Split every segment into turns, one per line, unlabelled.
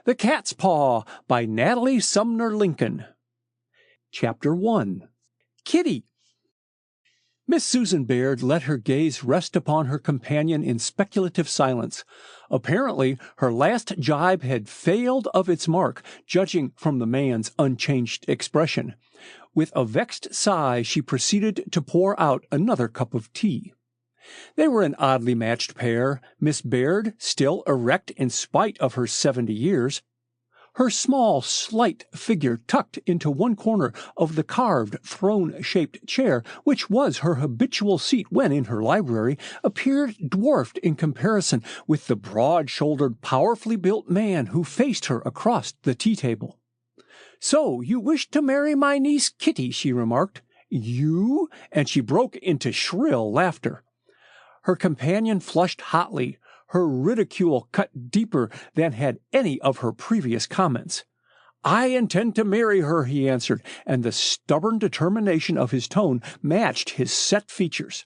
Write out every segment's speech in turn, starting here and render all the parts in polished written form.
The Cat's Paw by Natalie Sumner Lincoln. Chapter 1. Kitty. Miss Susan Baird let her gaze rest upon her companion in speculative silence. Apparently, her last jibe had failed of its mark, judging from the man's unchanged expression. With a vexed sigh, she proceeded to pour out another cup of tea. They were an oddly matched pair, Miss Baird still erect in spite of her 70 years, her small, slight figure tucked into one corner of the carved throne-shaped chair, which was her habitual seat when in her library, appeared dwarfed in comparison with the broad-shouldered, powerfully built man who faced her across the tea-table. "So you wish to marry my niece Kitty," she remarked. "You?" And she broke into shrill laughter. Her companion flushed hotly, her ridicule cut deeper than had any of her previous comments. "I intend to marry her," he answered, and the stubborn determination of his tone matched his set features.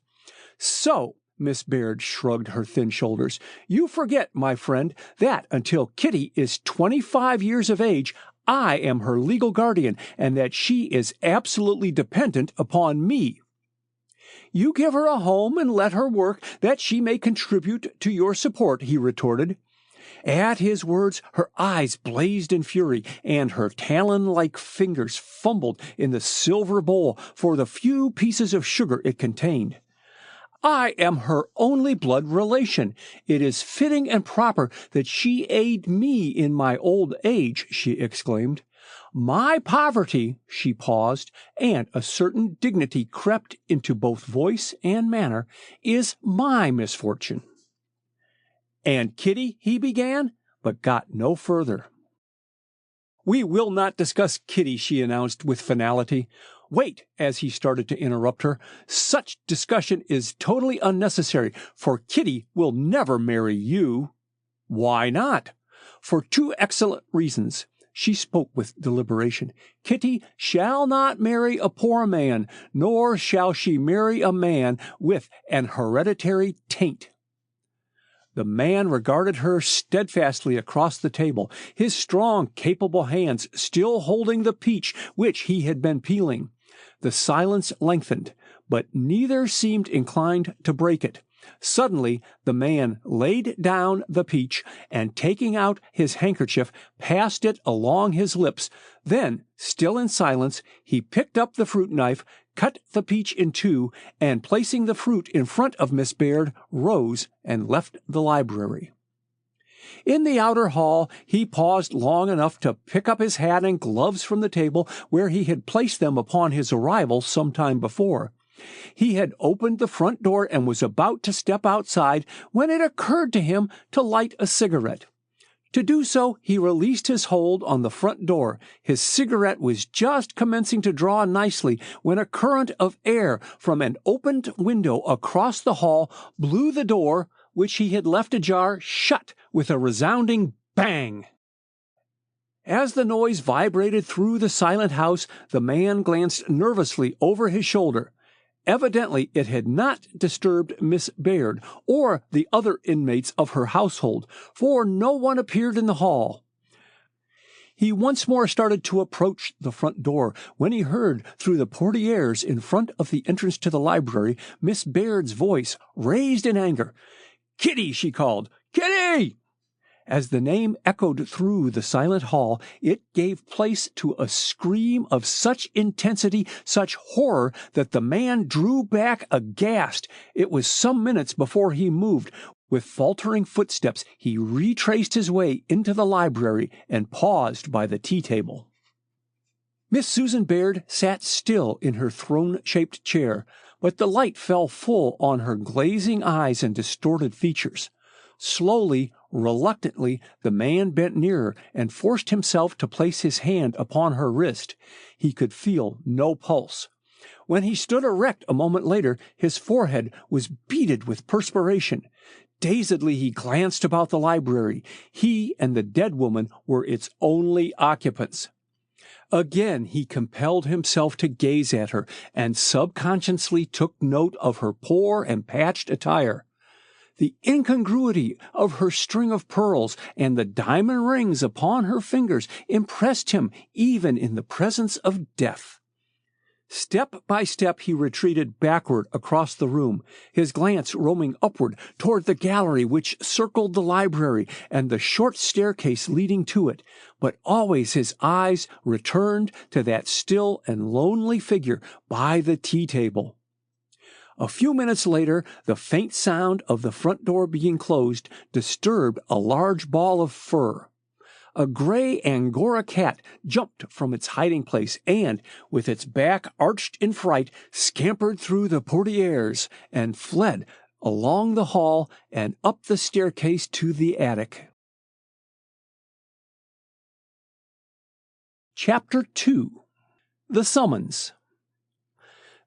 "So," Miss Baird shrugged her thin shoulders, "you forget, my friend, that until Kitty is 25 years of age, I am her legal guardian, and that she is absolutely dependent upon me." "You give her a home and let her work, that she may contribute to your support," he retorted. At his words, her eyes blazed in fury, and her talon-like fingers fumbled in the silver bowl for the few pieces of sugar it contained. "I am her only blood relation. It is fitting and proper that she aid me in my old age," she exclaimed. "My poverty," she paused, and a certain dignity crept into both voice and manner, "is my misfortune." "And Kitty," he began, but got no further. "We will not discuss Kitty," she announced with finality. "Wait," as he started to interrupt her. "Such discussion is totally unnecessary, for Kitty will never marry you." "Why not?" "For two excellent reasons." She spoke with deliberation. "Kitty shall not marry a poor man, nor shall she marry a man with an hereditary taint." The man regarded her steadfastly across the table, his strong, capable hands still holding the peach which he had been peeling. The silence lengthened, but neither seemed inclined to break it. Suddenly, the man laid down the peach, and taking out his handkerchief, passed it along his lips. Then, still in silence, he picked up the fruit knife, cut the peach in two, and placing the fruit in front of Miss Baird, rose and left the library. In the outer hall, he paused long enough to pick up his hat and gloves from the table where he had placed them upon his arrival some time before. He had opened the front door and was about to step outside when it occurred to him to light a cigarette. To do so, he released his hold on the front door. His cigarette was just commencing to draw nicely when a current of air from an opened window across the hall blew the door, which he had left ajar, shut with a resounding bang. As the noise vibrated through the silent house, the man glanced nervously over his shoulder. Evidently, it had not disturbed Miss Baird or the other inmates of her household, for no one appeared in the hall. He once more started to approach the front door when he heard through the portieres in front of the entrance to the library Miss Baird's voice, raised in anger. "Kitty!" she called. "Kitty!" As the name echoed through the silent hall, it gave place to a scream of such intensity, such horror, that the man drew back aghast. It was some minutes before he moved. With faltering footsteps, he retraced his way into the library and paused by the tea-table. Miss Susan Baird sat still in her throne-shaped chair, but the light fell full on her glazing eyes and distorted features. Slowly, reluctantly, the man bent nearer and forced himself to place his hand upon her wrist. He could feel no pulse. When he stood erect a moment later, his forehead was beaded with perspiration. Dazedly, he glanced about the library. He and the dead woman were its only occupants. Again he compelled himself to gaze at her, and subconsciously took note of her poor and patched attire. The incongruity of her string of pearls and the diamond rings upon her fingers impressed him even in the presence of death. Step by step he retreated backward across the room, his glance roaming upward toward the gallery which circled the library and the short staircase leading to it, but always his eyes returned to that still and lonely figure by the tea-table. A few minutes later, the faint sound of the front door being closed disturbed a large ball of fur. A gray Angora cat jumped from its hiding place and, with its back arched in fright, scampered through the portieres and fled along the hall and up the staircase to the attic. Chapter 2. The Summons.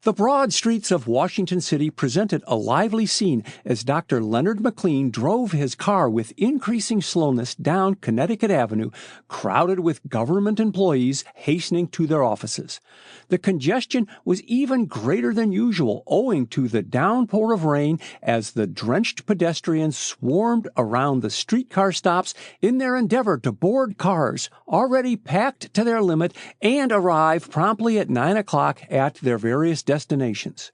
The broad streets of Washington City presented a lively scene as Dr. Leonard McLean drove his car with increasing slowness down Connecticut Avenue, crowded with government employees hastening to their offices. The congestion was even greater than usual owing to the downpour of rain as the drenched pedestrians swarmed around the streetcar stops in their endeavor to board cars already packed to their limit and arrive promptly at 9 o'clock at their various destinations.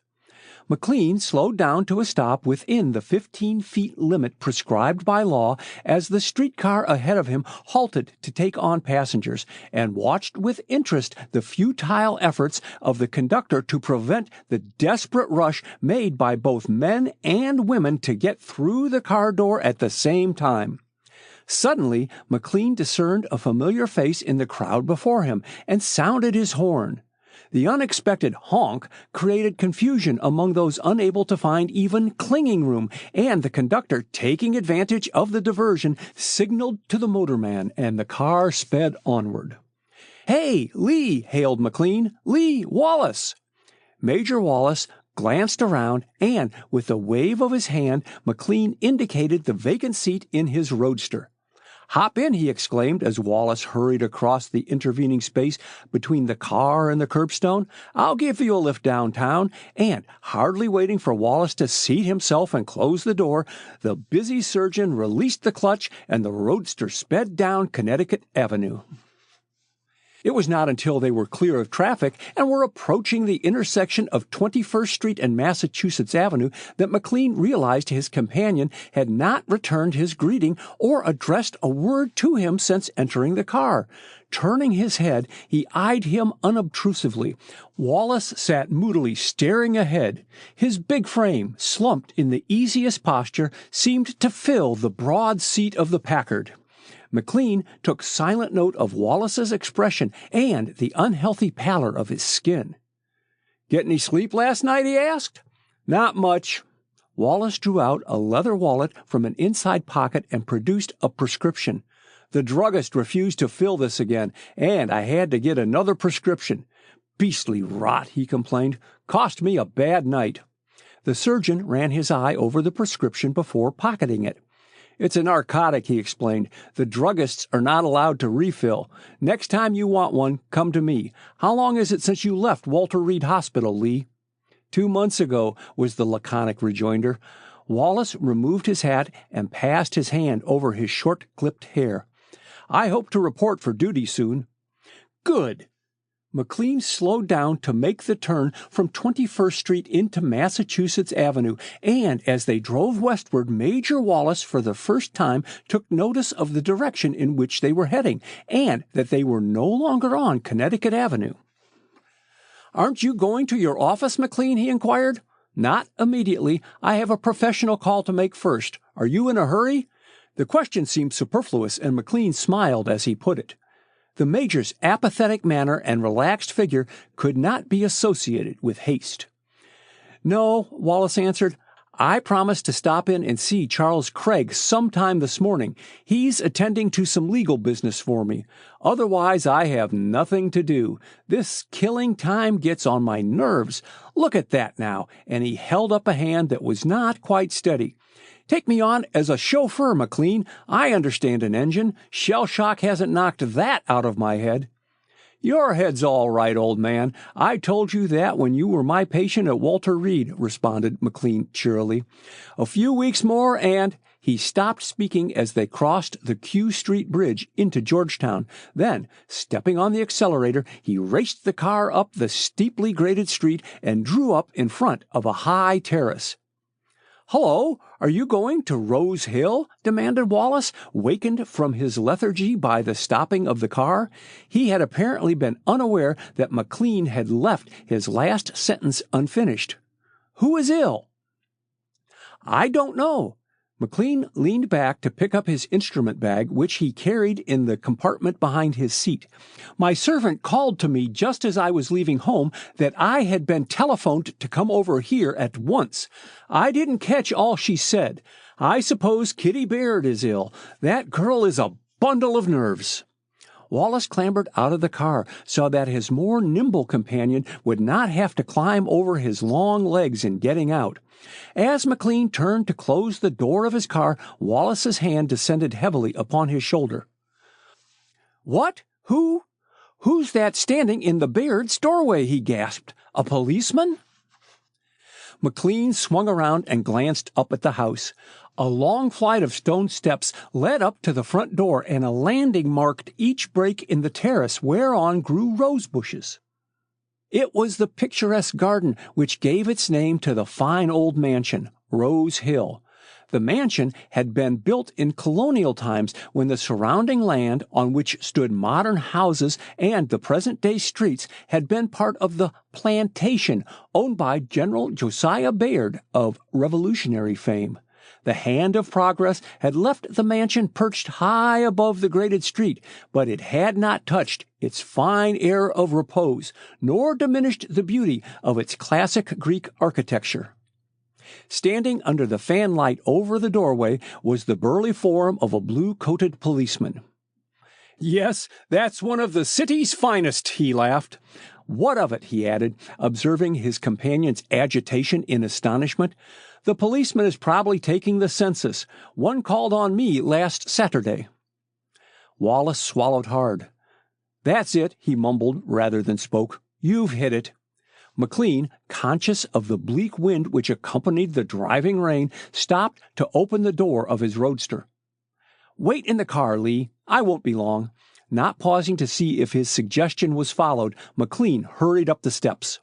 McLean slowed down to a stop within the 15-feet limit prescribed by law as the streetcar ahead of him halted to take on passengers and watched with interest the futile efforts of the conductor to prevent the desperate rush made by both men and women to get through the car door at the same time. Suddenly, McLean discerned a familiar face in the crowd before him and sounded his horn. The unexpected honk created confusion among those unable to find even clinging room, and the conductor, taking advantage of the diversion, signaled to the motorman, and the car sped onward. "Hey, Lee!" hailed McLean. "Lee Wallace!" Major Wallace glanced around, and, with a wave of his hand, McLean indicated the vacant seat in his roadster. "Hop in," he exclaimed as Wallace hurried across the intervening space between the car and the curbstone. "I'll give you a lift downtown." And, hardly waiting for Wallace to seat himself and close the door, the busy surgeon released the clutch and the roadster sped down Connecticut Avenue. It was not until they were clear of traffic and were approaching the intersection of 21st Street and Massachusetts Avenue that McLean realized his companion had not returned his greeting or addressed a word to him since entering the car. Turning his head, he eyed him unobtrusively. Wallace sat moodily staring ahead. His big frame, slumped in the easiest posture, seemed to fill the broad seat of the Packard. McLean took silent note of Wallace's expression and the unhealthy pallor of his skin. "Get any sleep last night?" he asked. "Not much." Wallace drew out a leather wallet from an inside pocket and produced a prescription. "The druggist refused to fill this again, and I had to get another prescription. Beastly rot," he complained. "Cost me a bad night." The surgeon ran his eye over the prescription before pocketing it. "It's a narcotic," he explained. "The druggists are not allowed to refill. Next time you want one, come to me. How long is it since you left Walter Reed Hospital, Lee?" 2 months ago, was the laconic rejoinder. Wallace removed his hat and passed his hand over his short-clipped hair. "I hope to report for duty soon." "Good." McLean slowed down to make the turn from 21st Street into Massachusetts Avenue, and as they drove westward, Major Wallace for the first time took notice of the direction in which they were heading, and that they were no longer on Connecticut Avenue. "Aren't you going to your office, McLean?" he inquired. "Not immediately. I have a professional call to make first. Are you in a hurry?" The question seemed superfluous, and McLean smiled as he put it. The Major's apathetic manner and relaxed figure could not be associated with haste. "No," Wallace answered. "I promised to stop in and see Charles Craig sometime this morning. He's attending to some legal business for me. Otherwise, I have nothing to do. This killing time gets on my nerves. Look at that now," and he held up a hand that was not quite steady. "Take me on as a chauffeur, McLean. I understand an engine. Shell shock hasn't knocked that out of my head." "Your head's all right, old man. I told you that when you were my patient at Walter Reed," responded McLean cheerily. "A few weeks more and—" He stopped speaking as they crossed the Q Street Bridge into Georgetown. Then, stepping on the accelerator, he raced the car up the steeply graded street and drew up in front of a high terrace. "Hello, are you going to Rose Hill?" demanded Wallace, wakened from his lethargy by the stopping of the car. He had apparently been unaware that McLean had left his last sentence unfinished. "Who is ill?" "I don't know." McLean leaned back to pick up his instrument bag, which he carried in the compartment behind his seat. "My servant called to me just as I was leaving home that I had been telephoned to come over here at once. I didn't catch all she said. I suppose Kitty Baird is ill. That girl is a bundle of nerves." Wallace clambered out of the car so that his more nimble companion would not have to climb over his long legs in getting out. As McLean turned to close the door of his car, Wallace's hand descended heavily upon his shoulder. "What? Who's that standing in the Baird's doorway?" he gasped. "A policeman?" McLean swung around and glanced up at the house. A long flight of stone steps led up to the front door, and a landing marked each break in the terrace whereon grew rose bushes. It was the picturesque garden which gave its name to the fine old mansion, Rose Hill. The mansion had been built in colonial times when the surrounding land, on which stood modern houses and the present-day streets, had been part of the plantation owned by General Josiah Baird of Revolutionary fame. The hand of progress had left the mansion perched high above the graded street, but it had not touched its fine air of repose, nor diminished the beauty of its classic Greek architecture. Standing under the fanlight over the doorway was the burly form of a blue-coated policeman. "Yes, that's one of the city's finest," he laughed. "What of it?" he added, observing his companion's agitation in astonishment. "The policeman is probably taking the census. One called on me last Saturday." Wallace swallowed hard. "That's it," he mumbled rather than spoke. "You've hit it." McLean, conscious of the bleak wind which accompanied the driving rain, stopped to open the door of his roadster. "Wait in the car, Lee. I won't be long." Not pausing to see if his suggestion was followed, McLean hurried up the steps.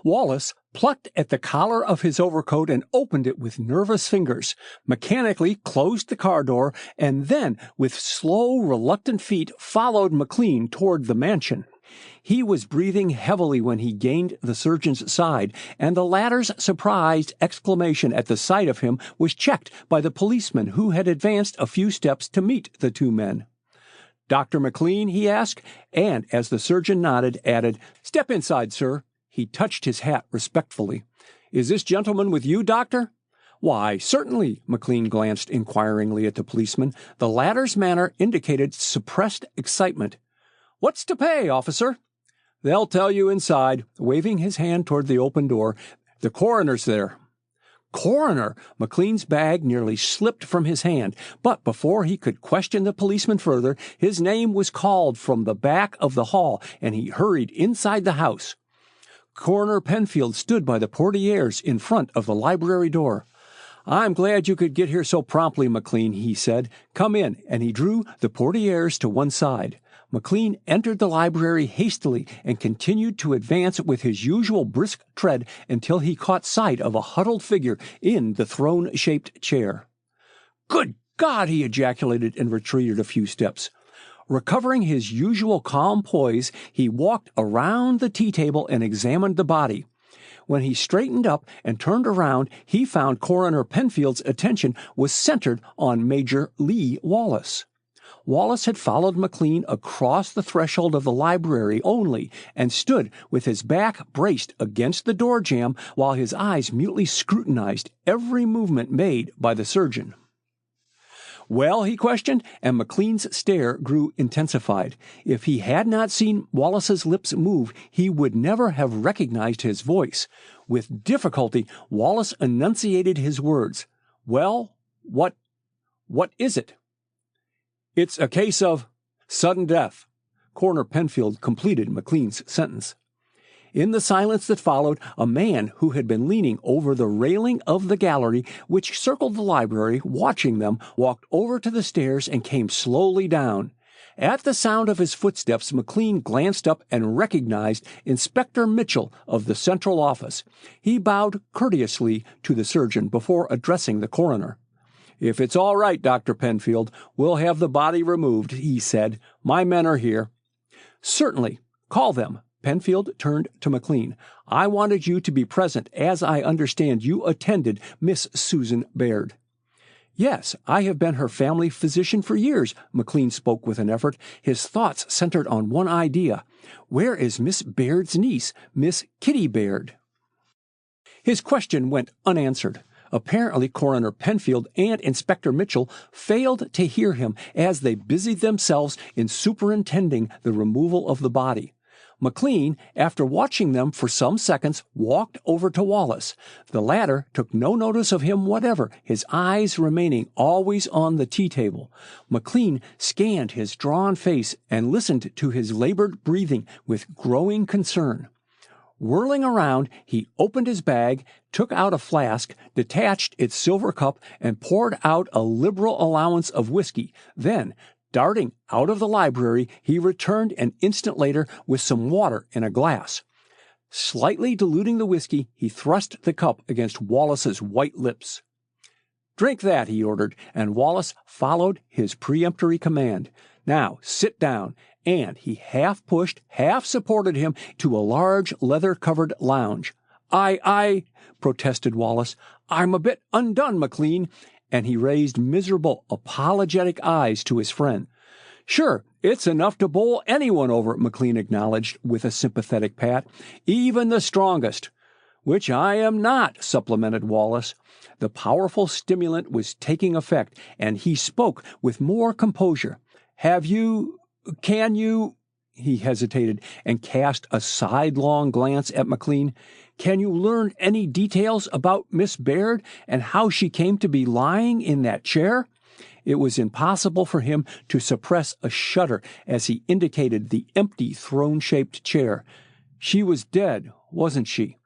Wallace plucked at the collar of his overcoat and opened it with nervous fingers, mechanically closed the car door, and then, with slow, reluctant feet, followed McLean toward the mansion. He was breathing heavily when he gained the surgeon's side, and the latter's surprised exclamation at the sight of him was checked by the policeman who had advanced a few steps to meet the two men. "Dr. McLean?" he asked, and as the surgeon nodded, added, "Step inside, sir." He touched his hat respectfully. "Is this gentleman with you, doctor?" "Why, certainly." McLean glanced inquiringly at the policeman. The latter's manner indicated suppressed excitement. "What's to pay, officer?" "They'll tell you inside," waving his hand toward the open door. "The coroner's there." "Coroner!" McLean's bag nearly slipped from his hand, but before he could question the policeman further, his name was called from the back of the hall, and he hurried inside the house. Coroner Penfield stood by the portieres in front of the library door. "I'm glad you could get here so promptly, McLean," he said. "Come in," and he drew the portieres to one side. McLean entered the library hastily and continued to advance with his usual brisk tread until he caught sight of a huddled figure in the throne-shaped chair. "Good God!" he ejaculated and retreated a few steps. Recovering his usual calm poise, he walked around the tea table and examined the body. When he straightened up and turned around, he found Coroner Penfield's attention was centered on Major Lee Wallace. Wallace had followed McLean across the threshold of the library only and stood with his back braced against the door jamb while his eyes mutely scrutinized every movement made by the surgeon. "Well?" he questioned, and McLean's stare grew intensified. If he had not seen Wallace's lips move, he would never have recognized his voice. With difficulty, Wallace enunciated his words. "Well, what is it?" "It's a case of sudden death." Coroner Penfield completed McLean's sentence. In the silence that followed, a man who had been leaning over the railing of the gallery which circled the library, watching them, walked over to the stairs and came slowly down. At the sound of his footsteps, McLean glanced up and recognized Inspector Mitchell of the Central Office. He bowed courteously to the surgeon before addressing the coroner. "If it's all right, Dr. Penfield, we'll have the body removed," he said. "My men are here." "Certainly. Call them." Penfield turned to McLean. "I wanted you to be present, as I understand you attended Miss Susan Baird." "Yes, I have been her family physician for years," McLean spoke with an effort. His thoughts centered on one idea. "Where is Miss Baird's niece, Miss Kitty Baird?" His question went unanswered. Apparently, Coroner Penfield and Inspector Mitchell failed to hear him as they busied themselves in superintending the removal of the body. McLean, after watching them for some seconds, walked over to Wallace. The latter took no notice of him whatever, his eyes remaining always on the tea-table. McLean scanned his drawn face and listened to his labored breathing with growing concern. Whirling around, he opened his bag, took out a flask, detached its silver cup, and poured out a liberal allowance of whiskey. Then, darting out of the library, he returned an instant later with some water in a glass. Slightly diluting the whiskey, he thrust the cup against Wallace's white lips. "Drink that," he ordered, and Wallace followed his peremptory command. "Now, sit down," and he half pushed, half supported him to a large leather-covered lounge. I protested Wallace. "I'm a bit undone, McLean," and he raised miserable, apologetic eyes to his friend. "Sure, it's enough to bowl anyone over," McLean acknowledged with a sympathetic pat. "Even the strongest." "Which I am not," supplemented Wallace. The powerful stimulant was taking effect, and he spoke with more composure. Can you, he hesitated and cast a sidelong glance at McLean. "Can you learn any details about Miss Baird and how she came to be lying in that chair?" It was impossible for him to suppress a shudder as he indicated the empty throne-shaped chair. "She was dead, wasn't she?"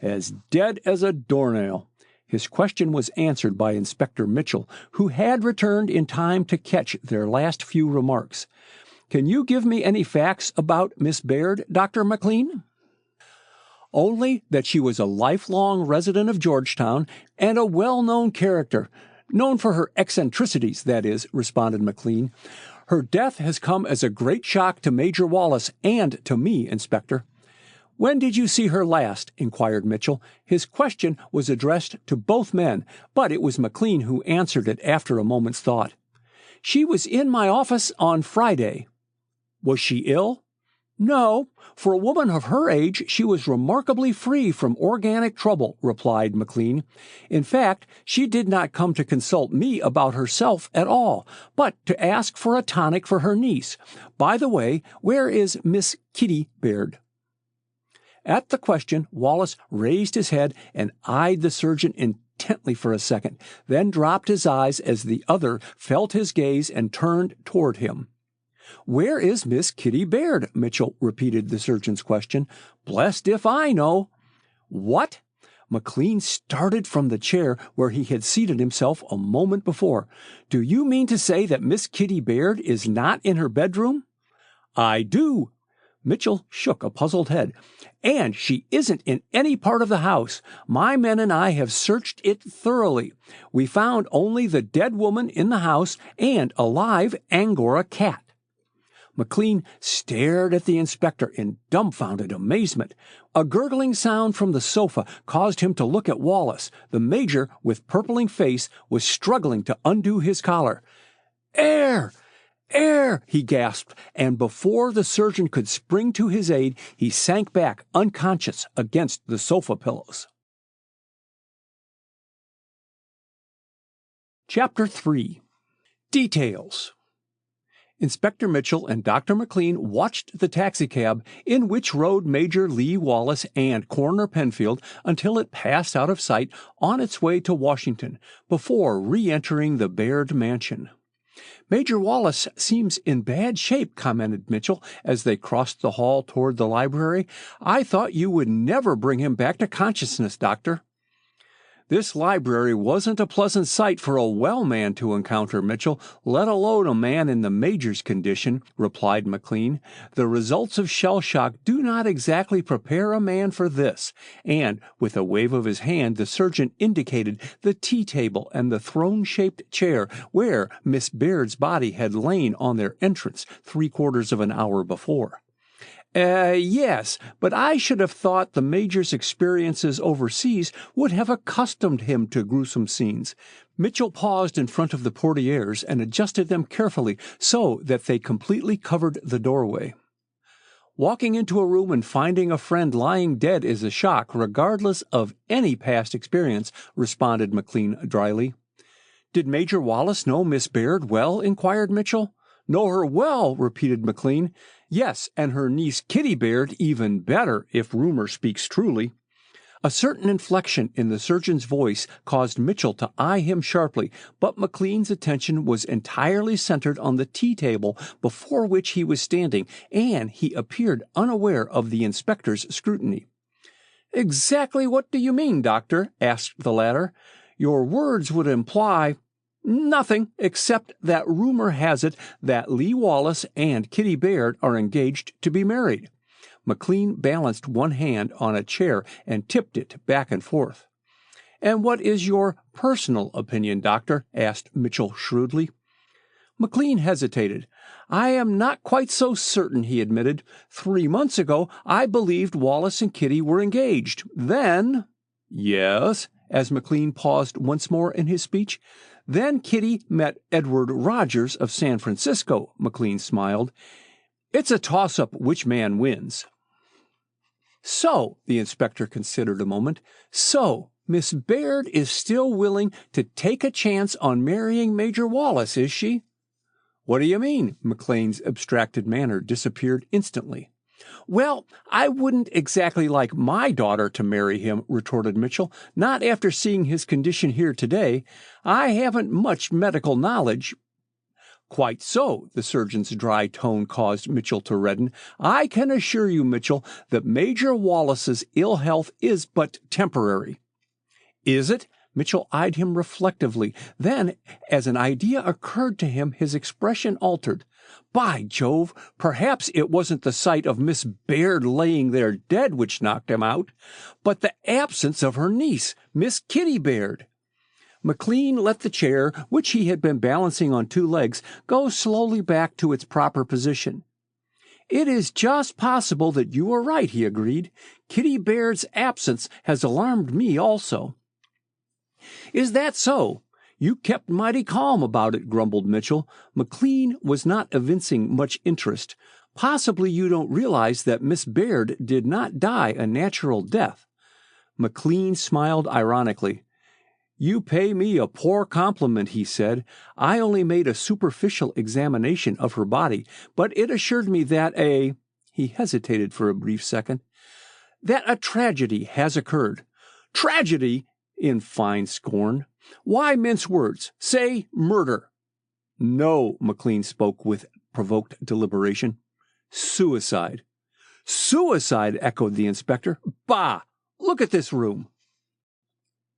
"As dead as a doornail." His question was answered by Inspector Mitchell, who had returned in time to catch their last few remarks. "Can you give me any facts about Miss Baird, Dr. McLean?" "Only that she was a lifelong resident of Georgetown and a well-known character. Known for her eccentricities, that is," responded McLean. "Her death has come as a great shock to Major Wallace and to me, Inspector." "When did you see her last?" inquired Mitchell. His question was addressed to both men, but it was McLean who answered it after a moment's thought. "She was in my office on Friday." "Was she ill?" "No. For a woman of her age, she was remarkably free from organic trouble," replied McLean. "In fact, she did not come to consult me about herself at all, but to ask for a tonic for her niece. By the way, where is Miss Kitty Baird?" At the question, Wallace raised his head and eyed the surgeon intently for a second, then dropped his eyes as the other felt his gaze and turned toward him. "Where is Miss Kitty Baird?" Mitchell repeated the surgeon's question. "Blessed if I know." "What?" McLean started from the chair where he had seated himself a moment before. "Do you mean to say that Miss Kitty Baird is not in her bedroom?" "I do." Mitchell shook a puzzled head. "And she isn't in any part of the house. My men and I have searched it thoroughly. We found only the dead woman in the house and a live Angora cat." McLean stared at the inspector in dumbfounded amazement. A gurgling sound from the sofa caused him to look at Wallace. The major, with purpling face, was struggling to undo his collar. "Air! Air!" he gasped, and before the surgeon could spring to his aid, he sank back unconscious against the sofa pillows. Chapter 3. Details. Inspector Mitchell and Dr. McLean watched the taxicab in which rode Major Lee Wallace and Coroner Penfield until it passed out of sight on its way to Washington before re-entering the Baird mansion. Major Wallace seems in bad shape, commented Mitchell as they crossed the hall toward the library. I thought you would never bring him back to consciousness, Doctor. This library wasn't a pleasant sight for a well man to encounter, Mitchell, let alone a man in the Major's condition, replied McLean. The results of shell shock do not exactly prepare a man for this. And, with a wave of his hand, the surgeon indicated the tea table and the throne-shaped chair where Miss Baird's body had lain on their entrance 3/4 of an hour before. Yes, but I should have thought the Major's experiences overseas would have accustomed him to gruesome scenes. Mitchell paused in front of the portieres and adjusted them carefully so that they completely covered the doorway. Walking into a room and finding a friend lying dead is a shock, regardless of any past experience, responded McLean dryly. Did Major Wallace know Miss Baird well? Inquired Mitchell. Know her well, repeated McLean. Yes, and her niece Kitty Baird even better, if rumor speaks truly. A certain inflection in the surgeon's voice caused Mitchell to eye him sharply, but McLean's attention was entirely centered on the tea table before which he was standing, and he appeared unaware of the inspector's scrutiny. Exactly what do you mean, Doctor? Asked the latter. Your words would imply nothing, except that rumor has it that Lee Wallace and Kitty Baird are engaged to be married. McLean balanced one hand on a chair and tipped it back and forth. And what is your personal opinion, Doctor? Asked Mitchell shrewdly. McLean hesitated. I am not quite so certain, he admitted. 3 months ago, I believed Wallace and Kitty were engaged. Then— Yes, as McLean paused once more in his speech. Then Kitty met Edward Rogers of San Francisco, McLean smiled. It's a toss-up which man wins. So, the inspector considered a moment, so Miss Baird is still willing to take a chance on marrying Major Wallace, is she? What do you mean? McLean's abstracted manner disappeared instantly. Well, I wouldn't exactly like my daughter to marry him, retorted Mitchell, not after seeing his condition here today. I haven't much medical knowledge. Quite so, the surgeon's dry tone caused Mitchell to redden. I can assure you, Mitchell, that Major Wallace's ill health is but temporary. Is it? Mitchell eyed him reflectively. Then, as an idea occurred to him, his expression altered. By Jove, perhaps it wasn't the sight of Miss Baird laying there dead which knocked him out, but the absence of her niece, Miss Kitty Baird. McLean let the chair, which he had been balancing on 2 legs, go slowly back to its proper position. It is just possible that you are right, he agreed. Kitty Baird's absence has alarmed me also. Is that so? You kept mighty calm about it, grumbled Mitchell. McLean was not evincing much interest. Possibly you don't realize that Miss Baird did not die a natural death. McLean smiled ironically. You pay me a poor compliment, he said. I only made a superficial examination of her body, but it assured me that he hesitated for a brief second, that a tragedy has occurred. Tragedy? In fine scorn. Why mince words? Say murder. No, McLean spoke with provoked deliberation. Suicide. Suicide, echoed the inspector. Bah! Look at this room.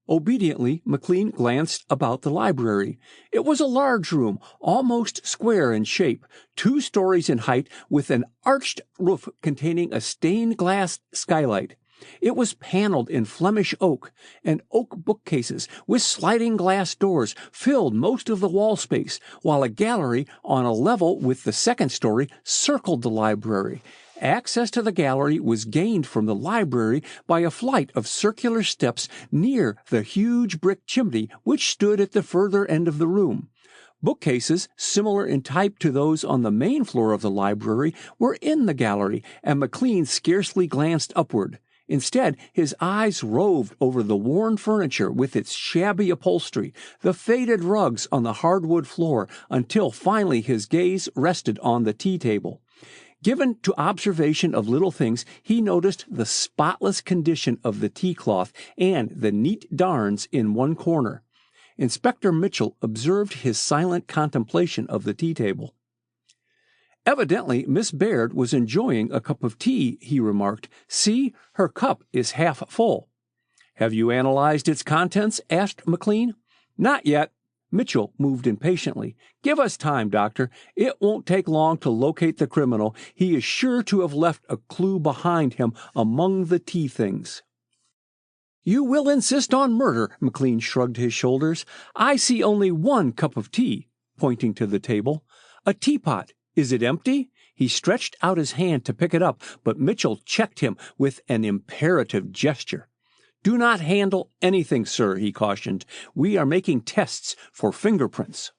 Obediently, McLean glanced about the library. It was a large room, almost square in shape, 2 stories in height, with an arched roof containing a stained-glass skylight. It was paneled in Flemish oak, and oak bookcases with sliding glass doors filled most of the wall space, while a gallery on a level with the 2nd story circled the library. Access to the gallery was gained from the library by a flight of circular steps near the huge brick chimney which stood at the further end of the room. Bookcases, similar in type to those on the main floor of the library, were in the gallery, and McLean scarcely glanced upward. Instead, his eyes roved over the worn furniture with its shabby upholstery, the faded rugs on the hardwood floor, until finally his gaze rested on the tea table. Given to observation of little things, he noticed the spotless condition of the tea cloth and the neat darns in one corner. Inspector Mitchell observed his silent contemplation of the tea table. "Evidently, Miss Baird was enjoying a cup of tea," he remarked. "See, her cup is half full." "Have you analyzed its contents?" asked McLean. "Not yet." Mitchell moved impatiently. "Give us time, Doctor. It won't take long to locate the criminal. He is sure to have left a clue behind him among the tea things." "You will insist on murder," McLean shrugged his shoulders. "I see only one cup of tea," pointing to the table. "A teapot. Is it empty?" He stretched out his hand to pick it up, but Mitchell checked him with an imperative gesture. "Do not handle anything, sir," he cautioned. "We are making tests for fingerprints."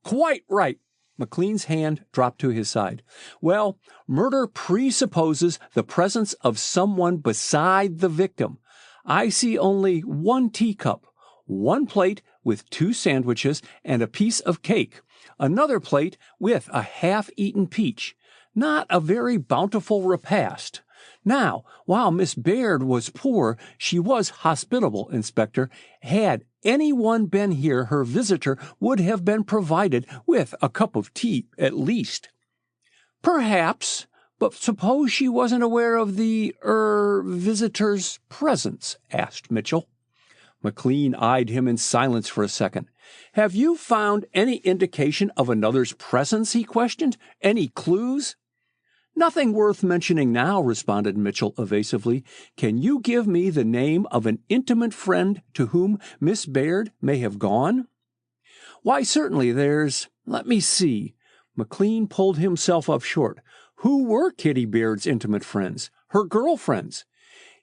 "Quite right." McLean's hand dropped to his side. "Well, murder presupposes the presence of someone beside the victim. I see only one teacup, one plate with 2 sandwiches and a piece of cake, another plate with a half-eaten peach. Not a very bountiful repast. Now, while Miss Baird was poor, she was hospitable, Inspector. Had anyone been here, her visitor would have been provided with a cup of tea at least." "Perhaps, but suppose she wasn't aware of the, visitor's presence?" asked Mitchell. McLean eyed him in silence for a second. "Have you found any indication of another's presence?" he questioned. "Any clues?" "Nothing worth mentioning now," responded Mitchell evasively. "Can you give me the name of an intimate friend to whom Miss Baird may have gone?" "Why, certainly, let me see." McLean pulled himself up short. Who were Kitty Baird's intimate friends? Her girlfriends?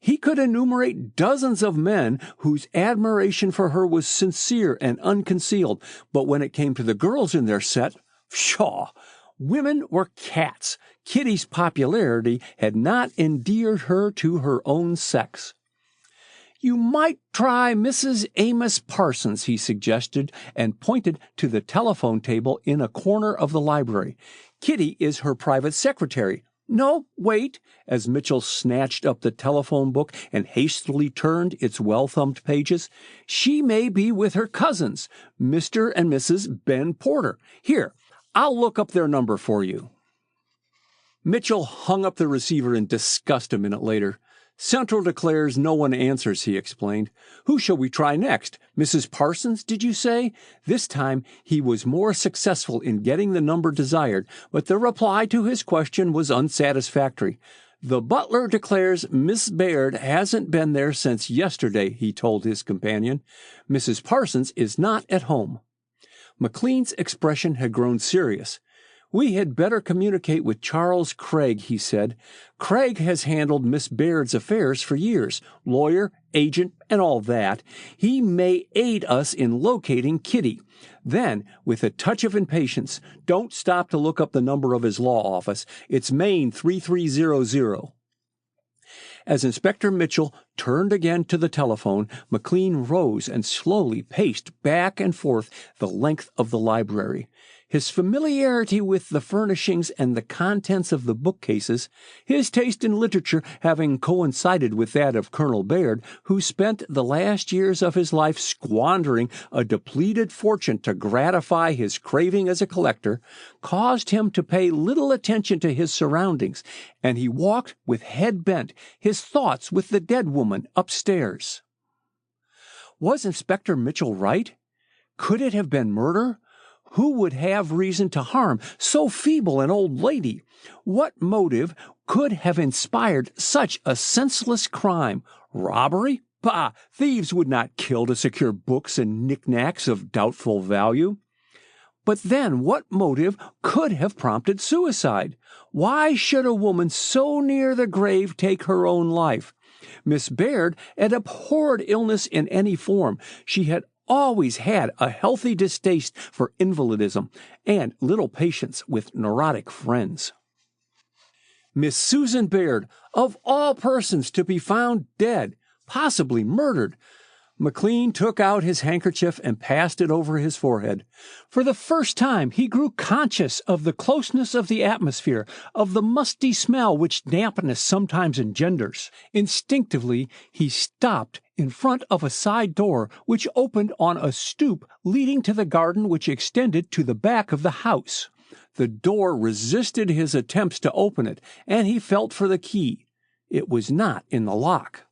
He could enumerate dozens of men whose admiration for her was sincere and unconcealed, but when it came to the girls in their set, pshaw! Women were cats. Kitty's popularity had not endeared her to her own sex. "You might try Mrs. Amos Parsons," he suggested, and pointed to the telephone table in a corner of the library. "Kitty is her private secretary. No, wait," as Mitchell snatched up the telephone book and hastily turned its well-thumbed pages. "She may be with her cousins, Mr. and Mrs. Ben Porter. Here, I'll look up their number for you." Mitchell hung up the receiver in disgust a minute later. "Central declares no one answers," he explained. "Who shall we try next? Mrs. Parsons, did you say?" This time he was more successful in getting the number desired, but the reply to his question was unsatisfactory. "The butler declares Miss Baird hasn't been there since yesterday," he told his companion. "Mrs. Parsons is not at home." McLean's expression had grown serious. "We had better communicate with Charles Craig," he said. "Craig has handled Miss Baird's affairs for years, lawyer, agent, and all that. He may aid us in locating Kitty." Then, with a touch of impatience, "Don't stop to look up the number of his law office. It's Maine 3300. As Inspector Mitchell turned again to the telephone, McLean rose and slowly paced back and forth the length of the library. His familiarity with the furnishings and the contents of the bookcases, his taste in literature having coincided with that of Colonel Baird, who spent the last years of his life squandering a depleted fortune to gratify his craving as a collector, caused him to pay little attention to his surroundings, and he walked with head bent, his thoughts with the dead woman upstairs. Was Inspector Mitchell right? Could it have been murder? Who would have reason to harm so feeble an old lady? What motive could have inspired such a senseless crime? Robbery? Bah! Thieves would not kill to secure books and knickknacks of doubtful value. But then what motive could have prompted suicide? Why should a woman so near the grave take her own life? Miss Baird had abhorred illness in any form. She had always had a healthy distaste for invalidism and little patience with neurotic friends. Miss Susan Baird, of all persons to be found dead, possibly murdered. McLean took out his handkerchief and passed it over his forehead. For the first time, he grew conscious of the closeness of the atmosphere, of the musty smell which dampness sometimes engenders. Instinctively, he stopped in front of a side door which opened on a stoop leading to the garden which extended to the back of the house. The door resisted his attempts to open it, and he felt for the key. It was not in the lock.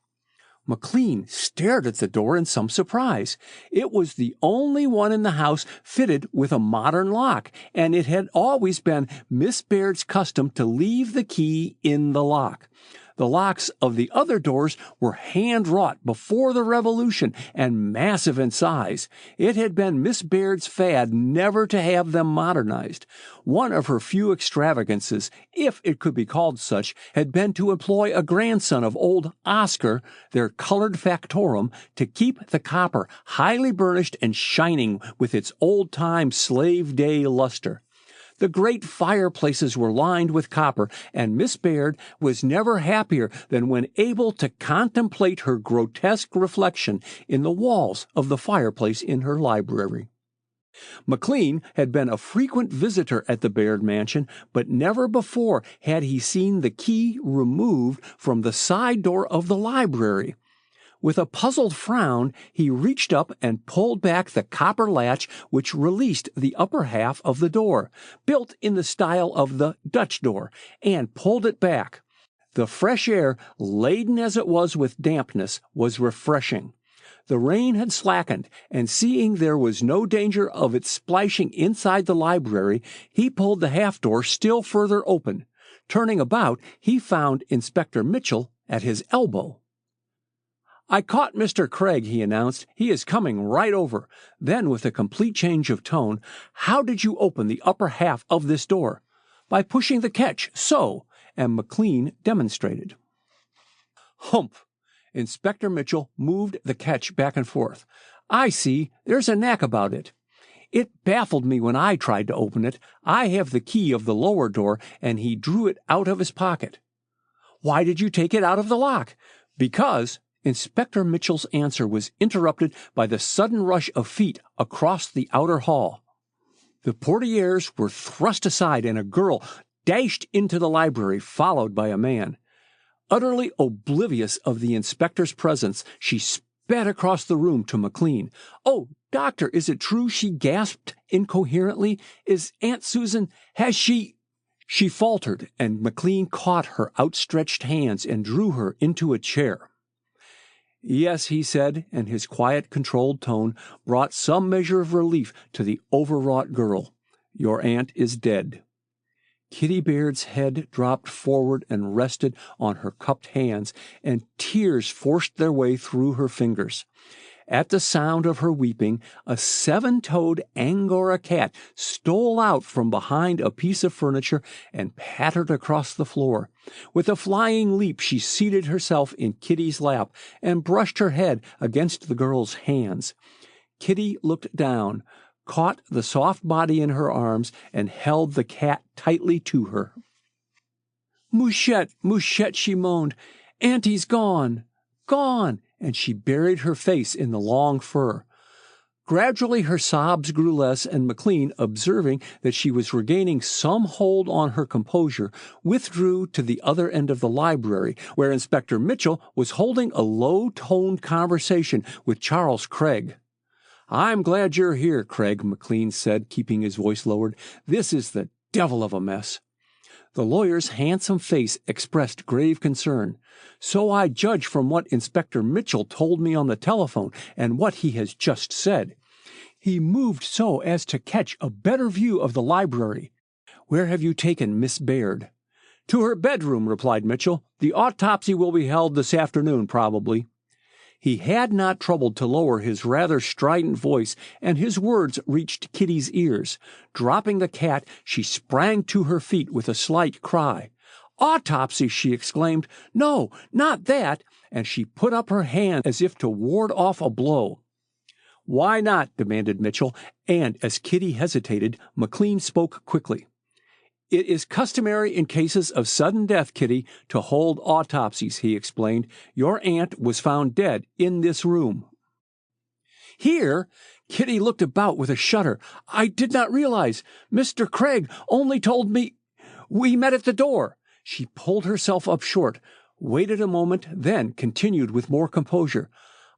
McLean stared at the door in some surprise. It was the only one in the house fitted with a modern lock, and it had always been Miss Baird's custom to leave the key in the lock. The locks of the other doors were hand-wrought before the Revolution and massive in size. It had been Miss Baird's fad never to have them modernized. One of her few extravagances, if it could be called such, had been to employ a grandson of old Oscar, their colored factotum, to keep the copper highly burnished and shining with its old-time slave-day luster. The great fireplaces were lined with copper, and Miss Baird was never happier than when able to contemplate her grotesque reflection in the walls of the fireplace in her library. McLean had been a frequent visitor at the Baird mansion, but never before had he seen the key removed from the side door of the library. With a puzzled frown, he reached up and pulled back the copper latch which released the upper half of the door, built in the style of the Dutch door, and pulled it back. The fresh air, laden as it was with dampness, was refreshing. The rain had slackened, and seeing there was no danger of it splashing inside the library, he pulled the half-door still further open. Turning about, he found Inspector Mitchell at his elbow. "I caught Mr. Craig," he announced. "He is coming right over." Then, with a complete change of tone, "How did you open the upper half of this door?" "By pushing the catch, so," and McLean demonstrated. "Humph!" Inspector Mitchell moved the catch back and forth. "I see. There's a knack about it. It baffled me when I tried to open it. I have the key of the lower door," and he drew it out of his pocket. "Why did you take it out of the lock?" "Because—" Inspector Mitchell's answer was interrupted by the sudden rush of feet across the outer hall. The portieres were thrust aside, and a girl dashed into the library, followed by a man. Utterly oblivious of the inspector's presence, she sped across the room to McLean. "Oh, Doctor, is it true?" she gasped incoherently. "Is Aunt Susan— has she—" She faltered, and McLean caught her outstretched hands and drew her into a chair. "Yes," he said, and his quiet, controlled tone brought some measure of relief to the overwrought girl. "Your aunt is dead." Kitty Baird's head dropped forward and rested on her cupped hands, and tears forced their way through her fingers. At the sound of her weeping, a 7-toed Angora cat stole out from behind a piece of furniture and pattered across the floor. With a flying leap, she seated herself in Kitty's lap and brushed her head against the girl's hands. Kitty looked down, caught the soft body in her arms, and held the cat tightly to her. "Mouchette, Mouchette," she moaned. "Auntie's gone, gone," and she buried her face in the long fur. Gradually her sobs grew less, and McLean, observing that she was regaining some hold on her composure, withdrew to the other end of the library, where Inspector Mitchell was holding a low-toned conversation with Charles Craig. "I'm glad you're here, Craig," McLean said, keeping his voice lowered. "This is the devil of a mess." The lawyer's handsome face expressed grave concern. "So I judge from what Inspector Mitchell told me on the telephone and what he has just said. He moved so as to catch a better view of the library. Where have you taken Miss Baird?" "To her bedroom," replied Mitchell. "The autopsy will be held this afternoon, probably." He had not troubled to lower his rather strident voice, and his words reached Kitty's ears. Dropping the cat, she sprang to her feet with a slight cry. "Autopsy!" she exclaimed. "No, not that!" and she put up her hand as if to ward off a blow. "Why not?" demanded Mitchell, and as Kitty hesitated, McLean spoke quickly. "It is customary in cases of sudden death, Kitty, to hold autopsies," he explained. "Your aunt was found dead in this room." "Here?" Kitty looked about with a shudder. "I did not realize. Mr. Craig only told me. We met at the door." She pulled herself up short, waited a moment, then continued with more composure.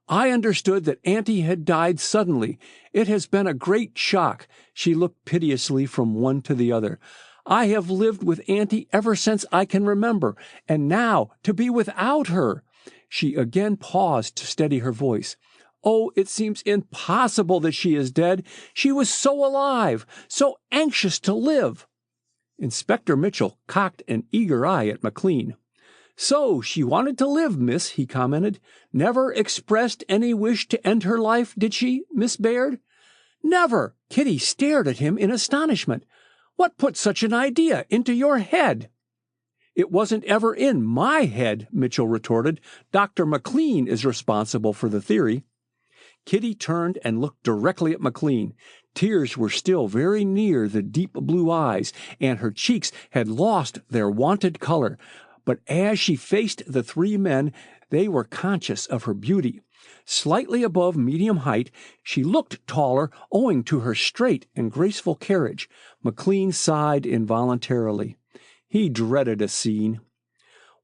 I understood that Auntie had died suddenly. It has been a great shock." She looked piteously from one to the other. "I have lived with Auntie ever since I can remember, and now to be without her." She again paused to steady her voice. "Oh, it seems impossible that she is dead. She was so alive, so anxious to live." Inspector Mitchell cocked an eager eye at McLean. "So she wanted to live, miss," he commented. "Never expressed any wish to end her life, did she, Miss Baird?" "Never." Kitty stared at him in astonishment. "What put such an idea into your head?" "It wasn't ever in my head," Mitchell retorted. "Dr. McLean is responsible for the theory." Kitty turned and looked directly at McLean. Tears were still very near the deep blue eyes, and her cheeks had lost their wonted color. But as she faced the three men, they were conscious of her beauty. Slightly above medium height, she looked taller owing to her straight and graceful carriage. McLean sighed involuntarily. He dreaded a scene.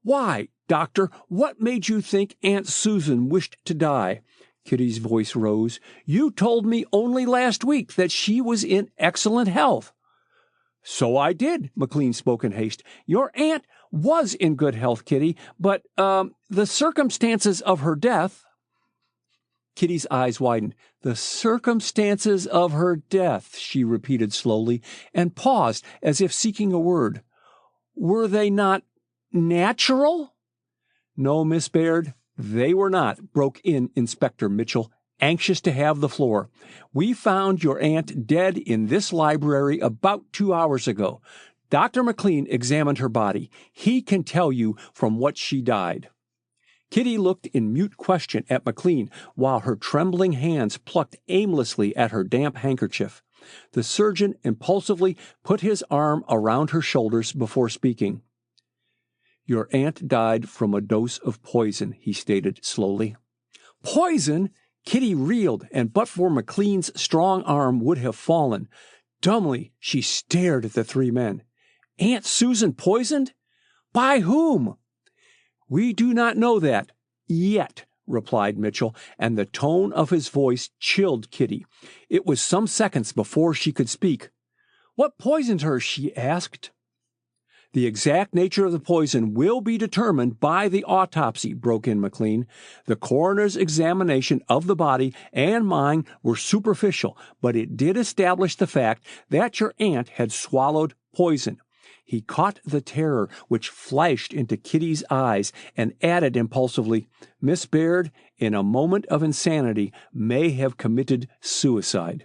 "Why, Doctor, what made you think Aunt Susan wished to die?" Kitty's voice rose. "You told me only last week that she was in excellent health." "So I did," McLean spoke in haste. "Your aunt was in good health, Kitty, but, the circumstances of her death—" Kitty's eyes widened. "The circumstances of her death," she repeated slowly, and paused as if seeking a word. "Were they not natural?" "No, Miss Baird, they were not," broke in Inspector Mitchell, anxious to have the floor. "We found your aunt dead in this library about 2 hours ago. Dr. McLean examined her body. He can tell you from what she died." Kitty looked in mute question at McLean while her trembling hands plucked aimlessly at her damp handkerchief. The surgeon impulsively put his arm around her shoulders before speaking. "Your aunt died from a dose of poison," he stated slowly. "Poison?" Kitty reeled, and but for McLean's strong arm would have fallen. Dumbly, she stared at the three men. "Aunt Susan poisoned? By whom?" "We do not know that yet," replied Mitchell, and the tone of his voice chilled Kitty. It was some seconds before she could speak. "What poisoned her?" she asked. "The exact nature of the poison will be determined by the autopsy," broke in McLean. "The coroner's examination of the body and mine were superficial, but it did establish the fact that your aunt had swallowed poison." He caught the terror which flashed into Kitty's eyes and added impulsively, "Miss Baird, in a moment of insanity, may have committed suicide."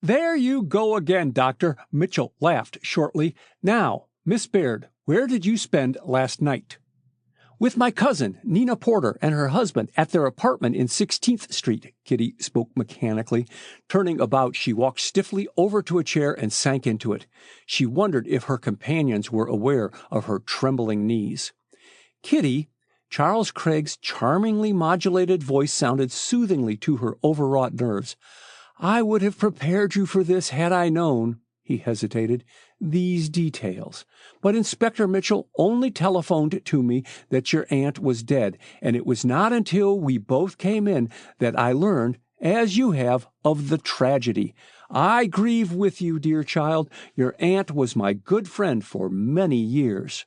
"There you go again, Doctor," Mitchell laughed shortly. "Now, Miss Baird, where did you spend last night?" "With my cousin, Nina Porter, and her husband at their apartment in 16th Street, Kitty spoke mechanically. Turning about, she walked stiffly over to a chair and sank into it. She wondered if her companions were aware of her trembling knees. "Kitty," Charles Craig's charmingly modulated voice sounded soothingly to her overwrought nerves. "I would have prepared you for this had I known," he hesitated, "these details. But Inspector Mitchell only telephoned to me that your aunt was dead, and it was not until we both came in that I learned, as you have, of the tragedy. I grieve with you, dear child. Your aunt was my good friend for many years."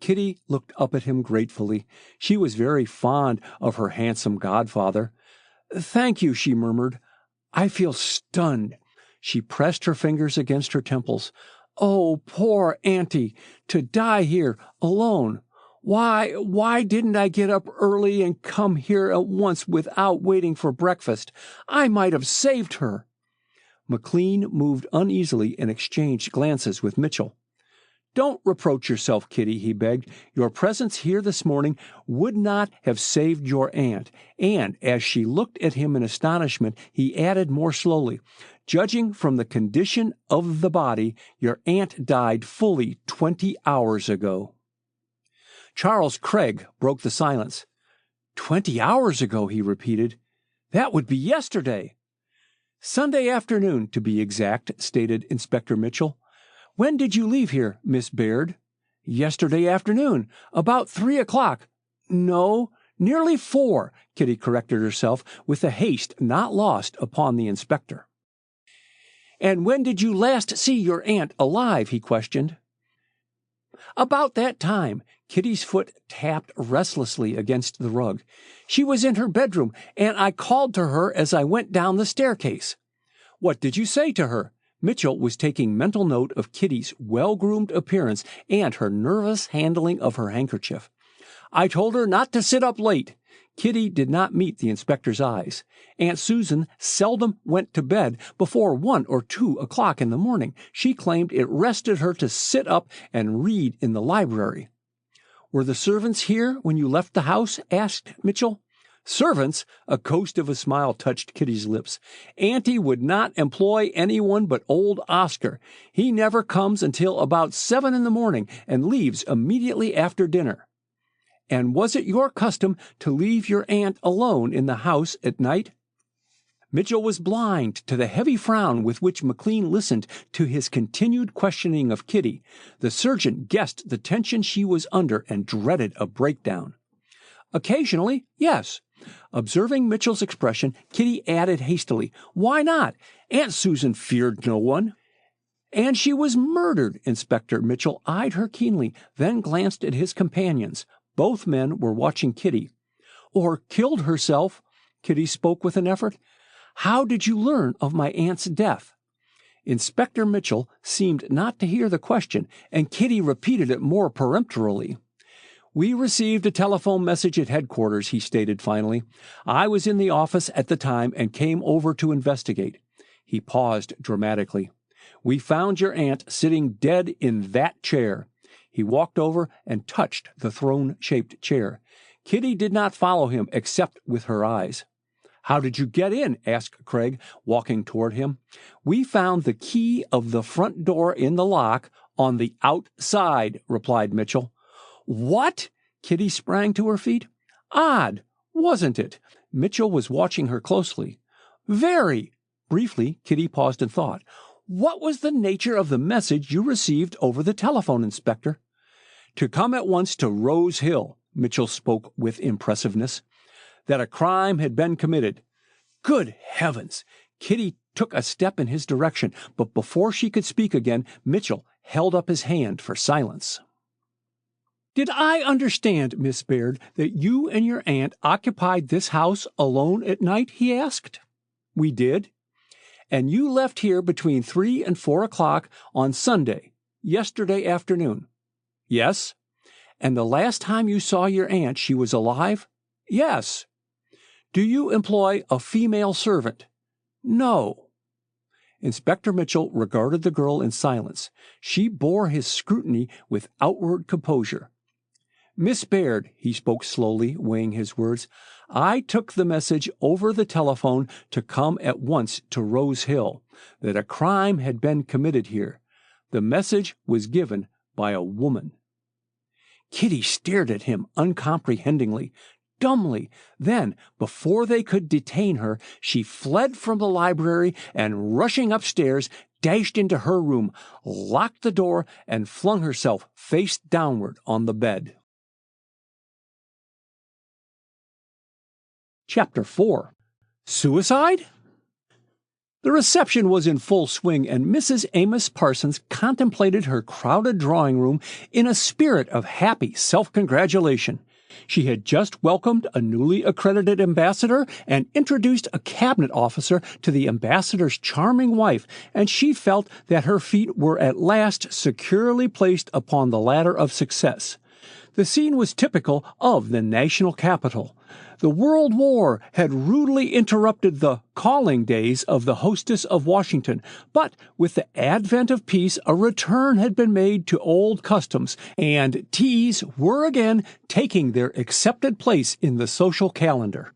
Kitty looked up at him gratefully. She was very fond of her handsome godfather. "Thank you," she murmured. "I feel stunned." She pressed her fingers against her temples. "Oh, poor Auntie, to die here, alone. Why didn't I get up early and come here at once without waiting for breakfast? I might have saved her." McLean moved uneasily and exchanged glances with Mitchell. "Don't reproach yourself, Kitty," he begged. "Your presence here this morning would not have saved your aunt." And as she looked at him in astonishment, he added more slowly, "Judging from the condition of the body, your aunt died fully 20 hours ago." Charles Craig broke the silence. 20 hours ago, he repeated. "That would be yesterday." "Sunday afternoon, to be exact," stated Inspector Mitchell. "When did you leave here, Miss Baird?" "Yesterday afternoon, about 3 o'clock. No, Nearly 4, Kitty corrected herself with a haste not lost upon the inspector. And when did you last see your aunt alive? He questioned. About that time. Kitty's foot tapped restlessly against the rug. She was in her bedroom, and I called to her as I went down the staircase. What did you say to her? Mitchell was taking mental note of Kitty's well-groomed appearance and her nervous handling of her handkerchief. I told her not to sit up late. Kitty did not meet the inspector's eyes. Aunt Susan seldom went to bed before 1 or 2 o'clock in the morning. She claimed it rested her to sit up and read in the library. Were the servants here when you left the house? Asked Mitchell. Servants? A ghost of a smile touched Kitty's lips. Auntie would not employ anyone but old Oscar. He never comes until about 7 in the morning and leaves immediately after dinner. And was it your custom to leave your aunt alone in the house at night? Mitchell was blind to the heavy frown with which McLean listened to his continued questioning of Kitty. The surgeon guessed the tension she was under and dreaded a breakdown. Occasionally, yes. Observing Mitchell's expression, Kitty added hastily, Why not? Aunt Susan feared no one. And she was murdered. Inspector Mitchell eyed her keenly, then glanced at his companions. Both men were watching Kitty. Or killed herself, Kitty spoke with an effort. How did you learn of my aunt's death? Inspector Mitchell seemed not to hear the question, and Kitty repeated it more peremptorily. We received a telephone message at headquarters, he stated finally. I was in the office at the time and came over to investigate. He paused dramatically. We found your aunt sitting dead in that chair. He walked over and touched the throne-shaped chair. Kitty did not follow him except with her eyes. How did you get in? Asked Craig, walking toward him. We found the key of the front door in the lock on the outside, replied Mitchell. What? Kitty sprang to her feet. Odd, wasn't it? Mitchell was watching her closely. Very. Briefly, Kitty paused and thought. What was the nature of the message you received over the telephone, Inspector? To come at once to Rose Hill, Mitchell spoke with impressiveness. That a crime had been committed. Good heavens! Kitty took a step in his direction, but before she could speak again, Mitchell held up his hand for silence. Did I understand, Miss Baird, that you and your aunt occupied this house alone at night? He asked. We did. And you left here between 3 and 4 o'clock on Sunday, yesterday afternoon? Yes. And the last time you saw your aunt, she was alive? Yes. Do you employ a female servant? No. Inspector Mitchell regarded the girl in silence. She bore his scrutiny with outward composure. Miss Baird, he spoke slowly, weighing his words, I took the message over the telephone to come at once to Rose Hill, that a crime had been committed here. The message was given by a woman. Kitty stared at him uncomprehendingly, dumbly. Then, before they could detain her, she fled from the library and, rushing upstairs, dashed into her room, locked the door, and flung herself face downward on the bed. Chapter 4. Suicide? The reception was in full swing, and Mrs. Amos Parsons contemplated her crowded drawing room in a spirit of happy self-congratulation. She had just welcomed a newly accredited ambassador and introduced a cabinet officer to the ambassador's charming wife, and she felt that her feet were at last securely placed upon the ladder of success. The scene was typical of the national capital. The World War had rudely interrupted the calling days of the hostess of Washington, but with the advent of peace, a return had been made to old customs, and teas were again taking their accepted place in the social calendar.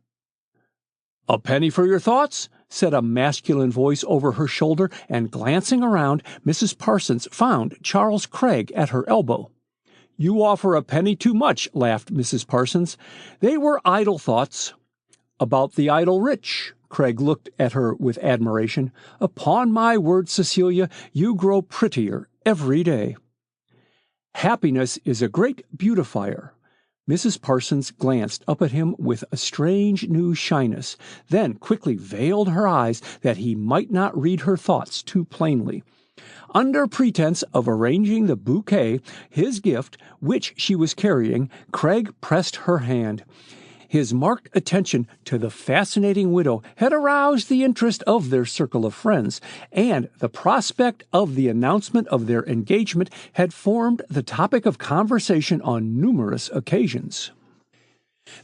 "A penny for your thoughts?" said a masculine voice over her shoulder, and glancing around, Mrs. Parsons found Charles Craig at her elbow. "You offer a penny too much," laughed Mrs. Parsons. They were idle thoughts. "About the idle rich." Craig looked at her with admiration. "Upon my word, Cecilia, you grow prettier every day." "Happiness is a great beautifier." Mrs. Parsons glanced up at him with a strange new shyness, then quickly veiled her eyes that he might not read her thoughts too plainly. Under pretense of arranging the bouquet, his gift, which she was carrying, Craig pressed her hand. His marked attention to the fascinating widow had aroused the interest of their circle of friends, and the prospect of the announcement of their engagement had formed the topic of conversation on numerous occasions.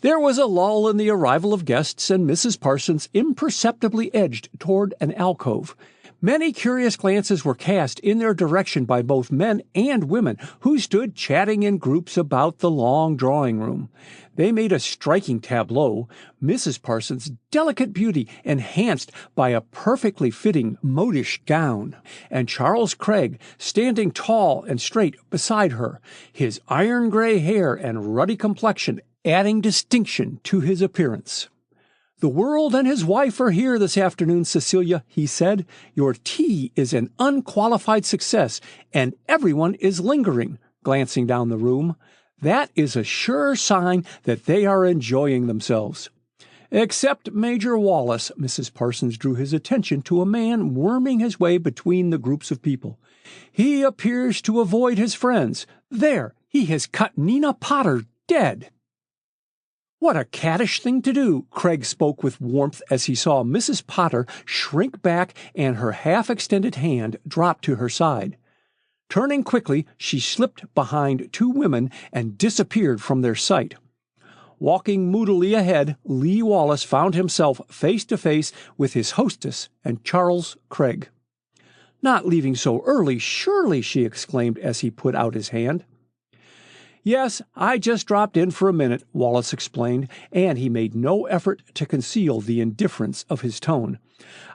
There was a lull in the arrival of guests, and Mrs. Parsons imperceptibly edged toward an alcove. Many curious glances were cast in their direction by both men and women, who stood chatting in groups about the long drawing-room. They made a striking tableau, Mrs. Parsons' delicate beauty enhanced by a perfectly fitting modish gown, and Charles Craig standing tall and straight beside her, his iron-gray hair and ruddy complexion adding distinction to his appearance. "The world and his wife are here this afternoon, Cecilia," he said. "Your tea is an unqualified success, and everyone is lingering," glancing down the room. "That is a sure sign that they are enjoying themselves." "Except Major Wallace," Mrs. Parsons drew his attention to a man worming his way between the groups of people. "He appears to avoid his friends. There, he has cut Nina Potter dead." "What a caddish thing to do!" Craig spoke with warmth as he saw Mrs. Potter shrink back and her half-extended hand drop to her side. Turning quickly, she slipped behind two women and disappeared from their sight. Walking moodily ahead, Lee Wallace found himself face to face with his hostess and Charles Craig. "Not leaving so early, surely!" she exclaimed as he put out his hand. "Yes, I just dropped in for a minute," Wallace explained, and he made no effort to conceal the indifference of his tone.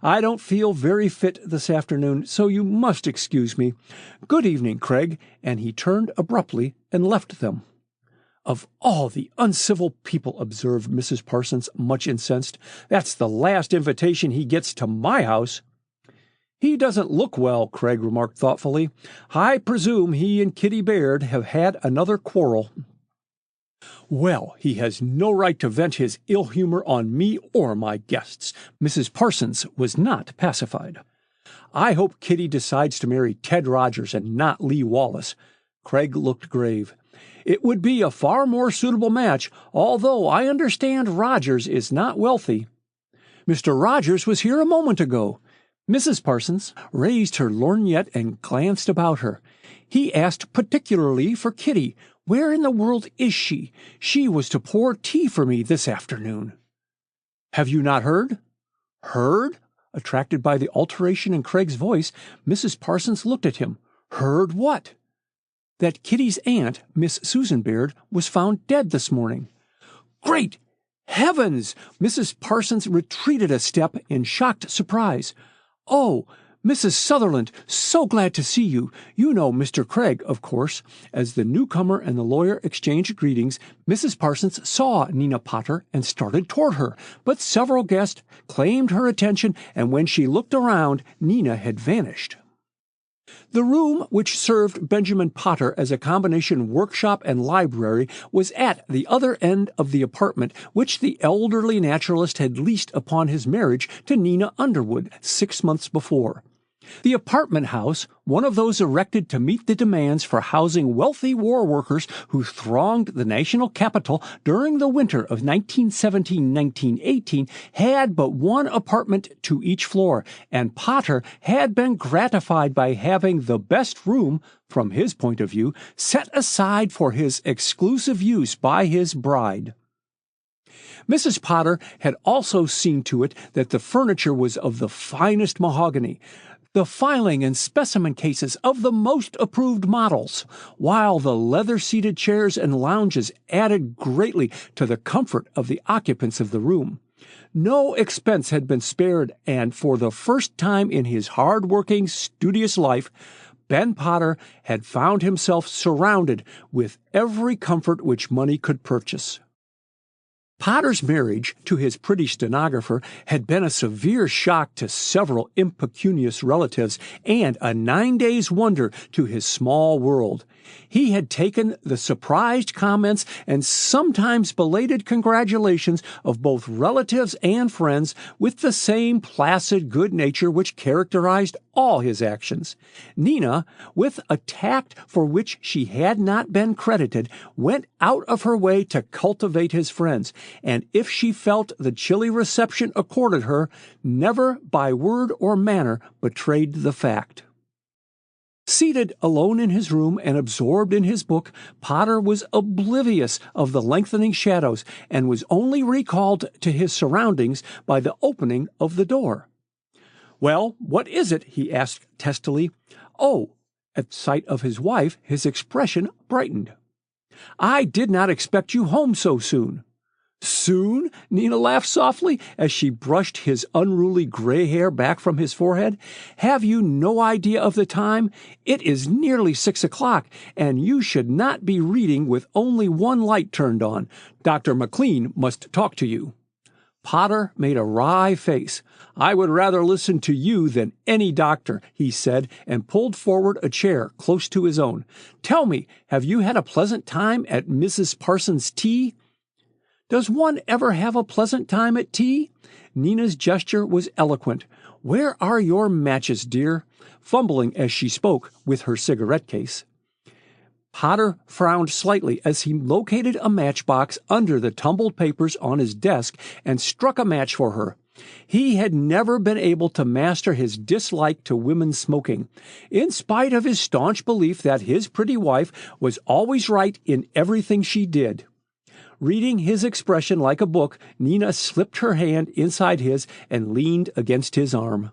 "I don't feel very fit this afternoon, so you must excuse me. Good evening, Craig," and he turned abruptly and left them. "Of all the uncivil people," observed Mrs. Parsons, much incensed, "that's the last invitation he gets to my house." "He doesn't look well," Craig remarked thoughtfully. "I presume he and Kitty Baird have had another quarrel." "Well, he has no right to vent his ill humor on me or my guests." Mrs. Parsons was not pacified. "I hope Kitty decides to marry Ted Rogers and not Lee Wallace." Craig looked grave. "It would be a far more suitable match, although I understand Rogers is not wealthy." "Mr. Rogers was here a moment ago." Mrs. Parsons raised her lorgnette and glanced about her. "He asked particularly for Kitty. Where in the world is she? She was to pour tea for me this afternoon." "Have you not heard?" "Heard?" Attracted by the alteration in Craig's voice, Mrs. Parsons looked at him. "Heard what?" "That Kitty's aunt, Miss Susan Baird, was found dead this morning." "Great heavens!" Mrs. Parsons retreated a step in shocked surprise. "Oh, Mrs. Sutherland, so glad to see you. You know Mr. Craig, of course." As the newcomer and the lawyer exchanged greetings, Mrs. Parsons saw Nina Potter and started toward her, but several guests claimed her attention, and when she looked around, Nina had vanished. The room which served Benjamin Potter as a combination workshop and library was at the other end of the apartment which the elderly naturalist had leased upon his marriage to Nina Underwood 6 months before. The apartment house, one of those erected to meet the demands for housing wealthy war workers who thronged the national capital during the winter of 1917-1918, had but one apartment to each floor, and Potter had been gratified by having the best room, from his point of view, set aside for his exclusive use by his bride. Mrs. Potter had also seen to it that the furniture was of the finest mahogany, the filing and specimen cases of the most approved models, while the leather-seated chairs and lounges added greatly to the comfort of the occupants of the room. No expense had been spared, and for the first time in his hard-working, studious life, Ben Potter had found himself surrounded with every comfort which money could purchase. Potter's marriage to his pretty stenographer had been a severe shock to several impecunious relatives and a 9 days' wonder to his small world. He had taken the surprised comments and sometimes belated congratulations of both relatives and friends with the same placid good nature which characterized all his actions. Nina, with a tact for which she had not been credited, went out of her way to cultivate his friends, and if she felt the chilly reception accorded her, never by word or manner betrayed the fact. Seated alone in his room and absorbed in his book, Potter was oblivious of the lengthening shadows and was only recalled to his surroundings by the opening of the door. "Well, what is it?" he asked testily. "Oh," at sight of his wife, his expression brightened. "I did not expect you home so soon." "Soon?" Nina laughed softly as she brushed his unruly gray hair back from his forehead. "Have you no idea of the time? It is nearly 6 o'clock, and you should not be reading with only one light turned on. Dr. McLean must talk to you." Potter made a wry face. "I would rather listen to you than any doctor," he said, and pulled forward a chair close to his own. "Tell me, have you had a pleasant time at Mrs. Parsons' tea?" "Does one ever have a pleasant time at tea?" Nina's gesture was eloquent. "Where are your matches, dear?" fumbling as she spoke with her cigarette case. Potter frowned slightly as he located a matchbox under the tumbled papers on his desk and struck a match for her. He had never been able to master his dislike to women smoking, in spite of his staunch belief that his pretty wife was always right in everything she did. Reading his expression like a book, Nina slipped her hand inside his and leaned against his arm.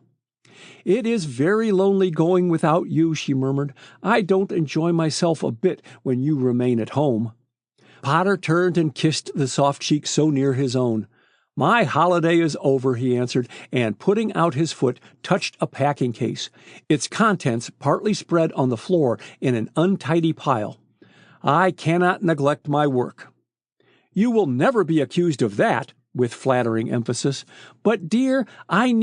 "It is very lonely going without you," she murmured. "I don't enjoy myself a bit when you remain at home." Potter turned and kissed the soft cheek so near his own. "My holiday is over," he answered, and putting out his foot, touched a packing case, its contents partly spread on the floor in an untidy pile. "I cannot neglect my work." "You will never be accused of that," with flattering emphasis. "But, dear, I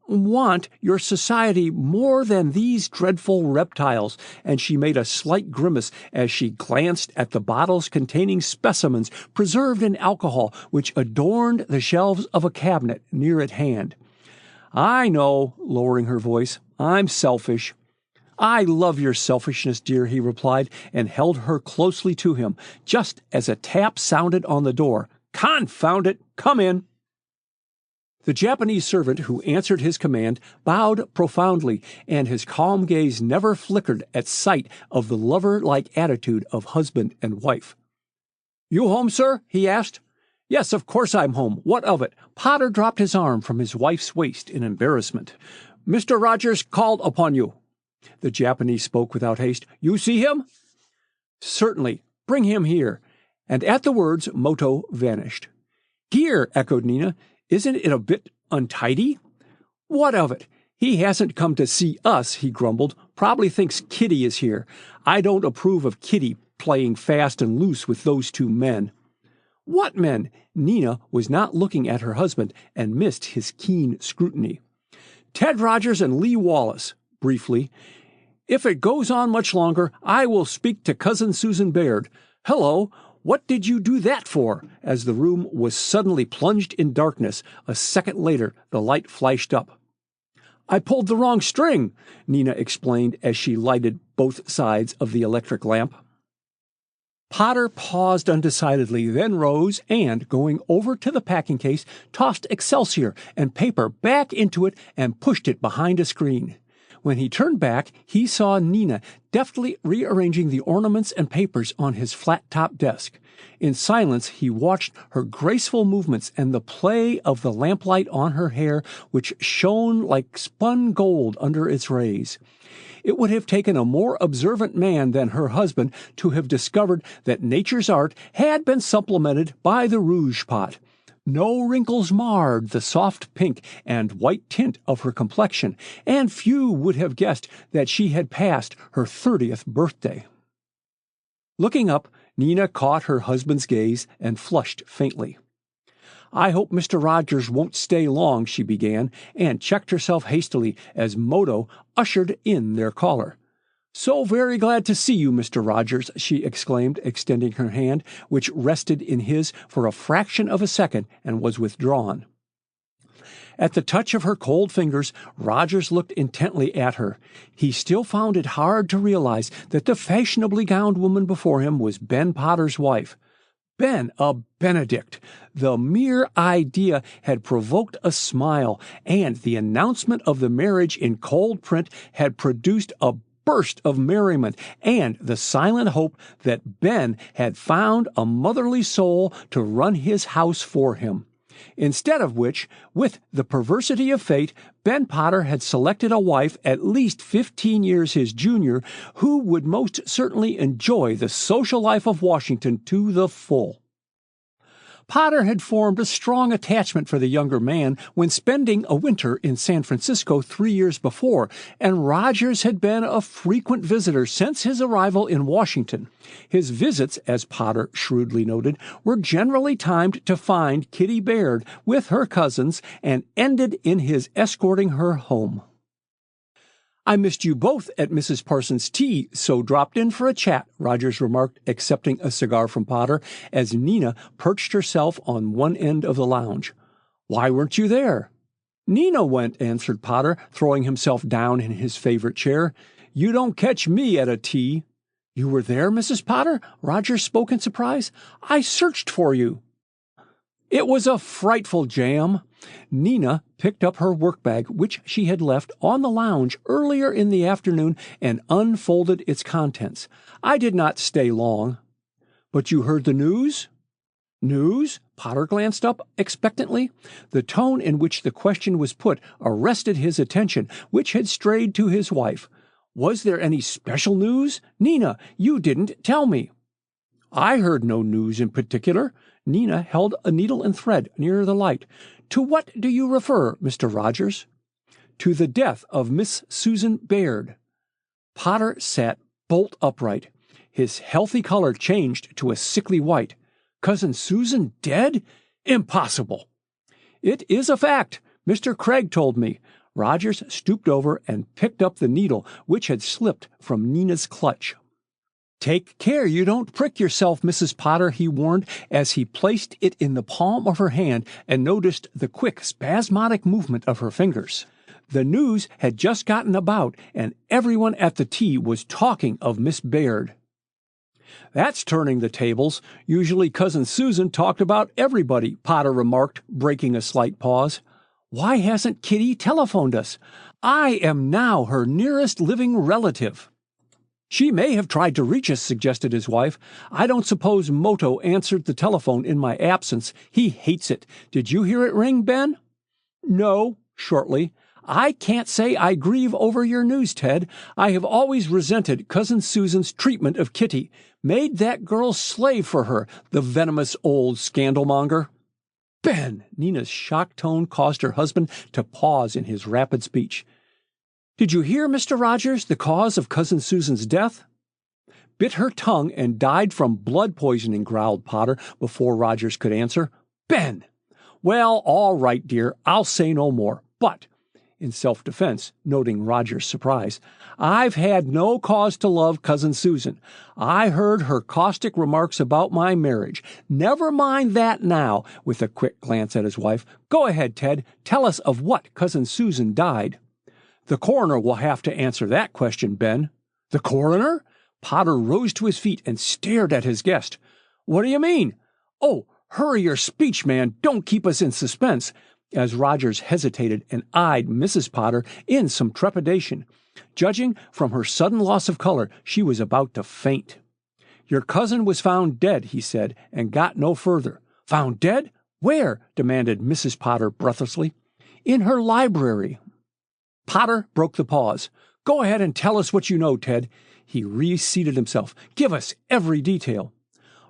want your society more than these dreadful reptiles," and she made a slight grimace as she glanced at the bottles containing specimens preserved in alcohol which adorned the shelves of a cabinet near at hand. "I know," lowering her voice, "I'm selfish." "I love your selfishness, dear," he replied, and held her closely to him, just as a tap sounded on the door. "Confound it! Come in!" The Japanese servant who answered his command bowed profoundly, and his calm gaze never flickered at sight of the lover-like attitude of husband and wife. "You home, sir?" he asked. "Yes, of course I'm home. What of it?" Potter dropped his arm from his wife's waist in embarrassment. "Mr. Rogers called upon you." The Japanese spoke without haste. "You see him?" "Certainly. Bring him here." And at the words, Moto vanished. "Here," echoed Nina. "Isn't it a bit untidy?" "What of it? He hasn't come to see us," he grumbled. "Probably thinks Kitty is here. I don't approve of Kitty playing fast and loose with those two men." "What men?" Nina was not looking at her husband and missed his keen scrutiny. "Ted Rogers and Lee Wallace," briefly. "If it goes on much longer, I will speak to Cousin Susan Baird. Hello, what did you do that for?" As the room was suddenly plunged in darkness, a second later the light flashed up. "I pulled the wrong string," Nina explained as she lighted both sides of the electric lamp. Potter paused undecidedly, then rose and, going over to the packing case, tossed Excelsior and paper back into it and pushed it behind a screen. When he turned back, he saw Nina deftly rearranging the ornaments and papers on his flat-top desk. In silence, he watched her graceful movements and the play of the lamplight on her hair, which shone like spun gold under its rays. It would have taken a more observant man than her husband to have discovered that nature's art had been supplemented by the rouge pot. No wrinkles marred the soft pink and white tint of her complexion, and few would have guessed that she had passed her 30th birthday. Looking up, Nina caught her husband's gaze and flushed faintly. "I hope Mr. Rogers won't stay long," she began, and checked herself hastily as Moto ushered in their caller. "So very glad to see you, Mr. Rogers," she exclaimed, extending her hand, which rested in his for a fraction of a second and was withdrawn. At the touch of her cold fingers, Rogers looked intently at her. He still found it hard to realize that the fashionably gowned woman before him was Ben Potter's wife. Ben, a Benedict! The mere idea had provoked a smile, and the announcement of the marriage in cold print had produced a burst of merriment and the silent hope that Ben had found a motherly soul to run his house for him. Instead of which, with the perversity of fate, Ben Potter had selected a wife at least 15 years his junior, who would most certainly enjoy the social life of Washington to the full. Potter had formed a strong attachment for the younger man when spending a winter in San Francisco 3 years before, and Rogers had been a frequent visitor since his arrival in Washington. His visits, as Potter shrewdly noted, were generally timed to find Kitty Baird with her cousins and ended in his escorting her home. "I missed you both at Mrs. Parsons' tea, so dropped in for a chat," Rogers remarked, accepting a cigar from Potter as Nina perched herself on one end of the lounge. "Why weren't you there?" "Nina went," answered Potter, throwing himself down in his favorite chair. "You don't catch me at a tea." "You were there, Mrs. Potter?" Rogers spoke in surprise. "I searched for you." "It was a frightful jam." Nina picked up her workbag, which she had left on the lounge earlier in the afternoon, and unfolded its contents. "I did not stay long." "But you heard the news?" "News?" Potter glanced up expectantly. The tone in which the question was put arrested his attention, which had strayed to his wife. "Was there any special news? Nina, you didn't tell me." "I heard no news in particular." Nina held a needle and thread near the light. "To what do you refer, Mr. Rogers?" "To the death of Miss Susan Baird." Potter sat bolt upright. His healthy color changed to a sickly white. "Cousin Susan dead? Impossible!" "It is a fact. Mr. Craig told me." Rogers stooped over and picked up the needle, which had slipped from Nina's clutch. "Take care you don't prick yourself, Mrs. Potter," he warned as he placed it in the palm of her hand and noticed the quick, spasmodic movement of her fingers. The news had just gotten about, and everyone at the tea was talking of Miss Baird. "That's turning the tables. Usually Cousin Susan talked about everybody," Potter remarked, breaking a slight pause. "Why hasn't Kitty telephoned us? I am now her nearest living relative." "She may have tried to reach us," suggested his wife. "I don't suppose Moto answered the telephone in my absence. He hates it. Did you hear it ring, Ben?" "No," shortly. "I can't say I grieve over your news, Ted. I have always resented Cousin Susan's treatment of Kitty. Made that girl slave for her, the venomous old scandalmonger." "Ben!" Nina's shocked tone caused her husband to pause in his rapid speech. "Did you hear, Mr. Rogers, the cause of Cousin Susan's death?" "Bit her tongue and died from blood poisoning," growled Potter before Rogers could answer. "Ben!" "Well, all right, dear, I'll say no more. But," in self-defense, noting Rogers' surprise, "I've had no cause to love Cousin Susan. I heard her caustic remarks about my marriage. Never mind that now," with a quick glance at his wife. "Go ahead, Ted. Tell us of what Cousin Susan died." "The coroner will have to answer that question, Ben." "The coroner?" Potter rose to his feet and stared at his guest. "What do you mean?" "Oh, hurry your speech, man. Don't keep us in suspense." As Rogers hesitated and eyed Mrs. Potter in some trepidation. Judging from her sudden loss of color, she was about to faint. "Your cousin was found dead," he said, and got no further. "Found dead? Where?" demanded Mrs. Potter breathlessly. "In her library." Potter broke the pause. "Go ahead and tell us what you know, Ted." He reseated himself. "Give us every detail."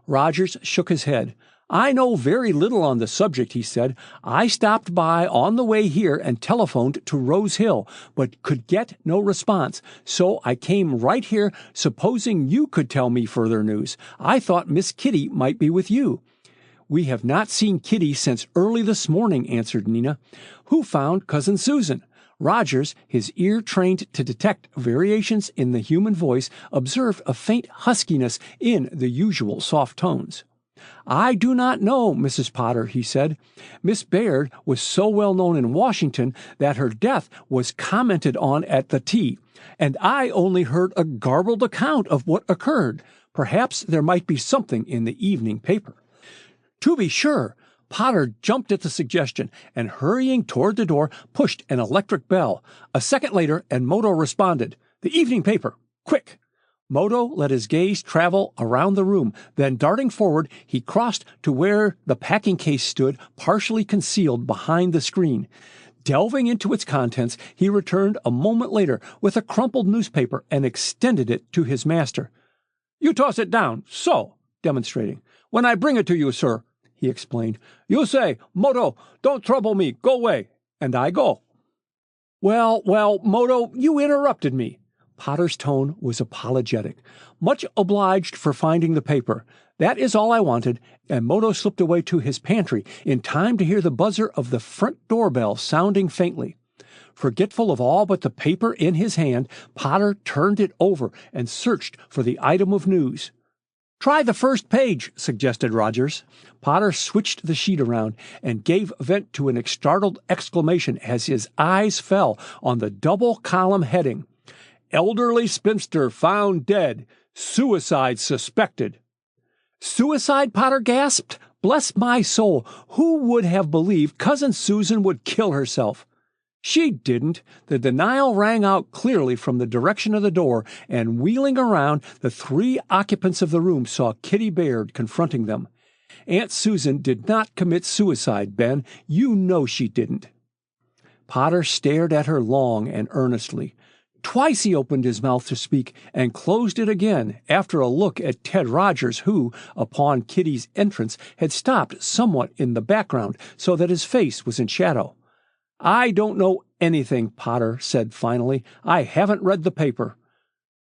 Rogers shook his head. "I know very little on the subject," he said. "I stopped by on the way here and telephoned to Rose Hill, but could get no response, so I came right here supposing you could tell me further news. I thought Miss Kitty might be with you." We have not seen Kitty since early this morning, answered Nina. Who found Cousin Susan? Rogers, his ear trained to detect variations in the human voice, observed a faint huskiness in the usual soft tones. I do not know, Mrs. Potter, he said. Miss Baird was so well known in Washington that her death was commented on at the tea, and I only heard a garbled account of what occurred. Perhaps there might be something in the evening paper. To be sure, Potter jumped at the suggestion and, hurrying toward the door, pushed an electric bell. A second later, and Moto responded, The evening paper, quick! Moto let his gaze travel around the room. Then, darting forward, he crossed to where the packing case stood, partially concealed behind the screen. Delving into its contents, he returned a moment later with a crumpled newspaper and extended it to his master. You toss it down, so, demonstrating. When I bring it to you, sir, he explained. You say, Moto, don't trouble me, go away, and I go. Well, Moto, you interrupted me. Potter's tone was apologetic. Much obliged for finding the paper. That is all I wanted, and Moto slipped away to his pantry in time to hear the buzzer of the front doorbell sounding faintly. Forgetful of all but the paper in his hand, Potter turned it over and searched for the item of news. Try the first page, suggested Rogers. Potter switched the sheet around and gave vent to an startled exclamation as his eyes fell on the double-column heading. Elderly spinster found dead. Suicide suspected. Suicide, Potter gasped. Bless my soul, who would have believed Cousin Susan would kill herself? She didn't. The denial rang out clearly from the direction of the door, and wheeling around, the three occupants of the room saw Kitty Baird confronting them. Aunt Susan did not commit suicide, Ben. You know she didn't. Potter stared at her long and earnestly. Twice he opened his mouth to speak and closed it again after a look at Ted Rogers, who, upon Kitty's entrance, had stopped somewhat in the background so that his face was in shadow. I don't know anything, Potter said finally. I haven't read the paper.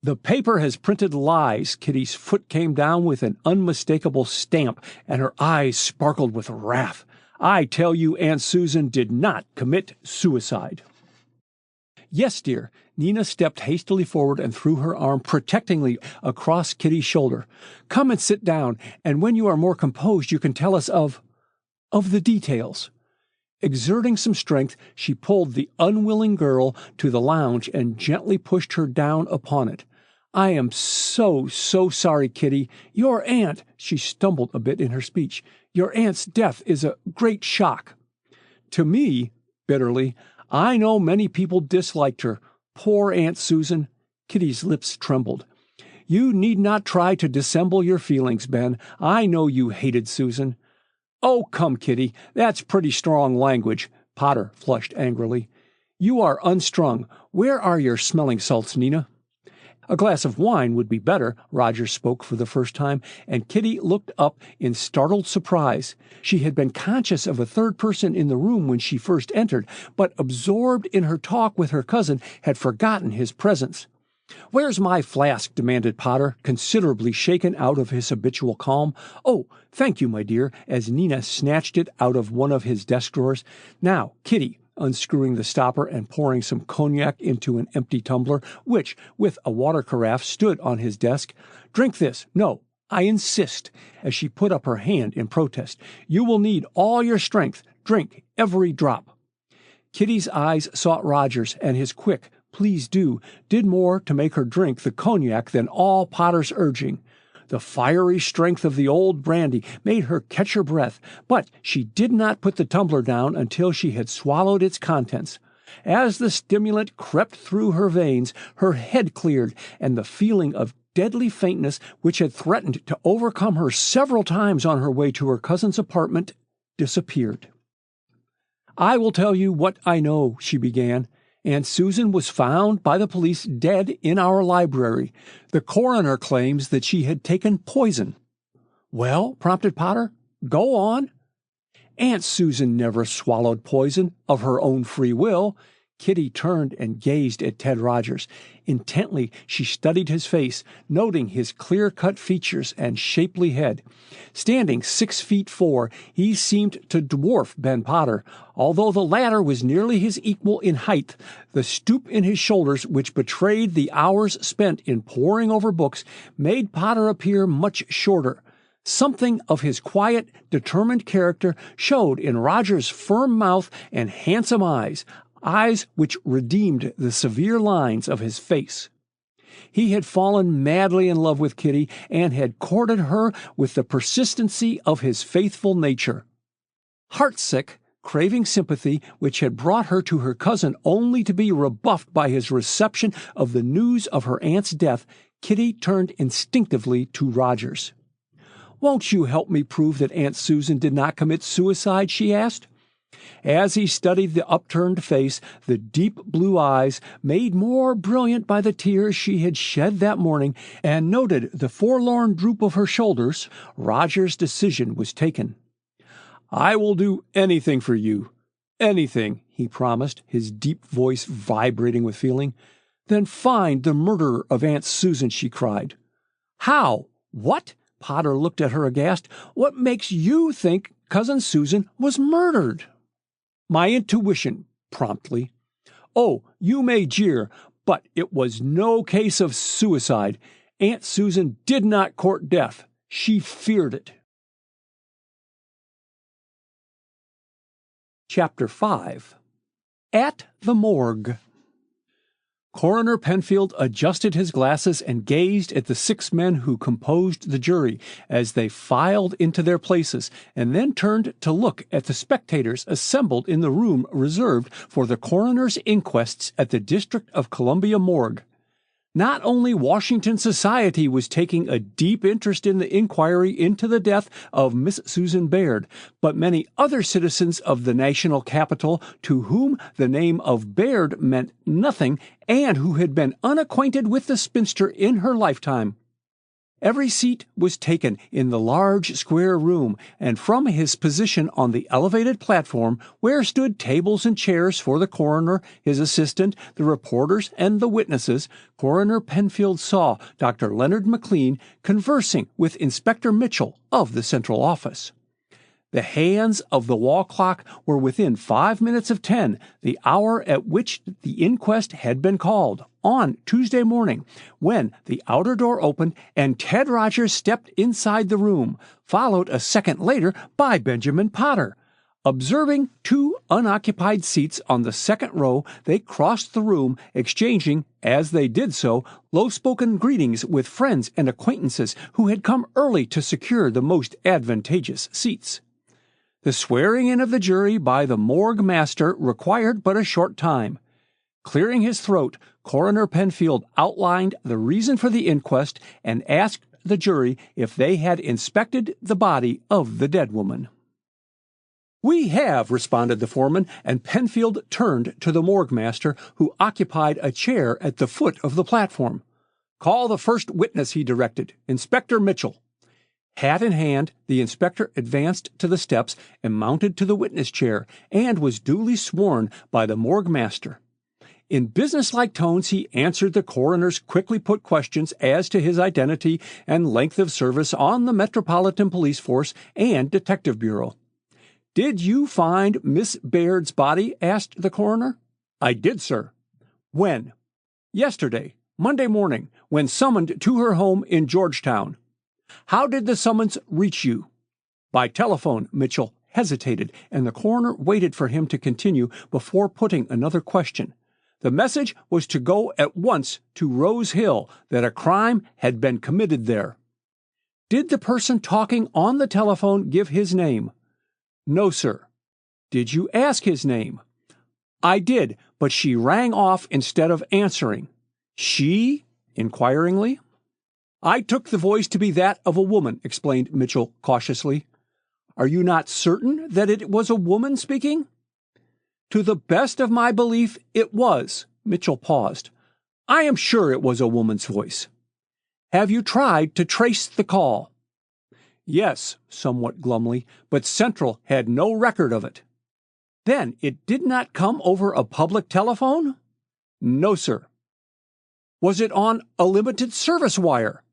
The paper has printed lies. Kitty's foot came down with an unmistakable stamp, and her eyes sparkled with wrath. I tell you, Aunt Susan did not commit suicide. Yes, dear. Nina stepped hastily forward and threw her arm protectingly across Kitty's shoulder. Come and sit down, and when you are more composed you can tell us of the details. Exerting some strength, she pulled the unwilling girl to the lounge and gently pushed her down upon it. I am so sorry, Kitty. Your aunt, she stumbled a bit in her speech, your aunt's death is a great shock. To me, bitterly, I know many people disliked her. Poor Aunt Susan. Kitty's lips trembled. You need not try to dissemble your feelings, Ben. I know you hated Susan. Oh, come, Kitty, that's pretty strong language. Potter flushed angrily. You are unstrung. Where are your smelling salts, Nina? A glass of wine would be better, Roger spoke for the first time, and Kitty looked up in startled surprise. She had been conscious of a third person in the room when she first entered, but absorbed in her talk with her cousin, had forgotten his presence. Where's my flask? Demanded Potter, considerably shaken out of his habitual calm. Oh, thank you, my dear, as Nina snatched it out of one of his desk drawers. Now, Kitty, unscrewing the stopper and pouring some cognac into an empty tumbler, which, with a water carafe, stood on his desk. Drink this. No, I insist, as she put up her hand in protest. You will need all your strength. Drink every drop. Kitty's eyes sought Roger's, and his quick, please do, did more to make her drink the cognac than all Potter's urging. The fiery strength of the old brandy made her catch her breath, but she did not put the tumbler down until she had swallowed its contents. As the stimulant crept through her veins, her head cleared, and the feeling of deadly faintness, which had threatened to overcome her several times on her way to her cousin's apartment, disappeared. I will tell you what I know, she began. Aunt Susan was found by the police dead in our library. The coroner claims that she had taken poison. Well, prompted Potter, go on. Aunt Susan never swallowed poison of her own free will. Kitty turned and gazed at Ted Rogers. Intently, she studied his face, noting his clear-cut features and shapely head. Standing 6'4", he seemed to dwarf Ben Potter. Although the latter was nearly his equal in height, the stoop in his shoulders, which betrayed the hours spent in poring over books, made Potter appear much shorter. Something of his quiet, determined character showed in Rogers' firm mouth and handsome eyes which redeemed the severe lines of his face. He had fallen madly in love with Kitty and had courted her with the persistency of his faithful nature. Heartsick, craving sympathy, which had brought her to her cousin only to be rebuffed by his reception of the news of her aunt's death, Kitty turned instinctively to Rogers. "Won't you help me prove that Aunt Susan did not commit suicide?" she asked. As he studied the upturned face, the deep blue eyes, made more brilliant by the tears she had shed that morning, and noted the forlorn droop of her shoulders, Roger's decision was taken. "I will do anything for you. Anything," he promised, his deep voice vibrating with feeling. "Then find the murderer of Aunt Susan," she cried. "How? What?" Potter looked at her aghast. "What makes you think Cousin Susan was murdered?" "My intuition," promptly. "Oh, you may jeer, but it was no case of suicide. Aunt Susan did not court death. She feared it." Chapter 5. At the Morgue. Coroner Penfield adjusted his glasses and gazed at the 6 men who composed the jury as they filed into their places, and then turned to look at the spectators assembled in the room reserved for the coroner's inquests at the District of Columbia morgue. Not only Washington society was taking a deep interest in the inquiry into the death of Miss Susan Baird, but many other citizens of the national capital to whom the name of Baird meant nothing and who had been unacquainted with the spinster in her lifetime. Every seat was taken in the large square room, and from his position on the elevated platform, where stood tables and chairs for the coroner, his assistant, the reporters, and the witnesses, Coroner Penfield saw Dr. Leonard McLean conversing with Inspector Mitchell of the Central Office. The hands of the wall clock were within 5 minutes of 10, the hour at which the inquest had been called, on Tuesday morning, when the outer door opened and Ted Rogers stepped inside the room, followed a second later by Benjamin Potter. Observing 2 unoccupied seats on the second row, they crossed the room, exchanging, as they did so, low-spoken greetings with friends and acquaintances who had come early to secure the most advantageous seats. The swearing-in of the jury by the morgue master required but a short time. Clearing his throat, Coroner Penfield outlined the reason for the inquest and asked the jury if they had inspected the body of the dead woman. "We have," responded the foreman, and Penfield turned to the morgue master, who occupied a chair at the foot of the platform. "Call the first witness," he directed, "Inspector Mitchell." Hat in hand, the inspector advanced to the steps and mounted to the witness chair, and was duly sworn by the morgue master. In businesslike tones he answered the coroner's quickly put questions as to his identity and length of service on the Metropolitan Police Force and Detective Bureau. "Did you find Miss Baird's body?" asked the coroner. "I did, sir." "When?" "Yesterday, Monday morning, when summoned to her home in Georgetown." "How did the summons reach you?" "By telephone." Mitchell hesitated, and the coroner waited for him to continue before putting another question. "The message was to go at once to Rose Hill, that a crime had been committed there." "Did the person talking on the telephone give his name?" "No, sir." "Did you ask his name?" "I did, but she rang off instead of answering." "She?" inquiringly. "I took the voice to be that of a woman," explained Mitchell cautiously. "Are you not certain that it was a woman speaking?" "To the best of my belief, it was." Mitchell paused. "I am sure it was a woman's voice." "Have you tried to trace the call?" "Yes," somewhat glumly, "but Central had no record of it." Then it did not come over a public telephone? No, sir. Was it on a limited service wire?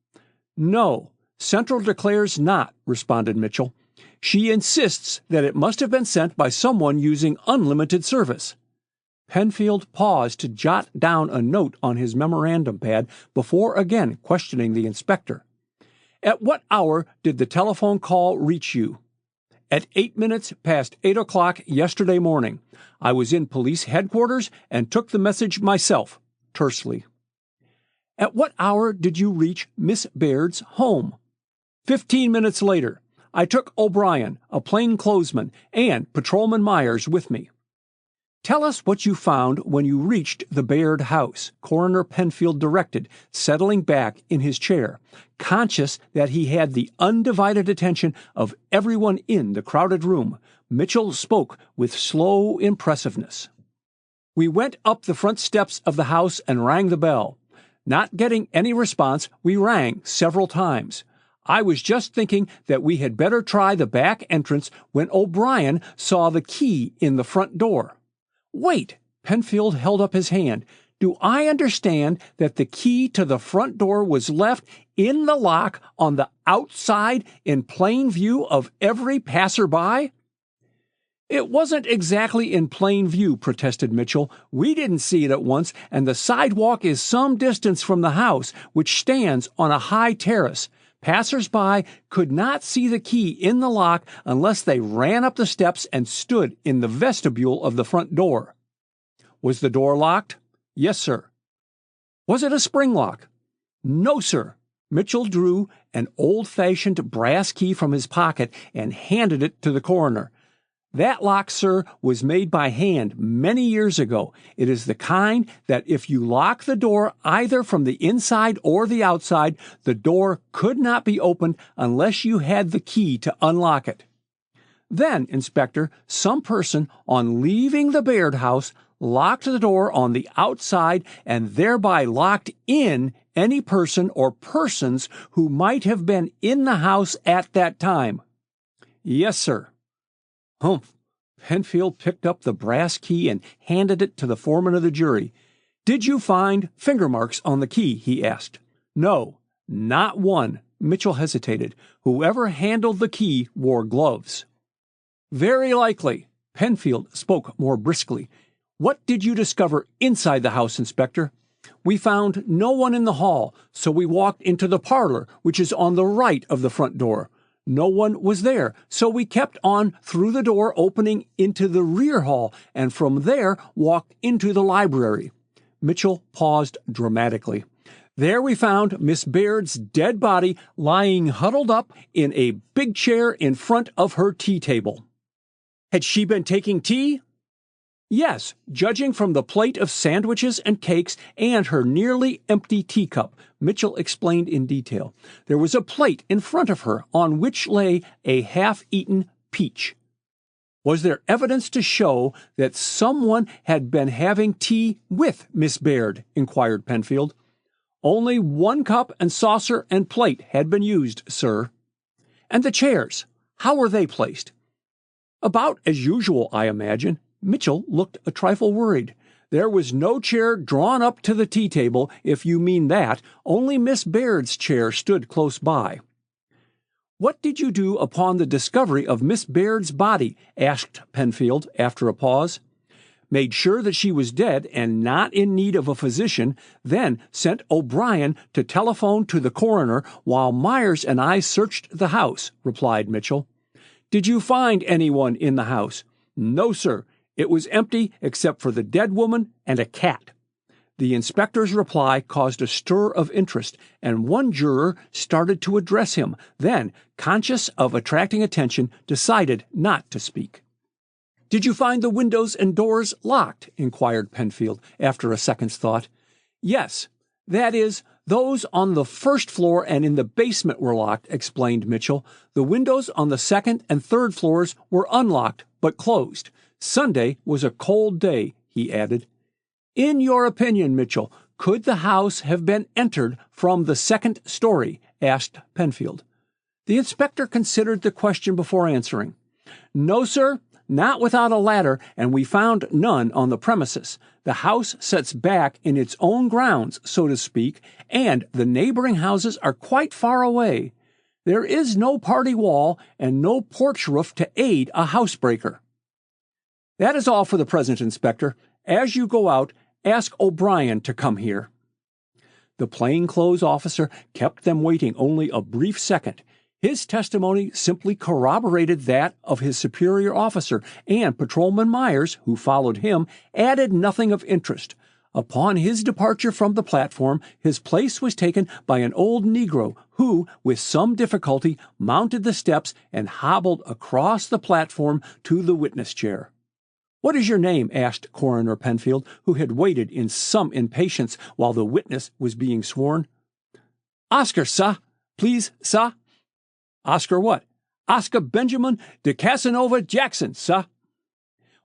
No, Central declares not, responded Mitchell. She insists that it must have been sent by someone using unlimited service. Penfield paused to jot down a note on his memorandum pad before again questioning the inspector. At what hour did the telephone call reach you? At 8 minutes past 8 o'clock yesterday morning. I was in police headquarters and took the message myself, tersely. At what hour did you reach Miss Baird's home? 15 minutes later. I took O'Brien, a plainclothesman, and Patrolman Myers with me. Tell us what you found when you reached the Baird house, Coroner Penfield directed, settling back in his chair, conscious that he had the undivided attention of everyone in the crowded room. Mitchell spoke with slow impressiveness. We went up the front steps of the house and rang the bell. Not getting any response, we rang several times. I was just thinking that we had better try the back entrance when O'Brien saw the key in the front door. Wait, Penfield held up his hand. Do I understand that the key to the front door was left in the lock on the outside in plain view of every passerby? It wasn't exactly in plain view, protested Mitchell. We didn't see it at once, and the sidewalk is some distance from the house, which stands on a high terrace. Passers-by could not see the key in the lock unless they ran up the steps and stood in the vestibule of the front door. Was the door locked? Yes, sir. Was it a spring lock? No, sir. Mitchell drew an old-fashioned brass key from his pocket and handed it to the coroner. That lock, sir, was made by hand many years ago. It is the kind that if you lock the door either from the inside or the outside, the door could not be opened unless you had the key to unlock it. Then, Inspector, some person, on leaving the Baird house, locked the door on the outside and thereby locked in any person or persons who might have been in the house at that time. Yes, sir. Humph. Penfield picked up the brass key and handed it to the foreman of the jury. Did you find finger marks on the key? He asked. No, not one. Mitchell hesitated. Whoever handled the key wore gloves. Very likely. Penfield spoke more briskly. What did you discover inside the house, Inspector? We found no one in the hall, so we walked into the parlor, which is on the right of the front door. No one was there, so we kept on through the door opening into the rear hall, and from there walked into the library. Mitchell paused dramatically. There we found Miss Baird's dead body lying huddled up in a big chair in front of her tea table. Had she been taking tea? Yes, judging from the plate of sandwiches and cakes and her nearly empty teacup, Mitchell explained in detail. There was a plate in front of her on which lay a half-eaten peach. Was there evidence to show that someone had been having tea with Miss Baird? Inquired Penfield. Only one cup and saucer and plate had been used, sir. And the chairs, how were they placed? About as usual, I imagine. Mitchell looked a trifle worried. There was no chair drawn up to the tea table, if you mean that. Only Miss Baird's chair stood close by. What did you do upon the discovery of Miss Baird's body? Asked Penfield after a pause. Made sure that she was dead and not in need of a physician, then sent O'Brien to telephone to the coroner while Myers and I searched the house, replied Mitchell. Did you find anyone in the house? No, sir. It was empty except for the dead woman and a cat. The inspector's reply caused a stir of interest, and one juror started to address him, then, conscious of attracting attention, decided not to speak. Did you find the windows and doors locked? Inquired Penfield, after a second's thought. Yes, that is, those on the first floor and in the basement were locked, explained Mitchell. The windows on the second and third floors were unlocked, but closed. Sunday was a cold day, he added. In your opinion, Mitchell, could the house have been entered from the second story? Asked Penfield. The inspector considered the question before answering. No, sir, Not without a ladder, and we found none on the premises. The house sets back in its own grounds, so to speak, and the neighboring houses are quite far away. There is no party wall and no porch roof to aid a housebreaker. That is all for the present, Inspector. As you go out, ask O'Brien to come here." The plainclothes officer kept them waiting only a brief second. His testimony simply corroborated that of his superior officer, and Patrolman Myers, who followed him, added nothing of interest. Upon his departure from the platform, his place was taken by an old Negro who, with some difficulty, mounted the steps and hobbled across the platform to the witness chair. "What is your name?" asked Coroner Penfield, who had waited in some impatience while the witness was being sworn. "Oscar, sah. Please, sah." "Oscar what?" "Oscar Benjamin de Casanova Jackson, sah."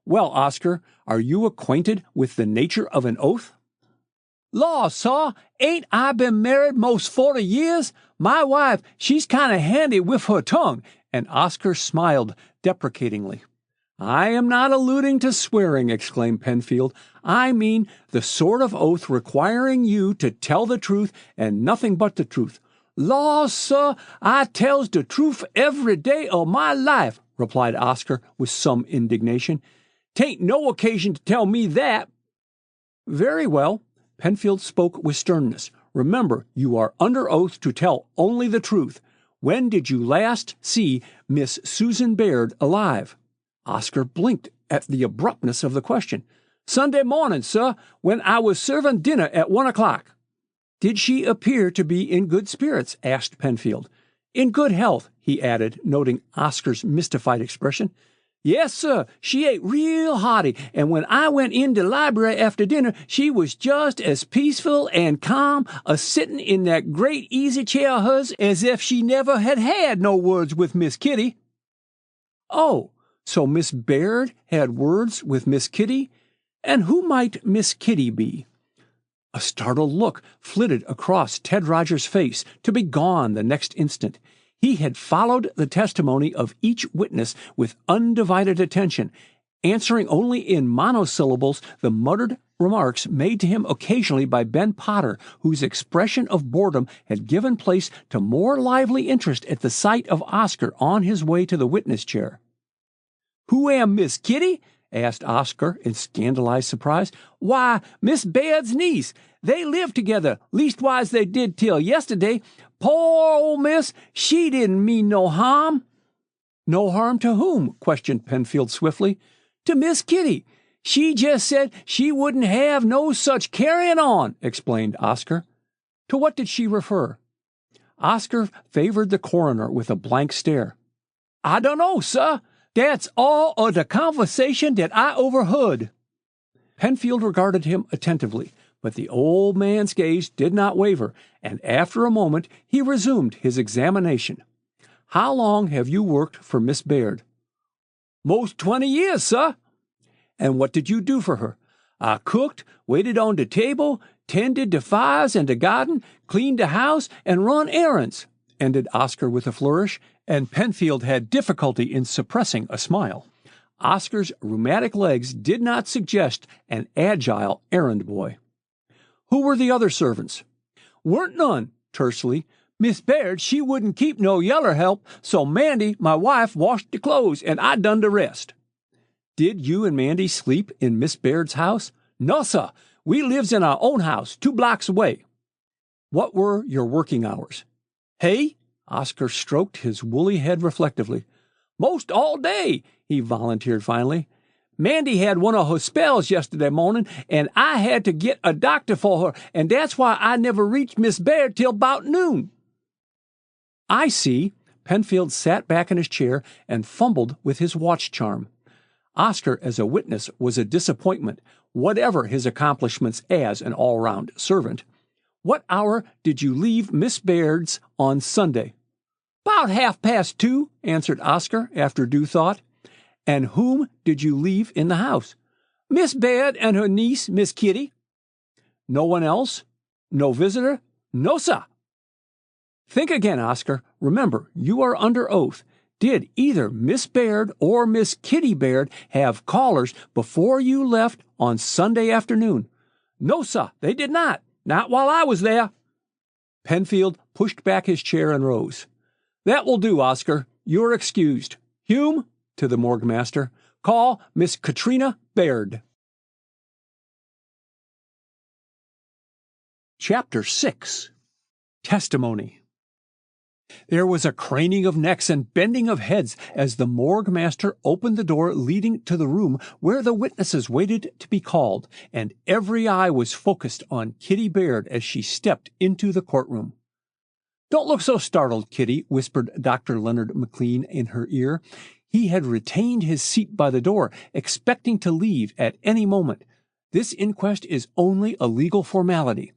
"Well, Oscar, are you acquainted with the nature of an oath?" "Law, sah, ain't I been married most 40 years? My wife, she's kind of handy with her tongue," and Oscar smiled deprecatingly. "I am not alluding to swearing," exclaimed Penfield. "I mean the sort of oath requiring you to tell the truth and nothing but the truth." "Law, sir, I tells the truth every day of my life," replied Oscar with some indignation. "'Tain't no occasion to tell me that." "Very well." Penfield spoke with sternness. "Remember, you are under oath to tell only the truth. When did you last see Miss Susan Baird alive?" Oscar blinked at the abruptness of the question. "Sunday morning, sir, when I was serving dinner at 1 o'clock." "Did she appear to be in good spirits?" asked Penfield. "In good health," he added, noting Oscar's mystified expression. "Yes, sir, she ate real hearty, and when I went in the library after dinner, she was just as peaceful and calm, a-sitting in that great easy chair of hers as if she never had had no words with Miss Kitty." "Oh, so Miss Baird had words with Miss Kitty? And who might Miss Kitty be?" A startled look flitted across Ted Rogers' face, to be gone the next instant. He had followed the testimony of each witness with undivided attention, answering only in monosyllables the muttered remarks made to him occasionally by Ben Potter, whose expression of boredom had given place to more lively interest at the sight of Oscar on his way to the witness chair. "Who am Miss Kitty?" asked Oscar in scandalized surprise. "Why, Miss Baird's niece. They lived together, leastwise they did till yesterday. Poor old miss, she didn't mean no harm." "No harm to whom?" questioned Penfield swiftly. "To Miss Kitty. She just said she wouldn't have no such carrying on," explained Oscar. "To what did she refer?" Oscar favored the coroner with a blank stare. "I dunno, sir. That's all of the conversation that I overheard." Penfield regarded him attentively, but the old man's gaze did not waver, and after a moment he resumed his examination. "How long have you worked for Miss Baird?" "Most 20 years, sir." "And what did you do for her?" "I cooked, waited on the table, tended the fires and the garden, cleaned the house, and run errands," ended Oscar with a flourish, and Penfield had difficulty in suppressing a smile. Oscar's rheumatic legs did not suggest an agile errand boy. "Who were the other servants?" "Weren't none," tersely. "Miss Baird, she wouldn't keep no yeller help, so Mandy, my wife, washed the clothes, and I done the rest." "Did you and Mandy sleep in Miss Baird's house?" "No, sir. We lives in our own house, 2 blocks away." "What were your working hours?" "Hey?" Oscar stroked his woolly head reflectively. "Most all day," he volunteered finally. "Mandy had one of her spells yesterday morning, and I had to get a doctor for her, and that's why I never reached Miss Baird till 'bout noon." "I see." Penfield sat back in his chair and fumbled with his watch charm. Oscar as a witness was a disappointment, whatever his accomplishments as an all-round servant. "What hour did you leave Miss Baird's on Sunday?" "'Bout 2:30, answered Oscar after due thought. "And whom did you leave in the house?" "Miss Baird and her niece, Miss Kitty." "No one else? No visitor?" "No, sir." "Think again, Oscar. Remember, you are under oath. Did either Miss Baird or Miss Kitty Baird have callers before you left on Sunday afternoon? No, sir, they did not. Not while I was there. Penfield pushed back his chair and rose. That will do, Oscar. You're excused. Hume, to the morgue master, call Miss Katrina Baird. Chapter 6. Testimony. There was a craning of necks and bending of heads as the morgue master opened the door leading to the room where the witnesses waited to be called, and every eye was focused on Kitty Baird as she stepped into the courtroom. Don't look so startled, Kitty, whispered Dr. Leonard McLean in her ear. He had retained his seat by the door, expecting to leave at any moment. This inquest is only a legal formality.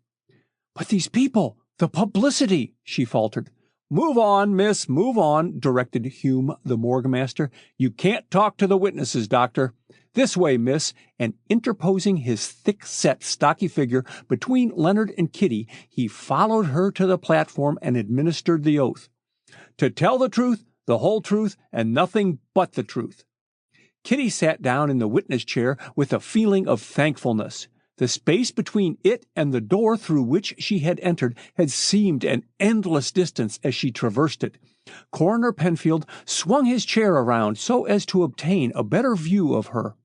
But these people, the publicity, she faltered. Move on, miss, move on, directed Hume, the morgue master. You can't talk to the witnesses, doctor. This way, miss, and interposing his thick-set, stocky figure between Leonard and Kitty, he followed her to the platform and administered the oath. To tell the truth, the whole truth, and nothing but the truth. Kitty sat down in the witness chair with a feeling of thankfulness. The space between it and the door through which she had entered had seemed an endless distance as she traversed it. Coroner Penfield swung his chair around so as to obtain a better view of her.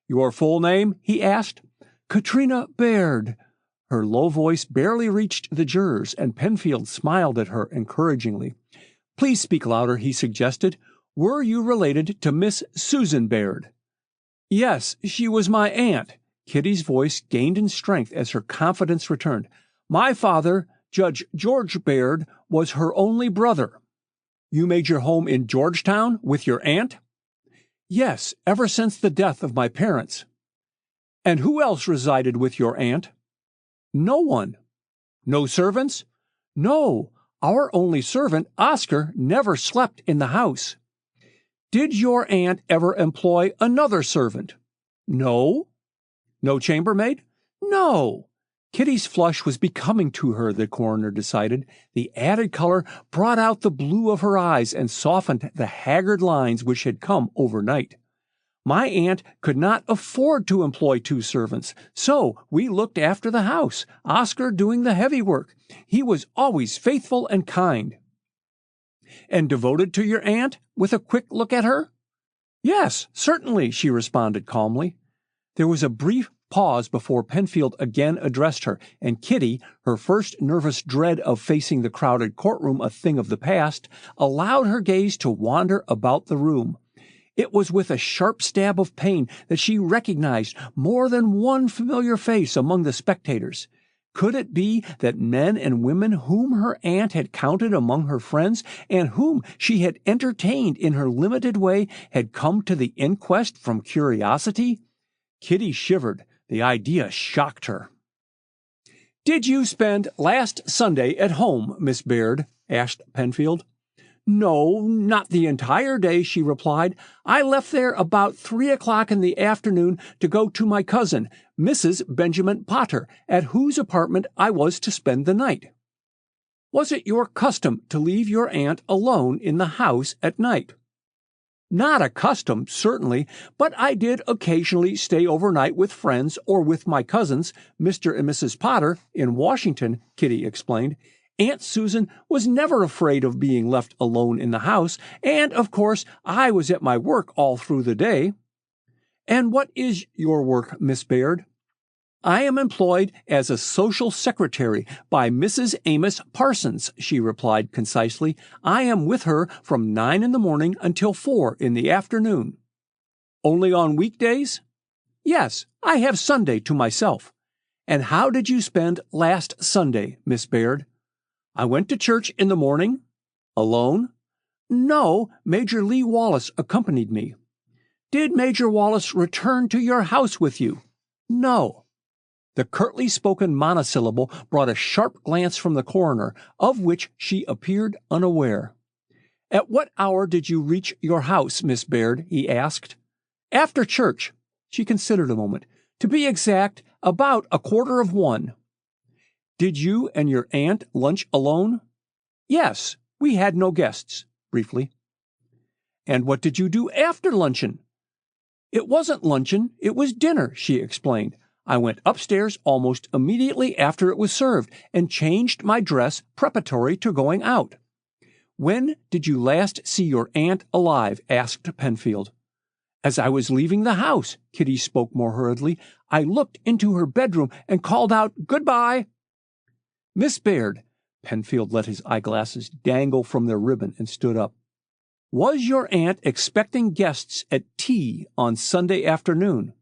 Your full name? He asked. Katrina Baird. Her low voice barely reached the jurors, and Penfield smiled at her encouragingly. Please speak louder, he suggested. Were you related to Miss Susan Baird? Yes, she was my aunt. Kitty's voice gained in strength as her confidence returned. My father, Judge George Baird, was her only brother. You made your home in Georgetown with your aunt? Yes, ever since the death of my parents. And who else resided with your aunt? No one. No servants? No, our only servant, Oscar, never slept in the house. Did your aunt ever employ another servant? No. No chambermaid? No. Kitty's flush was becoming to her, the coroner decided. The added color brought out the blue of her eyes and softened the haggard lines which had come overnight. My aunt could not afford to employ 2 servants, so we looked after the house, Oscar doing the heavy work. He was always faithful and kind. And devoted to your aunt, with a quick look at her? Yes, certainly, she responded calmly. There was a brief pause before Penfield again addressed her, and Kitty, her first nervous dread of facing the crowded courtroom a thing of the past, allowed her gaze to wander about the room. It was with a sharp stab of pain that she recognized more than one familiar face among the spectators. Could it be that men and women whom her aunt had counted among her friends and whom she had entertained in her limited way had come to the inquest from curiosity? Kitty shivered. The idea shocked her. Did you spend last Sunday at home, Miss Baird? Asked Penfield. No, not the entire day, she replied. I left there about 3 o'clock in the afternoon to go to my cousin, Mrs. Benjamin Potter, at whose apartment I was to spend the night. Was it your custom to leave your aunt alone in the house at night? Not a custom, certainly, but I did occasionally stay overnight with friends or with my cousins, Mr. and Mrs. Potter, in Washington, Kitty explained. Aunt Susan was never afraid of being left alone in the house, and, of course, I was at my work all through the day. And what is your work, Miss Baird? I am employed as a social secretary by Mrs. Amos Parsons, she replied concisely. I am with her from 9 in the morning until 4 in the afternoon. Only on weekdays? Yes, I have Sunday to myself. And how did you spend last Sunday, Miss Baird? I went to church in the morning. Alone? No, Major Lee Wallace accompanied me. Did Major Wallace return to your house with you? No. The curtly spoken monosyllable brought a sharp glance from the coroner, of which she appeared unaware. At what hour did you reach your house, Miss Baird? He asked. After church. She considered a moment. To be exact, about 1:15. Did you and your aunt lunch alone? Yes, we had no guests, briefly. And what did you do after luncheon? It wasn't luncheon, it was dinner, she explained. I went upstairs almost immediately after it was served and changed my dress preparatory to going out. When did you last see your aunt alive? Asked Penfield. As I was leaving the house, Kitty spoke more hurriedly. I looked into her bedroom and called out, "Goodbye." Miss Baird, Penfield let his eyeglasses dangle from their ribbon and stood up. Was your aunt expecting guests at tea on Sunday afternoon?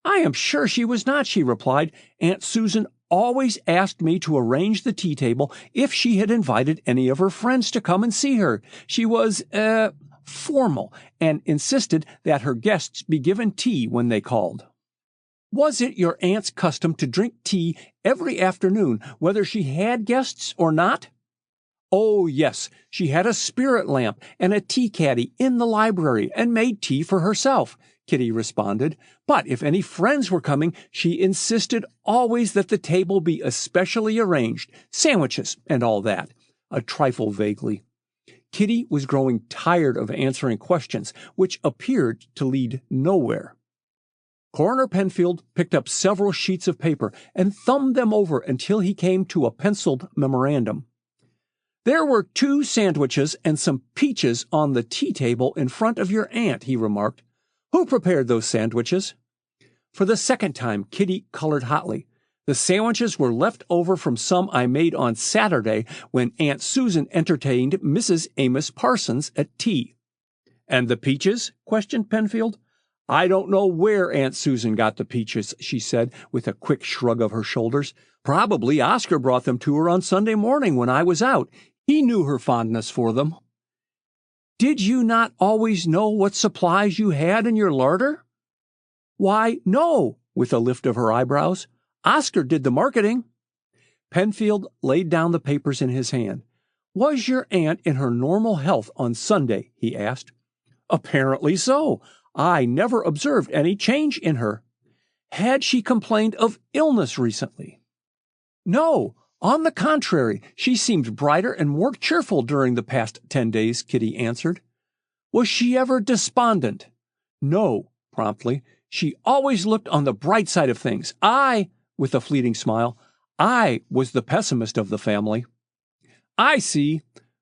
I am sure she was not, she replied. Aunt Susan always asked me to arrange the tea table if she had invited any of her friends to come and see her. She was, formal and insisted that her guests be given tea when they called. Was it your aunt's custom to drink tea every afternoon, whether she had guests or not? Oh, yes, she had a spirit lamp and a tea caddy in the library and made tea for herself, Kitty responded. But if any friends were coming, she insisted always that the table be especially arranged, sandwiches and all that, a trifle vaguely. Kitty was growing tired of answering questions, which appeared to lead nowhere. Coroner Penfield picked up several sheets of paper and thumbed them over until he came to a penciled memorandum. There were 2 sandwiches and some peaches on the tea table in front of your aunt, he remarked. Who prepared those sandwiches? For the second time, Kitty colored hotly. The sandwiches were left over from some I made on Saturday when Aunt Susan entertained Mrs. Amos Parsons at tea. And the peaches? Questioned Penfield. I don't know where Aunt Susan got the peaches, she said with a quick shrug of her shoulders. Probably Oscar brought them to her on Sunday morning when I was out. He knew her fondness for them. Did you not always know what supplies you had in your larder? Why, no, with a lift of her eyebrows. Oscar did the marketing. Penfield laid down the papers in his hand. Was your aunt in her normal health on Sunday? He asked. Apparently so. I never observed any change in her. Had she complained of illness recently? No. On the contrary, she seemed brighter and more cheerful during the past 10 days, Kitty answered. Was she ever despondent? No, promptly. She always looked on the bright side of things. With a fleeting smile, I was the pessimist of the family. I see.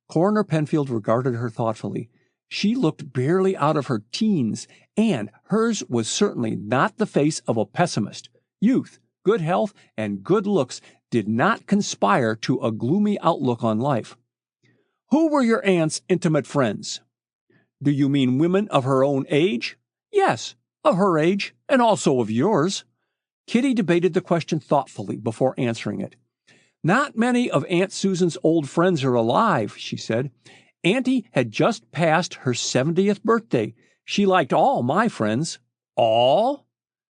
Coroner Penfield regarded her thoughtfully. She looked barely out of her teens, and hers was certainly not the face of a pessimist. Youth, good health, and good looks did not conspire to a gloomy outlook on life. Who were your aunt's intimate friends? Do you mean women of her own age? Yes, of her age, and also of yours. Kitty debated the question thoughtfully before answering it. Not many of Aunt Susan's old friends are alive, she said. Auntie had just passed her 70th birthday. She liked all my friends. All?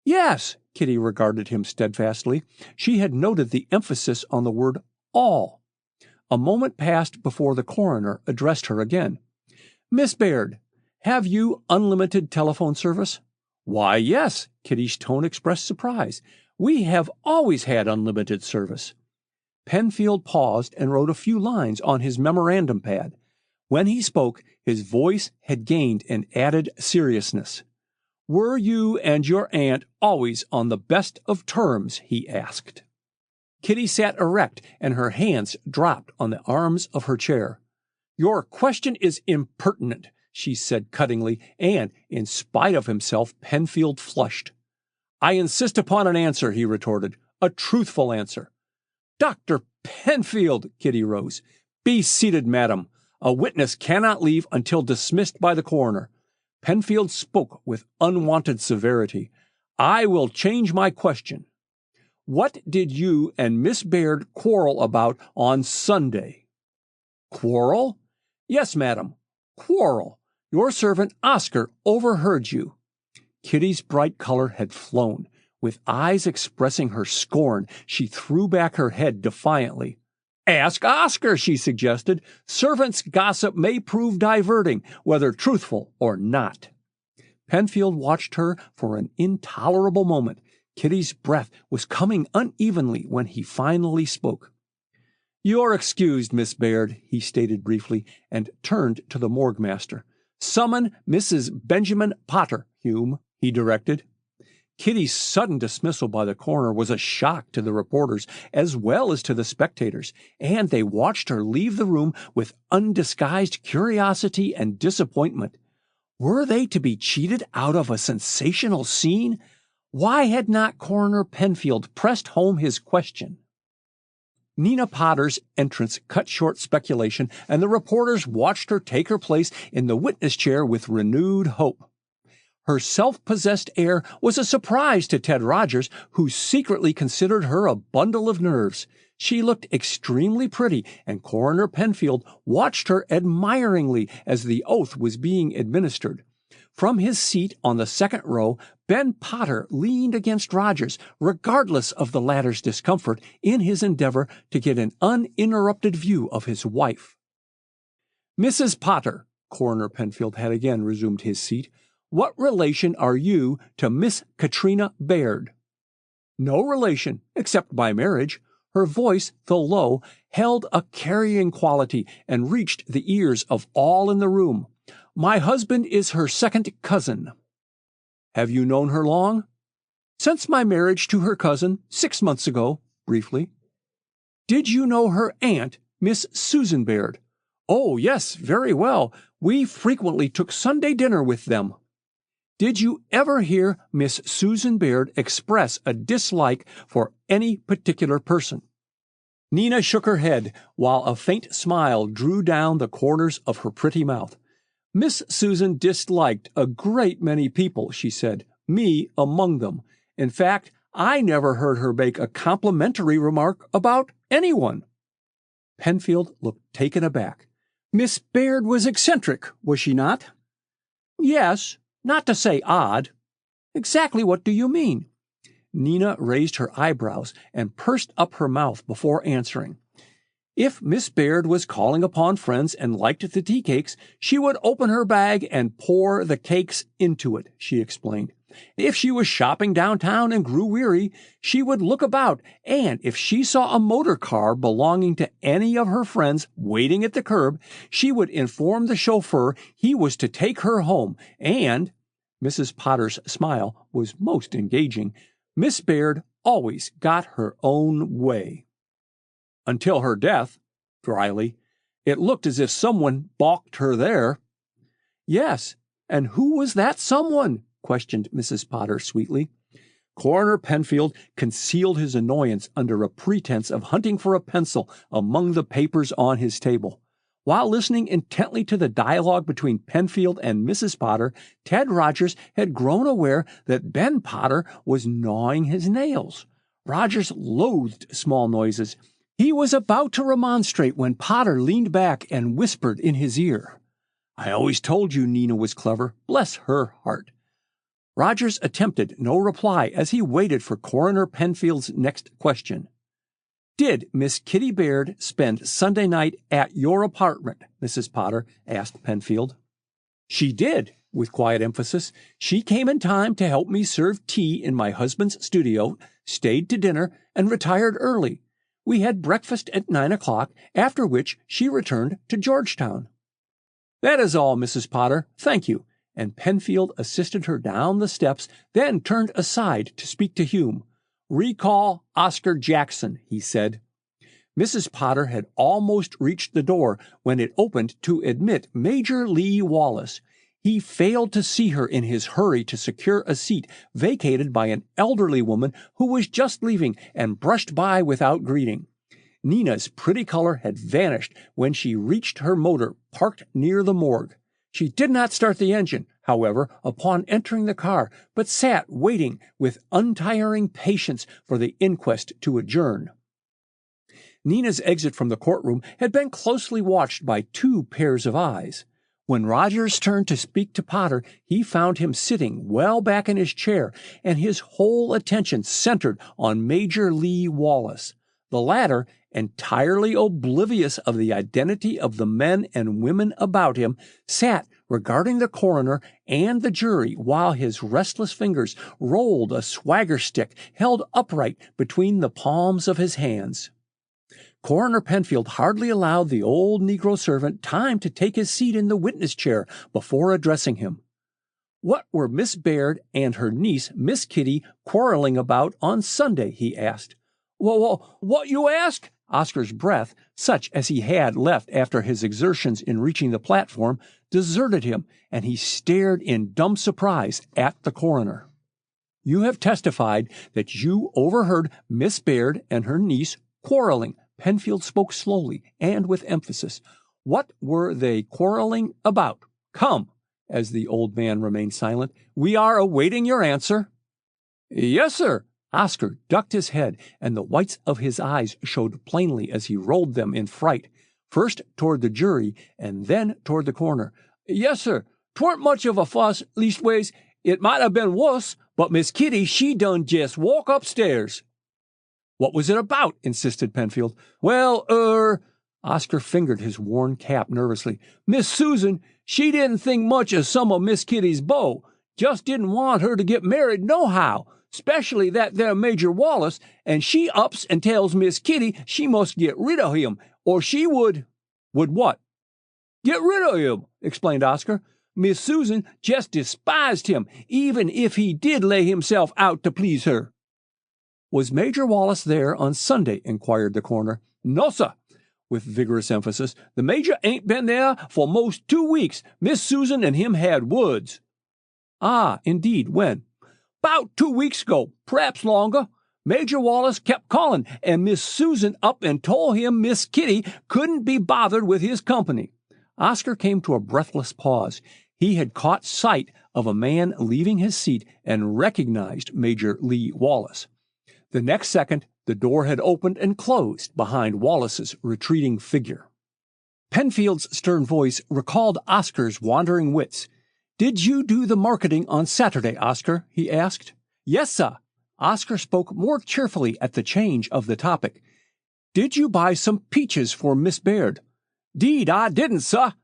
Yes, Kitty regarded him steadfastly. She had noted the emphasis on the word all. A moment passed before the coroner addressed her again. Miss Baird, have you unlimited telephone service? Why, yes, Kitty's tone expressed surprise. We have always had unlimited service. Penfield paused and wrote a few lines on his memorandum pad. When he spoke, his voice had gained an added seriousness. Were you and your aunt always on the best of terms? He asked. Kitty sat erect, and her hands dropped on the arms of her chair. Your question is impertinent, she said cuttingly, and, in spite of himself, Penfield flushed. I insist upon an answer, he retorted, a truthful answer. Dr. Penfield, Kitty rose. Be seated, madam. A witness cannot leave until dismissed by the coroner. Penfield spoke with unwonted severity. I will change my question. What did you and Miss Baird quarrel about on Sunday? Quarrel? Yes, madam. Quarrel. Your servant Oscar overheard you. Kitty's bright color had flown. With eyes expressing her scorn, she threw back her head defiantly. Ask Oscar, she suggested. Servants' gossip may prove diverting, whether truthful or not. Penfield watched her for an intolerable moment. Kitty's breath was coming unevenly when he finally spoke. You're excused, Miss Baird, he stated briefly, and turned to the morgue master. "Summon Mrs. Benjamin Potter, Hume," he directed. Kitty's sudden dismissal by the coroner was a shock to the reporters as well as to the spectators, and they watched her leave the room with undisguised curiosity and disappointment. Were they to be cheated out of a sensational scene? Why had not Coroner Penfield pressed home his question? Nina Potter's entrance cut short speculation, and the reporters watched her take her place in the witness chair with renewed hope. Her self-possessed air was a surprise to Ted Rogers, who secretly considered her a bundle of nerves. She looked extremely pretty, and Coroner Penfield watched her admiringly as the oath was being administered. From his seat on the second row, Ben Potter leaned against Rogers, regardless of the latter's discomfort, in his endeavor to get an uninterrupted view of his wife. "Mrs. Potter," Coroner Penfield had again resumed his seat, "what relation are you to Miss Katrina Baird?" "No relation, except by marriage." Her voice, though low, held a carrying quality and reached the ears of all in the room. "My husband is her second cousin." "Have you known her long?" "Since my marriage to her cousin, 6 months ago," briefly. "Did you know her aunt, Miss Susan Baird?" "Oh, yes, very well. We frequently took Sunday dinner with them." "Did you ever hear Miss Susan Baird express a dislike for any particular person?" Nina shook her head, while a faint smile drew down the corners of her pretty mouth. "Miss Susan disliked a great many people," she said, "me among them. In fact, I never heard her make a complimentary remark about anyone." Penfield looked taken aback. "Miss Baird was eccentric, was she not?" "Yes. Not to say odd." "Exactly what do you mean?" Nina raised her eyebrows and pursed up her mouth before answering. "If Miss Baird was calling upon friends and liked the tea cakes, she would open her bag and pour the cakes into it," she explained. "If she was shopping downtown and grew weary, she would look about, and if she saw a motor car belonging to any of her friends waiting at the curb, she would inform the chauffeur he was to take her home, and—" Mrs. Potter's smile was most engaging. "Miss Baird always got her own way." "Until her death," dryly. "It looked as if someone balked her there." "Yes, and who was that someone?" questioned Mrs. Potter sweetly. Coroner Penfield concealed his annoyance under a pretense of hunting for a pencil among the papers on his table. While listening intently to the dialogue between Penfield and Mrs. Potter, Ted Rogers had grown aware that Ben Potter was gnawing his nails. Rogers loathed small noises. He was about to remonstrate when Potter leaned back and whispered in his ear. "I always told you Nina was clever. Bless her heart." Rogers attempted no reply as he waited for Coroner Penfield's next question. "Did Miss Kitty Baird spend Sunday night at your apartment?" Mrs. Potter asked Penfield. "She did," with quiet emphasis. "She came in time to help me serve tea in my husband's studio, stayed to dinner, and retired early. We had breakfast at 9 o'clock, after which she returned to Georgetown." "That is all, Mrs. Potter. Thank you." And Penfield assisted her down the steps, then turned aside to speak to Hume. "Recall Oscar Jackson," he said. Mrs. Potter had almost reached the door when it opened to admit Major Lee Wallace. He failed to see her in his hurry to secure a seat vacated by an elderly woman who was just leaving and brushed by without greeting. Nina's pretty color had vanished when she reached her motor parked near the morgue. She did not start the engine, however, upon entering the car, but sat waiting with untiring patience for the inquest to adjourn. Nina's exit from the courtroom had been closely watched by 2 pairs of eyes. When Rogers turned to speak to Potter, he found him sitting well back in his chair, and his whole attention centered on Major Lee Wallace. The latter, entirely oblivious of the identity of the men and women about him, sat regarding the coroner and the jury while his restless fingers rolled a swagger stick held upright between the palms of his hands. Coroner Penfield hardly allowed the old Negro servant time to take his seat in the witness chair before addressing him. "What were Miss Baird and her niece, Miss Kitty, quarreling about on Sunday?" he asked. What you ask?" Oscar's breath, such as he had left after his exertions in reaching the platform, deserted him, and he stared in dumb surprise at the coroner. "You have testified that you overheard Miss Baird and her niece quarreling." Penfield spoke slowly and with emphasis. "What were they quarreling about? Come," as the old man remained silent, "we are awaiting your answer." "Yes, sir." Oscar ducked his head, and the whites of his eyes showed plainly as he rolled them in fright, first toward the jury and then toward the coroner. "Yes, sir. 'Twarn't much of a fuss, leastways, it might have been wuss, but Miss Kitty, she done jest walk upstairs." "What was it about?" insisted Penfield. "Well, Oscar fingered his worn cap nervously. "Miss Susan, she didn't think much of some of Miss Kitty's beau. Just didn't want her to get married nohow, specially that there Major Wallace, and she ups and tells Miss Kitty she must get rid of him, or she would—" "Would what?" "Get rid of him," explained Oscar. "Miss Susan just despised him, even if he did lay himself out to please her." "Was Major Wallace there on Sunday?" inquired the coroner. "No, sir," with vigorous emphasis. "The Major ain't been there for most 2 weeks. Miss Susan and him had words." "Ah, indeed. When?" "'Bout 2 weeks ago, p'raps longer. Major Wallace kept calling, and Miss Susan up and told him Miss Kitty couldn't be bothered with his company." Oscar came to a breathless pause. He had caught sight of a man leaving his seat and recognized Major Lee Wallace. The next second, the door had opened and closed behind Wallace's retreating figure. Penfield's stern voice recalled Oscar's wandering wits. "Did you do the marketing on Saturday, Oscar?" he asked. "Yes, sir." Oscar spoke more cheerfully at the change of the topic. "Did you buy some peaches for Miss Baird?" "'Deed I didn't, sir.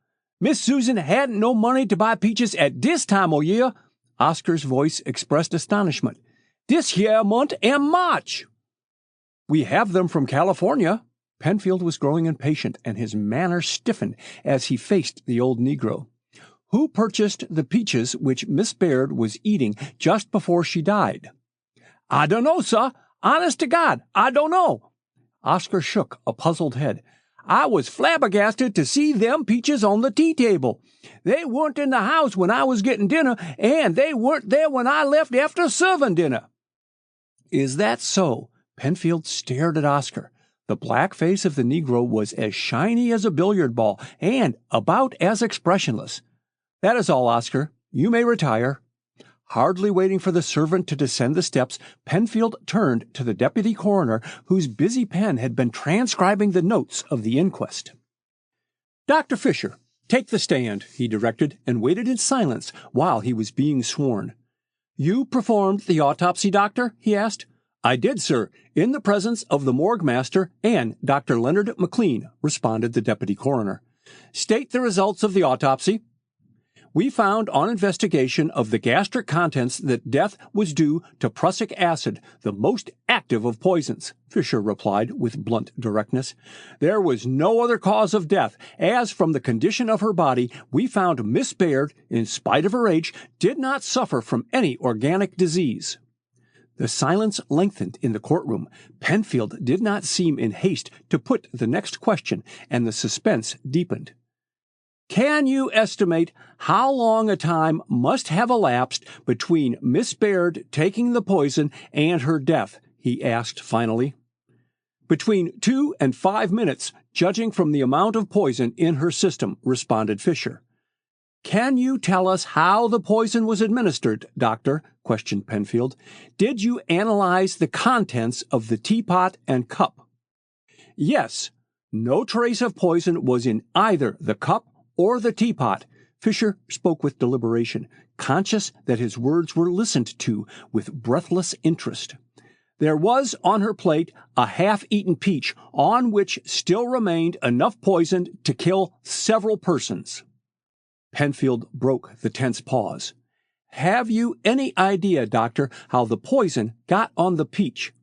Miss Susan hadn't no money to buy peaches at dis time o' year." Oscar's voice expressed astonishment. "Dis here month am March." "We have them from California." Penfield was growing impatient, and his manner stiffened as he faced the old Negro. "Who purchased the peaches which Miss Baird was eating just before she died?" "I dunno, sir. Honest to God, I dunno." Oscar shook a puzzled head. "I was flabbergasted to see them peaches on the tea table. They weren't in the house when I was getting dinner, and they weren't there when I left after serving dinner." "Is that so?" Penfield stared at Oscar. The black face of the Negro was as shiny as a billiard ball and about as expressionless. "That is all, Oscar. You may retire." Hardly waiting for the servant to descend the steps, Penfield turned to the deputy coroner, whose busy pen had been transcribing the notes of the inquest. "Dr. Fisher, take the stand," he directed, and waited in silence while he was being sworn. "You performed the autopsy, doctor?" he asked. "I did, sir, in the presence of the morgue master and Dr. Leonard McLean," responded the deputy coroner. "State the results of the autopsy." "We found on investigation of the gastric contents that death was due to prussic acid, the most active of poisons," Fisher replied with blunt directness. "There was no other cause of death, as from the condition of her body we found Miss Baird, in spite of her age, did not suffer from any organic disease." The silence lengthened in the courtroom. Penfield did not seem in haste to put the next question, and the suspense deepened. "Can you estimate how long a time must have elapsed between Miss Baird taking the poison and her death?" he asked finally. "Between 2 and 5 minutes, judging from the amount of poison in her system," responded Fisher. "Can you tell us how the poison was administered, doctor?" questioned Penfield. "Did you analyze the contents of the teapot and cup?" "Yes. No trace of poison was in either the cup or the teapot." Fisher spoke with deliberation, conscious that his words were listened to with breathless interest. "There was on her plate a half-eaten peach, on which still remained enough poison to kill several persons." Penfield broke the tense pause. "Have you any idea, doctor, how the poison got on the peach?"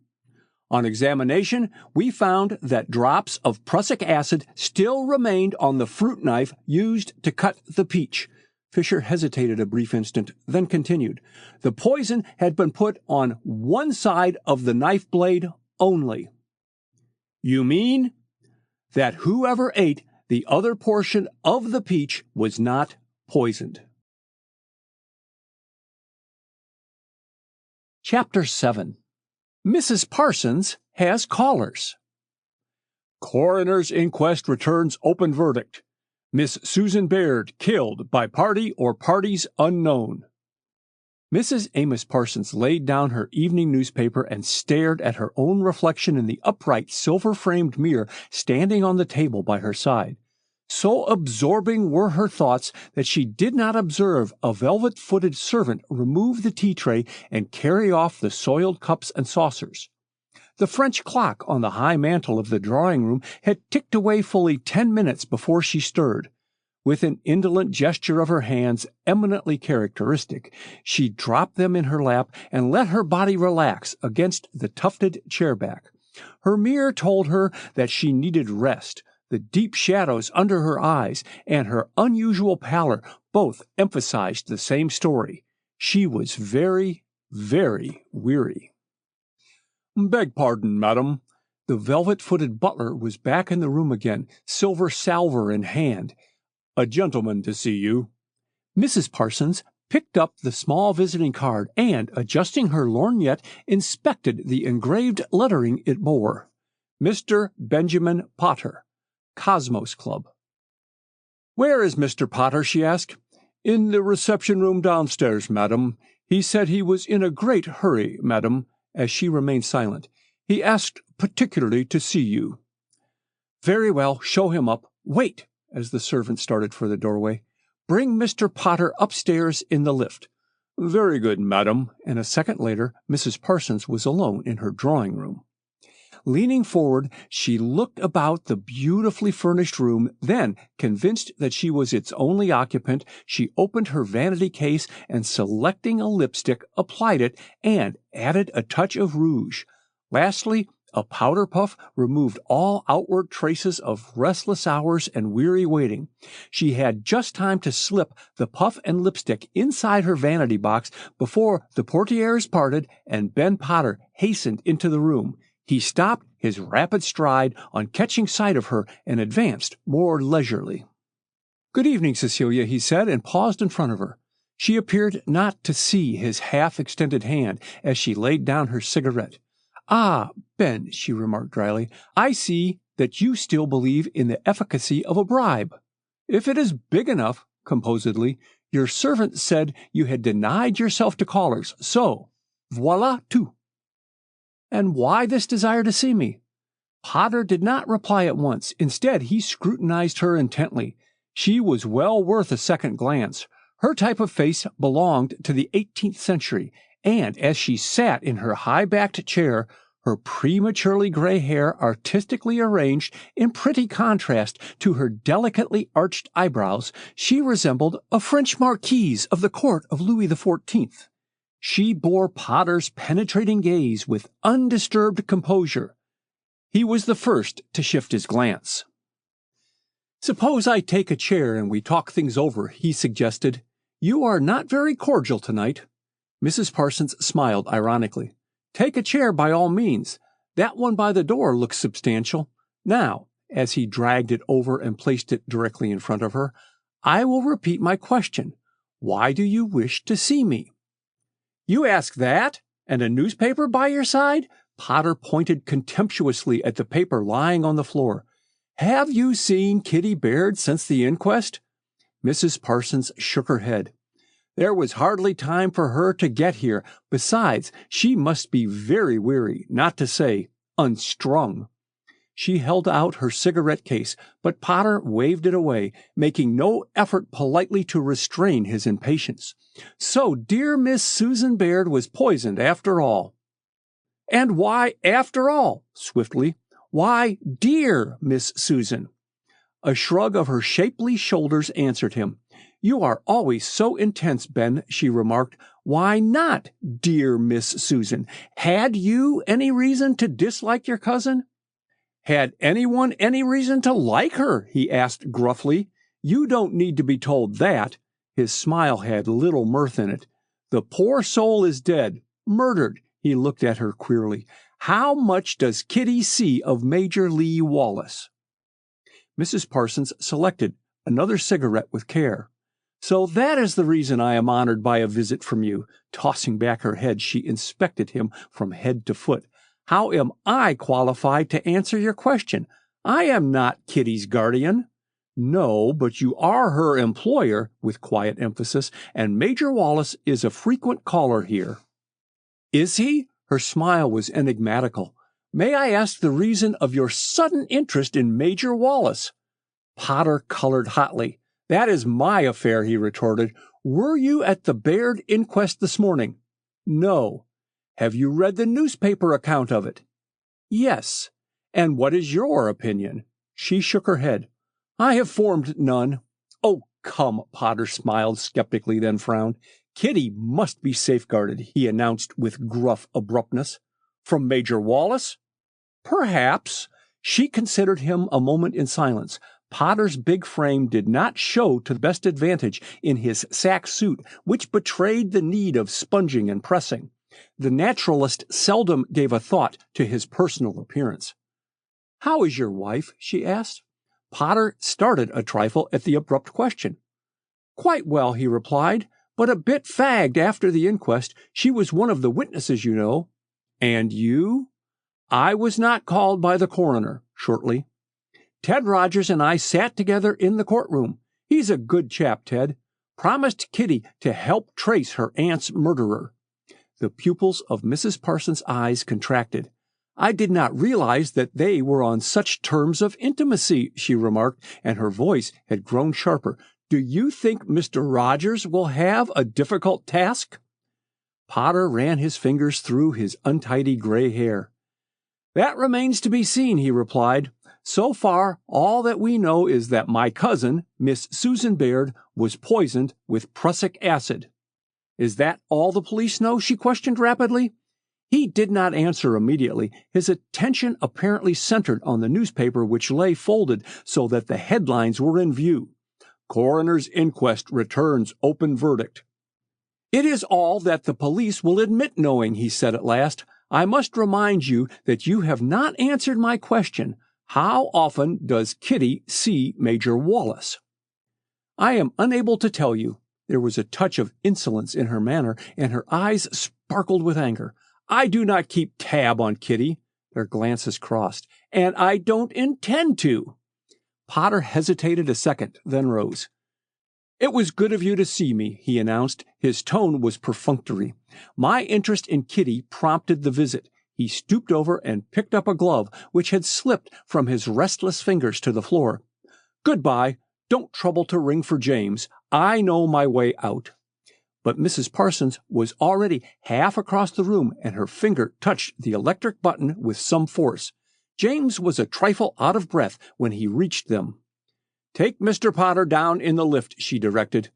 On examination, we found that drops of prussic acid still remained on the fruit knife used to cut the peach. Fisher hesitated a brief instant, then continued. The poison had been put on one side of the knife blade only. You mean that whoever ate the other portion of the peach was not poisoned. Chapter 7. Mrs. Parsons has callers. Coroner's inquest returns open verdict. Miss Susan Baird killed by party or parties unknown. Mrs. Amos Parsons laid down her evening newspaper and stared at her own reflection in the upright silver-framed mirror standing on the table by her side. So absorbing were her thoughts that she did not observe a velvet-footed servant remove the tea tray and carry off the soiled cups and saucers. The French clock on the high mantel of the drawing-room had ticked away fully 10 minutes before she stirred. With an indolent gesture of her hands eminently characteristic, she dropped them in her lap and let her body relax against the tufted chairback. Her mirror told her that she needed rest. The deep shadows under her eyes and her unusual pallor both emphasized the same story. She was very, very weary. "Beg pardon, madam." The velvet-footed butler was back in the room again, silver salver in hand. "A gentleman to see you." Mrs. Parsons picked up the small visiting card and, adjusting her lorgnette, inspected the engraved lettering it bore. Mr. Benjamin Potter, Cosmos Club. "Where is Mr. Potter?" she asked. "In the reception-room downstairs, madam. He said he was in a great hurry, madam," as she remained silent. "He asked particularly to see you." "Very well, show him up. Wait," as the servant started for the doorway. "Bring Mr. Potter upstairs in the lift." "Very good, madam," and a second later Mrs. Parsons was alone in her drawing-room. Leaning forward, she looked about the beautifully furnished room, then, convinced that she was its only occupant, she opened her vanity case and, selecting a lipstick, applied it and added a touch of rouge. Lastly, a powder puff removed all outward traces of restless hours and weary waiting. She had just time to slip the puff and lipstick inside her vanity box before the portieres parted and Ben Potter hastened into the room. He stopped his rapid stride on catching sight of her and advanced more leisurely. "Good evening, Cecilia," he said, and paused in front of her. She appeared not to see his half-extended hand as she laid down her cigarette. "Ah, Ben," she remarked dryly, "I see that you still believe in the efficacy of a bribe." "If it is big enough," composedly. "Your servant said you had denied yourself to callers, so voilà tout." "And why this desire to see me?" Potter did not reply at once. Instead, he scrutinized her intently. She was well worth a second glance. Her type of face belonged to the 18th century, and as she sat in her high-backed chair, her prematurely gray hair artistically arranged in pretty contrast to her delicately arched eyebrows, she resembled a French marquise of the court of Louis XIV. She bore Potter's penetrating gaze with undisturbed composure. He was the first to shift his glance. "Suppose I take a chair and we talk things over," he suggested. "You are not very cordial tonight." Mrs. Parsons smiled ironically. "Take a chair by all means. That one by the door looks substantial. Now," as he dragged it over and placed it directly in front of her, "I will repeat my question. Why do you wish to see me?" "You ask that? And a newspaper by your side?" Potter pointed contemptuously at the paper lying on the floor. "Have you seen Kitty Baird since the inquest?" Mrs. Parsons shook her head. "There was hardly time for her to get here. Besides, she must be very weary, not to say unstrung." She held out her cigarette case, but Potter waved it away, making no effort politely to restrain his impatience. "So dear Miss Susan Baird was poisoned after all." "And why after all?" Swiftly. "Why, dear Miss Susan?" A shrug of her shapely shoulders answered him. "You are always so intense, Ben," she remarked. Why not, dear Miss Susan? Had you any reason to dislike your cousin? Had anyone any reason to like her? He asked gruffly. You don't need to be told that. His smile had little mirth in it. The poor soul is dead, murdered. He looked at her queerly. How much does Kitty see of Major Lee Wallace? Mrs. Parsons selected another cigarette with care. So that is the reason I am honored by a visit from you. Tossing back her head, she inspected him from head to foot. How am I qualified to answer your question? I am not Kitty's guardian. No, but you are her employer, with quiet emphasis, and Major Wallace is a frequent caller here. Is he? Her smile was enigmatical. May I ask the reason of your sudden interest in Major Wallace? Potter colored hotly. That is my affair, he retorted. Were you at the Baird inquest this morning? No. Have you read the newspaper account of it? Yes. And what is your opinion? She shook her head. I have formed none. Oh, come, Potter smiled skeptically, then frowned. Kitty must be safeguarded, he announced with gruff abruptness. From Major Wallace? Perhaps. She considered him a moment in silence. Potter's big frame did not show to best advantage in his sack suit, which betrayed the need of sponging and pressing. The naturalist seldom gave a thought to his personal appearance. How is your wife? She asked. Potter started a trifle at the abrupt question. Quite well, he replied, but a bit fagged after the inquest. She was one of the witnesses, you know. And you? I was not called by the coroner, shortly. Ted Rogers and I sat together in the courtroom. He's a good chap, Ted. Promised Kitty to help trace her aunt's murderer. The pupils of Mrs. Parsons' eyes contracted. I did not realize that they were on such terms of intimacy, she remarked, and her voice had grown sharper. Do you think Mr. Rogers will have a difficult task? Potter ran his fingers through his untidy gray hair. That remains to be seen, he replied. So far, all that we know is that my cousin, Miss Susan Baird, was poisoned with prussic acid. Is that all the police know? She questioned rapidly. He did not answer immediately. His attention apparently centered on the newspaper, which lay folded so that the headlines were in view. Coroner's inquest returns open verdict. It is all that the police will admit knowing, he said at last. I must remind you that you have not answered my question. How often does Kitty see Major Wallace? I am unable to tell you. There was a touch of insolence in her manner, and her eyes sparkled with anger. I do not keep tab on Kitty. Their glances crossed. And I don't intend to. Potter hesitated a second, then rose. It was good of you to see me, he announced. His tone was perfunctory. My interest in Kitty prompted the visit. He stooped over and picked up a glove which had slipped from his restless fingers to the floor. Goodbye. Don't trouble to ring for James. I know my way out. But Mrs. Parsons was already half across the room, and her finger touched the electric button with some force. James was a trifle out of breath when he reached them. Take Mr. Potter down in the lift, she directed.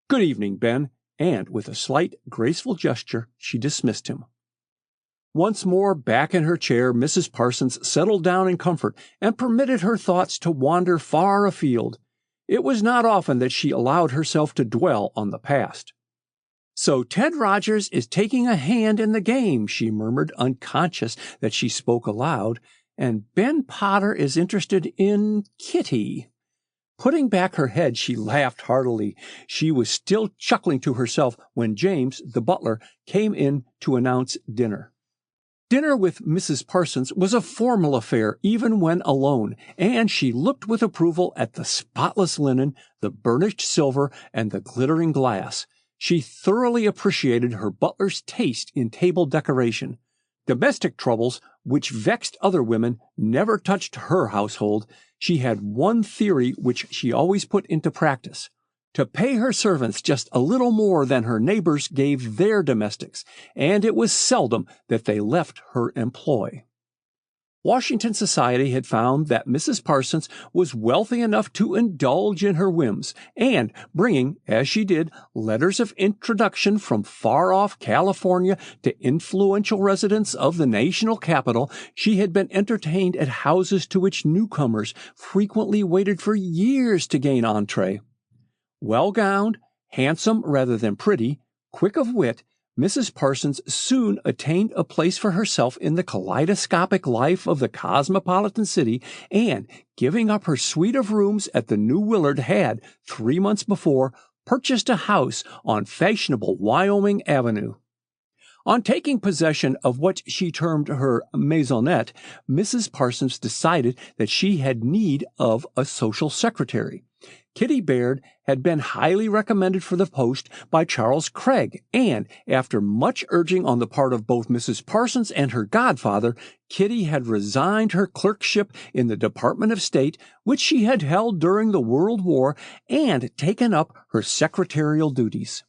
Good evening, Ben. And with a slight, graceful gesture, she dismissed him. Once more back in her chair, Mrs. Parsons settled down in comfort and permitted her thoughts to wander far afield. It was not often that she allowed herself to dwell on the past. So Ted Rogers is taking a hand in the game, she murmured, unconscious that she spoke aloud, and Ben Potter is interested in Kitty. Putting back her head, she laughed heartily. She was still chuckling to herself when James, the butler, came in to announce dinner. Dinner with Mrs. Parsons was a formal affair even when alone, and she looked with approval at the spotless linen, the burnished silver, and the glittering glass. She thoroughly appreciated her butler's taste in table decoration. Domestic troubles, which vexed other women, never touched her household. She had one theory which she always put into practice: to pay her servants just a little more than her neighbors gave their domestics, and it was seldom that they left her employ. Washington society had found that Mrs. Parsons was wealthy enough to indulge in her whims, and bringing, as she did, letters of introduction from far-off California to influential residents of the national capital, she had been entertained at houses to which newcomers frequently waited for years to gain entree. Well-gowned, handsome rather than pretty, quick of wit, Mrs. Parsons soon attained a place for herself in the kaleidoscopic life of the cosmopolitan city, and, giving up her suite of rooms at the New Willard, had, 3 months before, purchased a house on fashionable Wyoming Avenue. On taking possession of what she termed her maisonette, Mrs. Parsons decided that she had need of a social secretary. Kitty Baird had been highly recommended for the post by Charles Craig, and, after much urging on the part of both Mrs. Parsons and her godfather, Kitty had resigned her clerkship in the Department of State, which she had held during the World War, and taken up her secretarial duties.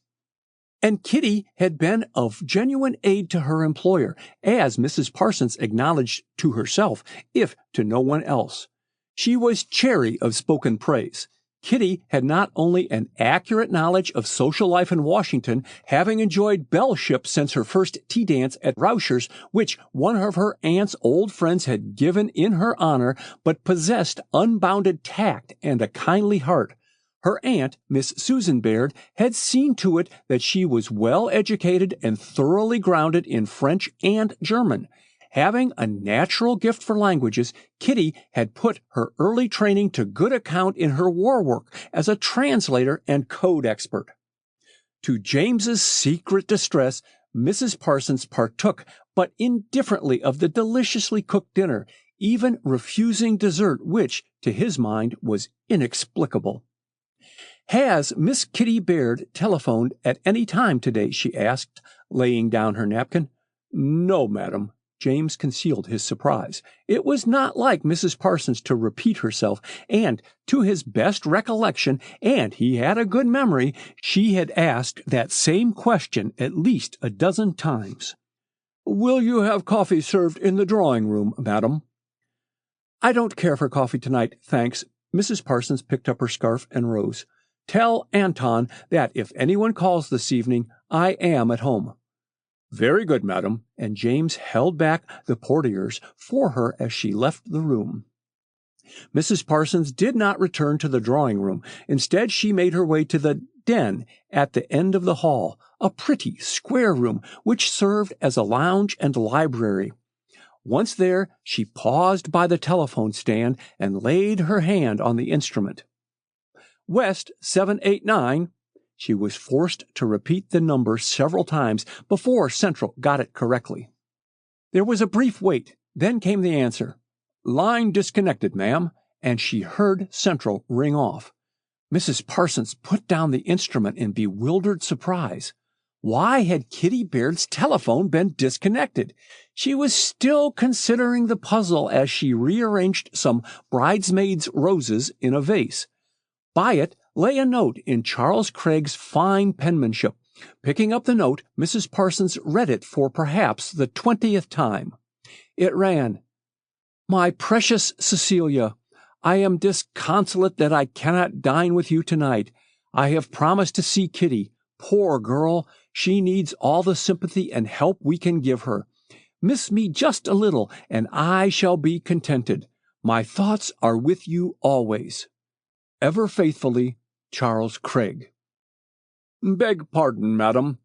And Kitty had been of genuine aid to her employer, as Mrs. Parsons acknowledged to herself, if to no one else. She was chary of spoken praise. Kitty had not only an accurate knowledge of social life in Washington, having enjoyed belleship since her first tea dance at Rauscher's, which one of her aunt's old friends had given in her honor, but possessed unbounded tact and a kindly heart. Her aunt, Miss Susan Baird, had seen to it that she was well educated and thoroughly grounded in French and German. Having a natural gift for languages, Kitty had put her early training to good account in her war work as a translator and code expert. To James's secret distress, Mrs. Parsons partook but indifferently of the deliciously cooked dinner, even refusing dessert, which, to his mind, was inexplicable. "Has Miss Kitty Baird telephoned at any time today?" she asked, laying down her napkin. "No, madam." James concealed his surprise. It was not like Mrs. Parsons to repeat herself, and to his best recollection, and he had a good memory, she had asked that same question at least a dozen times. "Will you have coffee served in the drawing-room, madam?" "I don't care for coffee tonight, thanks." Mrs. Parsons picked up her scarf and rose. "Tell Anton that if anyone calls this evening, I am at home." "Very good, madam," and James held back the portieres for her as she left the room. Mrs. Parsons did not return to the drawing-room. Instead, she made her way to the den at the end of the hall, a pretty, square room which served as a lounge and library. Once there, she paused by the telephone stand and laid her hand on the instrument. "West 789. She was forced to repeat the number several times before Central got it correctly. There was a brief wait. Then came the answer. "Line disconnected, ma'am," and she heard Central ring off. Mrs. Parsons put down the instrument in bewildered surprise. Why had Kitty Baird's telephone been disconnected? She was still considering the puzzle as she rearranged some bridesmaids' roses in a vase. By it lay a note in Charles Craig's fine penmanship. Picking up the note, Mrs. Parsons read it for perhaps the 20th time. It ran, "My precious Cecilia, I am disconsolate that I cannot dine with you tonight. I have promised to see Kitty. Poor girl, she needs all the sympathy and help we can give her. Miss me just a little, and I shall be contented. My thoughts are with you always. Ever faithfully, Charles Craig." "Beg pardon, madam."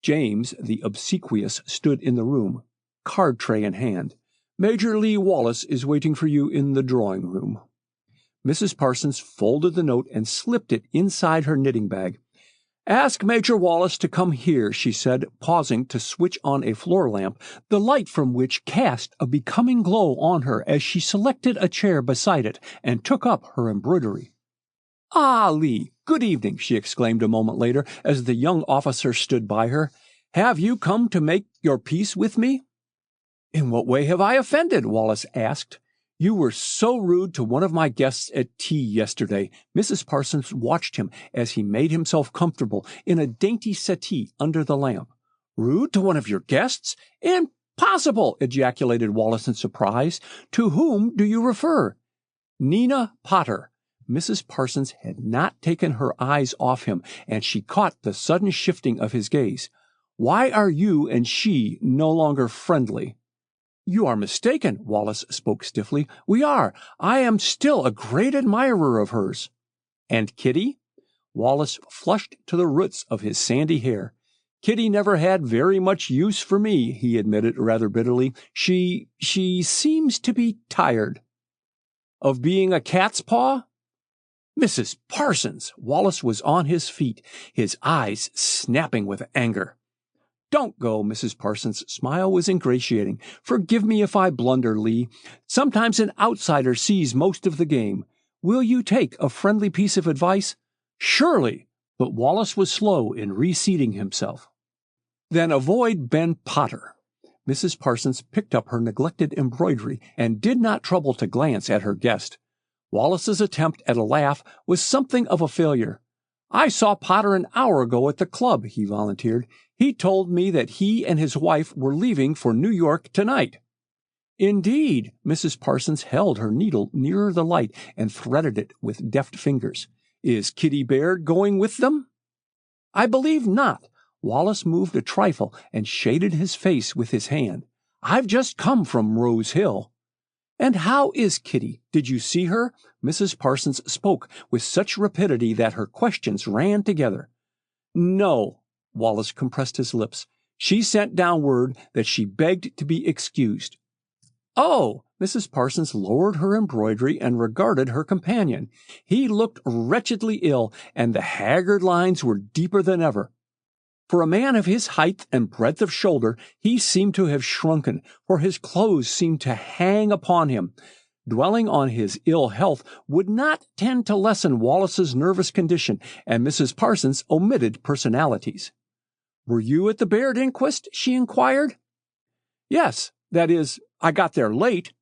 James, the obsequious, stood in the room, card tray in hand. "Major Lee Wallace is waiting for you in the drawing-room." Mrs. Parsons folded the note and slipped it inside her knitting bag. "Ask Major Wallace to come here," she said, pausing to switch on a floor lamp, the light from which cast a becoming glow on her as she selected a chair beside it and took up her embroidery. "Ah, Lee, good evening," she exclaimed a moment later as the young officer stood by her. "Have you come to make your peace with me?" "In what way have I offended?" Wallace asked. "You were so rude to one of my guests at tea yesterday." Mrs. Parsons watched him as he made himself comfortable in a dainty settee under the lamp. "Rude to one of your guests? Impossible! Ejaculated Wallace in surprise. To whom do you refer? Nina Potter. Mrs. Parsons had not taken her eyes off him, and she caught the sudden shifting of his gaze. Why are you and she no longer friendly? You are mistaken, Wallace spoke stiffly. We are. I am still a great admirer of hers. And Kitty? Wallace flushed to the roots of his sandy hair. Kitty never had very much use for me, he admitted rather bitterly. She seems to be tired. Of being a cat's paw? Mrs. Parsons! Wallace was on his feet, his eyes snapping with anger. Don't go, Mrs. Parsons' smile was ingratiating. Forgive me if I blunder, Lee. Sometimes an outsider sees most of the game. Will you take a friendly piece of advice? Surely! But Wallace was slow in reseating himself. Then avoid Ben Potter. Mrs. Parsons picked up her neglected embroidery and did not trouble to glance at her guest. Wallace's attempt at a laugh was something of a failure. I saw Potter an hour ago at the club, he volunteered. He told me that he and his wife were leaving for New York tonight. Indeed, Mrs. Parsons held her needle nearer the light and threaded it with deft fingers. Is Kitty Baird going with them? I believe not. Wallace moved a trifle and shaded his face with his hand. I've just come from Rose Hill. And how is Kitty? Did you see her? Mrs. Parsons spoke with such rapidity that her questions ran together. No, Wallace compressed his lips. She sent down word that she begged to be excused. Oh! Mrs. Parsons lowered her embroidery and regarded her companion. He looked wretchedly ill, and the haggard lines were deeper than ever. For a man of his height and breadth of shoulder, he seemed to have shrunken, for his clothes seemed to hang upon him. Dwelling on his ill health would not tend to lessen Wallace's nervous condition, and Mrs. Parsons omitted personalities. Were you at the Baird inquest? She inquired. Yes, that is, I got there late,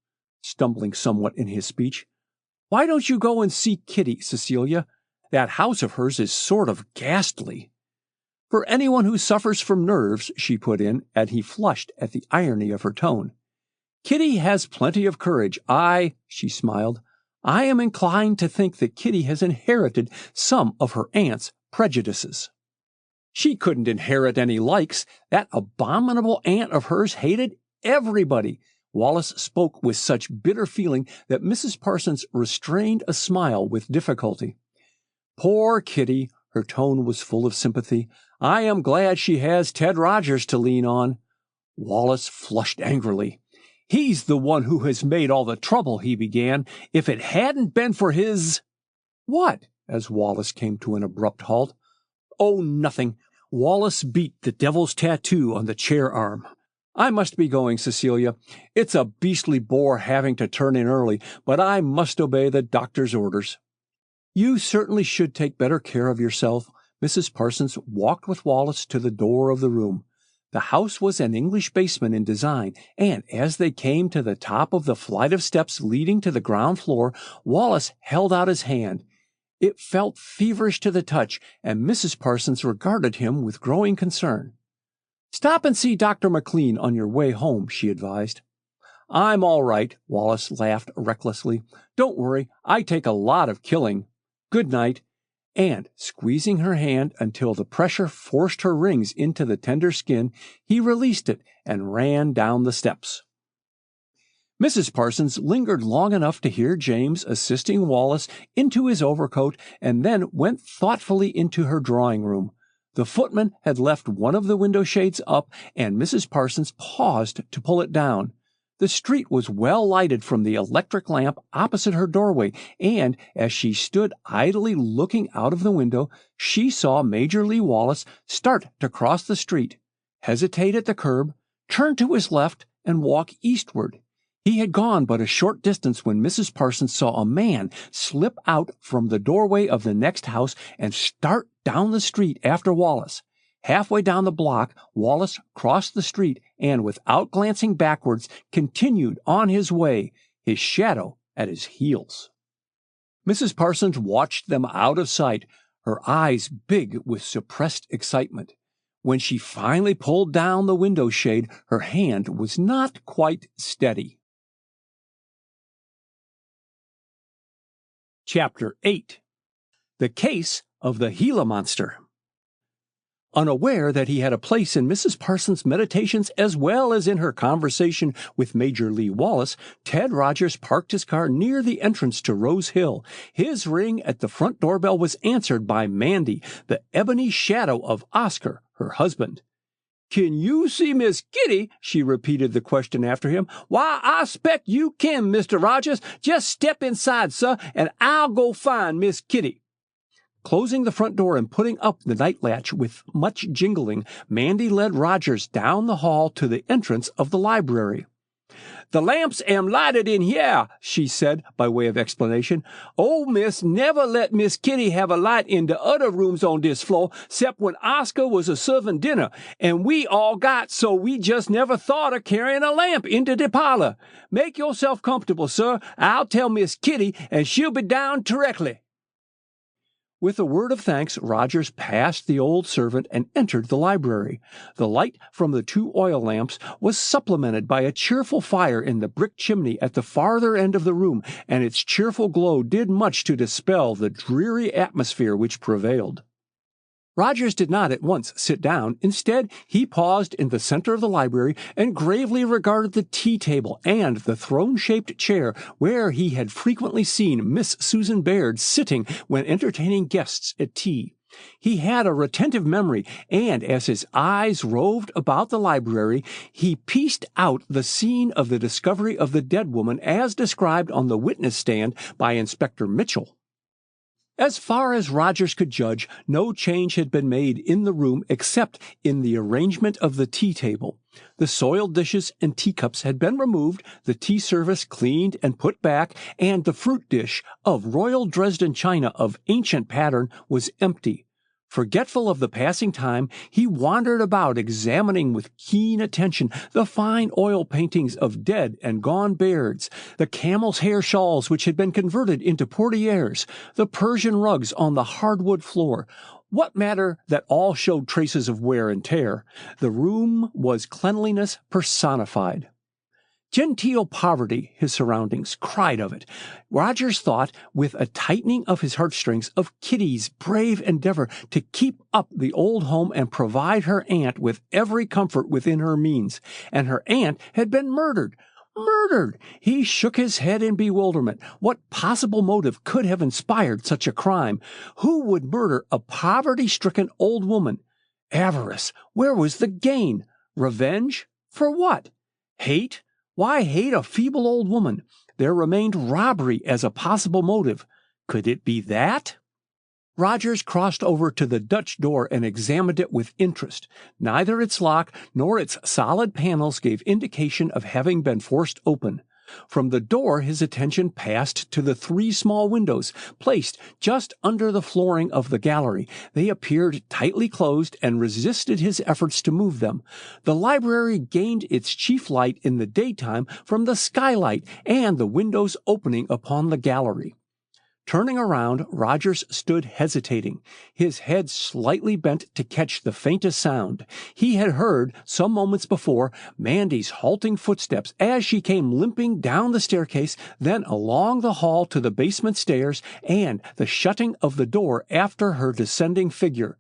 stumbling somewhat in his speech. Why don't you go and see Kitty, Cecilia? That house of hers is sort of ghastly. For anyone who suffers from nerves, she put in, and he flushed at the irony of her tone. Kitty has plenty of courage. She smiled, I am inclined to think that Kitty has inherited some of her aunt's prejudices. She couldn't inherit any likes. That abominable aunt of hers hated everybody. Wallace spoke with such bitter feeling that Mrs. Parsons restrained a smile with difficulty. Poor Kitty, her tone was full of sympathy. I am glad she has Ted Rogers to lean on. Wallace flushed angrily. He's the one who has made all the trouble, he began. If it hadn't been for his— What? As Wallace came to an abrupt halt. Oh, nothing. Wallace beat the devil's tattoo on the chair arm. I must be going, Cecilia. It's a beastly bore having to turn in early, but I must obey the doctor's orders. You certainly should take better care of yourself. Mrs. Parsons walked with Wallace to the door of the room. The house was an English basement in design, and as they came to the top of the flight of steps leading to the ground floor, Wallace held out his hand. It felt feverish to the touch, and Mrs. Parsons regarded him with growing concern. Stop and see Dr. McLean on your way home, she advised. I'm all right, Wallace laughed recklessly. Don't worry, I take a lot of killing. Good night. And, squeezing her hand until the pressure forced her rings into the tender skin, he released it and ran down the steps. Mrs. Parsons lingered long enough to hear James assisting Wallace into his overcoat and then went thoughtfully into her drawing room. The footman had left one of the window shades up, and Mrs. Parsons paused to pull it down. The street was well lighted from the electric lamp opposite her doorway, and as she stood idly looking out of the window, she saw Major Lee Wallace start to cross the street, hesitate at the curb, turn to his left, and walk eastward. He had gone but a short distance when Mrs. Parsons saw a man slip out from the doorway of the next house and start down the street after Wallace. Halfway down the block, Wallace crossed the street and, without glancing backwards, continued on his way, his shadow at his heels. Mrs. Parsons watched them out of sight, her eyes big with suppressed excitement. When she finally pulled down the window shade, her hand was not quite steady. Chapter 8. The Case of the Gila Monster. Unaware that he had a place in Mrs. Parsons' meditations as well as in her conversation with Major Lee Wallace, Ted Rogers parked his car near the entrance to Rose Hill. His ring at the front doorbell was answered by Mandy, the ebony shadow of Oscar, her husband. "Can you see Miss Kitty?" She repeated the question after him. "Why, I expect you can, Mr. Rogers. Just step inside, sir, and I'll go find Miss Kitty." Closing the front door and putting up the night latch with much jingling, Mandy led Rogers down the hall to the entrance of the library. "The lamps am lighted in here," she said by way of explanation. "Oh, miss, never let Miss Kitty have a light in the other rooms on this floor, 'cept when Oscar was a serving dinner, and we all got so we just never thought of carrying a lamp into the parlor. Make yourself comfortable, sir. I'll tell Miss Kitty, and she'll be down directly." With a word of thanks, Rogers passed the old servant and entered the library. The light from the 2 oil lamps was supplemented by a cheerful fire in the brick chimney at the farther end of the room, and its cheerful glow did much to dispel the dreary atmosphere which prevailed. Rogers did not at once sit down. Instead, he paused in the center of the library and gravely regarded the tea table and the throne-shaped chair where he had frequently seen Miss Susan Baird sitting when entertaining guests at tea. He had a retentive memory, and as his eyes roved about the library, he pieced out the scene of the discovery of the dead woman as described on the witness stand by Inspector Mitchell. As far as Rogers could judge, no change had been made in the room except in the arrangement of the tea table. The soiled dishes and teacups had been removed, the tea service cleaned and put back, and the fruit dish of royal Dresden china of ancient pattern was empty. Forgetful of the passing time, he wandered about examining with keen attention the fine oil paintings of dead and gone Bairds, the camel's hair shawls which had been converted into portieres, the Persian rugs on the hardwood floor. What matter that all showed traces of wear and tear? The room was cleanliness personified. Genteel poverty, his surroundings, cried of it. Rogers thought, with a tightening of his heartstrings, of Kitty's brave endeavor to keep up the old home and provide her aunt with every comfort within her means. And her aunt had been murdered. Murdered! He shook his head in bewilderment. What possible motive could have inspired such a crime? Who would murder a poverty-stricken old woman? Avarice. Where was the gain? Revenge? For what? Hate? Why hate a feeble old woman? There remained robbery as a possible motive. Could it be that? Rogers crossed over to the Dutch door and examined it with interest. Neither its lock nor its solid panels gave indication of having been forced open. From the door his attention passed to the 3 small windows, placed just under the flooring of the gallery. They appeared tightly closed and resisted his efforts to move them. The library gained its chief light in the daytime from the skylight and the windows opening upon the gallery. Turning around, Rogers stood hesitating, his head slightly bent to catch the faintest sound. He had heard, some moments before, Mandy's halting footsteps as she came limping down the staircase, then along the hall to the basement stairs, and the shutting of the door after her descending figure.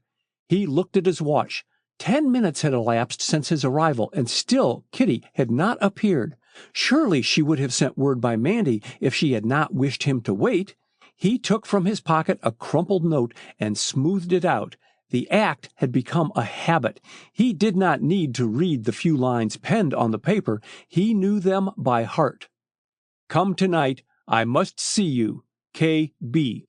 He looked at his watch. 10 minutes had elapsed since his arrival, and still Kitty had not appeared. Surely she would have sent word by Mandy if she had not wished him to wait. He took from his pocket a crumpled note and smoothed it out. The act had become a habit. He did not need to read the few lines penned on the paper. He knew them by heart. "Come tonight. I must see you. K.B."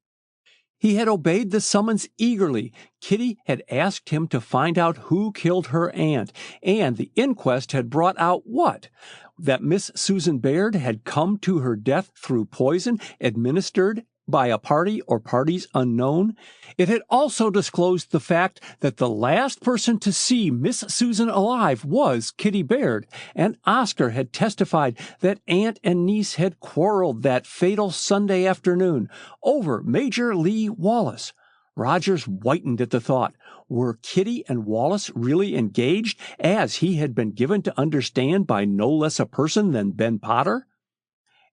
He had obeyed the summons eagerly. Kitty had asked him to find out who killed her aunt, and the inquest had brought out what? That Miss Susan Baird had come to her death through poison administered by a party or parties unknown. It had also disclosed the fact that the last person to see Miss Susan alive was Kitty Baird, and Oscar had testified that aunt and niece had quarreled that fatal Sunday afternoon over Major Lee Wallace. Rogers whitened at the thought. Were Kitty and Wallace really engaged, as he had been given to understand by no less a person than Ben Potter?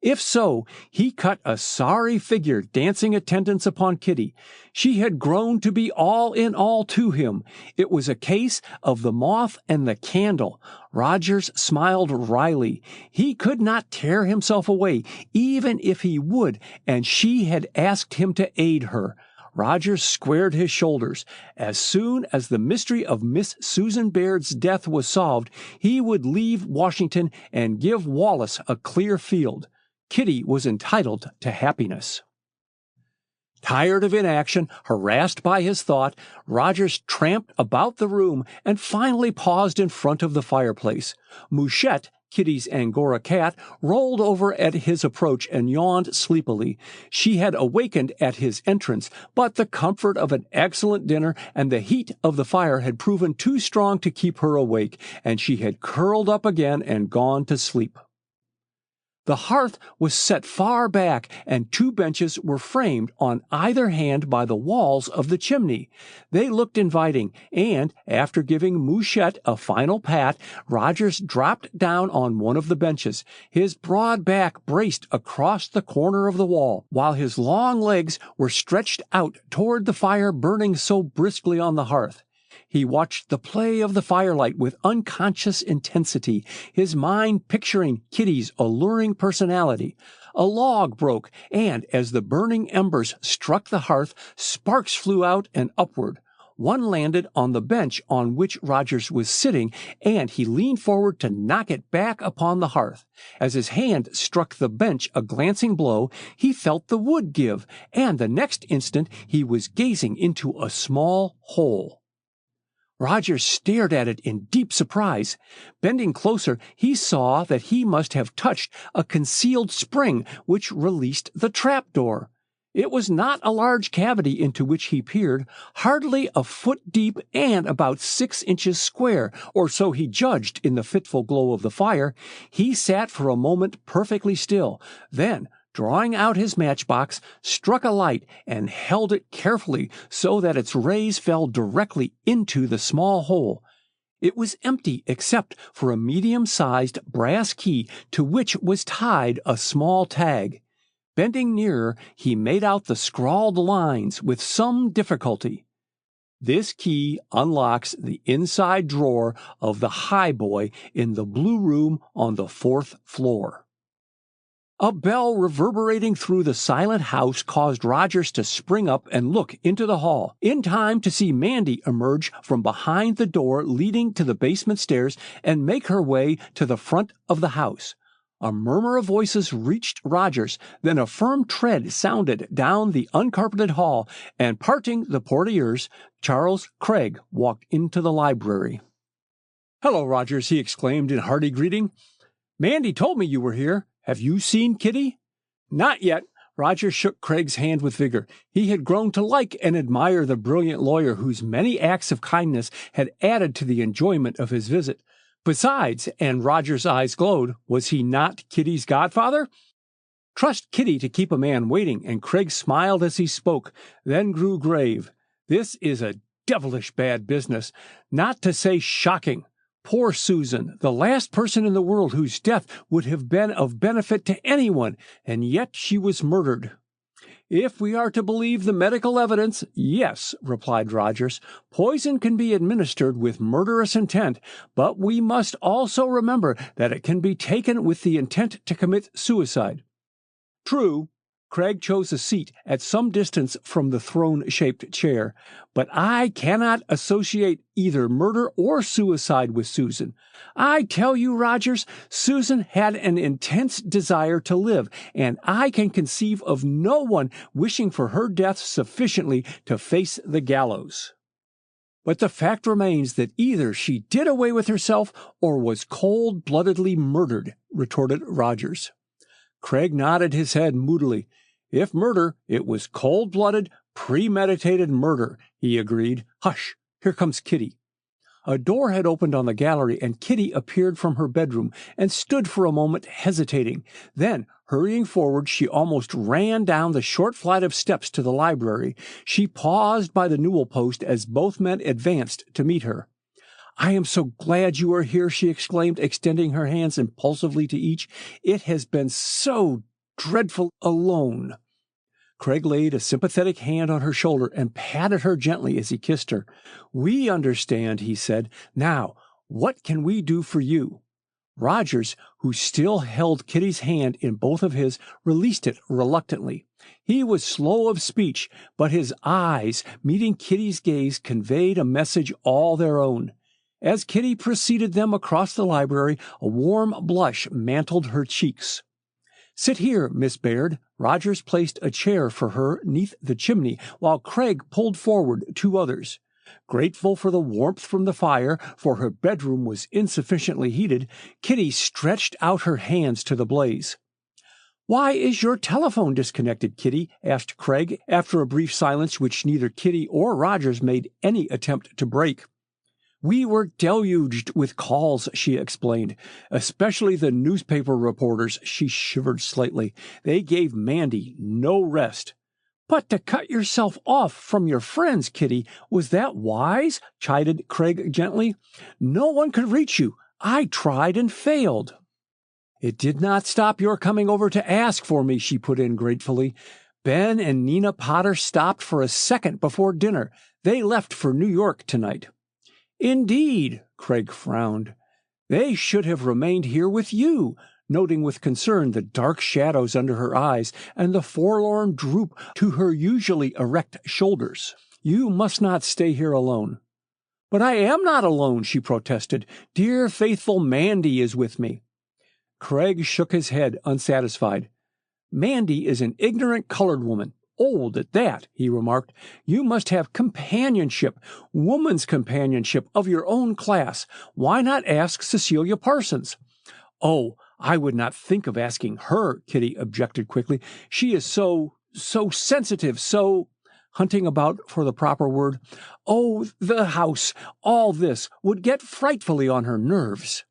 If so, he cut a sorry figure dancing attendance upon Kitty. She had grown to be all in all to him. It was a case of the moth and the candle. Rogers smiled wryly. He could not tear himself away, even if he would, and she had asked him to aid her. Rogers squared his shoulders. As soon as the mystery of Miss Susan Baird's death was solved, he would leave Washington and give Wallace a clear field. Kitty was entitled to happiness. Tired of inaction, harassed by his thought, Rogers tramped about the room and finally paused in front of the fireplace. Mouchette, Kitty's Angora cat, rolled over at his approach and yawned sleepily. She had awakened at his entrance, but the comfort of an excellent dinner and the heat of the fire had proven too strong to keep her awake, and she had curled up again and gone to sleep. The hearth was set far back, and two benches were framed on either hand by the walls of the chimney. They looked inviting, and, after giving Mouchette a final pat, Rogers dropped down on one of the benches. His broad back braced across the corner of the wall, while his long legs were stretched out toward the fire burning so briskly on the hearth. He watched the play of the firelight with unconscious intensity, his mind picturing Kitty's alluring personality. A log broke, and as the burning embers struck the hearth, sparks flew out and upward. One landed on the bench on which Rogers was sitting, and he leaned forward to knock it back upon the hearth. As his hand struck the bench a glancing blow, he felt the wood give, and the next instant he was gazing into a small hole. Rogers stared at it in deep surprise. Bending closer, he saw that he must have touched a concealed spring which released the trapdoor. It was not a large cavity into which he peered, hardly a foot deep and about 6 inches square, or so he judged in the fitful glow of the fire. He sat for a moment perfectly still. Then, drawing out his matchbox, struck a light and held it carefully so that its rays fell directly into the small hole. It was empty except for a medium-sized brass key to which was tied a small tag. Bending nearer, he made out the scrawled lines with some difficulty. This key unlocks the inside drawer of the highboy in the blue room on the 4th floor. A bell reverberating through the silent house caused Rogers to spring up and look into the hall, in time to see Mandy emerge from behind the door leading to the basement stairs and make her way to the front of the house. A murmur of voices reached Rogers, then a firm tread sounded down the uncarpeted hall, and parting the portieres, Charles Craig walked into the library. "Hello, Rogers," he exclaimed in hearty greeting. "Mandy told me you were here. Have you seen Kitty?" "Not yet." Rogers shook Craig's hand with vigor. He had grown to like and admire the brilliant lawyer whose many acts of kindness had added to the enjoyment of his visit. Besides, and Rogers' eyes glowed, was he not Kitty's godfather? Trust Kitty to keep a man waiting, and Craig smiled as he spoke, then grew grave. This is a devilish bad business, not to say shocking. Poor Susan, the last person in the world whose death would have been of benefit to anyone, and yet she was murdered. "If we are to believe the medical evidence, yes," replied Rogers. "Poison can be administered with murderous intent, but we must also remember that it can be taken with the intent to commit suicide." "True." Craig chose a seat at some distance from the throne-shaped chair. "But I cannot associate either murder or suicide with Susan. I tell you, Rogers, Susan had an intense desire to live, and I can conceive of no one wishing for her death sufficiently to face the gallows. But the fact remains that either she did away with herself or was cold-bloodedly murdered," retorted Rogers. Craig nodded his head moodily. "If murder, it was cold-blooded, premeditated murder," he agreed. "Hush! Here comes Kitty." A door had opened on the gallery, and Kitty appeared from her bedroom and stood for a moment hesitating. Then Hurrying forward, she almost ran down the short flight of steps to the library. She paused by the newel post as both men advanced to meet her. "I am so glad you are here," she exclaimed, extending her hands impulsively to each. "It has been so dreadful alone." Craig laid a sympathetic hand on her shoulder and patted her gently as he kissed her. "We understand," he said. "Now, what can we do for you?" Rogers, who still held Kitty's hand in both of his, released it reluctantly. He was slow of speech, but his eyes, meeting Kitty's gaze, conveyed a message all their own. As Kitty preceded them across the library, a warm blush mantled her cheeks. "Sit here, Miss Baird." Rogers placed a chair for her 'neath the chimney, while Craig pulled forward 2 others. Grateful for the warmth from the fire, for her bedroom was insufficiently heated, Kitty stretched out her hands to the blaze. "Why is your telephone disconnected, Kitty?" asked Craig, after a brief silence which neither Kitty or Rogers made any attempt to break. "We were deluged with calls," she explained, "especially the newspaper reporters." She shivered slightly. "They gave Mandy no rest." "But to cut yourself off from your friends, Kitty, was that wise?" chided Craig gently. "No one could reach you. I tried and failed." "It did not stop your coming over to ask for me," she put in gratefully. "Ben and Nina Potter stopped for a second before dinner. They left for New York tonight." "Indeed," Craig frowned. "They should have remained here with you," noting with concern the dark shadows under her eyes and the forlorn droop to her usually erect shoulders. "You must not stay here alone." "But I am not alone," she protested. "Dear, faithful Mandy is with me." Craig shook his head, unsatisfied. "Mandy is an ignorant colored woman. Old at that," he remarked. "You must have companionship, woman's companionship of your own class. Why not ask Cecilia Parsons?" "Oh, I would not think of asking her," Kitty objected quickly. "She is so sensitive, so—" hunting about for the proper word. "Oh, the house, all this, would get frightfully on her nerves."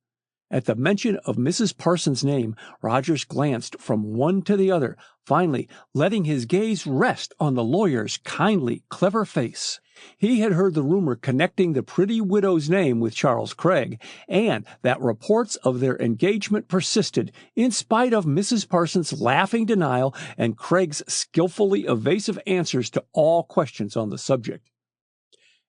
At the mention of Mrs. Parsons' name, Rogers glanced from one to the other, finally letting his gaze rest on the lawyer's kindly, clever face. He had heard the rumor connecting the pretty widow's name with Charles Craig, and that reports of their engagement persisted, in spite of Mrs. Parsons' laughing denial and Craig's skillfully evasive answers to all questions on the subject.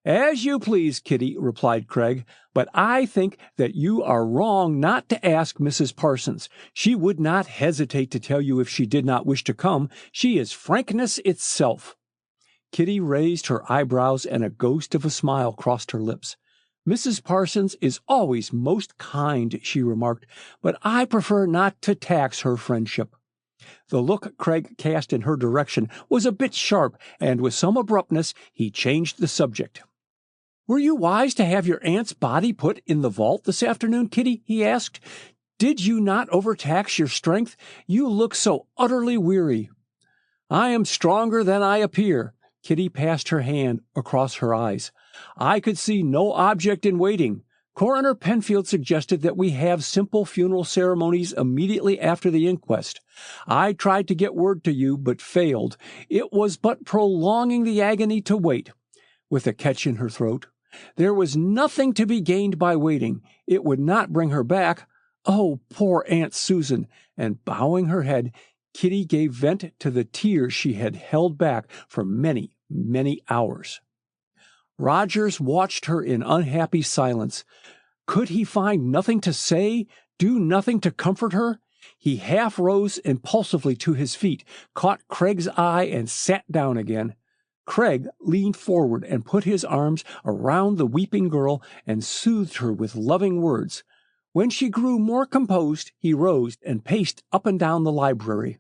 "As you please, Kitty," replied Craig, "but I think that you are wrong not to ask Mrs. Parsons. She would not hesitate to tell you if she did not wish to come. She is frankness itself." Kitty raised her eyebrows and a ghost of a smile crossed her lips. "Mrs. Parsons is always most kind," she remarked, "but I prefer not to tax her friendship." The look Craig cast in her direction was a bit sharp, and with some abruptness he changed the subject. "Were you wise to have your aunt's body put in the vault this afternoon, Kitty?" he asked. "Did you not overtax your strength? You look so utterly weary." "I am stronger than I appear." Kitty passed her hand across her eyes. "I could see no object in waiting. Coroner Penfield suggested that we have simple funeral ceremonies immediately after the inquest. I tried to get word to you, but failed. It was but prolonging the agony to wait," with a catch in her throat. "There was nothing to be gained by waiting. It would not bring her back. Oh, poor Aunt Susan!" And bowing her head, Kitty gave vent to the tears she had held back for many, many hours. Rogers watched her in unhappy silence. Could he find nothing to say, do nothing to comfort her? He half rose impulsively to his feet, caught Craig's eye, and sat down again. Craig leaned forward and put his arms around the weeping girl and soothed her with loving words. When she grew more composed, he rose and paced up and down the library.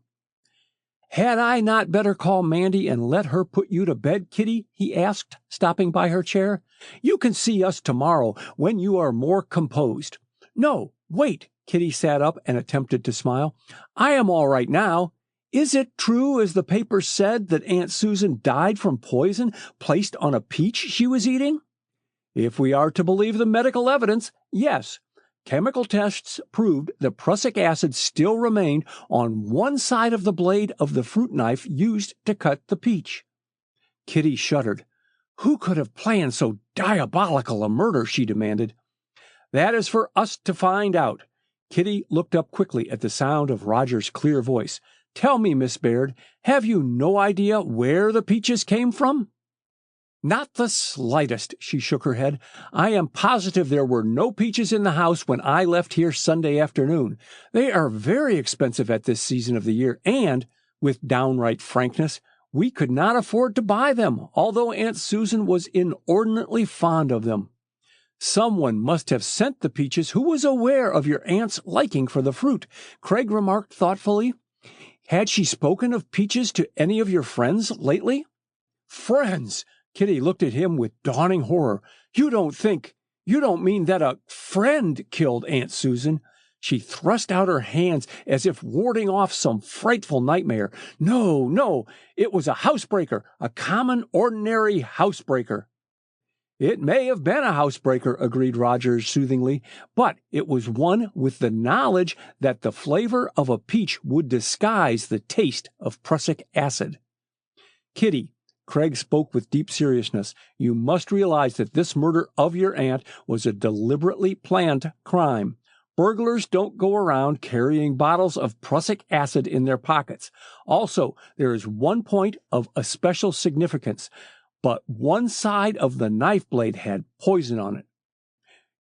"Had I not better call Mandy and let her put you to bed, Kitty?" he asked, stopping by her chair. "You can see us tomorrow when you are more composed." "No, wait." Kitty sat up and attempted to smile. "I am all right now. Is it true, as the papers said, that Aunt Susan died from poison placed on a peach she was eating?" "If we are to believe the medical evidence, yes." Chemical tests proved that prussic acid still remained on one side of the blade of the fruit knife used to cut the peach. Kitty shuddered. Who could have planned so diabolical a murder? She demanded. That is for us to find out. Kitty looked up quickly at the sound of Roger's clear voice. Tell me, Miss Baird, have you no idea where the peaches came from? Not the slightest, she shook her head. I am positive there were no peaches in the house when I left here Sunday afternoon. They are very expensive at this season of the year, and, with downright frankness, we could not afford to buy them, although Aunt Susan was inordinately fond of them. Someone must have sent the peaches who was aware of your aunt's liking for the fruit, Craig remarked thoughtfully. Had she spoken of peaches to any of your friends lately? Friends! Kitty looked at him with dawning horror. You don't mean that a friend killed Aunt Susan? She thrust out her hands as if warding off some frightful nightmare. No, it was a housebreaker, a common, ordinary housebreaker. It may have been a housebreaker, agreed Rogers soothingly, but it was one with the knowledge that the flavor of a peach would disguise the taste of prussic acid. Kitty, Craig spoke with deep seriousness, you must realize that this murder of your aunt was a deliberately planned crime. Burglars don't go around carrying bottles of prussic acid in their pockets. Also, there is one point of especial significance, but one side of the knife blade had poison on it.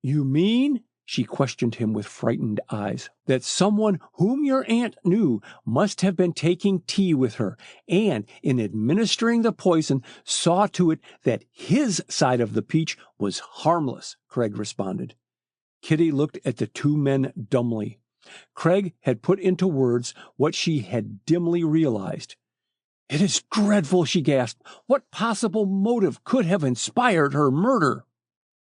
You mean, she questioned him with frightened eyes, that someone whom your aunt knew must have been taking tea with her, and in administering the poison saw to it that his side of the peach was harmless, Craig responded. Kitty looked at the two men dumbly. Craig had put into words what she had dimly realized. It is dreadful, she gasped. What possible motive could have inspired her murder?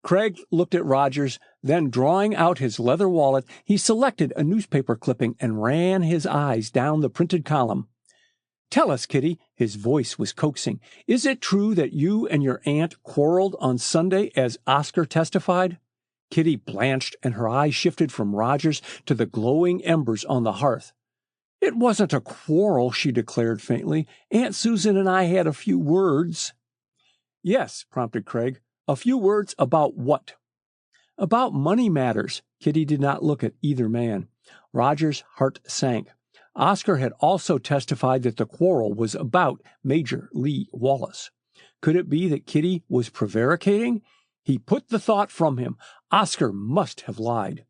Craig looked at Rogers, then drawing out his leather wallet, he selected a newspaper clipping and ran his eyes down the printed column. Tell us, Kitty, his voice was coaxing, is it true that you and your aunt quarreled on Sunday as Oscar testified? Kitty blanched and her eyes shifted from Rogers to the glowing embers on the hearth. It wasn't a quarrel, she declared faintly. Aunt Susan and I had a few words. Yes, prompted Craig. A few words about what? About money matters. Kitty did not look at either man. Roger's heart sank. Oscar had also testified that the quarrel was about Major Lee Wallace. Could it be that Kitty was prevaricating? He put the thought from him. Oscar must have lied.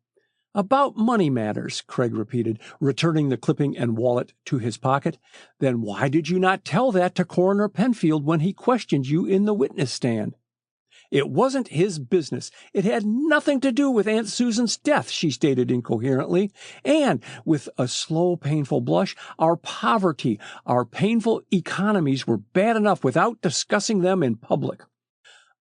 About money matters, Craig repeated, returning the clipping and wallet to his pocket. Then why did you not tell that to Coroner Penfield when he questioned you in the witness stand? It wasn't his business. It had nothing to do with Aunt Susan's death, she stated incoherently. And, with a slow, painful blush, our poverty, our painful economies were bad enough without discussing them in public.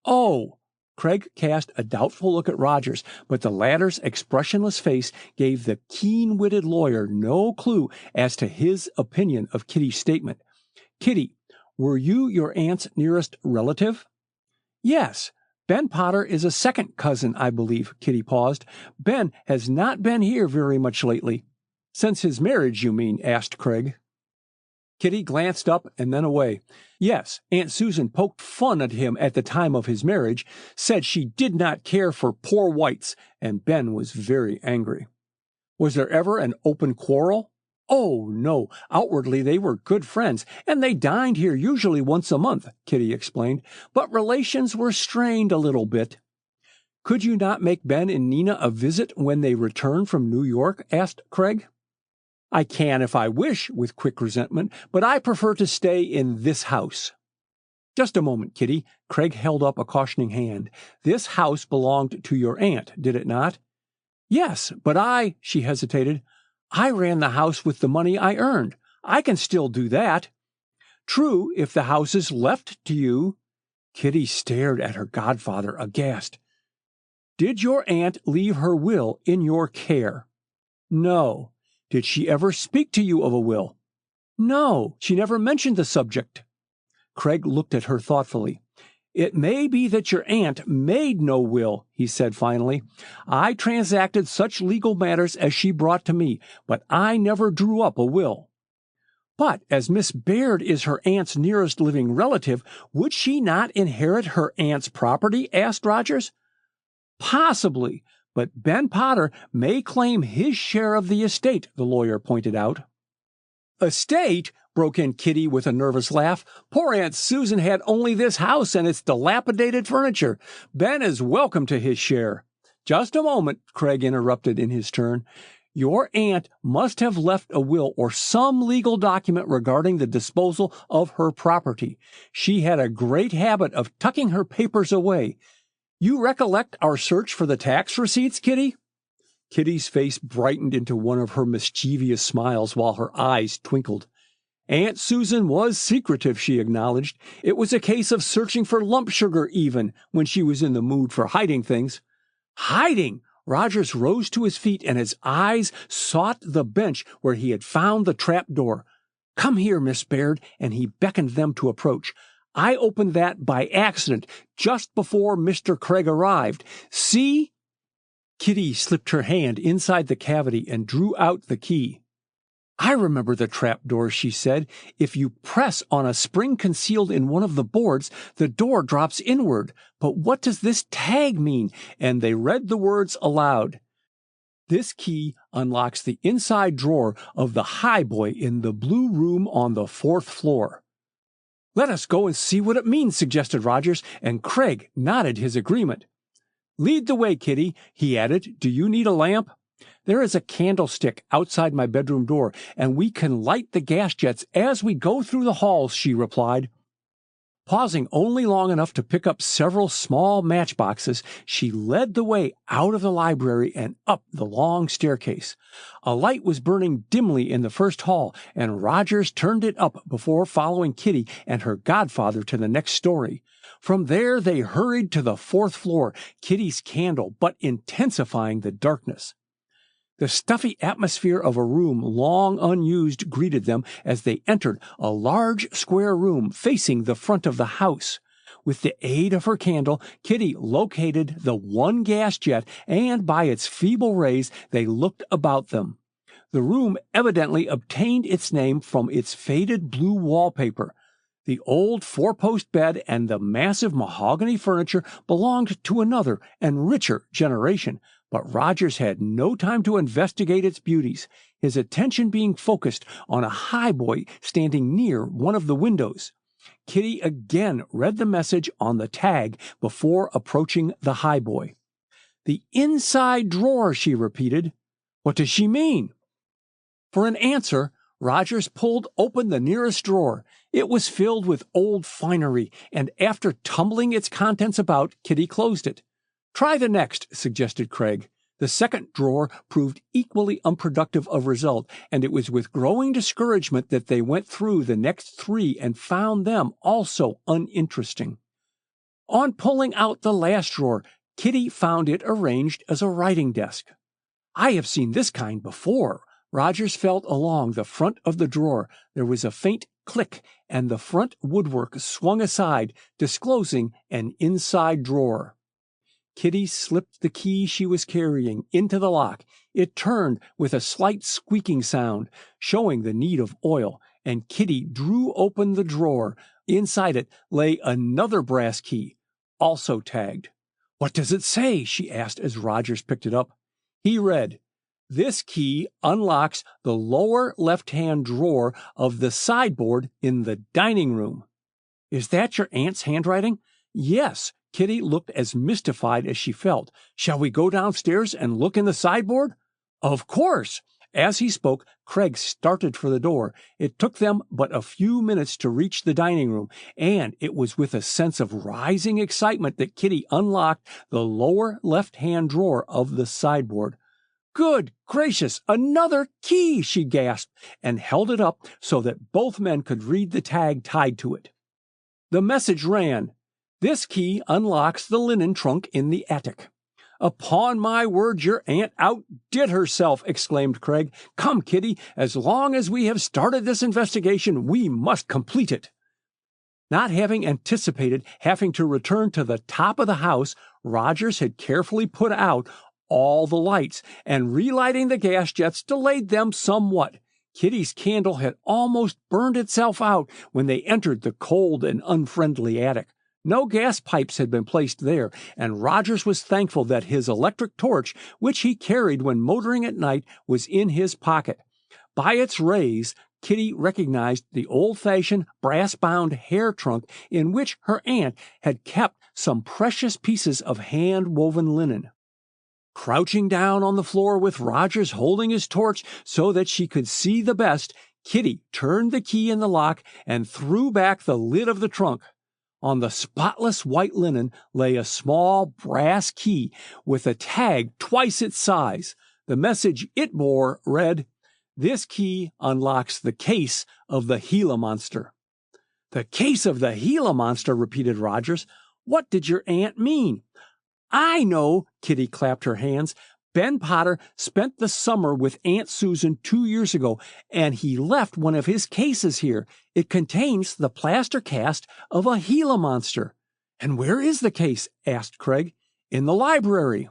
Oh! Craig cast a doubtful look at Rogers, but the latter's expressionless face gave the keen-witted lawyer no clue as to his opinion of Kitty's statement. Kitty, were you your aunt's nearest relative? Yes. Ben Potter is a second cousin, I believe. Kitty paused. Ben has not been here very much lately. Since his marriage, you mean? Asked Craig. Kitty glanced up and then away. Yes, Aunt Susan poked fun at him at the time of his marriage, said she did not care for poor whites, and Ben was very angry. Was there ever an open quarrel? Oh, no. Outwardly they were good friends, and they dined here usually once a month, Kitty explained, but relations were strained a little bit. Could you not make Ben and Nina a visit when they return from New York? Asked Craig. I can if I wish, with quick resentment, but I prefer to stay in this house. Just a moment, Kitty. Craig held up a cautioning hand. This house belonged to your aunt, did it not? Yes, but she hesitated. I ran the house with the money I earned. I can still do that. True, if the house is left to you. Kitty stared at her godfather, aghast. Did your aunt leave her will in your care? No. Did she ever speak to you of a will? No, she never mentioned the subject. Craig looked at her thoughtfully. It may be that your aunt made no will, he said finally. I transacted such legal matters as she brought to me, but I never drew up a will. But as Miss Baird is her aunt's nearest living relative, would she not inherit her aunt's property? Asked Rogers. Possibly, but Ben Potter may claim his share of the estate, the lawyer pointed out. Estate? Broke in Kitty with a nervous laugh. Poor Aunt Susan had only this house and its dilapidated furniture. Ben is welcome to his share. Just a moment, Craig interrupted in his turn. Your aunt must have left a will or some legal document regarding the disposal of her property. She had a great habit of tucking her papers away. You recollect our search for the tax receipts, Kitty? Kitty's face brightened into one of her mischievous smiles while her eyes twinkled. Aunt Susan was secretive, she acknowledged. It was a case of searching for lump sugar even, when she was in the mood for hiding things. Hiding! Rogers rose to his feet and his eyes sought the bench where he had found the trap door. Come here, Miss Baird, and he beckoned them to approach. I opened that by accident just before Mr. Craig arrived. See? Kitty slipped her hand inside the cavity and drew out the key. I remember the trapdoor, she said. If you press on a spring concealed in one of the boards, the door drops inward. But what does this tag mean? And they read the words aloud. This key unlocks the inside drawer of the highboy in the blue room on the 4th floor. Let us go and see what it means, suggested Rogers, and Craig nodded his agreement. Lead the way, Kitty, he added. Do you need a lamp? There is a candlestick outside my bedroom door, and we can light the gas jets as we go through the halls, she replied. Pausing only long enough to pick up several small matchboxes, she led the way out of the library and up the long staircase. A light was burning dimly in the first hall, and Rogers turned it up before following Kitty and her godfather to the next story. From there they hurried to the 4th floor, Kitty's candle but intensifying the darkness. The stuffy atmosphere of a room long unused greeted them as they entered a large square room facing the front of the house. With the aid of her candle, Kitty located the one gas jet, and by its feeble rays they looked about them. The room evidently obtained its name from its faded blue wallpaper. The old 4-post bed and the massive mahogany furniture belonged to another and richer generation, but Rogers had no time to investigate its beauties, his attention being focused on a highboy standing near one of the windows. Kitty again read the message on the tag before approaching the highboy. The inside drawer, she repeated. What does she mean? For an answer, Rogers pulled open the nearest drawer. It was filled with old finery, and after tumbling its contents about, Kitty closed it. Try the next, suggested Craig. The second drawer proved equally unproductive of result, and it was with growing discouragement that they went through the next 3 and found them also uninteresting. On pulling out the last drawer, Kitty found it arranged as a writing desk. I have seen this kind before. Rogers felt along the front of the drawer. There was a faint click, and the front woodwork swung aside, disclosing an inside drawer. Kitty slipped the key she was carrying into the lock. It turned with a slight squeaking sound, showing the need of oil, and Kitty drew open the drawer. Inside it lay another brass key, also tagged. What does it say? She asked as Rogers picked it up. He read, This key unlocks the lower left-hand drawer of the sideboard in the dining room. Is that your aunt's handwriting? Yes. Kitty looked as mystified as she felt. Shall we go downstairs and look in the sideboard? Of course. As he spoke, Craig started for the door. It took them but a few minutes to reach the dining room, and it was with a sense of rising excitement that Kitty unlocked the lower left-hand drawer of the sideboard. Good gracious, another key, she gasped, and held it up so that both men could read the tag tied to it. The message ran, This key unlocks the linen trunk in the attic. Upon my word, your aunt outdid herself, exclaimed Craig. Come, Kitty, as long as we have started this investigation, we must complete it. Not having anticipated having to return to the top of the house, Rogers had carefully put out all the lights, and relighting the gas jets delayed them somewhat. Kitty's candle had almost burned itself out when they entered the cold and unfriendly attic. No gas pipes had been placed there, and Rogers was thankful that his electric torch, which he carried when motoring at night, was in his pocket. By its rays, Kitty recognized the old-fashioned brass-bound hair trunk in which her aunt had kept some precious pieces of hand-woven linen. Crouching down on the floor with Rogers holding his torch so that she could see the best, Kitty turned the key in the lock and threw back the lid of the trunk. On the spotless white linen lay a small brass key with a tag twice its size. The message it bore read, "This key unlocks the case of the Gila monster." "The case of the Gila monster," repeated Rogers. "What did your aunt mean?" "I know," Kitty clapped her hands. "Ben Potter spent the summer with Aunt Susan 2 years ago, and he left one of his cases here. It contains the plaster cast of a Gila monster." "And where is the case?" asked Craig. "In the library."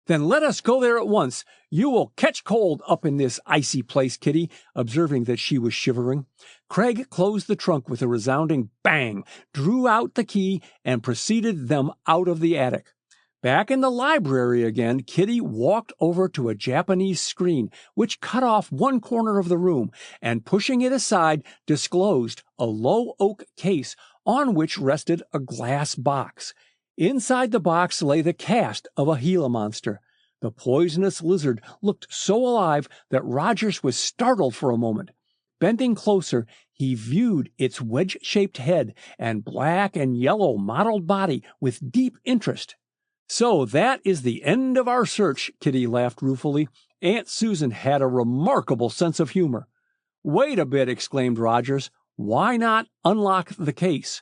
"Then let us go there at once. You will catch cold up in this icy place, Kitty," observing that she was shivering. Craig closed the trunk with a resounding bang, drew out the key, and preceded them out of the attic. Back in the library again, Kitty walked over to a Japanese screen, which cut off one corner of the room, and pushing it aside, disclosed a low oak case on which rested a glass box. Inside the box lay the cast of a Gila monster. The poisonous lizard looked so alive that Rogers was startled for a moment. Bending closer, he viewed its wedge-shaped head and black and yellow mottled body with deep interest. "So that is the end of our search," Kitty laughed ruefully. "Aunt Susan had a remarkable sense of humor." "Wait a bit," exclaimed Rogers. "Why not unlock the case?"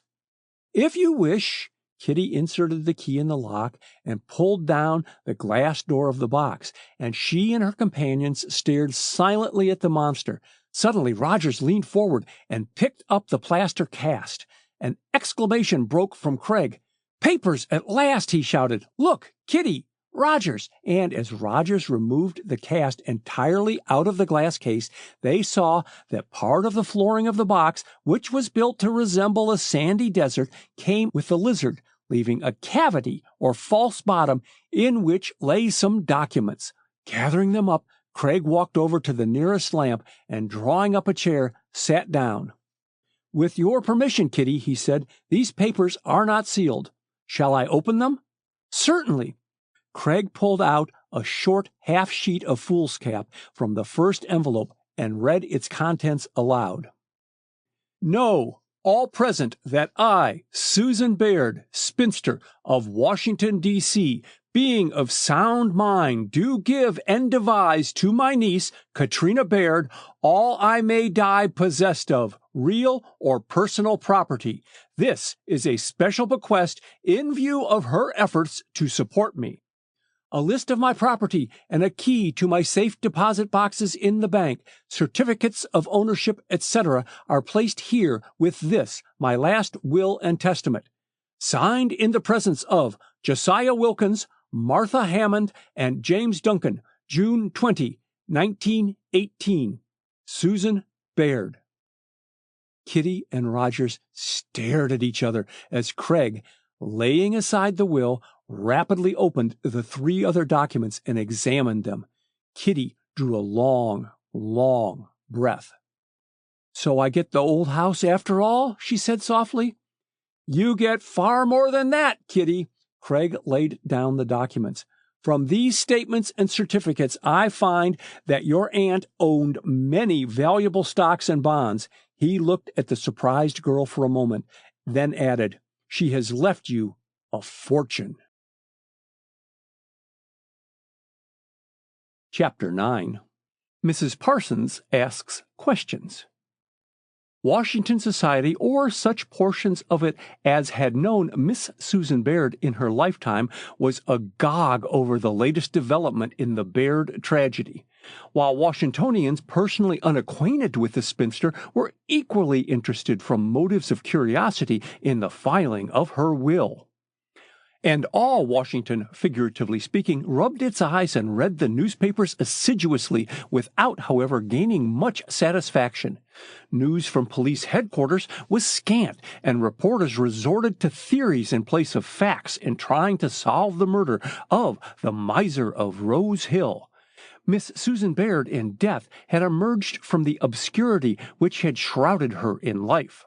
"If you wish." Kitty inserted the key in the lock and pulled down the glass door of the box, and she and her companions stared silently at the monster. Suddenly Rogers leaned forward and picked up the plaster cast. An exclamation broke from Craig. "Papers at last!" he shouted. "Look, Kitty, Rogers!" And as Rogers removed the cast entirely out of the glass case, they saw that part of the flooring of the box, which was built to resemble a sandy desert, came with the lizard, leaving a cavity or false bottom in which lay some documents. Gathering them up, Craig walked over to the nearest lamp and, drawing up a chair, sat down. "With your permission, Kitty," he said, "these papers are not sealed. Shall I open them?" "Certainly." Craig pulled out a short half-sheet of foolscap from the first envelope and read its contents aloud. "Know, all present, that I, Susan Baird, spinster, of Washington, D.C., being of sound mind, do give and devise to my niece, Katrina Baird, all I may die possessed of, real or personal property. This is a special bequest in view of her efforts to support me. A list of my property and a key to my safe deposit boxes in the bank, certificates of ownership, etc., are placed here with this, my last will and testament. Signed in the presence of Josiah Wilkins, Martha Hammond, and James Duncan, June 20, 1918. Susan Baird." Kitty and Rogers stared at each other as Craig, laying aside the will, rapidly opened the 3 other documents and examined them. Kitty drew a long, long breath. "So I get the old house after all?" she said softly. "You get far more than that, Kitty." Craig laid down the documents. "From these statements and certificates, I find that your aunt owned many valuable stocks and bonds." He looked at the surprised girl for a moment, then added, "She has left you a fortune." Chapter 9. Mrs. Parsons asks questions. Washington society, or such portions of it as had known Miss Susan Baird in her lifetime, was agog over the latest development in the Baird tragedy, while Washingtonians personally unacquainted with the spinster were equally interested from motives of curiosity in the filing of her will. And all Washington, figuratively speaking, rubbed its eyes and read the newspapers assiduously, without, however, gaining much satisfaction. News from police headquarters was scant, and reporters resorted to theories in place of facts in trying to solve the murder of the miser of Rose Hill. Miss Susan Baird in death had emerged from the obscurity which had shrouded her in life.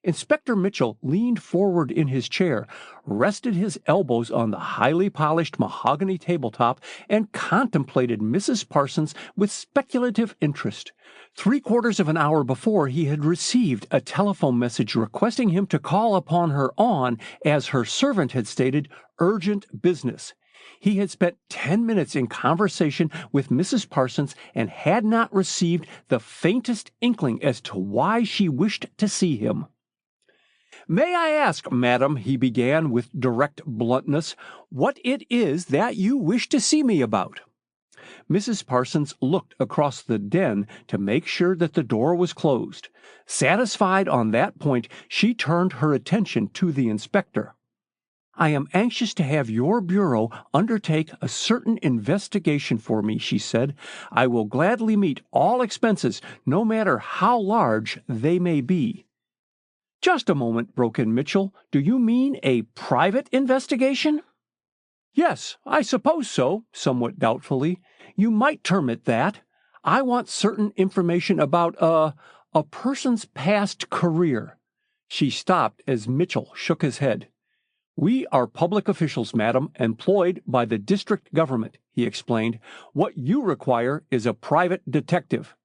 Inspector Mitchell leaned forward in his chair, rested his elbows on the highly polished mahogany tabletop, and contemplated Mrs. Parsons with speculative interest. 3/4 of an hour before, he had received a telephone message requesting him to call upon her on, as her servant had stated, urgent business. He had spent 10 minutes in conversation with Mrs. Parsons and had not received the faintest inkling as to why she wished to see him. "May I ask, madam," he began with direct bluntness, "what it is that you wish to see me about?" Mrs. Parsons looked across the den to make sure that the door was closed. Satisfied on that point, she turned her attention to the inspector. "I am anxious to have your bureau undertake a certain investigation for me," she said. "I will gladly meet all expenses, no matter how large they may be." "Just a moment," broke in Mitchell. "Do you mean a private investigation?" "Yes, I suppose so," somewhat doubtfully. "You might term it that. I want certain information about a person's past career." She stopped as Mitchell shook his head. "We are public officials, madam, employed by the district government," he explained. "What you require is a private detective."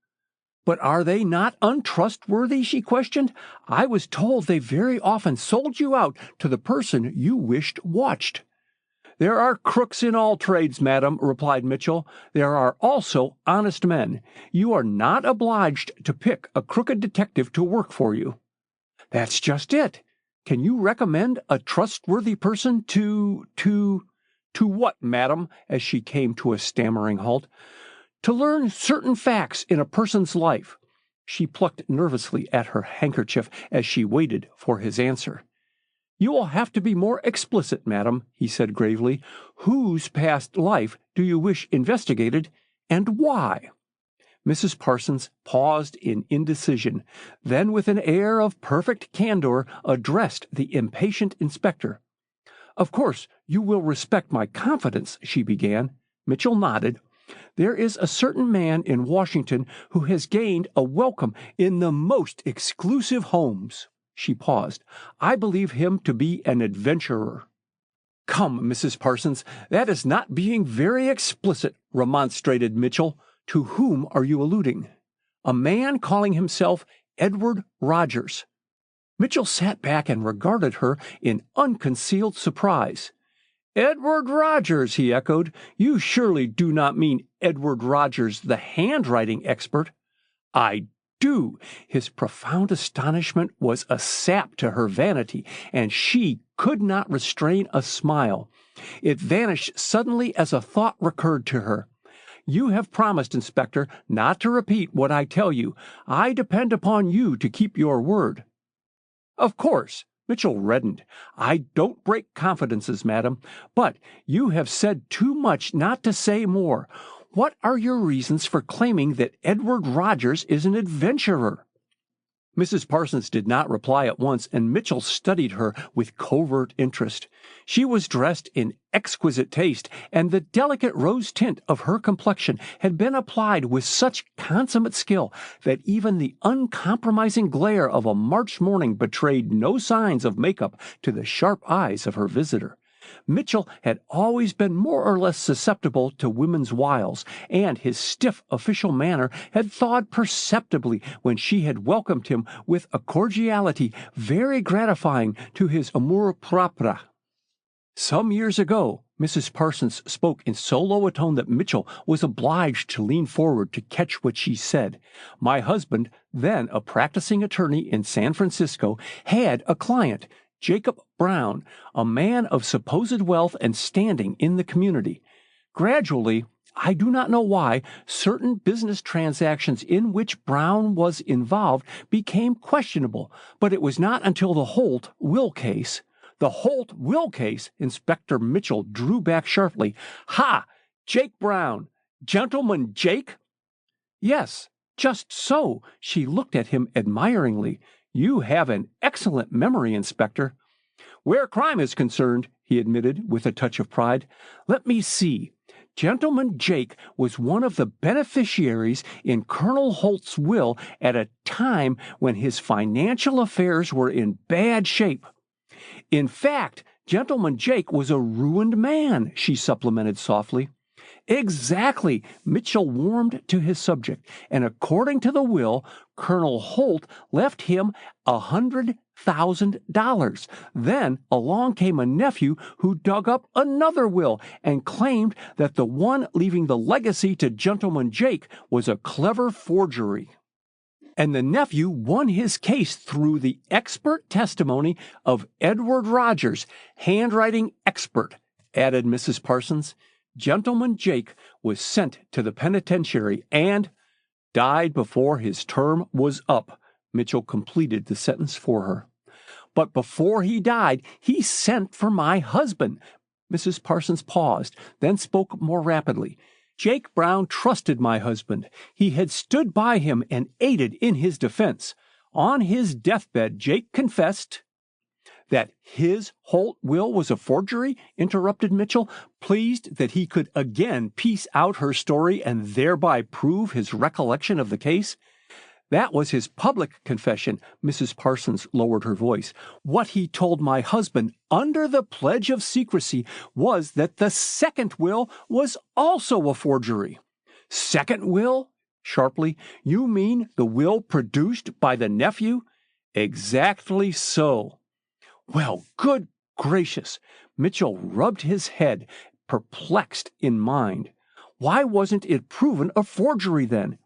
"But are they not untrustworthy?" she questioned. "I was told they very often sold you out to the person you wished watched." "There are crooks in all trades, madam," replied Mitchell. "There are also honest men. You are not obliged to pick a crooked detective to work for you." "That's just it. Can you recommend a trustworthy person to what, madam?" as she came to a stammering halt. "To learn certain facts in a person's life." She plucked nervously at her handkerchief as she waited for his answer. "You will have to be more explicit, madam," he said gravely. "Whose past life do you wish investigated, and why?" Mrs. Parsons paused in indecision, then with an air of perfect candor addressed the impatient inspector. "Of course, you will respect my confidence," she began. Mitchell nodded. "There is a certain man in Washington who has gained a welcome in the most exclusive homes." She paused. "I believe him to be an adventurer." "Come, Mrs. Parsons, that is not being very explicit," remonstrated Mitchell. "To whom are you alluding?" "A man calling himself Edward Rogers." Mitchell sat back and regarded her in unconcealed surprise. "Edward Rogers," he echoed. "You surely do not mean Edward Rogers, the handwriting expert?" "I do." His profound astonishment was a sap to her vanity, and she could not restrain a smile. It vanished suddenly as a thought recurred to her. "You have promised, Inspector, not to repeat what I tell you. I depend upon you to keep your word." "Of course." Mitchell reddened. "I don't break confidences, madam, but you have said too much not to say more. What are your reasons for claiming that Edward Rogers is an adventurer?" Mrs. Parsons did not reply at once, and Mitchell studied her with covert interest. She was dressed in exquisite taste, and the delicate rose tint of her complexion had been applied with such consummate skill that even the uncompromising glare of a March morning betrayed no signs of makeup to the sharp eyes of her visitor. Mitchell had always been more or less susceptible to women's wiles, and his stiff official manner had thawed perceptibly when she had welcomed him with a cordiality very gratifying to his amour propre. "Some years ago," Mrs. Parsons spoke in so low a tone that Mitchell was obliged to lean forward to catch what she said. My husband, then a practicing attorney in San Francisco, had a client, Jacob Brown, a man of supposed wealth and standing in the community. Gradually, I do not know why, certain business transactions in which Brown was involved became questionable, but it was not until the Holt will case. The Holt will case, Inspector Mitchell drew back sharply. Ha! Jake Brown! Gentleman Jake? Yes, just so. She looked at him admiringly. You have an excellent memory, Inspector. Where crime is concerned, he admitted with a touch of pride. Let me see. Gentleman Jake was one of the beneficiaries in Colonel Holt's will at a time when his financial affairs were in bad shape. In fact, Gentleman Jake was a ruined man, she supplemented softly. Exactly. Mitchell warmed to his subject, and according to the will, Colonel Holt left him $100,000. Then along came a nephew who dug up another will and claimed that the one leaving the legacy to Gentleman Jake was a clever forgery. And the nephew won his case through the expert testimony of Edward Rogers, handwriting expert, added Mrs. Parsons. Gentleman Jake was sent to the penitentiary and died before his term was up. Mitchell completed the sentence for her. But before he died, he sent for my husband. Mrs. Parsons paused, then spoke more rapidly. Jake Brown trusted my husband. He had stood by him and aided in his defense. On his deathbed, Jake confessed that his Holt will was a forgery, interrupted Mitchell, pleased that he could again piece out her story and thereby prove his recollection of the case. That was his public confession. Mrs. Parsons lowered her voice. What he told my husband under the pledge of secrecy was that the second will was also a forgery. Second will? Sharply. You mean the will produced by the nephew? Exactly so. Well, good gracious. Mitchell rubbed his head, perplexed in mind. Why wasn't it proven a forgery then?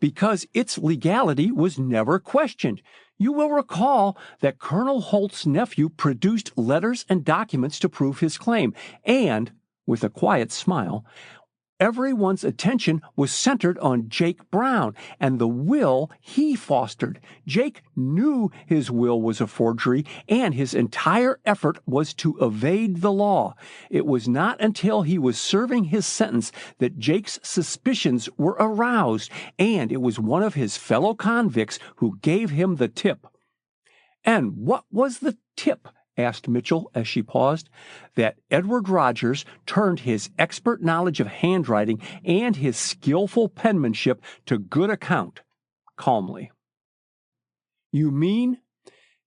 Because its legality was never questioned. You will recall that Colonel Holt's nephew produced letters and documents to prove his claim, and, with a quiet smile, everyone's attention was centered on Jake Brown and the will he fostered. Jake knew his will was a forgery, and his entire effort was to evade the law. It was not until he was serving his sentence that Jake's suspicions were aroused, and it was one of his fellow convicts who gave him the tip. And what was the tip? Asked Mitchell as she paused. That Edward Rogers turned his expert knowledge of handwriting and his skillful penmanship to good account, calmly. You mean?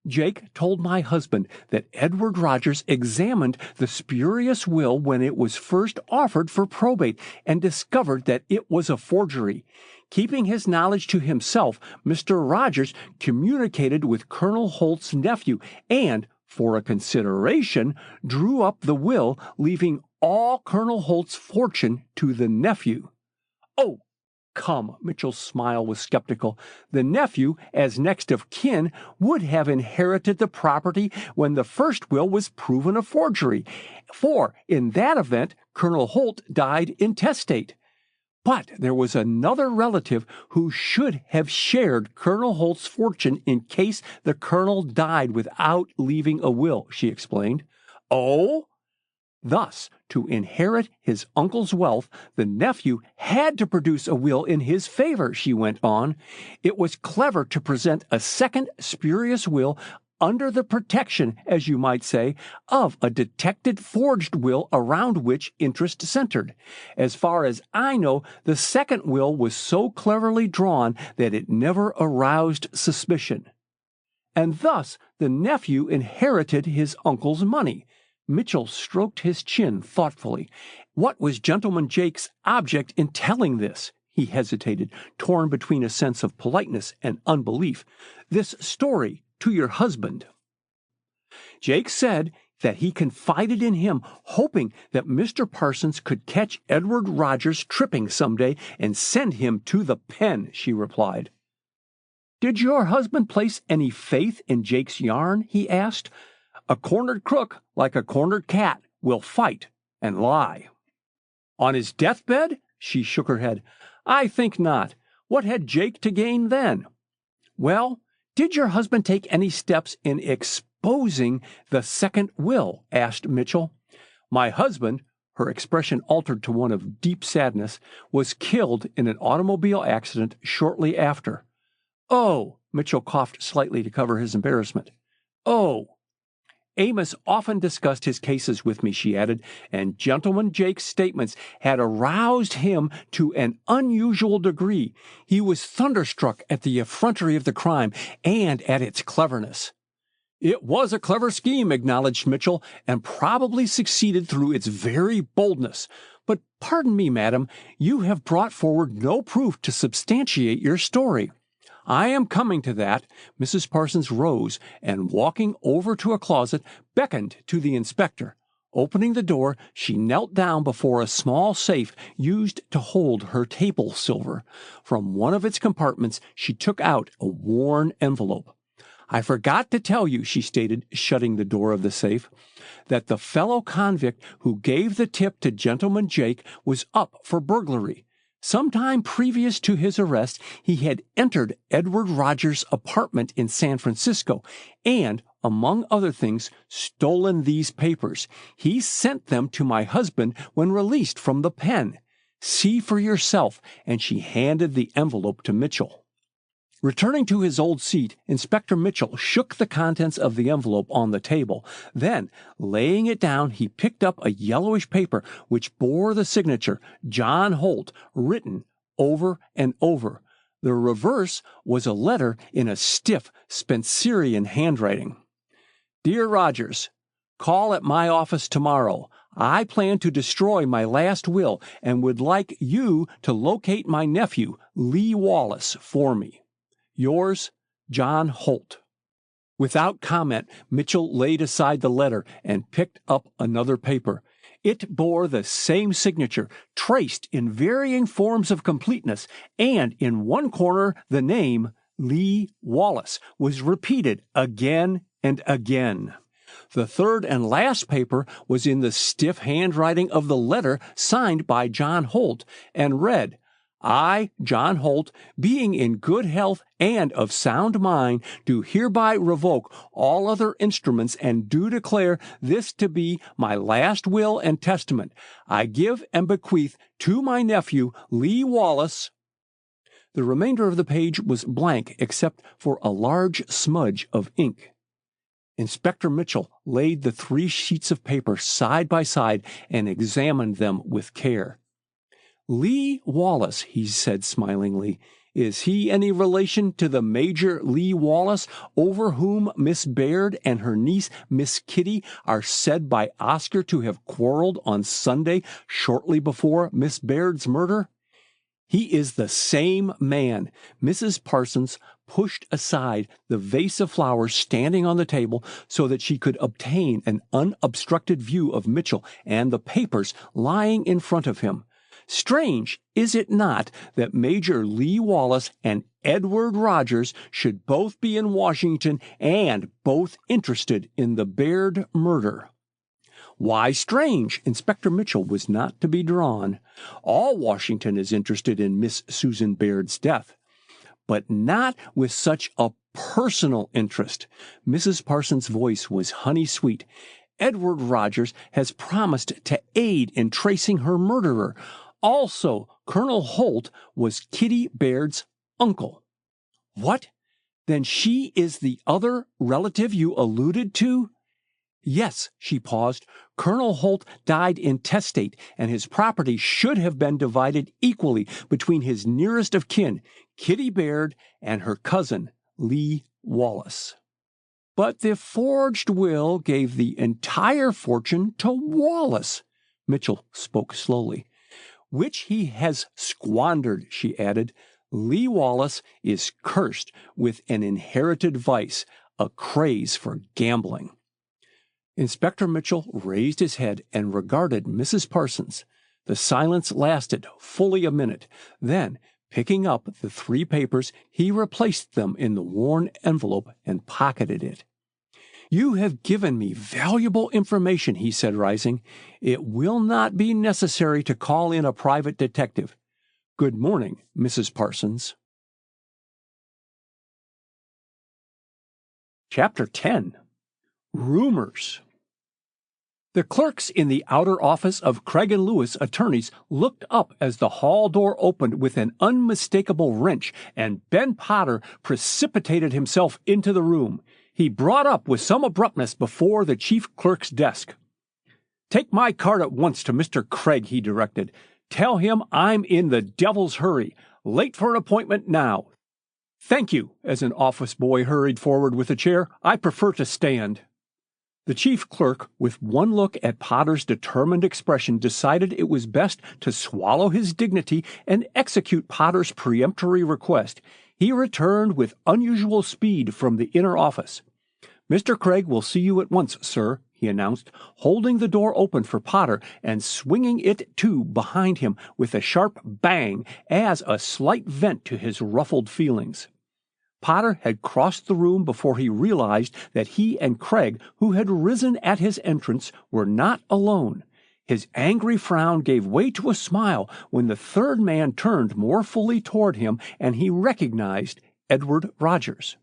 Jake told my husband that Edward Rogers examined the spurious will when it was first offered for probate and discovered that it was a forgery. Keeping his knowledge to himself, Mr. Rogers communicated with Colonel Holt's nephew and, for a consideration, drew up the will, leaving all Colonel Holt's fortune to the nephew. Oh, come, Mitchell's smile was skeptical. The nephew, as next of kin, would have inherited the property when the first will was proven a forgery, for in that event Colonel Holt died intestate. But there was another relative who should have shared Colonel Holt's fortune in case the colonel died without leaving a will, she explained. Oh? Thus, to inherit his uncle's wealth, the nephew had to produce a will in his favor, she went on. It was clever to present a second spurious will under the protection, as you might say, of a detected forged will around which interest centered. As far as I know, the second will was so cleverly drawn that it never aroused suspicion. And thus the nephew inherited his uncle's money. Mitchell stroked his chin thoughtfully. What was Gentleman Jake's object in telling this? He hesitated, torn between a sense of politeness and unbelief. This story to your husband. Jake said that he confided in him, hoping that Mr. Parsons could catch Edward Rogers tripping someday and send him to the pen, she replied. Did your husband place any faith in Jake's yarn? He asked. A cornered crook, like a cornered cat, will fight and lie. On his deathbed? She shook her head. I think not. What had Jake to gain then? Well, did your husband take any steps in exposing the second will? Asked Mitchell. My husband, her expression altered to one of deep sadness, was killed in an automobile accident shortly after. Oh, Mitchell coughed slightly to cover his embarrassment. Oh. Amos often discussed his cases with me, she added, and Gentleman Jake's statements had aroused him to an unusual degree. He was thunderstruck at the effrontery of the crime and at its cleverness. It was a clever scheme, acknowledged Mitchell, and probably succeeded through its very boldness. But pardon me, madam, you have brought forward no proof to substantiate your story. I am coming to that. Mrs. Parsons rose and, walking over to a closet, beckoned to the inspector. Opening the door, she knelt down before a small safe used to hold her table silver. From one of its compartments, she took out a worn envelope. I forgot to tell you, she stated, shutting the door of the safe, that the fellow convict who gave the tip to Gentleman Jake was up for burglary. Some time previous to his arrest, he had entered Edward Rogers' apartment in San Francisco and, among other things, stolen these papers. He sent them to my husband when released from the pen. See for yourself, and she handed the envelope to Mitchell. Returning to his old seat, Inspector Mitchell shook the contents of the envelope on the table. Then, laying it down, he picked up a yellowish paper which bore the signature, John Holt, written over and over. The reverse was a letter in a stiff Spencerian handwriting. Dear Rogers, call at my office tomorrow. I plan to destroy my last will and would like you to locate my nephew, Lee Wallace, for me. Yours, John Holt. Without comment, Mitchell laid aside the letter and picked up another paper. It bore the same signature, traced in varying forms of completeness, and in one corner the name, Lee Wallace, was repeated again and again. The third and last paper was in the stiff handwriting of the letter signed by John Holt, and read, I, John Holt, being in good health and of sound mind, do hereby revoke all other instruments and do declare this to be my last will and testament. I give and bequeath to my nephew, Lee Wallace. The remainder of the page was blank except for a large smudge of ink. Inspector Mitchell laid the 3 sheets of paper side by side and examined them with care. Lee Wallace, he said smilingly. Is he any relation to the Major Lee Wallace over whom Miss Baird and her niece Miss Kitty are said by Oscar to have quarreled on Sunday shortly before Miss Baird's murder? He is the same man. Mrs. Parsons pushed aside the vase of flowers standing on the table so that she could obtain an unobstructed view of Mitchell and the papers lying in front of him. Strange, is it not, that Major Lee Wallace and Edward Rogers should both be in Washington and both interested in the Baird murder? Why strange? Inspector Mitchell was not to be drawn. All Washington is interested in Miss Susan Baird's death, but not with such a personal interest. Mrs. Parsons' voice was honey-sweet. Edward Rogers has promised to aid in tracing her murderer. Also, Colonel Holt was Kitty Baird's uncle. What? Then she is the other relative you alluded to? Yes, she paused. Colonel Holt died intestate, and his property should have been divided equally between his nearest of kin, Kitty Baird, and her cousin, Lee Wallace. But the forged will gave the entire fortune to Wallace. Mitchell spoke slowly. Which he has squandered, she added. Lee Wallace is cursed with an inherited vice, a craze for gambling. Inspector Mitchell raised his head and regarded Mrs. Parsons. The silence lasted fully a minute. Then, picking up the 3 papers, he replaced them in the worn envelope and pocketed it. "You have given me valuable information," he said, rising. "It will not be necessary to call in a private detective. Good morning, Mrs. Parsons." Chapter 10. Rumors. The clerks in the outer office of Craig and Lewis, attorneys, looked up as the hall door opened with an unmistakable wrench, and Ben Potter precipitated himself into the room. He brought up with some abruptness before the chief clerk's desk. "Take my card at once to Mr. Craig," he directed. "Tell him I'm in the devil's hurry. Late for an appointment now." "Thank you," as an office boy hurried forward with a chair. "I prefer to stand." The chief clerk, with one look at Potter's determined expression, decided it was best to swallow his dignity and execute Potter's peremptory request. He returned with unusual speed from the inner office. "Mr. Craig will see you at once, sir," he announced, holding the door open for Potter and swinging it to behind him with a sharp bang as a slight vent to his ruffled feelings. Potter had crossed the room before he realized that he and Craig, who had risen at his entrance, were not alone. His angry frown gave way to a smile when the third man turned more fully toward him and he recognized Edward Rogers.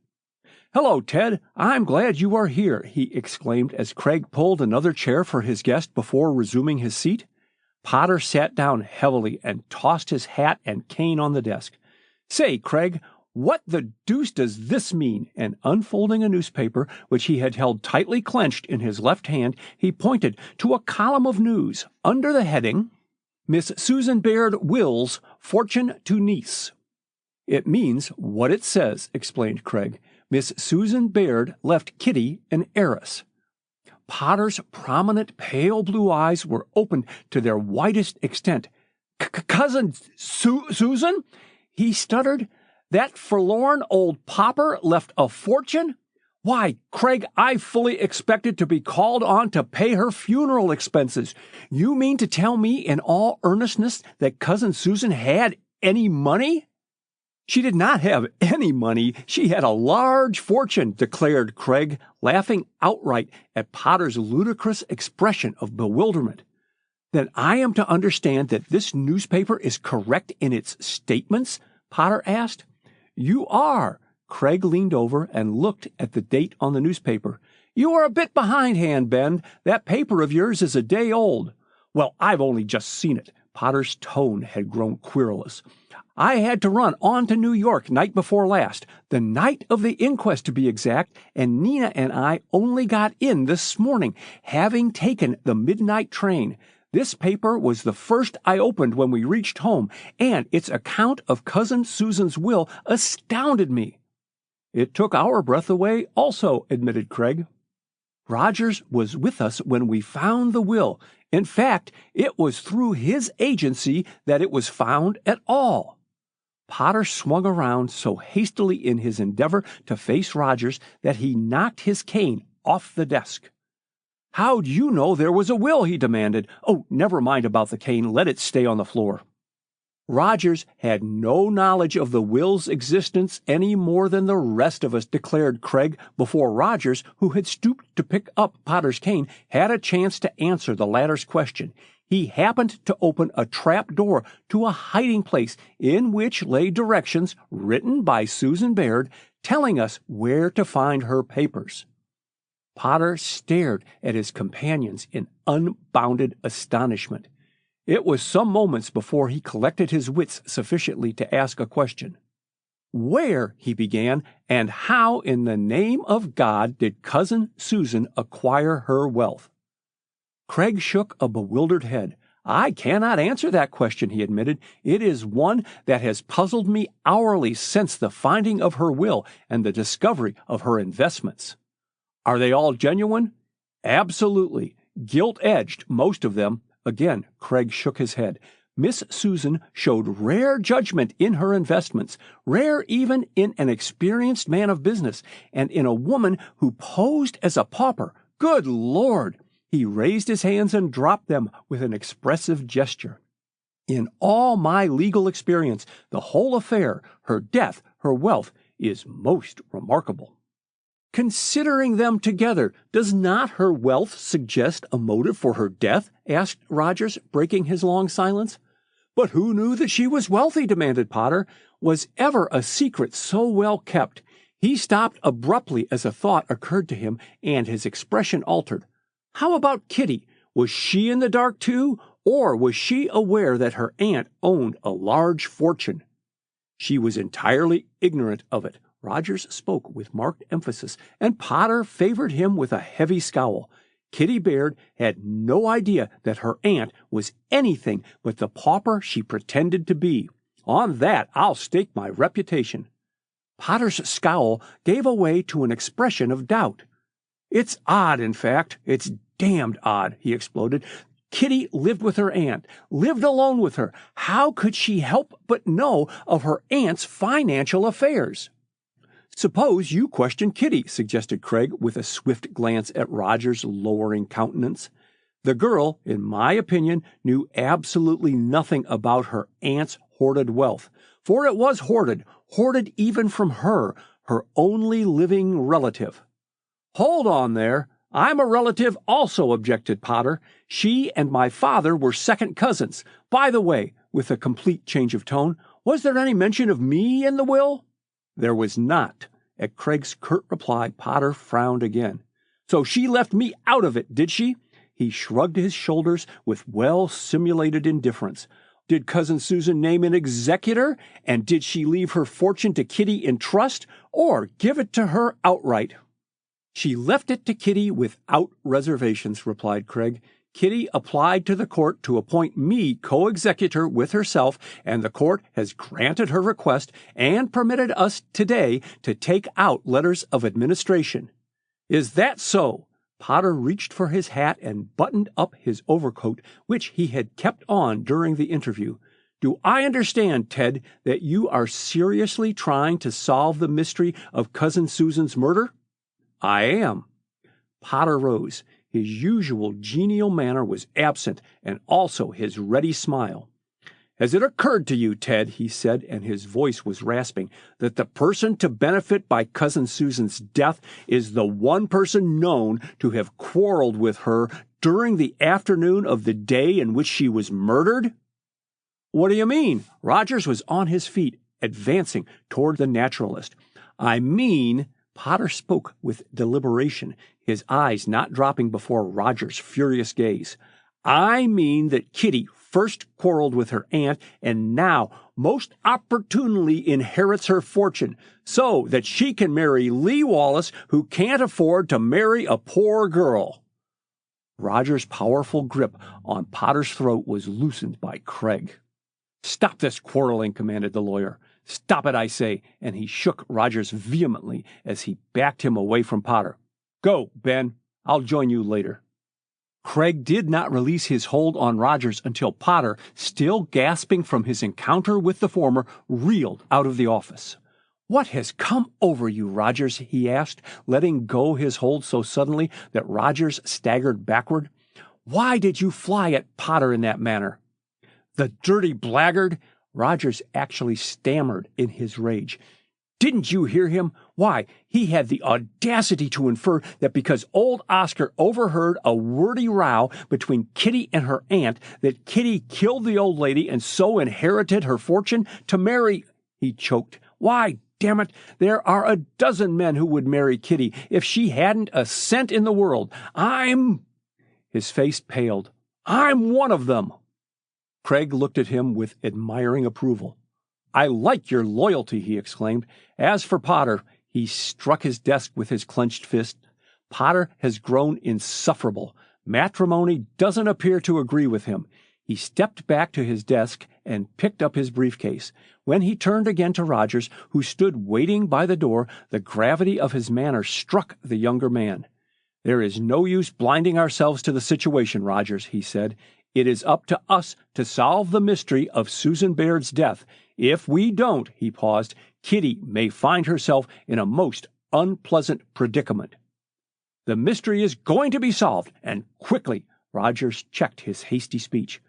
"Hello, Ted. I'm glad you are here," he exclaimed as Craig pulled another chair for his guest before resuming his seat. Potter sat down heavily and tossed his hat and cane on the desk. "Say, Craig, what the deuce does this mean?" And unfolding a newspaper, which he had held tightly clenched in his left hand, he pointed to a column of news under the heading, "Miss Susan Baird wills fortune to niece." "It means what it says," explained Craig. "Miss Susan Baird left Kitty an heiress." Potter's prominent pale blue eyes were opened to their widest extent. "Cousin Susan?" he stuttered. "That forlorn old pauper left a fortune? Why, Craig, I fully expected to be called on to pay her funeral expenses. You mean to tell me in all earnestness that Cousin Susan had any money?" "She did not have any money. She had a large fortune," declared Craig, laughing outright at Potter's ludicrous expression of bewilderment. "Then I am to understand that this newspaper is correct in its statements?" Potter asked. "You are." Craig leaned over and looked at the date on the newspaper. "You are a bit behindhand, Ben. That paper of yours is a day old." "Well, I've only just seen it." Potter's tone had grown querulous. "I had to run on to New York night before last, the night of the inquest to be exact, and Nina and I only got in this morning, having taken the midnight train. This paper was the first I opened when we reached home, and its account of Cousin Susan's will astounded me." "It took our breath away also," admitted Craig. "Rogers was with us when we found the will. In fact, it was through his agency that it was found at all." Potter swung around so hastily in his endeavor to face Rogers that he knocked his cane off the desk. "How'd you know there was a will?" he demanded. "Oh, never mind about the cane. Let it stay on the floor." "Rogers had no knowledge of the will's existence any more than the rest of us," declared Craig, before Rogers, who had stooped to pick up Potter's cane, had a chance to answer the latter's question. He happened to open a trap door to a hiding place in which lay directions written by Susan Baird telling us where to find her papers. Potter stared at his companions in unbounded astonishment. It was some moments before he collected his wits sufficiently to ask a question. "Where," he began, "and how in the name of God did Cousin Susan acquire her wealth?" Craig shook a bewildered head. "I cannot answer that question," he admitted. "It is one that has puzzled me hourly since the finding of her will and the discovery of her investments." "Are they all genuine?" "Absolutely. Gilt-edged, most of them." Again, Craig shook his head. "Miss Susan showed rare judgment in her investments, rare even in an experienced man of business, and in a woman who posed as a pauper. Good Lord! He raised his hands and dropped them with an expressive gesture. In all my legal experience, the whole affair, her death, her wealth, is most remarkable. Considering them together, does not her wealth suggest a motive for her death? Asked Rogers, breaking his long silence. But who knew that she was wealthy? Demanded Potter. Was ever a secret so well kept? He stopped abruptly as a thought occurred to him, and his expression altered. How about Kitty? Was she in the dark too, or was she aware that her aunt owned a large fortune? She was entirely ignorant of it. Rogers spoke with marked emphasis, and Potter favored him with a heavy scowl. Kitty Baird had no idea that her aunt was anything but the pauper she pretended to be. On that I'll stake my reputation. Potter's scowl gave way to an expression of doubt. It's odd, in fact. It's damned odd, he exploded. Kitty lived with her aunt, lived alone with her. How could she help but know of her aunt's financial affairs? Suppose you question Kitty, suggested Craig with a swift glance at Roger's lowering countenance. The girl, in my opinion, knew absolutely nothing about her aunt's hoarded wealth, for it was hoarded even from her only living relative. Hold on there. I'm a relative also, objected Potter. She and my father were second cousins. By the way, with a complete change of tone, was there any mention of me in the will? There was not. At Craig's curt reply, Potter frowned again. So she left me out of it, did she? He shrugged his shoulders with well-simulated indifference. Did Cousin Susan name an executor? And did she leave her fortune to Kitty in trust, or give it to her outright? She left it to Kitty without reservations, replied Craig. Kitty applied to the court to appoint me co-executor with herself, and the court has granted her request and permitted us today to take out letters of administration. Is that so? Potter reached for his hat and buttoned up his overcoat, which he had kept on during the interview. Do I understand, Ted, that you are seriously trying to solve the mystery of Cousin Susan's murder? I am. Potter rose. His usual genial manner was absent, and also his ready smile. Has it occurred to you, Ted, he said, and his voice was rasping, that the person to benefit by Cousin Susan's death is the one person known to have quarreled with her during the afternoon of the day in which she was murdered? What do you mean? Rogers was on his feet, advancing toward the naturalist. I mean, Potter spoke with deliberation, his eyes not dropping before Roger's furious gaze. I mean that Kitty first quarreled with her aunt and now most opportunely inherits her fortune so that she can marry Lee Wallace, who can't afford to marry a poor girl. Roger's powerful grip on Potter's throat was loosened by Craig. Stop this quarreling, commanded the lawyer. Stop it, I say, and he shook Rogers vehemently as he backed him away from Potter. Go, Ben. I'll join you later. Craig did not release his hold on Rogers until Potter, still gasping from his encounter with the former, reeled out of the office. What has come over you, Rogers? He asked, letting go his hold so suddenly that Rogers staggered backward. Why did you fly at Potter in that manner? The dirty blackguard! Rogers actually stammered in his rage. Didn't you hear him? Why, he had the audacity to infer that because old Oscar overheard a wordy row between Kitty and her aunt, that Kitty killed the old lady and so inherited her fortune to marry... He choked. Why, damn it, there are a dozen men who would marry Kitty if she hadn't a cent in the world. His face paled. I'm one of them. Craig looked at him with admiring approval. I like your loyalty, he exclaimed. As for Potter, he struck his desk with his clenched fist. Potter has grown insufferable. Matrimony doesn't appear to agree with him. He stepped back to his desk and picked up his briefcase. When he turned again to Rogers, who stood waiting by the door, the gravity of his manner struck the younger man. There is no use blinding ourselves to the situation, Rogers, he said. It is up to us to solve the mystery of Susan Baird's death. If we don't, he paused, Kitty may find herself in a most unpleasant predicament. The mystery is going to be solved, and quickly. Rogers checked his hasty speech.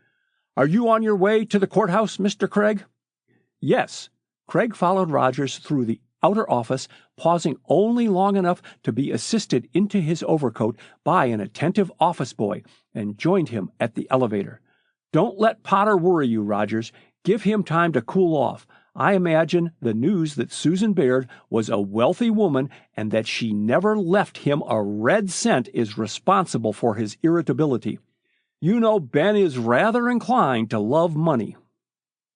Are you on your way to the courthouse, Mr. Craig? Yes. Craig followed Rogers through the outer office, pausing only long enough to be assisted into his overcoat by an attentive office boy, and joined him at the elevator. Don't let Potter worry you, Rogers. Give him time to cool off. I imagine the news that Susan Baird was a wealthy woman and that she never left him a red cent is responsible for his irritability. You know Ben is rather inclined to love money.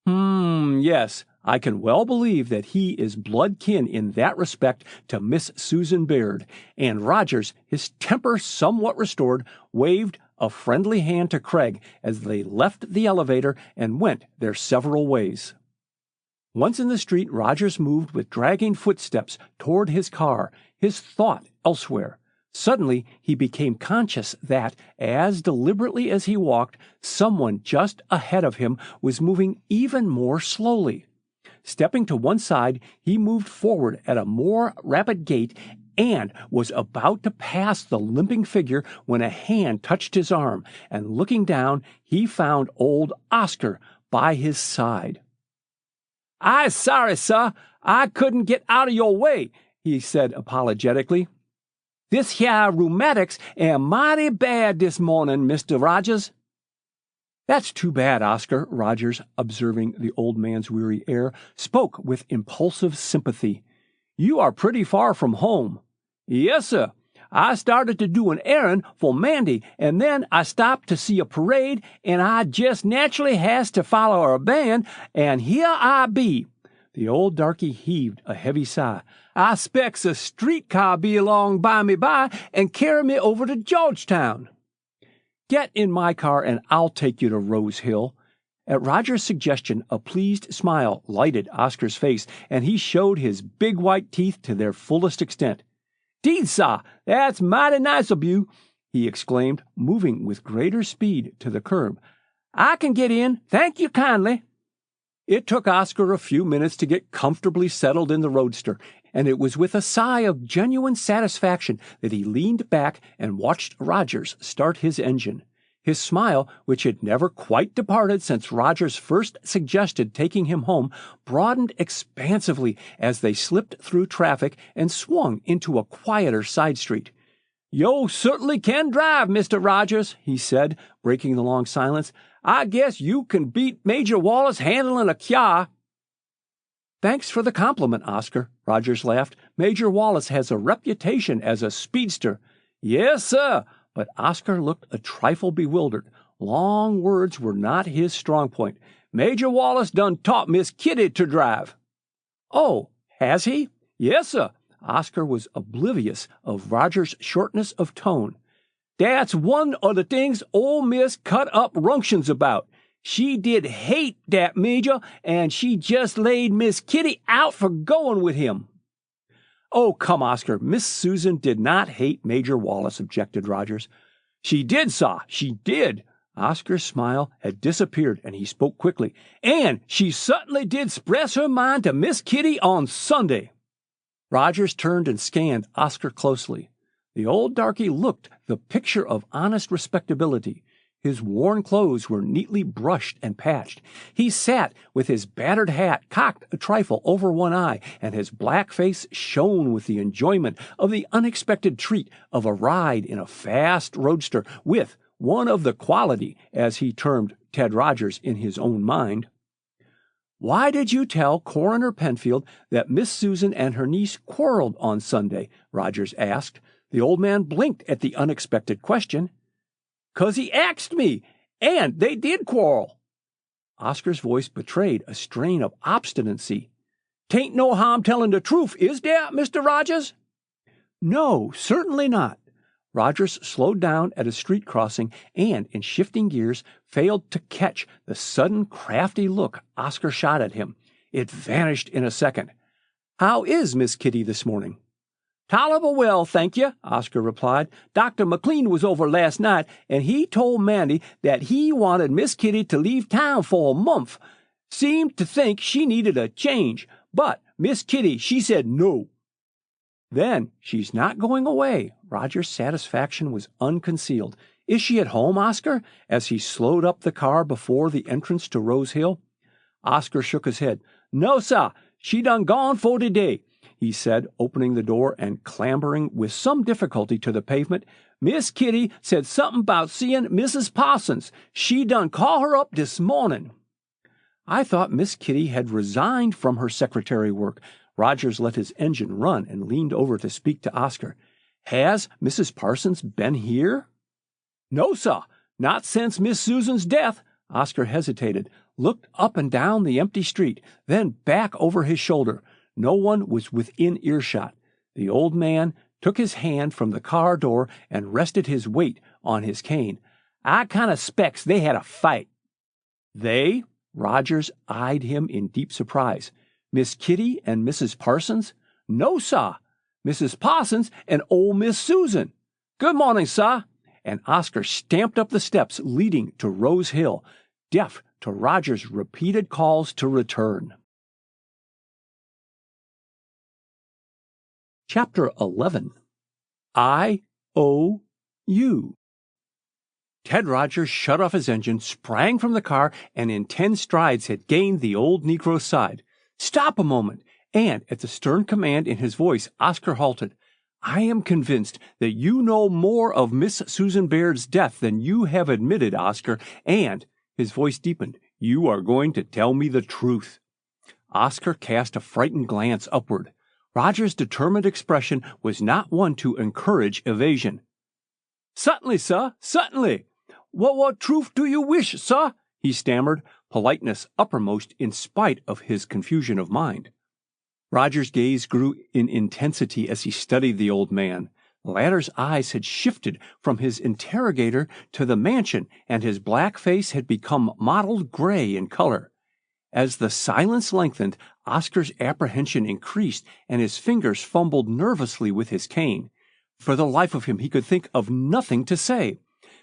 Yes, I can well believe that he is blood kin in that respect to Miss Susan Baird, and Rogers, his temper somewhat restored, waved a friendly hand to Craig as they left the elevator and went their several ways. Once in the street, Rogers moved with dragging footsteps toward his car, his thought elsewhere. Suddenly, he became conscious that, as deliberately as he walked, someone just ahead of him was moving even more slowly. Stepping to one side, he moved forward at a more rapid gait and was about to pass the limping figure when a hand touched his arm, and looking down, he found old Oscar by his side. "I'm sorry, sir, I couldn't get out of your way," he said apologetically. "This here rheumatics am mighty bad this morning, Mr. Rogers." "That's too bad, Oscar," Rogers, observing the old man's weary air, spoke with impulsive sympathy. "You are pretty far from home." "Yes, sir. I started to do an errand for Mandy, and then I stopped to see a parade, and I just naturally has to follow a band, and here I be." The old darky heaved a heavy sigh. "I specs a streetcar be along by me and carry me over to Georgetown." "Get in my car and I'll take you to Rose Hill." At Roger's suggestion, a pleased smile lighted Oscar's face, and he showed his big white teeth to their fullest extent. "'Deed, sah, that's mighty nice of you," he exclaimed, moving with greater speed to the curb. "I can get in, thank you kindly." It took Oscar a few minutes to get comfortably settled in the roadster, and it was with a sigh of genuine satisfaction that he leaned back and watched Rogers start his engine. His smile, which had never quite departed since Rogers first suggested taking him home, broadened expansively as they slipped through traffic and swung into a quieter side street. "Yo certainly can drive, Mr. Rogers," he said, breaking the long silence. "I guess you can beat Major Wallace handling a kyar." "Thanks for the compliment, Oscar," Rogers laughed. "Major Wallace has a reputation as a speedster." "Yes, sir." But Oscar looked a trifle bewildered. Long words were not his strong point. "Major Wallace done taught Miss Kitty to drive." "Oh, has he?" "Yes, sir." Oscar was oblivious of Roger's shortness of tone. "That's one of the things old Miss cut up runctions about. She did hate that Major, and she just laid Miss Kitty out for going with him." "Oh, come, Oscar. Miss Susan did not hate Major Wallace," objected Rogers. "She did, sah. She did." Oscar's smile had disappeared, and he spoke quickly. "And she certainly did 'spress her mind to Miss Kitty on Sunday." Rogers turned and scanned Oscar closely. The old darky looked the picture of honest respectability. His worn clothes were neatly brushed and patched. He sat with his battered hat cocked a trifle over one eye, and his black face shone with the enjoyment of the unexpected treat of a ride in a fast roadster with one of the quality, as he termed Ted Rogers in his own mind. "Why did you tell Coroner Penfield that Miss Susan and her niece quarreled on Sunday?" Rogers asked. The old man blinked at the unexpected question. "'Cause he axed me, and they did quarrel." Oscar's voice betrayed a strain of obstinacy. "'Tain't no harm telling the truth, is there, Mr. Rogers?" "No, certainly not." Rogers slowed down at a street crossing and, in shifting gears, failed to catch the sudden crafty look Oscar shot at him. It vanished in a second. "How is Miss Kitty this morning?" "Tolerable well, thank you," Oscar replied. "Dr. McLean was over last night, and he told Mandy that he wanted Miss Kitty to leave town for a month. Seemed to think she needed a change, but Miss Kitty, she said no." "Then she's not going away," Roger's satisfaction was unconcealed. "Is she at home, Oscar?" as he slowed up the car before the entrance to Rose Hill. Oscar shook his head. "No, sah. She done gone for the day," he said, opening the door and clambering with some difficulty to the pavement. "Miss Kitty said something about seeing Mrs. Parsons. She done call her up this morning." "I thought Miss Kitty had resigned from her secretary work." Rogers let his engine run and leaned over to speak to Oscar. "Has Mrs. Parsons been here?" "No, sah. Not since Miss Susan's death." Oscar hesitated, looked up and down the empty street, then back over his shoulder. No one was within earshot. The old man took his hand from the car door and rested his weight on his cane. "I kind of specs they had a fight." "They?" Rogers eyed him in deep surprise. "Miss Kitty and Mrs. Parsons?" "No, sah. Mrs. Parsons and old Miss Susan. Good morning, sah." And Oscar stamped up the steps leading to Rose Hill, deaf to Rogers' repeated calls to return. Chapter 11. I.O.U. Ted Rogers shut off his engine, sprang from the car, and in 10 strides had gained the old Negro's side. "Stop a moment!" And at the stern command in his voice, Oscar halted. "I am convinced that you know more of Miss Susan Baird's death than you have admitted, Oscar, and," his voice deepened, "you are going to tell me the truth." Oscar cast a frightened glance upward. Rogers' determined expression was not one to encourage evasion. "Certainly, sir, certainly. What truth do you wish, sir?" he stammered, politeness uppermost in spite of his confusion of mind. Rogers' gaze grew in intensity as he studied the old man. The latter's eyes had shifted from his interrogator to the mansion, and his black face had become mottled gray in color. As the silence lengthened, Oscar's apprehension increased, and his fingers fumbled nervously with his cane. For the life of him, he could think of nothing to say.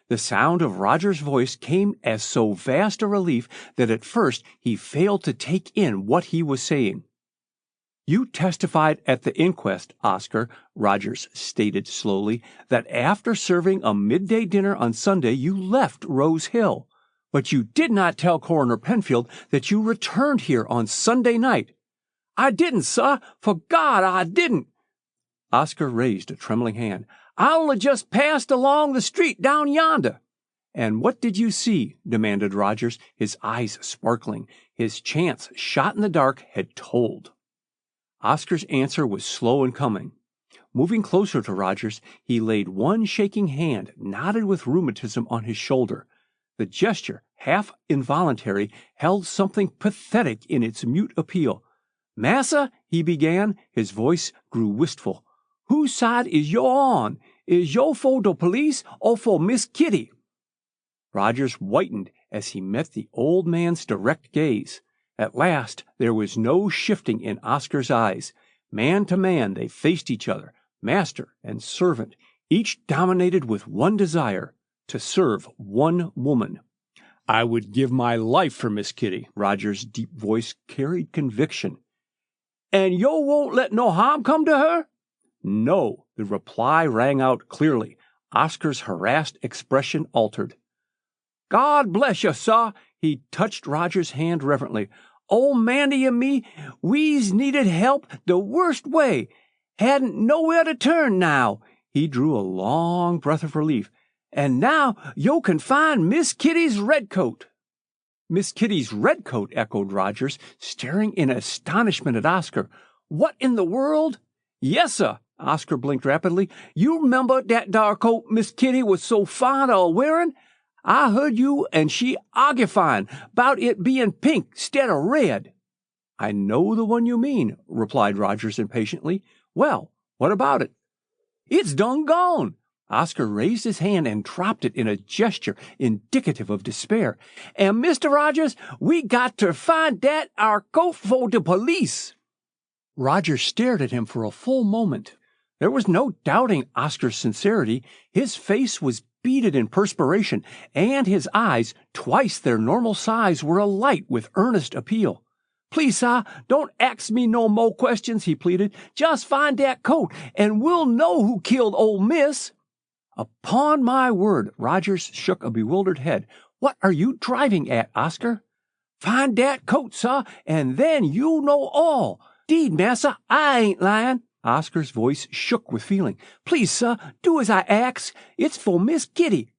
The sound of Rogers' voice came as so vast a relief that at first he failed to take in what he was saying. "You testified at the inquest, Oscar," Rogers stated slowly, "that after serving a midday dinner on Sunday you left Rose Hill. But you did not tell Coroner Penfield that you returned here on Sunday night." "I didn't, sir. For God, I didn't." Oscar raised a trembling hand. "I only just passed along the street down yonder." "And what did you see?" demanded Rogers, his eyes sparkling. His chance shot in the dark had told. Oscar's answer was slow in coming. Moving closer to Rogers, he laid one shaking hand, knotted with rheumatism, on his shoulder. The gesture, half involuntary, held something pathetic in its mute appeal. "Massa," he began, his voice grew wistful, "whose side is yo' on? Is yo' for the police or for Miss Kitty?" Rogers whitened as he met the old man's direct gaze. At last there was no shifting in Oscar's eyes. Man to man they faced each other, master and servant, each dominated with one desire, to serve one woman. "I would give my life for Miss Kitty," Rogers' deep voice carried conviction. "And yo' won't let no harm come to her?" "No," the reply rang out clearly. Oscar's harassed expression altered. "God bless you, sah." He touched Rogers' hand reverently. "Old Mandy and me, we's needed help the worst way. Hadn't nowhere to turn now." He drew a long breath of relief. "And now yo' can find Miss Kitty's redcoat." "Miss Kitty's redcoat?" echoed Rogers, staring in astonishment at Oscar. "What in the world?" "Yes, sir." Oscar blinked rapidly. "You remember that dar coat Miss Kitty was so fond of wearing? I heard you and she argufying 'bout it being pink 'stead of red." "I know the one you mean," replied Rogers impatiently. "Well, what about it?" "It's done gone." Oscar raised his hand and dropped it in a gesture indicative of despair. "And, Mr. Rogers, we got to find dat our coat for the police." Rogers stared at him for a full moment. There was no doubting Oscar's sincerity. His face was beaded in perspiration, and his eyes, twice their normal size, were alight with earnest appeal. Please, sir, don't ask me no more questions, he pleaded. Just find that coat, and we'll know who killed old Miss. Upon my word, Rogers shook a bewildered head. What are you driving at, Oscar? Find that coat, sir, and then you'll know all. Deed, massa, I ain't lying. Oscar's voice shook with feeling. Please, sir, do as I ax. It's for Miss Kitty.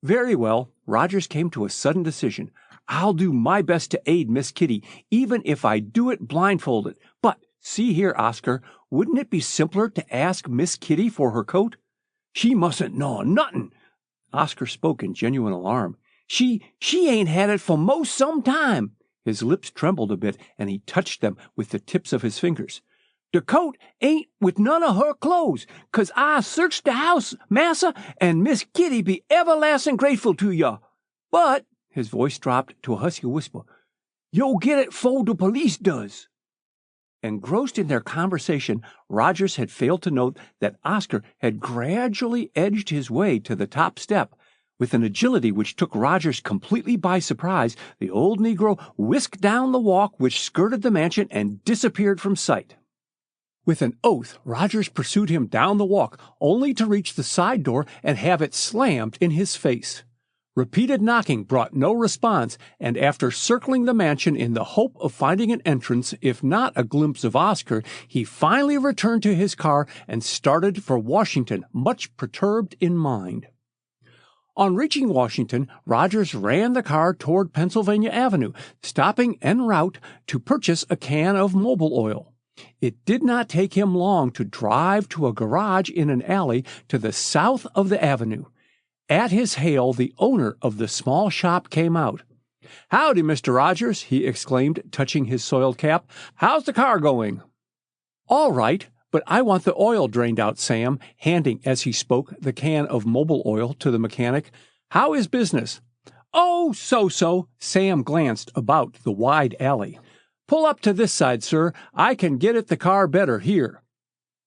Very well. Rogers came to a sudden decision. I'll do my best to aid Miss Kitty, even if I do it blindfolded. But, see here, Oscar, wouldn't it be simpler to ask Miss Kitty for her coat? She mustn't know nothin'. Oscar spoke in genuine alarm. She ain't had it for most some time. His lips trembled a bit, and he touched them with the tips of his fingers. The coat ain't with none of her clothes, 'cause I searched the house, massa, and Miss Kitty be everlasting grateful to ya. But, his voice dropped to a husky whisper, you'll get it 'fore the police does. Engrossed in their conversation, Rogers had failed to note that Oscar had gradually edged his way to the top step. With an agility which took Rogers completely by surprise, the old Negro whisked down the walk which skirted the mansion and disappeared from sight. With an oath, Rogers pursued him down the walk, only to reach the side door and have it slammed in his face. Repeated knocking brought no response, and after circling the mansion in the hope of finding an entrance, if not a glimpse of Oscar, he finally returned to his car and started for Washington, much perturbed in mind. On reaching Washington, Rogers ran the car toward Pennsylvania Avenue, stopping en route to purchase a can of mobile oil. It did not take him long to drive to a garage in an alley to the south of the avenue. At his hail, the owner of the small shop came out. "Howdy, Mr. Rogers," he exclaimed, touching his soiled cap. "How's the car going?" "All right, but I want the oil drained out, Sam," handing, as he spoke, the can of mobile oil to the mechanic. "How is business?" "Oh, so-so." Sam glanced about the wide alley. "Pull up to this side, sir. I can get at the car better here."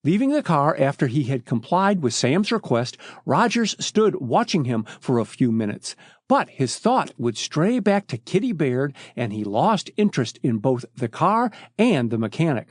Leaving the car after he had complied with Sam's request, Rogers stood watching him for a few minutes, but his thought would stray back to Kitty Baird, and he lost interest in both the car and the mechanic.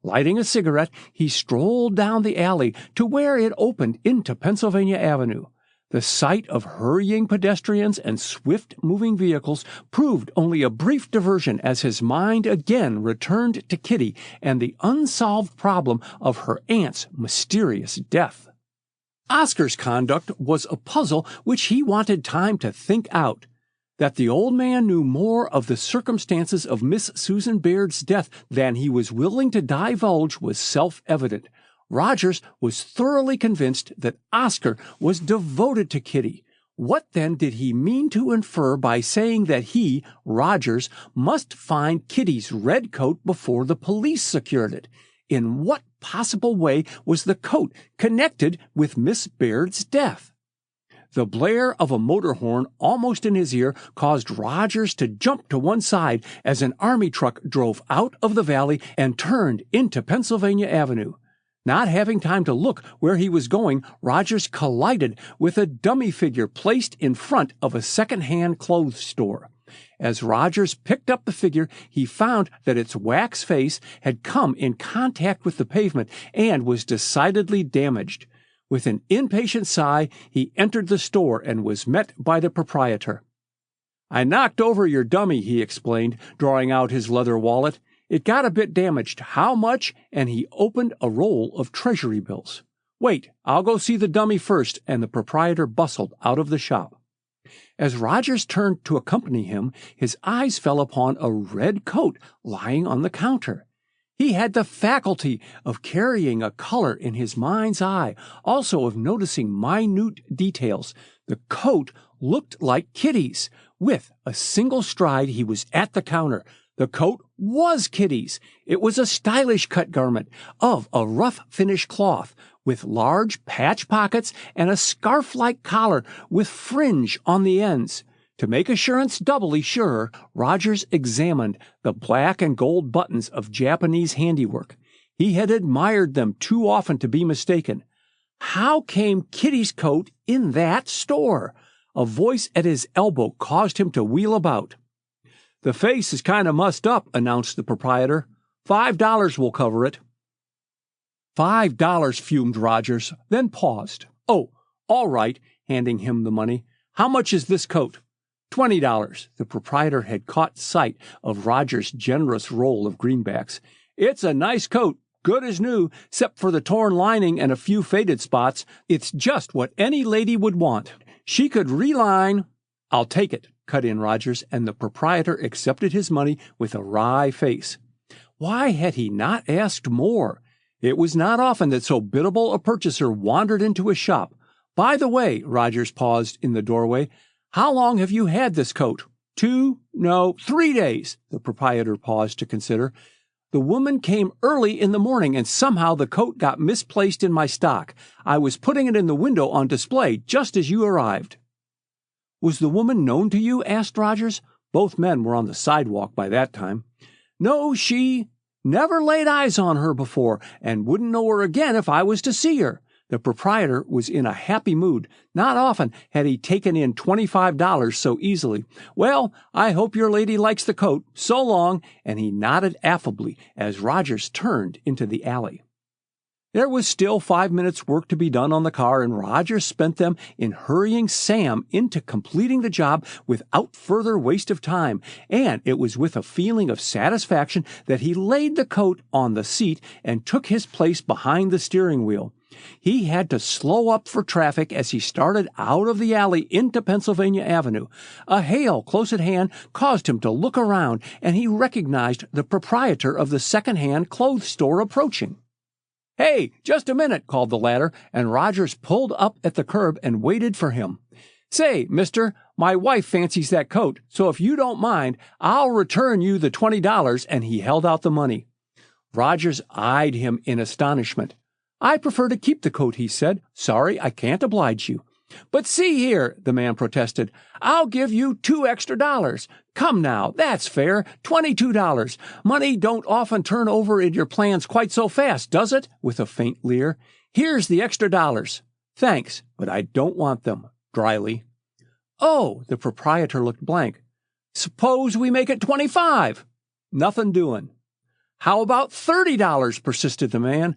Lighting a cigarette, he strolled down the alley to where it opened into Pennsylvania Avenue. The sight of hurrying pedestrians and swift-moving vehicles proved only a brief diversion as his mind again returned to Kitty and the unsolved problem of her aunt's mysterious death. Oscar's conduct was a puzzle which he wanted time to think out. That the old man knew more of the circumstances of Miss Susan Baird's death than he was willing to divulge was self-evident. Rogers was thoroughly convinced that Oscar was devoted to Kitty. What then did he mean to infer by saying that he, Rogers, must find Kitty's red coat before the police secured it? In what possible way was the coat connected with Miss Baird's death? The blare of a motor horn almost in his ear caused Rogers to jump to one side as an army truck drove out of the valley and turned into Pennsylvania Avenue. Not having time to look where he was going, Rogers collided with a dummy figure placed in front of a second-hand clothes store. As Rogers picked up the figure, he found that its wax face had come in contact with the pavement and was decidedly damaged. With an impatient sigh, he entered the store and was met by the proprietor. "I knocked over your dummy," he explained, drawing out his leather wallet. "It got a bit damaged. How much?" And he opened a roll of treasury bills. "Wait, I'll go see the dummy first," and the proprietor bustled out of the shop. As Rogers turned to accompany him, his eyes fell upon a red coat lying on the counter. He had the faculty of carrying a color in his mind's eye, also of noticing minute details. The coat looked like Kitty's. With a single stride, he was at the counter. The coat was Kitty's. It was a stylish cut garment of a rough finish cloth, with large patch pockets and a scarf-like collar with fringe on the ends. To make assurance doubly sure, Rogers examined the black and gold buttons of Japanese handiwork. He had admired them too often to be mistaken. How came Kitty's coat in that store? A voice at his elbow caused him to wheel about. "The face is kind of mussed up," announced the proprietor. $5 will cover it." $5, fumed Rogers, then paused. "Oh, all right," handing him the money. "How much is this coat?" $20. The proprietor had caught sight of Rogers' generous roll of greenbacks. "It's a nice coat, good as new, except for the torn lining and a few faded spots. It's just what any lady would want. She could reline—" "I'll take it," cut in Rogers, and the proprietor accepted his money with a wry face. Why had he not asked more? It was not often that so biddable a purchaser wandered into a shop. "By the way," Rogers paused in the doorway, "how long have you had this coat?" 2, no, 3 days. The proprietor paused to consider. "The woman came early in the morning, and somehow the coat got misplaced in my stock. I was putting it in the window on display just as you arrived." "Was the woman known to you?" asked Rogers. Both men were on the sidewalk by that time. "No, she never laid eyes on her before, and wouldn't know her again if I was to see her." The proprietor was in a happy mood. Not often had he taken in $25 so easily. "Well, I hope your lady likes the coat. So long," and he nodded affably as Rogers turned into the alley. There was still 5 minutes' work to be done on the car, and Rogers spent them in hurrying Sam into completing the job without further waste of time, and it was with a feeling of satisfaction that he laid the coat on the seat and took his place behind the steering wheel. He had to slow up for traffic as he started out of the alley into Pennsylvania Avenue. A hail close at hand caused him to look around, and he recognized the proprietor of the second-hand clothes store approaching. "Hey, just a minute," called the latter, and Rogers pulled up at the curb and waited for him. "Say, mister, my wife fancies that coat, so if you don't mind, I'll return you the $20, and he held out the money. Rogers eyed him in astonishment. "I prefer to keep the coat," he said. "Sorry, I can't oblige you." "But see here," the man protested, "I'll give you $2 extra. Come now, that's fair, $22. Money don't often turn over in your plans quite so fast, does it?" with a faint leer. "Here's the extra dollars." "Thanks, but I don't want them," dryly. "Oh," the proprietor looked blank. "Suppose we make it 25. "Nothing doing." "How about $30? persisted the man.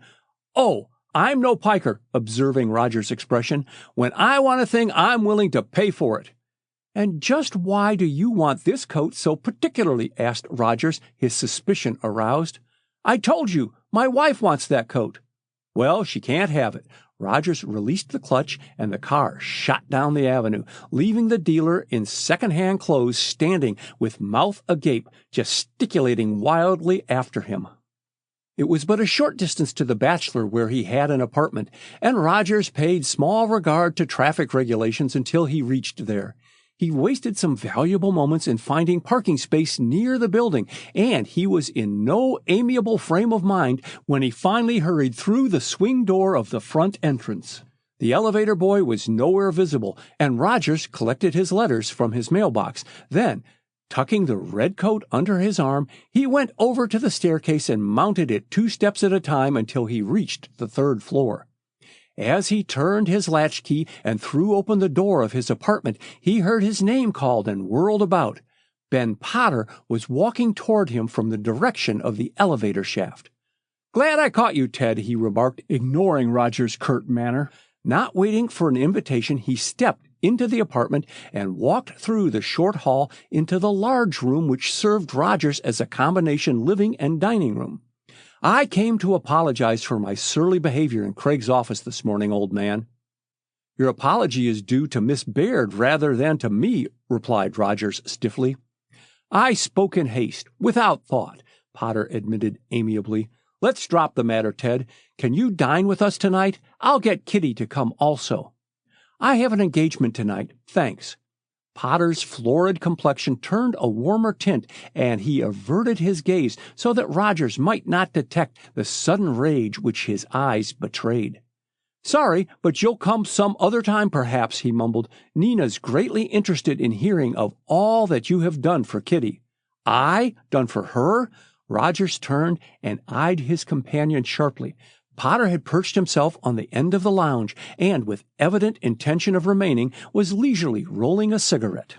"Oh, I'm no piker," observing Rogers' expression. "When I want a thing, I'm willing to pay for it." "And just why do you want this coat so particularly?" asked Rogers, his suspicion aroused. "I told you, my wife wants that coat." "Well, she can't have it." Rogers released the clutch, and the car shot down the avenue, leaving the dealer in second-hand clothes standing with mouth agape, gesticulating wildly after him. It was but a short distance to the bachelor where he had an apartment, and Rogers paid small regard to traffic regulations until he reached there. He wasted some valuable moments in finding parking space near the building, and he was in no amiable frame of mind when he finally hurried through the swing door of the front entrance. The elevator boy was nowhere visible, and Rogers collected his letters from his mailbox. Then, tucking the red coat under his arm, he went over to the staircase and mounted it 2 steps at a time until he reached the 3rd floor. As he turned his latchkey and threw open the door of his apartment, he heard his name called and whirled about. Ben Potter was walking toward him from the direction of the elevator shaft. "Glad I caught you, Ted," he remarked, ignoring Rogers' curt manner. Not waiting for an invitation, he stepped into the apartment and walked through the short hall into the large room which served Rogers as a combination living and dining room. "I came to apologize for my surly behavior in Craig's office this morning, old man." "Your apology is due to Miss Baird rather than to me," replied Rogers stiffly. "I spoke in haste, without thought," Potter admitted amiably. "Let's drop the matter, Ted. Can you dine with us tonight? I'll get Kitty to come also." "I have an engagement tonight, thanks." Potter's florid complexion turned a warmer tint, and he averted his gaze so that Rogers might not detect the sudden rage which his eyes betrayed. "Sorry, but you'll come some other time perhaps," he mumbled. "Nina's greatly interested in hearing of all that you have done for Kitty." "I? Done for her?" Rogers turned and eyed his companion sharply. Potter had perched himself on the end of the lounge, and, with evident intention of remaining, was leisurely rolling a cigarette.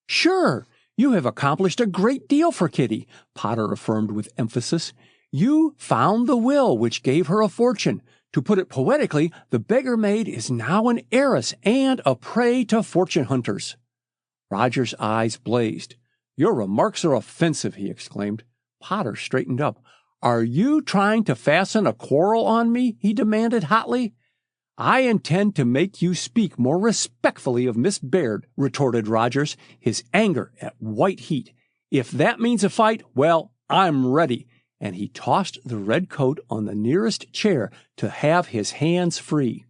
"Sure. You have accomplished a great deal for Kitty, Potter affirmed with emphasis. You found the will which gave her a fortune. To put it poetically, the beggar maid is now an heiress and a prey to fortune hunters. Roger's eyes blazed. Your remarks are offensive, he exclaimed. Potter straightened up. Are you trying to fasten a quarrel on me? He demanded hotly. I intend to make you speak more respectfully of Miss Baird, retorted Rogers, his anger at white heat. If that means a fight, well, I'm ready. And he tossed the red coat on the nearest chair to have his hands free.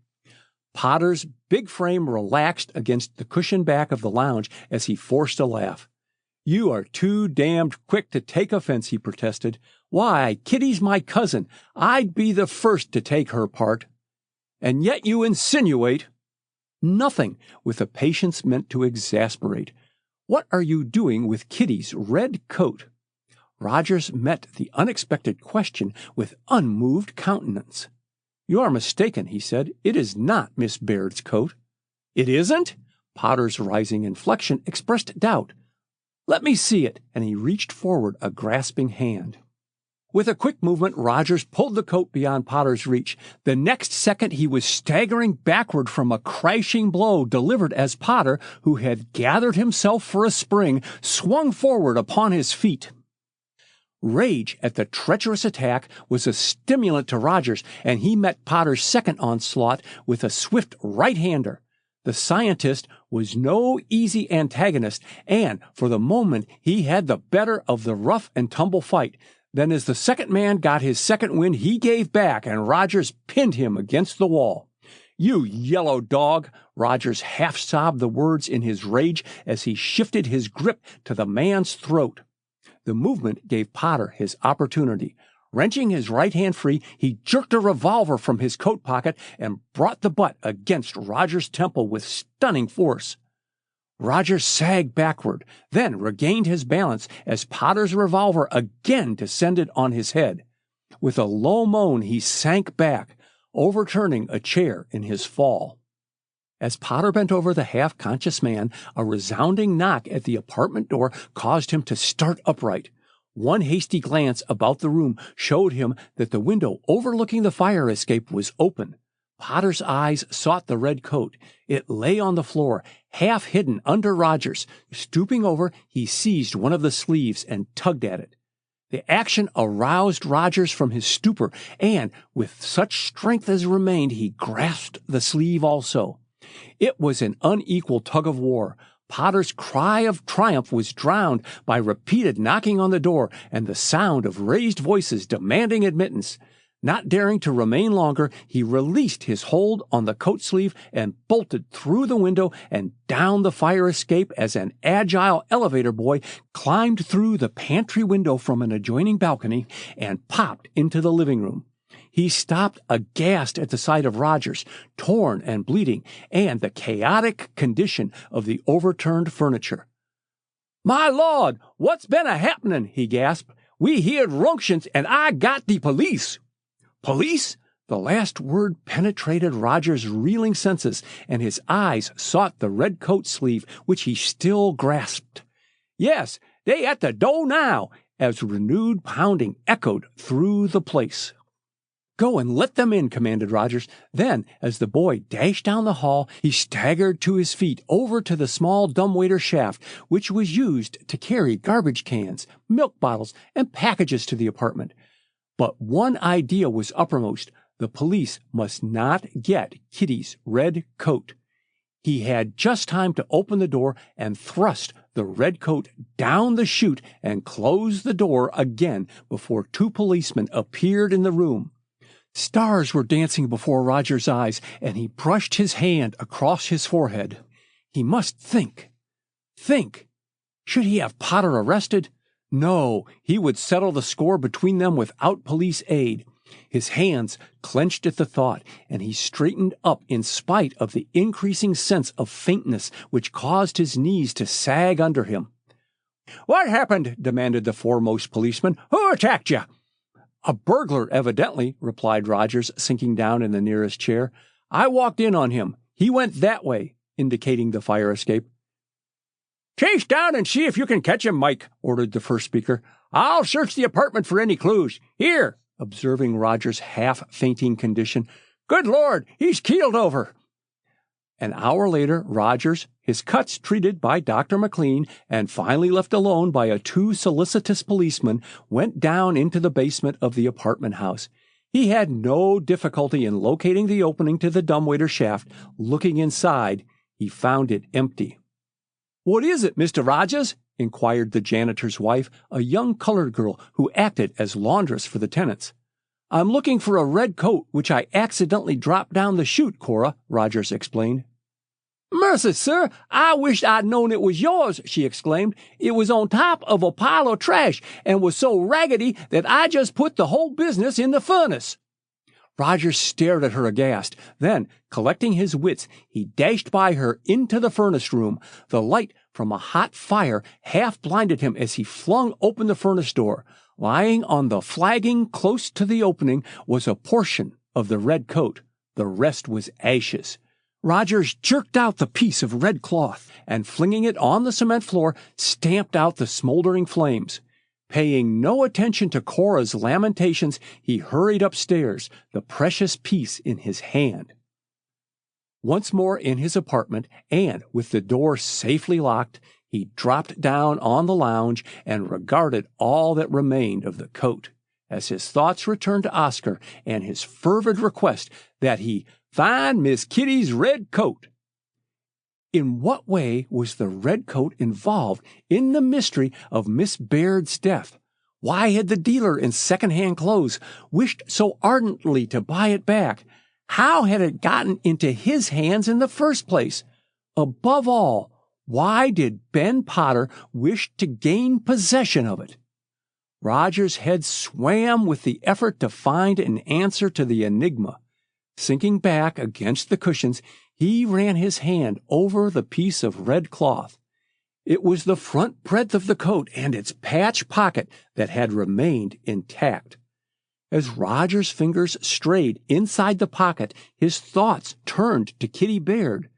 Potter's big frame relaxed against the cushioned back of the lounge as he forced a laugh. You are too damned quick to take offense, he protested. Why, Kitty's my cousin. I'd be the first to take her part. And yet you insinuate— Nothing, with a patience meant to exasperate. What are you doing with Kitty's red coat? Rogers met the unexpected question with unmoved countenance. You are mistaken, he said. It is not Miss Baird's coat. It isn't? Potter's rising inflection expressed doubt. Let me see it, and he reached forward a grasping hand. With a quick movement, Rogers pulled the coat beyond Potter's reach. The next second, he was staggering backward from a crashing blow delivered as Potter, who had gathered himself for a spring, swung forward upon his feet. Rage at the treacherous attack was a stimulant to Rogers, and he met Potter's second onslaught with a swift right-hander. The scientist was no easy antagonist, and for the moment he had the better of the rough-and-tumble fight. Then as the second man got his second wind, he gave back, and Rogers pinned him against the wall. You yellow dog! Rogers half-sobbed the words in his rage as he shifted his grip to the man's throat. The movement gave Potter his opportunity. Wrenching his right hand free, he jerked a revolver from his coat pocket and brought the butt against Rogers' temple with stunning force. Rogers sagged backward, then regained his balance as Potter's revolver again descended on his head. With a low moan, he sank back, overturning a chair in his fall. As Potter bent over the half-conscious man, a resounding knock at the apartment door caused him to start upright. One hasty glance about the room showed him that the window overlooking the fire escape was open. Potter's eyes sought the red coat. It lay on the floor, half hidden under Rogers. Stooping over, he seized one of the sleeves and tugged at it. The action aroused Rogers from his stupor, and, with such strength as remained, he grasped the sleeve also. It was an unequal tug-of-war. Potter's cry of triumph was drowned by repeated knocking on the door and the sound of raised voices demanding admittance. Not daring to remain longer, he released his hold on the coat sleeve and bolted through the window and down the fire escape as an agile elevator boy climbed through the pantry window from an adjoining balcony and popped into the living room. He stopped aghast at the sight of Rogers, torn and bleeding, and the chaotic condition of the overturned furniture. "My Lord, what's been a-happening?" he gasped. "We heard runctions, and I got the police." "Police?" The last word penetrated Rogers' reeling senses, and his eyes sought the red coat sleeve, which he still grasped. "Yes, they at the door now," as renewed pounding echoed through the place. "Go and let them in," commanded Rogers. Then, as the boy dashed down the hall, he staggered to his feet over to the small dumbwaiter shaft, which was used to carry garbage cans, milk bottles, and packages to the apartment. But one idea was uppermost. The police must not get Kitty's red coat. He had just time to open the door and thrust the red coat down the chute and close the door again before two policemen appeared in the room. Stars were dancing before Roger's eyes, and he brushed his hand across his forehead. He must think. Think. Should he have Potter arrested? No, he would settle the score between them without police aid. His hands clenched at the thought, and he straightened up in spite of the increasing sense of faintness which caused his knees to sag under him. "What happened?" demanded the foremost policeman. "Who attacked you?" "A burglar, evidently," replied Rogers, sinking down in the nearest chair. "I walked in on him. He went that way," indicating the fire escape. "Chase down and see if you can catch him, Mike," ordered the first speaker. "I'll search the apartment for any clues. Here," observing Roger's half-fainting condition. "Good Lord, he's keeled over." An hour later, Rogers, his cuts treated by Dr. McLean, and finally left alone by a too solicitous policeman, went down into the basement of the apartment house. He had no difficulty in locating the opening to the dumbwaiter shaft. Looking inside, he found it empty. "What is it, Mr. Rogers?" inquired the janitor's wife, a young colored girl who acted as laundress for the tenants. "I'm looking for a red coat which I accidentally dropped down the chute, Cora," Rogers explained. "Mercy, sir, I wished I'd known it was yours," she exclaimed. "It was on top of a pile of trash and was so raggedy that I just put the whole business in the furnace." Rogers stared at her aghast. Then, collecting his wits, he dashed by her into the furnace room. The light from a hot fire half blinded him as he flung open the furnace door. Lying on the flagging close to the opening was a portion of the red coat. The rest was ashes. Rogers jerked out the piece of red cloth and, flinging it on the cement floor, stamped out the smoldering flames. Paying no attention to Cora's lamentations, he hurried upstairs, the precious piece in his hand. Once more in his apartment, and with the door safely locked, he dropped down on the lounge and regarded all that remained of the coat, as his thoughts returned to Oscar and his fervid request that he find Miss Kitty's red coat. In what way was the red coat involved in the mystery of Miss Baird's death? Why had the dealer in second-hand clothes wished so ardently to buy it back? How had it gotten into his hands in the first place? Above all, why did Ben Potter wish to gain possession of it? Roger's head swam with the effort to find an answer to the enigma. Sinking back against the cushions, he ran his hand over the piece of red cloth. It was the front breadth of the coat and its patch pocket that had remained intact. As Roger's fingers strayed inside the pocket, his thoughts turned to Kitty Baird.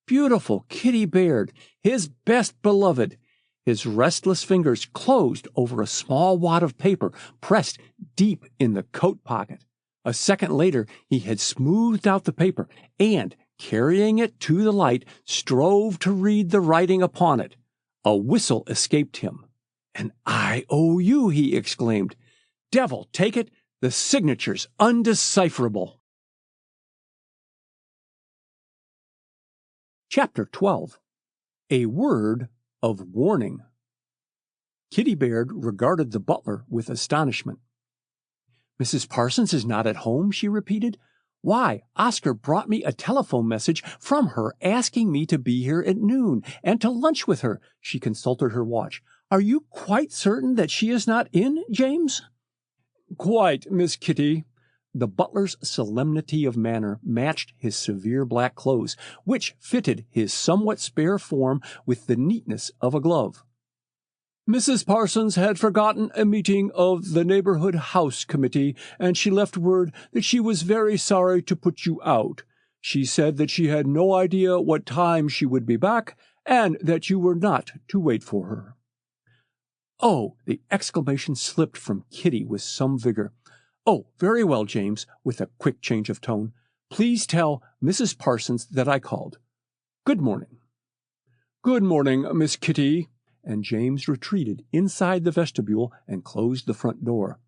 Beautiful Kitty Baird, his best beloved. His restless fingers closed over a small wad of paper pressed deep in the coat pocket. A second later, he had smoothed out the paper and, carrying it to the light, strove to read the writing upon it. A whistle escaped him. "An I.O.U," he exclaimed. "Devil take it, the signature's undecipherable." Chapter 12. A Word of Warning. Kitty Baird regarded the butler with astonishment. "Mrs. Parsons is not at home?" she repeated. "Why, Oscar brought me a telephone message from her asking me to be here at noon and to lunch with her." She consulted her watch. "Are you quite certain that she is not in, James?" "Quite, Miss Kitty." The butler's solemnity of manner matched his severe black clothes, which fitted his somewhat spare form with the neatness of a glove. "Mrs. Parsons had forgotten a meeting of the Neighborhood House Committee, and she left word that she was very sorry to put you out. She said that she had no idea what time she would be back, and that you were not to wait for her." "Oh!" The exclamation slipped from Kitty with some vigor. "Oh, very well, James," with a quick change of tone. "Please tell Mrs. Parsons that I called. Good morning." "Good morning, Miss Kitty." And James retreated inside the vestibule and closed the front door.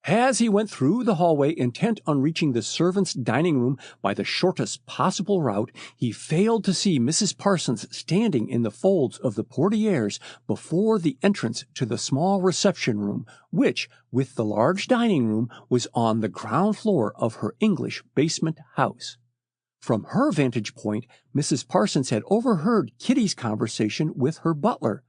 As he went through the hallway, intent on reaching the servants' dining room by the shortest possible route, he failed to see Mrs. Parsons standing in the folds of the portieres before the entrance to the small reception room, which, with the large dining room, was on the ground floor of her English basement house. From her vantage point, Mrs. Parsons had overheard Kitty's conversation with her butler.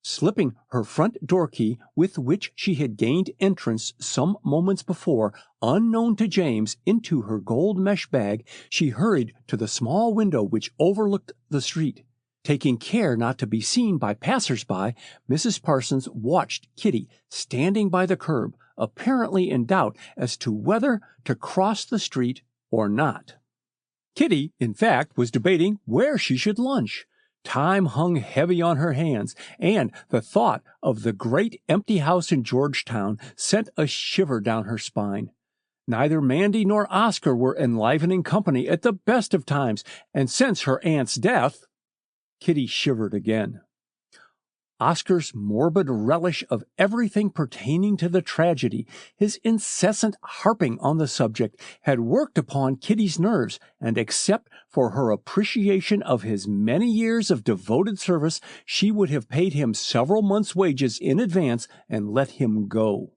Slipping her front door key, with which she had gained entrance some moments before, unknown to James, into her gold mesh bag, she hurried to the small window which overlooked the street. Taking care not to be seen by passers-by, Mrs. Parsons watched Kitty standing by the curb, apparently in doubt as to whether to cross the street or not. Kitty, in fact, was debating where she should lunch. Time hung heavy on her hands, and the thought of the great empty house in Georgetown sent a shiver down her spine. Neither Mandy nor Oscar were enlivening company at the best of times, and since her aunt's death, Kitty shivered again. Oscar's morbid relish of everything pertaining to the tragedy, his incessant harping on the subject, had worked upon Kitty's nerves, and except for her appreciation of his many years of devoted service, she would have paid him several months' wages in advance and let him go.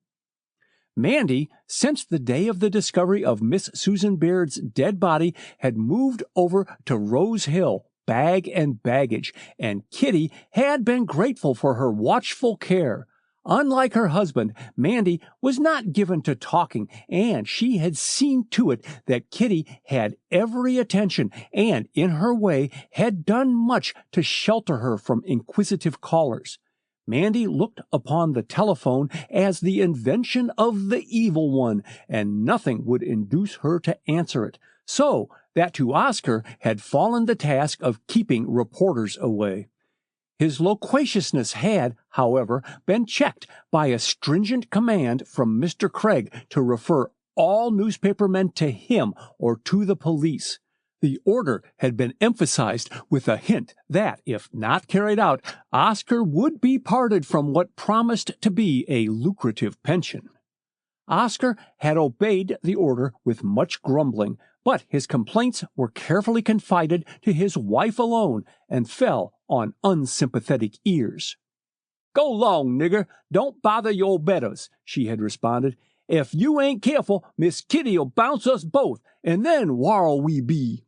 Mandy, since the day of the discovery of Miss Susan Baird's dead body, had moved over to Rose Hill, bag and baggage, and Kitty had been grateful for her watchful care. Unlike her husband, Mandy was not given to talking, and she had seen to it that Kitty had every attention, and in her way had done much to shelter her from inquisitive callers. Mandy looked upon the telephone as the invention of the evil one, and nothing would induce her to answer it, so that to Oscar had fallen the task of keeping reporters away. His loquaciousness had, however, been checked by a stringent command from Mr. Craig to refer all newspapermen to him or to the police. The order had been emphasized with a hint that, if not carried out, Oscar would be parted from what promised to be a lucrative pension. Oscar had obeyed the order with much grumbling, but his complaints were carefully confided to his wife alone and fell on unsympathetic ears. "Go 'long, nigger, don't bother your betters," she had responded. "Ef you ain't careful, Miss Kitty'll bounce us both, and then whar'll we be?"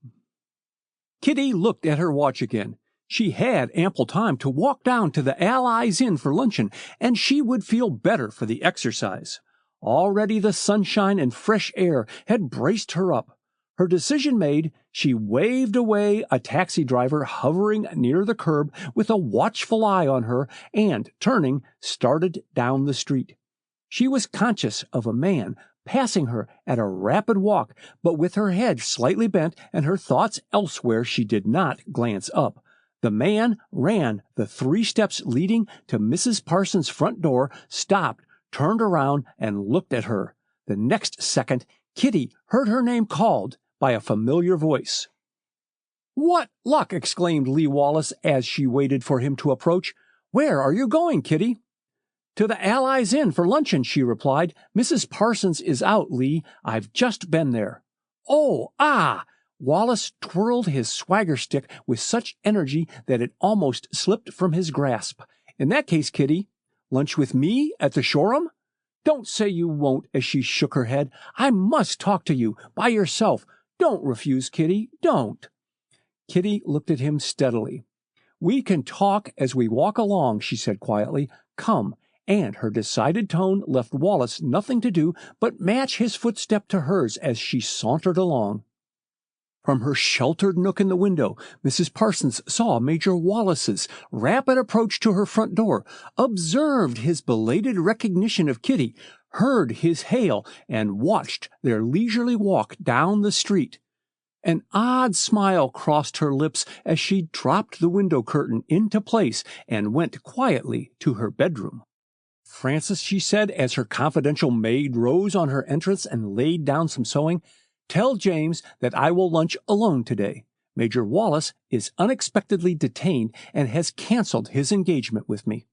Kitty looked at her watch again. She had ample time to walk down to the Allies Inn for luncheon, and she would feel better for the exercise. Already the sunshine and fresh air had braced her up. Her decision made, she waved away a taxi driver hovering near the curb with a watchful eye on her, and, turning, started down the street. She was conscious of a man passing her at a rapid walk, but with her head slightly bent and her thoughts elsewhere, she did not glance up. The man ran the 3 steps leading to Mrs. Parsons' front door, stopped, turned around, and looked at her. The next second, Kitty heard her name called by a familiar voice. "What luck!" exclaimed Lee Wallace as she waited for him to approach. "Where are you going, Kitty?" "To the Allies Inn for luncheon," she replied. "Mrs. Parsons is out, Lee. I've just been there." "Oh, ah!" Wallace twirled his swagger stick with such energy that it almost slipped from his grasp. "In that case, Kitty, lunch with me at the Shoreham?" "Don't say you won't," as she shook her head. "I must talk to you, by yourself. Don't refuse, Kitty, don't." Kitty looked at him steadily. "We can talk as we walk along," she said quietly. "Come." And her decided tone left Wallace nothing to do but match his footstep to hers as she sauntered along. From her sheltered nook in the window, Mrs. Parsons saw Major Wallace's rapid approach to her front door, observed his belated recognition of Kitty, heard his hail, and watched their leisurely walk down the street. An odd smile crossed her lips as she dropped the window curtain into place and went quietly to her bedroom. "Frances," she said as her confidential maid rose on her entrance and laid down some sewing, "tell James that I will lunch alone today. Major Wallace is unexpectedly detained and has canceled his engagement with me."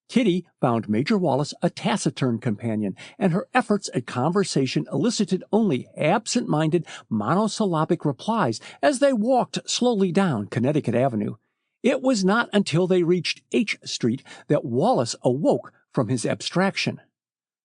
Kitty found Major Wallace a taciturn companion, and her efforts at conversation elicited only absent-minded, monosyllabic replies as they walked slowly down Connecticut Avenue. It was not until they reached H Street that Wallace awoke from his abstraction.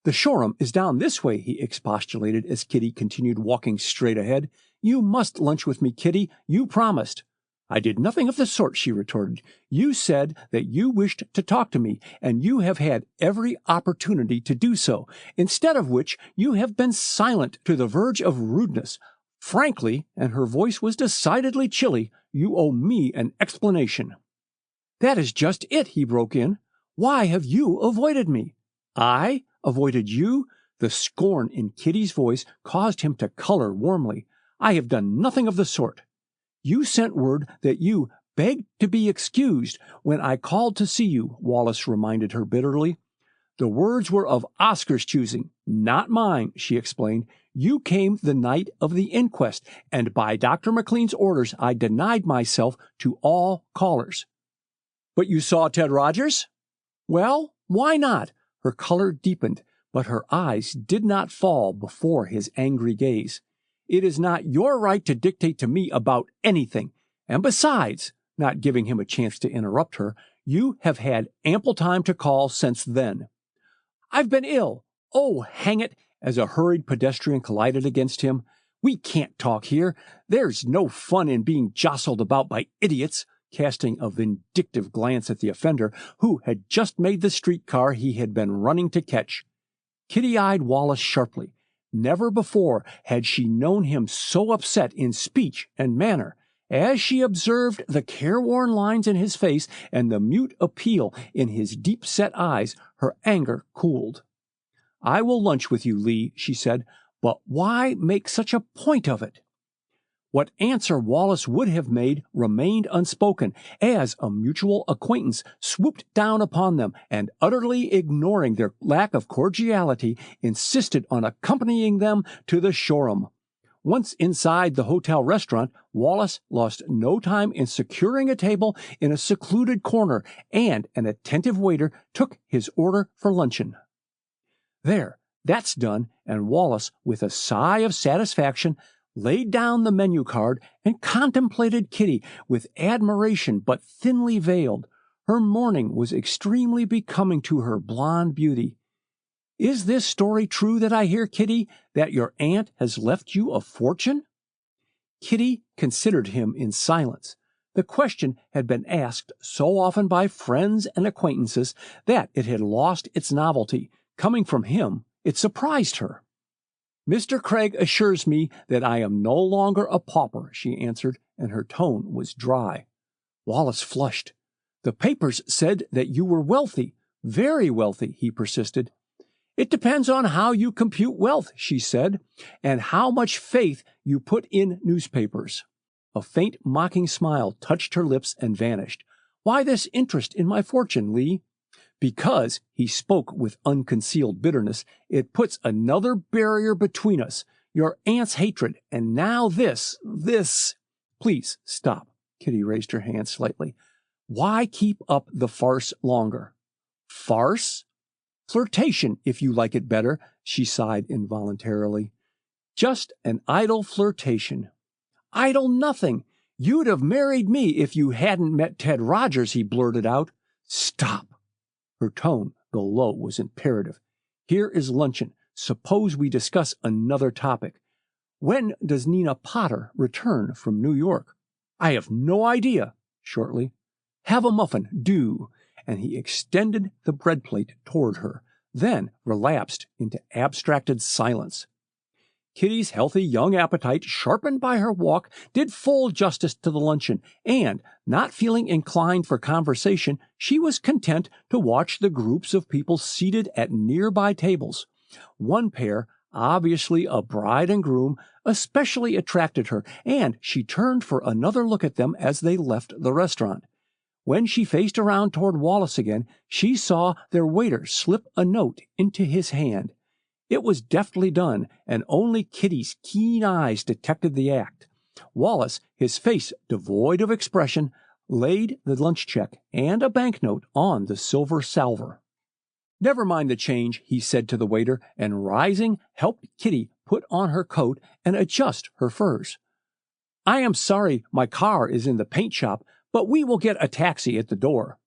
"The Shoreham is down this way," he expostulated as Kitty continued walking straight ahead. "You must lunch with me, Kitty. You promised." "I did nothing of the sort," she retorted. "You said that you wished to talk to me, and you have had every opportunity to do so, instead of which you have been silent to the verge of rudeness. Frankly," and her voice was decidedly chilly, "you owe me an explanation." "That is just it," he broke in. "Why have you avoided me?" "I avoided you?" The scorn in Kitty's voice caused him to color warmly. "I have done nothing of the sort." "You sent word that you begged to be excused when I called to see you," Wallace reminded her bitterly. "The words were of Oscar's choosing, not mine," she explained. "You came the night of the inquest, and by Dr. McLean's orders I denied myself to all callers." "But you saw Ted Rogers?" "Well, why not?" Her color deepened, but her eyes did not fall before his angry gaze. "It is not your right to dictate to me about anything. And besides," not giving him a chance to interrupt her, "you have had ample time to call since then." "I've been ill. Oh, hang it," as a hurried pedestrian collided against him. "We can't talk here. There's no fun in being jostled about by idiots," casting a vindictive glance at the offender, who had just made the streetcar he had been running to catch. Kitty eyed Wallace sharply. Never before had she known him so upset in speech and manner. As she observed the careworn lines in his face and the mute appeal in his deep-set eyes, her anger cooled. "I will lunch with you, Lee," she said, "but why make such a point of it?" What answer Wallace would have made remained unspoken, as a mutual acquaintance swooped down upon them and, utterly ignoring their lack of cordiality, insisted on accompanying them to the showroom. Once inside the hotel restaurant, Wallace lost no time in securing a table in a secluded corner, and an attentive waiter took his order for luncheon. There, that's done, and Wallace, with a sigh of satisfaction, laid down the menu card and contemplated Kitty with admiration but thinly veiled. Her mourning was extremely becoming to her blonde beauty. "Is this story true that I hear, Kitty, that your aunt has left you a fortune?" Kitty considered him in silence. The question had been asked so often by friends and acquaintances that it had lost its novelty. Coming from him, it surprised her. "Mr. Craig assures me that I am no longer a pauper," she answered, and her tone was dry. Wallace flushed. "The papers said that you were wealthy, very wealthy," he persisted. "It depends on how you compute wealth," she said, "and how much faith you put in newspapers." A faint mocking smile touched her lips and vanished. "Why this interest in my fortune, Lee?" "Because," he spoke with unconcealed bitterness, "it puts another barrier between us. Your aunt's hatred, and now this. Please stop." Kitty raised her hand slightly. "Why keep up the farce longer?" "Farce?" "Flirtation, if you like it better," she sighed involuntarily. "Just an idle flirtation." "Idle nothing! You'd have married me if you hadn't met Ted Rogers," he blurted out. "Stop!" Her tone, though low, was imperative. "Here is luncheon. Suppose we discuss another topic. When does Nina Potter return from New York?" "I have no idea," shortly. "Have a muffin, do." And he extended the bread plate toward her, then relapsed into abstracted silence. Kitty's healthy young appetite, sharpened by her walk, did full justice to the luncheon, and, not feeling inclined for conversation, she was content to watch the groups of people seated at nearby tables. One pair, obviously a bride and groom, especially attracted her, and she turned for another look at them as they left the restaurant. When she faced around toward Wallace again, she saw their waiter slip a note into his hand. It was deftly done, and only Kitty's keen eyes detected the act. Wallace, his face devoid of expression, laid the lunch check and a banknote on the silver salver. "Never mind the change," he said to the waiter, and rising, helped Kitty put on her coat and adjust her furs. "I am sorry my car is in the paint shop, but we will get a taxi at the door."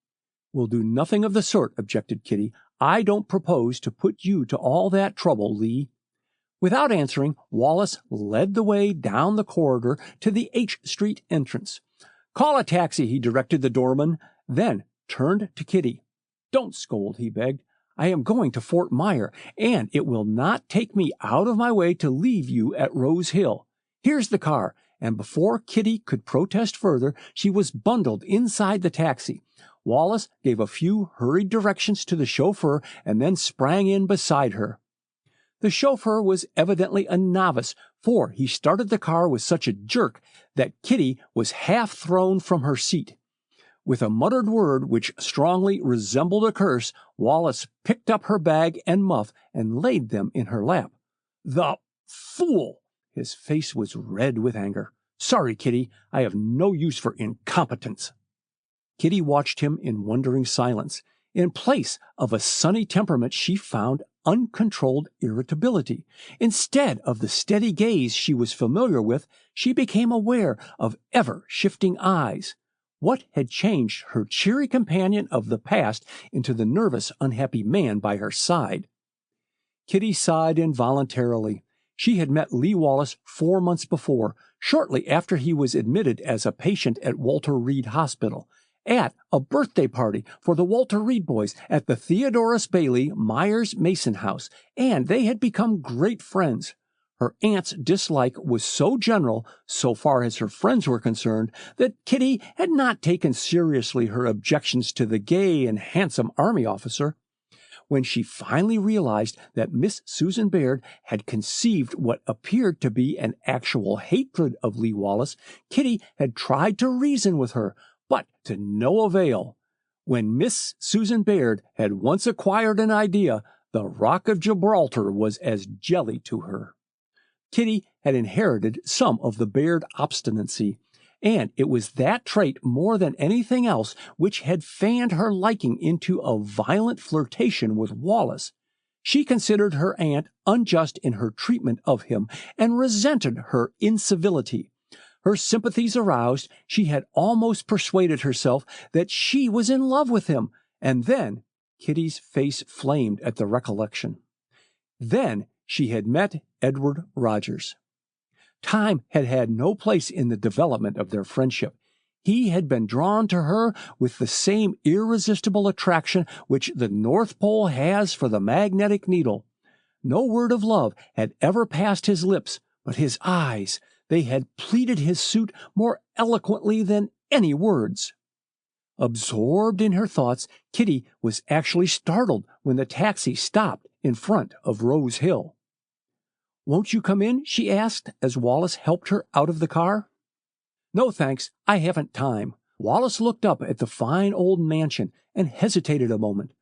"We'll do nothing of the sort," objected Kitty. "I don't propose to put you to all that trouble, Lee." Without answering, Wallace led the way down the corridor to the H Street entrance. "Call a taxi," he directed the doorman, then turned to Kitty. "Don't scold," he begged. "I am going to Fort Myer, and it will not take me out of my way to leave you at Rose Hill. Here's the car." And before Kitty could protest further, she was bundled inside the taxi. Wallace gave a few hurried directions to the chauffeur and then sprang in beside her. The chauffeur was evidently a novice, for he started the car with such a jerk that Kitty was half thrown from her seat. With a muttered word which strongly resembled a curse, Wallace picked up her bag and muff and laid them in her lap. "The fool!" His face was red with anger. "Sorry, Kitty, I have no use for incompetence." Kitty watched him in wondering silence. In place of a sunny temperament, she found uncontrolled irritability. Instead of the steady gaze she was familiar with, she became aware of ever-shifting eyes. What had changed her cheery companion of the past into the nervous, unhappy man by her side? Kitty sighed involuntarily. She had met Lee Wallace 4 months before, shortly after he was admitted as a patient at Walter Reed Hospital, at a birthday party for the Walter Reed boys at the Theodorus Bailey Myers Mason House, and they had become great friends. Her aunt's dislike was so general, so far as her friends were concerned, that Kitty had not taken seriously her objections to the gay and handsome army officer. When she finally realized that Miss Susan Baird had conceived what appeared to be an actual hatred of Lee Wallace, Kitty had tried to reason with her, but to no avail. When Miss Susan Baird had once acquired an idea, the Rock of Gibraltar was as jelly to her. Kitty had inherited some of the Baird obstinacy, and it was that trait more than anything else which had fanned her liking into a violent flirtation with Wallace. She considered her aunt unjust in her treatment of him and resented her incivility. Her sympathies aroused, she had almost persuaded herself that she was in love with him, and then Kitty's face flamed at the recollection. Then she had met Edward Rogers. Time had had no place in the development of their friendship. He had been drawn to her with the same irresistible attraction which the North Pole has for the magnetic needle. No word of love had ever passed his lips, but his eyes, they had pleaded his suit more eloquently than any words. Absorbed in her thoughts, Kitty was actually startled when the taxi stopped in front of Rose Hill. "Won't you come in?" she asked as Wallace helped her out of the car. "No, thanks. I haven't time." Wallace looked up at the fine old mansion and hesitated a moment.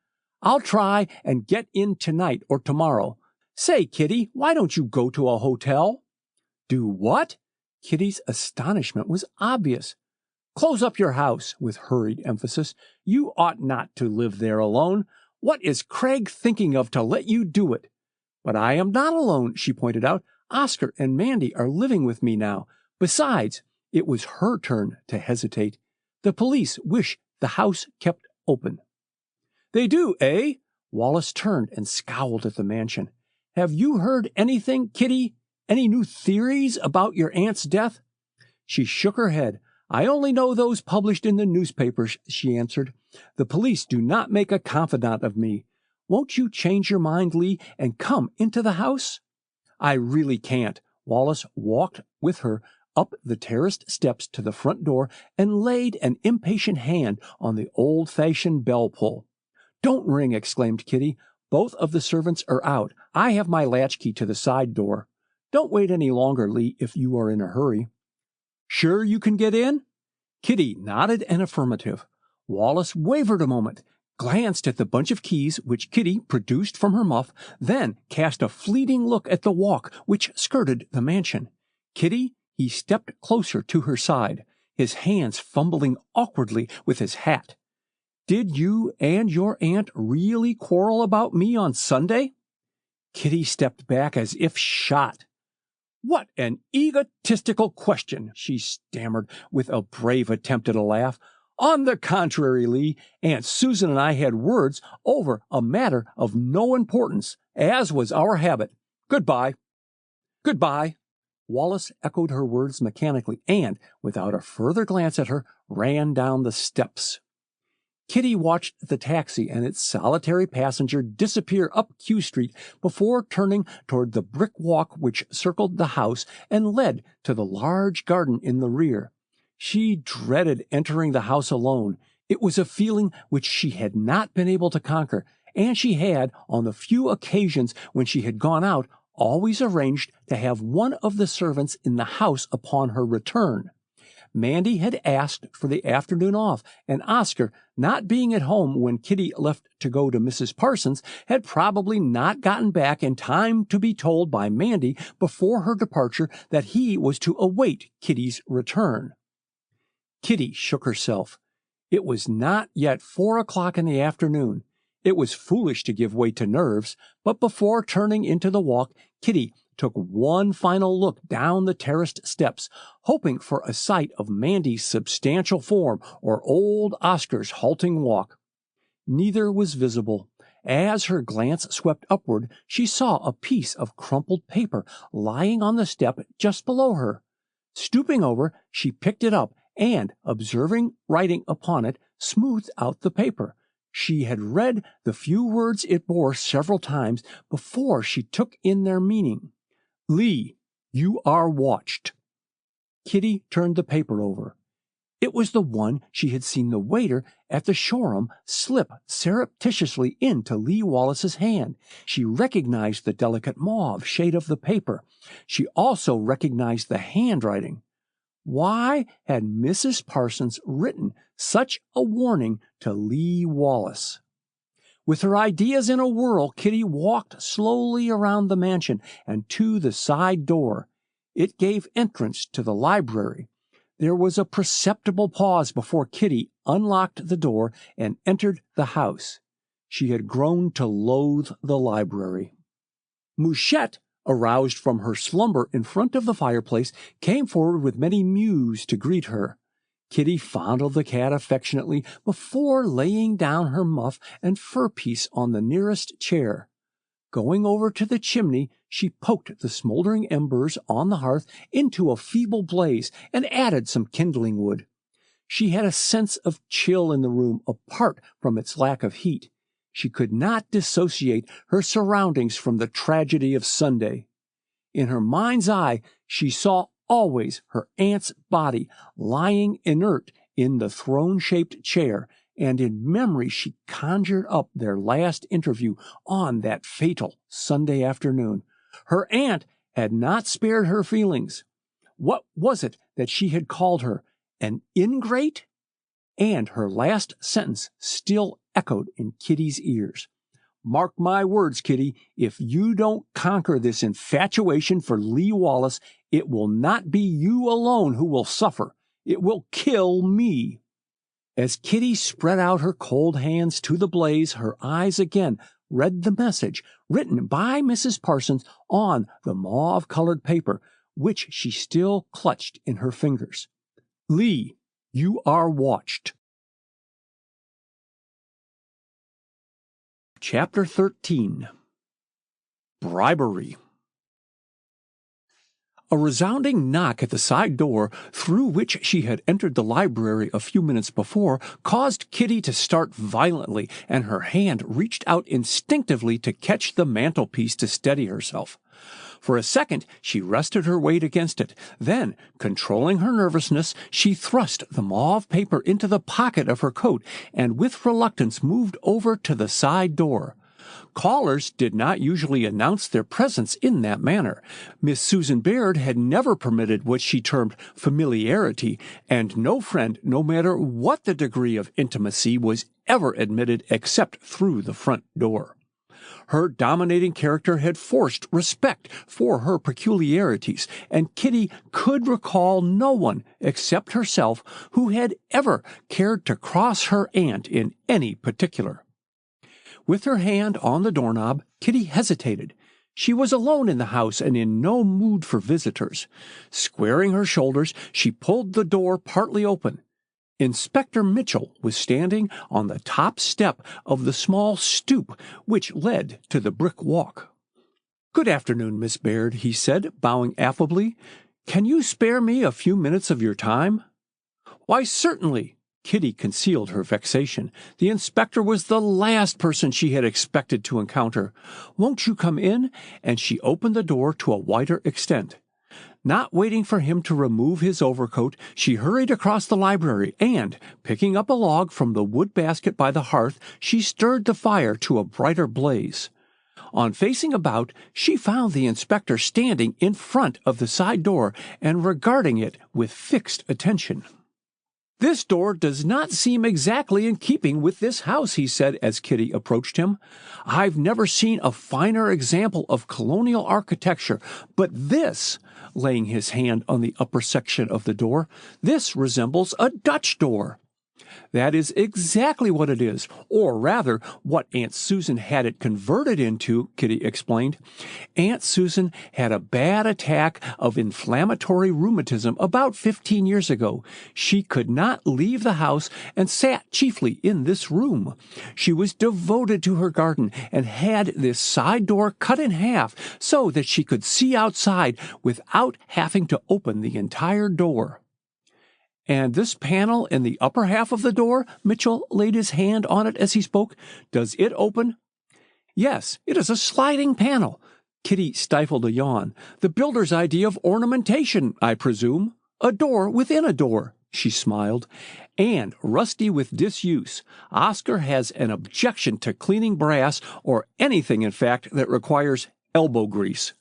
"I'll try and get in tonight or tomorrow. Say, Kitty, why don't you go to a hotel?" "Do what?" Kitty's astonishment was obvious. "Close up your house," with hurried emphasis. "You ought not to live there alone. What is Craig thinking of to let you do it?" "But I am not alone," she pointed out. "Oscar and Mandy are living with me now. Besides," it was her turn to hesitate, "the police wish the house kept open." "They do, eh?" Wallace turned and scowled at the mansion. "Have you heard anything, Kitty? Any new theories about your aunt's death?" She shook her head. "I only know those published in the newspapers," she answered. "The police do not make a confidant of me. Won't you change your mind, Lee, and come into the house?" "I really can't." Wallace walked with her up the terraced steps to the front door and laid an impatient hand on the old-fashioned bell pull. "Don't ring," exclaimed Kitty. "Both of the servants are out. I have my latchkey to the side door. Don't wait any longer, Lee, if you are in a hurry." "Sure you can get in?" Kitty nodded an affirmative. Wallace wavered a moment, glanced at the bunch of keys which Kitty produced from her muff, then cast a fleeting look at the walk which skirted the mansion. "Kitty," he stepped closer to her side, his hands fumbling awkwardly with his hat. "Did you and your aunt really quarrel about me on Sunday?" Kitty stepped back as if shot. "What an egotistical question," she stammered with a brave attempt at a laugh. "On the contrary, Lee, Aunt Susan and I had words over a matter of no importance, as was our habit. Goodbye." "Goodbye." Wallace echoed her words mechanically and, without a further glance at her, ran down the steps. Kitty watched the taxi and its solitary passenger disappear up Q Street before turning toward the brick walk which circled the house and led to the large garden in the rear. She dreaded entering the house alone. It was a feeling which she had not been able to conquer, and she had, on the few occasions when she had gone out, always arranged to have one of the servants in the house upon her return. Mandy had asked for the afternoon off, and Oscar, not being at home when Kitty left to go to Mrs. Parsons, had probably not gotten back in time to be told by Mandy before her departure that he was to await Kitty's return. Kitty shook herself. It was not yet 4 o'clock in the afternoon. It was foolish to give way to nerves, but before turning into the walk, Kitty took one final look down the terraced steps, hoping for a sight of Mandy's substantial form or old Oscar's halting walk. Neither was visible. As her glance swept upward, she saw a piece of crumpled paper lying on the step just below her. Stooping over, she picked it up and, observing writing upon it, smoothed out the paper. She had read the few words it bore several times before she took in their meaning. "Lee, you are watched." Kitty turned the paper over. It was the one she had seen the waiter at the showroom slip surreptitiously into Lee Wallace's hand. She recognized the delicate mauve shade of the paper. She also recognized the handwriting. Why had Mrs. Parsons written such a warning to Lee Wallace? With her ideas in a whirl, Kitty walked slowly around the mansion and to the side door. It gave entrance to the library. There was a perceptible pause before Kitty unlocked the door and entered the house. She had grown to loathe the library. Mouchette, aroused from her slumber in front of the fireplace, came forward with many mews to greet her. Kitty fondled the cat affectionately before laying down her muff and fur piece on the nearest chair. Going over to the chimney, she poked the smoldering embers on the hearth into a feeble blaze and added some kindling wood. She had a sense of chill in the room apart from its lack of heat. She could not dissociate her surroundings from the tragedy of Sunday. In her mind's eye, she saw always her aunt's body lying inert in the throne-shaped chair, and in memory she conjured up their last interview on that fatal Sunday afternoon. Her aunt had not spared her feelings. What was it that she had called her? An ingrate? And her last sentence still echoed in Kitty's ears. Mark my words, Kitty, if you don't conquer this infatuation for Lee Wallace, it will not be you alone who will suffer. It will kill me. As Kitty spread out her cold hands to the blaze, her eyes again read the message written by Mrs. Parsons on the mauve-colored paper, which she still clutched in her fingers. Lee, you are watched. Chapter 13. Bribery. A resounding knock at the side door, through which she had entered the library a few minutes before, caused Kitty to start violently, and her hand reached out instinctively to catch the mantelpiece to steady herself. For a second, she rested her weight against it. Then, controlling her nervousness, she thrust the mauve paper into the pocket of her coat and with reluctance moved over to the side door. Callers did not usually announce their presence in that manner. Miss Susan Baird had never permitted what she termed familiarity, and no friend, no matter what the degree of intimacy, was ever admitted except through the front door. Her dominating character had forced respect for her peculiarities, and Kitty could recall no one except herself who had ever cared to cross her aunt in any particular. With her hand on the doorknob, Kitty hesitated. She was alone in the house and in no mood for visitors. Squaring her shoulders, she pulled the door partly open. Inspector Mitchell was standing on the top step of the small stoop which led to the brick walk. "Good afternoon, Miss Baird," he said, bowing affably. "Can you spare me a few minutes of your time?" "Why, certainly." Kitty concealed her vexation. The inspector was the last person she had expected to encounter. "Won't you come in?" And she opened the door to a wider extent. Not waiting for him to remove his overcoat, she hurried across the library and, picking up a log from the wood basket by the hearth, she stirred the fire to a brighter blaze. On facing about, she found the inspector standing in front of the side door and regarding it with fixed attention. "This door does not seem exactly in keeping with this house," he said as Kitty approached him. "I've never seen a finer example of colonial architecture, but this," laying his hand on the upper section of the door, "this resembles a Dutch door." "That is exactly what it is, or rather, what Aunt Susan had it converted into," Kitty explained. "Aunt Susan had a bad attack of inflammatory rheumatism about 15 years ago. She could not leave the house and sat chiefly in this room. She was devoted to her garden and had this side door cut in half so that she could see outside without having to open the entire door." "And this panel in the upper half of the door," Mitchell laid his hand on it as he spoke, "does it open?" "Yes, it is a sliding panel." Kitty stifled a yawn. "The builder's idea of ornamentation, I presume. A door within a door," she smiled. "And rusty with disuse. Oscar has an objection to cleaning brass, or anything, in fact, that requires elbow grease."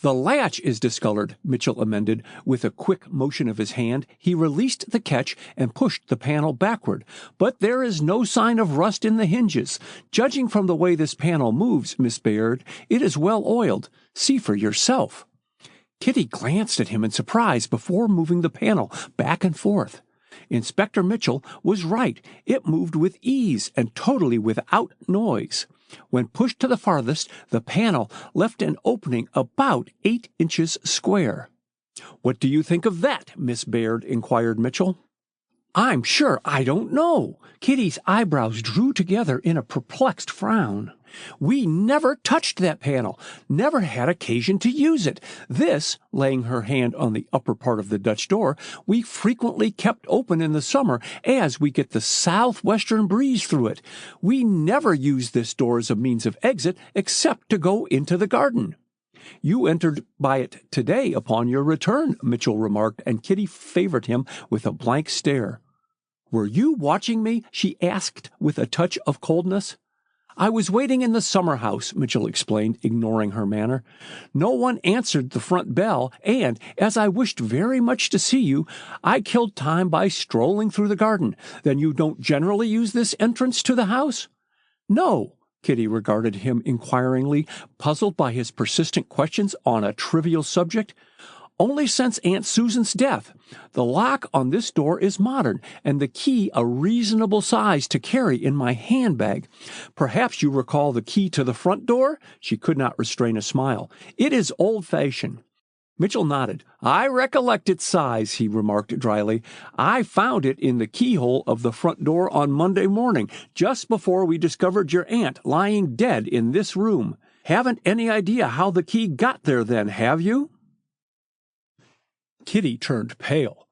"The latch is discolored," Mitchell amended. With a quick motion of his hand, he released the catch and pushed the panel backward. "But there is no sign of rust in the hinges. Judging from the way this panel moves, Miss Bayard, it is well oiled. See for yourself." Kitty glanced at him in surprise before moving the panel back and forth. Inspector Mitchell was right. It moved with ease and totally without noise. When pushed to the farthest, the panel left an opening about 8 inches square. "What do you think of that, Miss Bayard?" inquired Mitchell. "I'm sure I don't know." Kitty's eyebrows drew together in a perplexed frown. "We never touched that panel, never had occasion to use it. This," laying her hand on the upper part of the Dutch door, "we frequently kept open in the summer as we get the southwestern breeze through it. We never use this door as a means of exit except to go into the garden." "You entered by it today upon your return," Mitchell remarked, and Kitty favored him with a blank stare. "Were you watching me?" she asked with a touch of coldness. "I was waiting in the summer house," Mitchell explained, ignoring her manner. "No one answered the front bell, and, as I wished very much to see you, I killed time by strolling through the garden. Then you don't generally use this entrance to the house?" "No." Kitty regarded him inquiringly, puzzled by his persistent questions on a trivial subject. "Only since Aunt Susan's death. The lock on this door is modern, and the key a reasonable size to carry in my handbag. Perhaps you recall the key to the front door?" She could not restrain a smile. "It is old-fashioned." Mitchell nodded. "I recollect its size," he remarked dryly. "I found it in the keyhole of the front door on Monday morning, just before we discovered your aunt lying dead in this room. Haven't any idea how the key got there then, have you?" Kitty turned pale.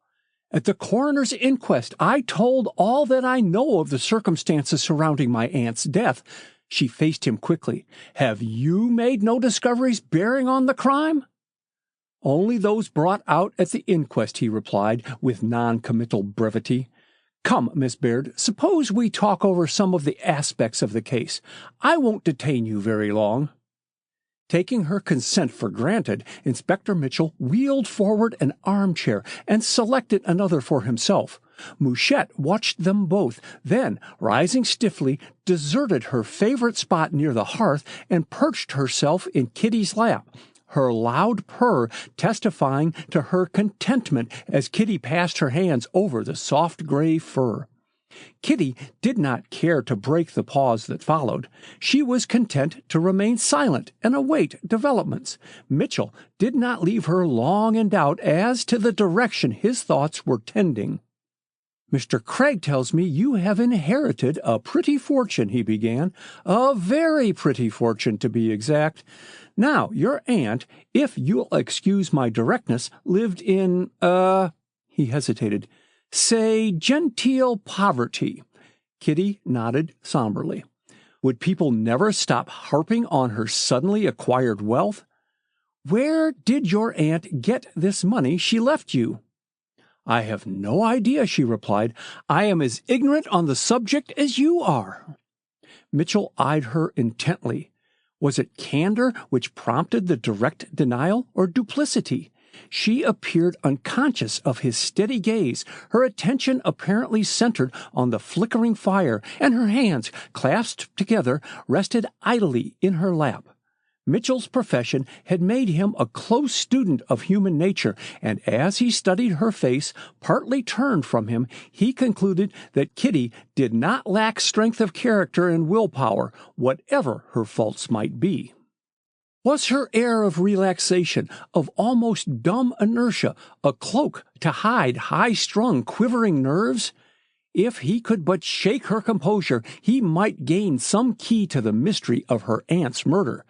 "At the coroner's inquest, I told all that I know of the circumstances surrounding my aunt's death." She faced him quickly. "Have you made no discoveries bearing on the crime?" "Only those brought out at the inquest," he replied, with non-committal brevity. "Come, Miss Baird, suppose we talk over some of the aspects of the case. I won't detain you very long." Taking her consent for granted, Inspector Mitchell wheeled forward an armchair and selected another for himself. Mouchette watched them both, then, rising stiffly, deserted her favorite spot near the hearth and perched herself in Kitty's lap, her loud purr testifying to her contentment as Kitty passed her hands over the soft gray fur. Kitty did not care to break the pause that followed. She was content to remain silent and await developments. Mitchell did not leave her long in doubt as to the direction his thoughts were tending. "Mr. Craig tells me you have inherited a pretty fortune," he began. "A very pretty fortune, to be exact. Now, your aunt, if you'll excuse my directness, lived in, he hesitated, say, genteel poverty." Kitty nodded somberly. Would people never stop harping on her suddenly acquired wealth? "Where did your aunt get this money she left you?" "I have no idea," she replied. "I am as ignorant on the subject as you are." Mitchell eyed her intently. Was it candor which prompted the direct denial, or duplicity? She appeared unconscious of his steady gaze, her attention apparently centered on the flickering fire, and her hands, clasped together, rested idly in her lap. Mitchell's profession had made him a close student of human nature, and as he studied her face, partly turned from him, he concluded that Kitty did not lack strength of character and willpower, whatever her faults might be. Was her air of relaxation, of almost dumb inertia, a cloak to hide high-strung, quivering nerves? If he could but shake her composure, he might gain some key to the mystery of her aunt's murder.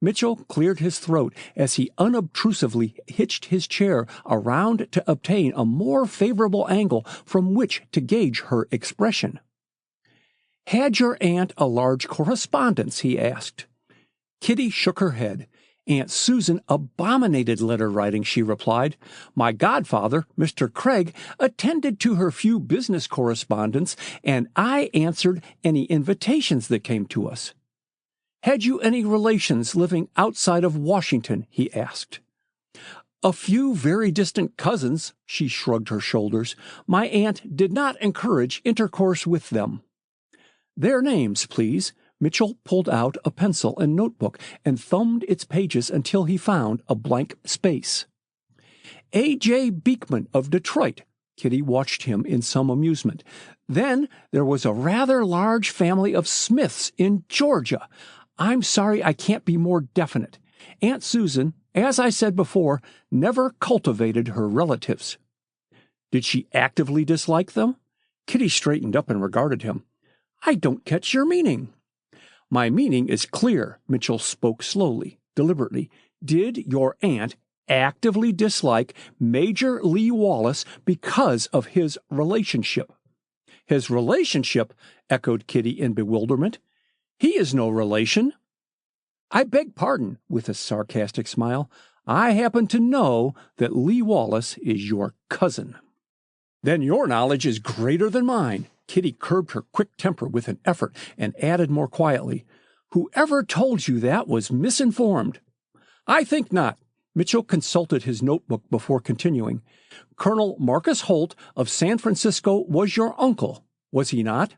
Mitchell cleared his throat as he unobtrusively hitched his chair around to obtain a more favorable angle from which to gauge her expression. "Had your aunt a large correspondence?" he asked. Kitty shook her head. "Aunt Susan abominated letter-writing," she replied. "My godfather, Mr. Craig, attended to her few business correspondence, and I answered any invitations that came to us." "Had you any relations living outside of Washington?" he asked. "A few very distant cousins," she shrugged her shoulders. "My aunt did not encourage intercourse with them." "Their names, please." Mitchell pulled out a pencil and notebook and thumbed its pages until he found a blank space. A.J. Beekman of Detroit. Kitty watched him in some amusement. "Then there was a rather large family of Smiths in Georgia. I'm sorry I can't be more definite. Aunt Susan, as I said before, never cultivated her relatives." "Did she actively dislike them?" Kitty straightened up and regarded him. "I don't catch your meaning." "My meaning is clear," Mitchell spoke slowly, deliberately. "Did your aunt actively dislike Major Lee Wallace because of his relationship?" "His relationship?" echoed Kitty in bewilderment. "He is no relation." "I beg pardon," with a sarcastic smile. "I happen to know that Lee Wallace is your cousin." "Then your knowledge is greater than mine." Kitty curbed her quick temper with an effort and added more quietly, "Whoever told you that was misinformed." "I think not." Mitchell consulted his notebook before continuing. "Colonel Marcus Holt of San Francisco was your uncle, was he not?"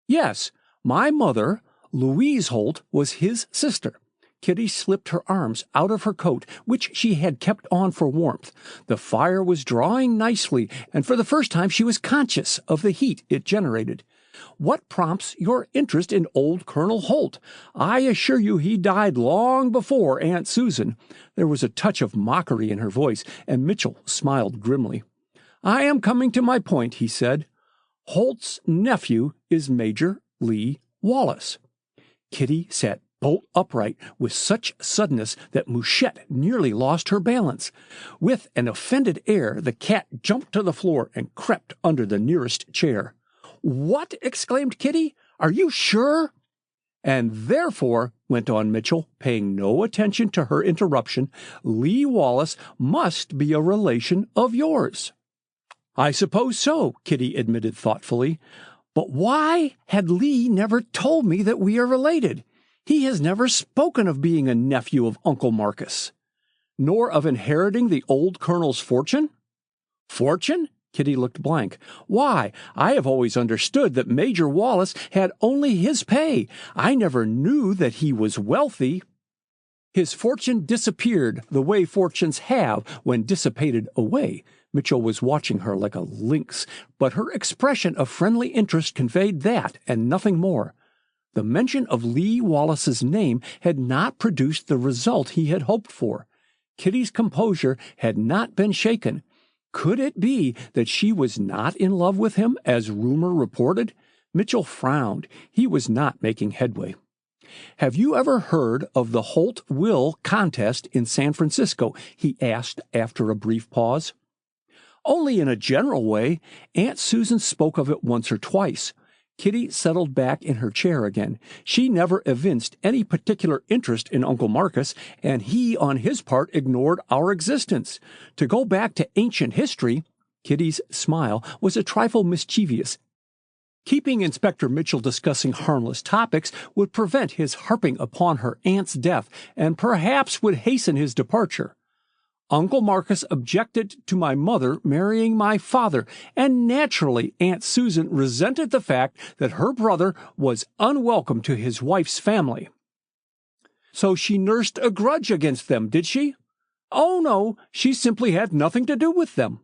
"Yes. My mother, Louise Holt, was his sister." Kitty slipped her arms out of her coat, which she had kept on for warmth. The fire was drawing nicely, and for the first time she was conscious of the heat it generated. "What prompts your interest in old Colonel Holt? I assure you he died long before Aunt Susan." There was a touch of mockery in her voice, and Mitchell smiled grimly. "I am coming to my point," he said. "Holt's nephew is Major Lee Wallace." Kitty sat bolt upright with such suddenness that Mouchette nearly lost her balance. With an offended air, the cat jumped to the floor and crept under the nearest chair. "What?" exclaimed Kitty. "Are you sure?" "And therefore," went on Mitchell, paying no attention to her interruption, "Lee Wallace must be a relation of yours." "I suppose so," Kitty admitted thoughtfully. "But why had Lee never told me that we are related? He has never spoken of being a nephew of Uncle Marcus." "Nor of inheriting the old colonel's fortune?" "Fortune?" Kitty looked blank. "Why, I have always understood that Major Wallace had only his pay. I never knew that he was wealthy." "His fortune disappeared the way fortunes have when dissipated away." Mitchell was watching her like a lynx, but her expression of friendly interest conveyed that and nothing more. The mention of Lee Wallace's name had not produced the result he had hoped for. Kitty's composure had not been shaken. Could it be that she was not in love with him, as rumor reported? Mitchell frowned. He was not making headway. "Have you ever heard of the Holt will contest in San Francisco?" he asked after a brief pause. "Only in a general way. Aunt Susan spoke of it once or twice." Kitty settled back in her chair again. She never evinced any particular interest in Uncle Marcus, and he, on his part, ignored our existence. To go back to ancient history, Kitty's smile was a trifle mischievous. Keeping Inspector Mitchell discussing harmless topics would prevent his harping upon her aunt's death and perhaps would hasten his departure. Uncle Marcus objected to my mother marrying my father, and naturally Aunt Susan resented the fact that her brother was unwelcome to his wife's family. So she nursed a grudge against them, did she? Oh, no, she simply had nothing to do with them.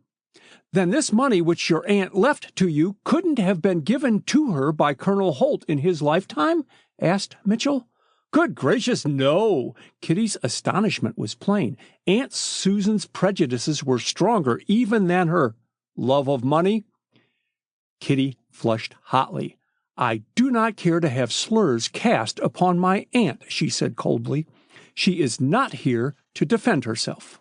Then this money which your aunt left to you couldn't have been given to her by Colonel Holt in his lifetime? Asked Mitchell. Good gracious, no! Kitty's astonishment was plain. Aunt Susan's prejudices were stronger even than her love of money. Kitty flushed hotly. I do not care to have slurs cast upon my aunt, she said coldly. She is not here to defend herself.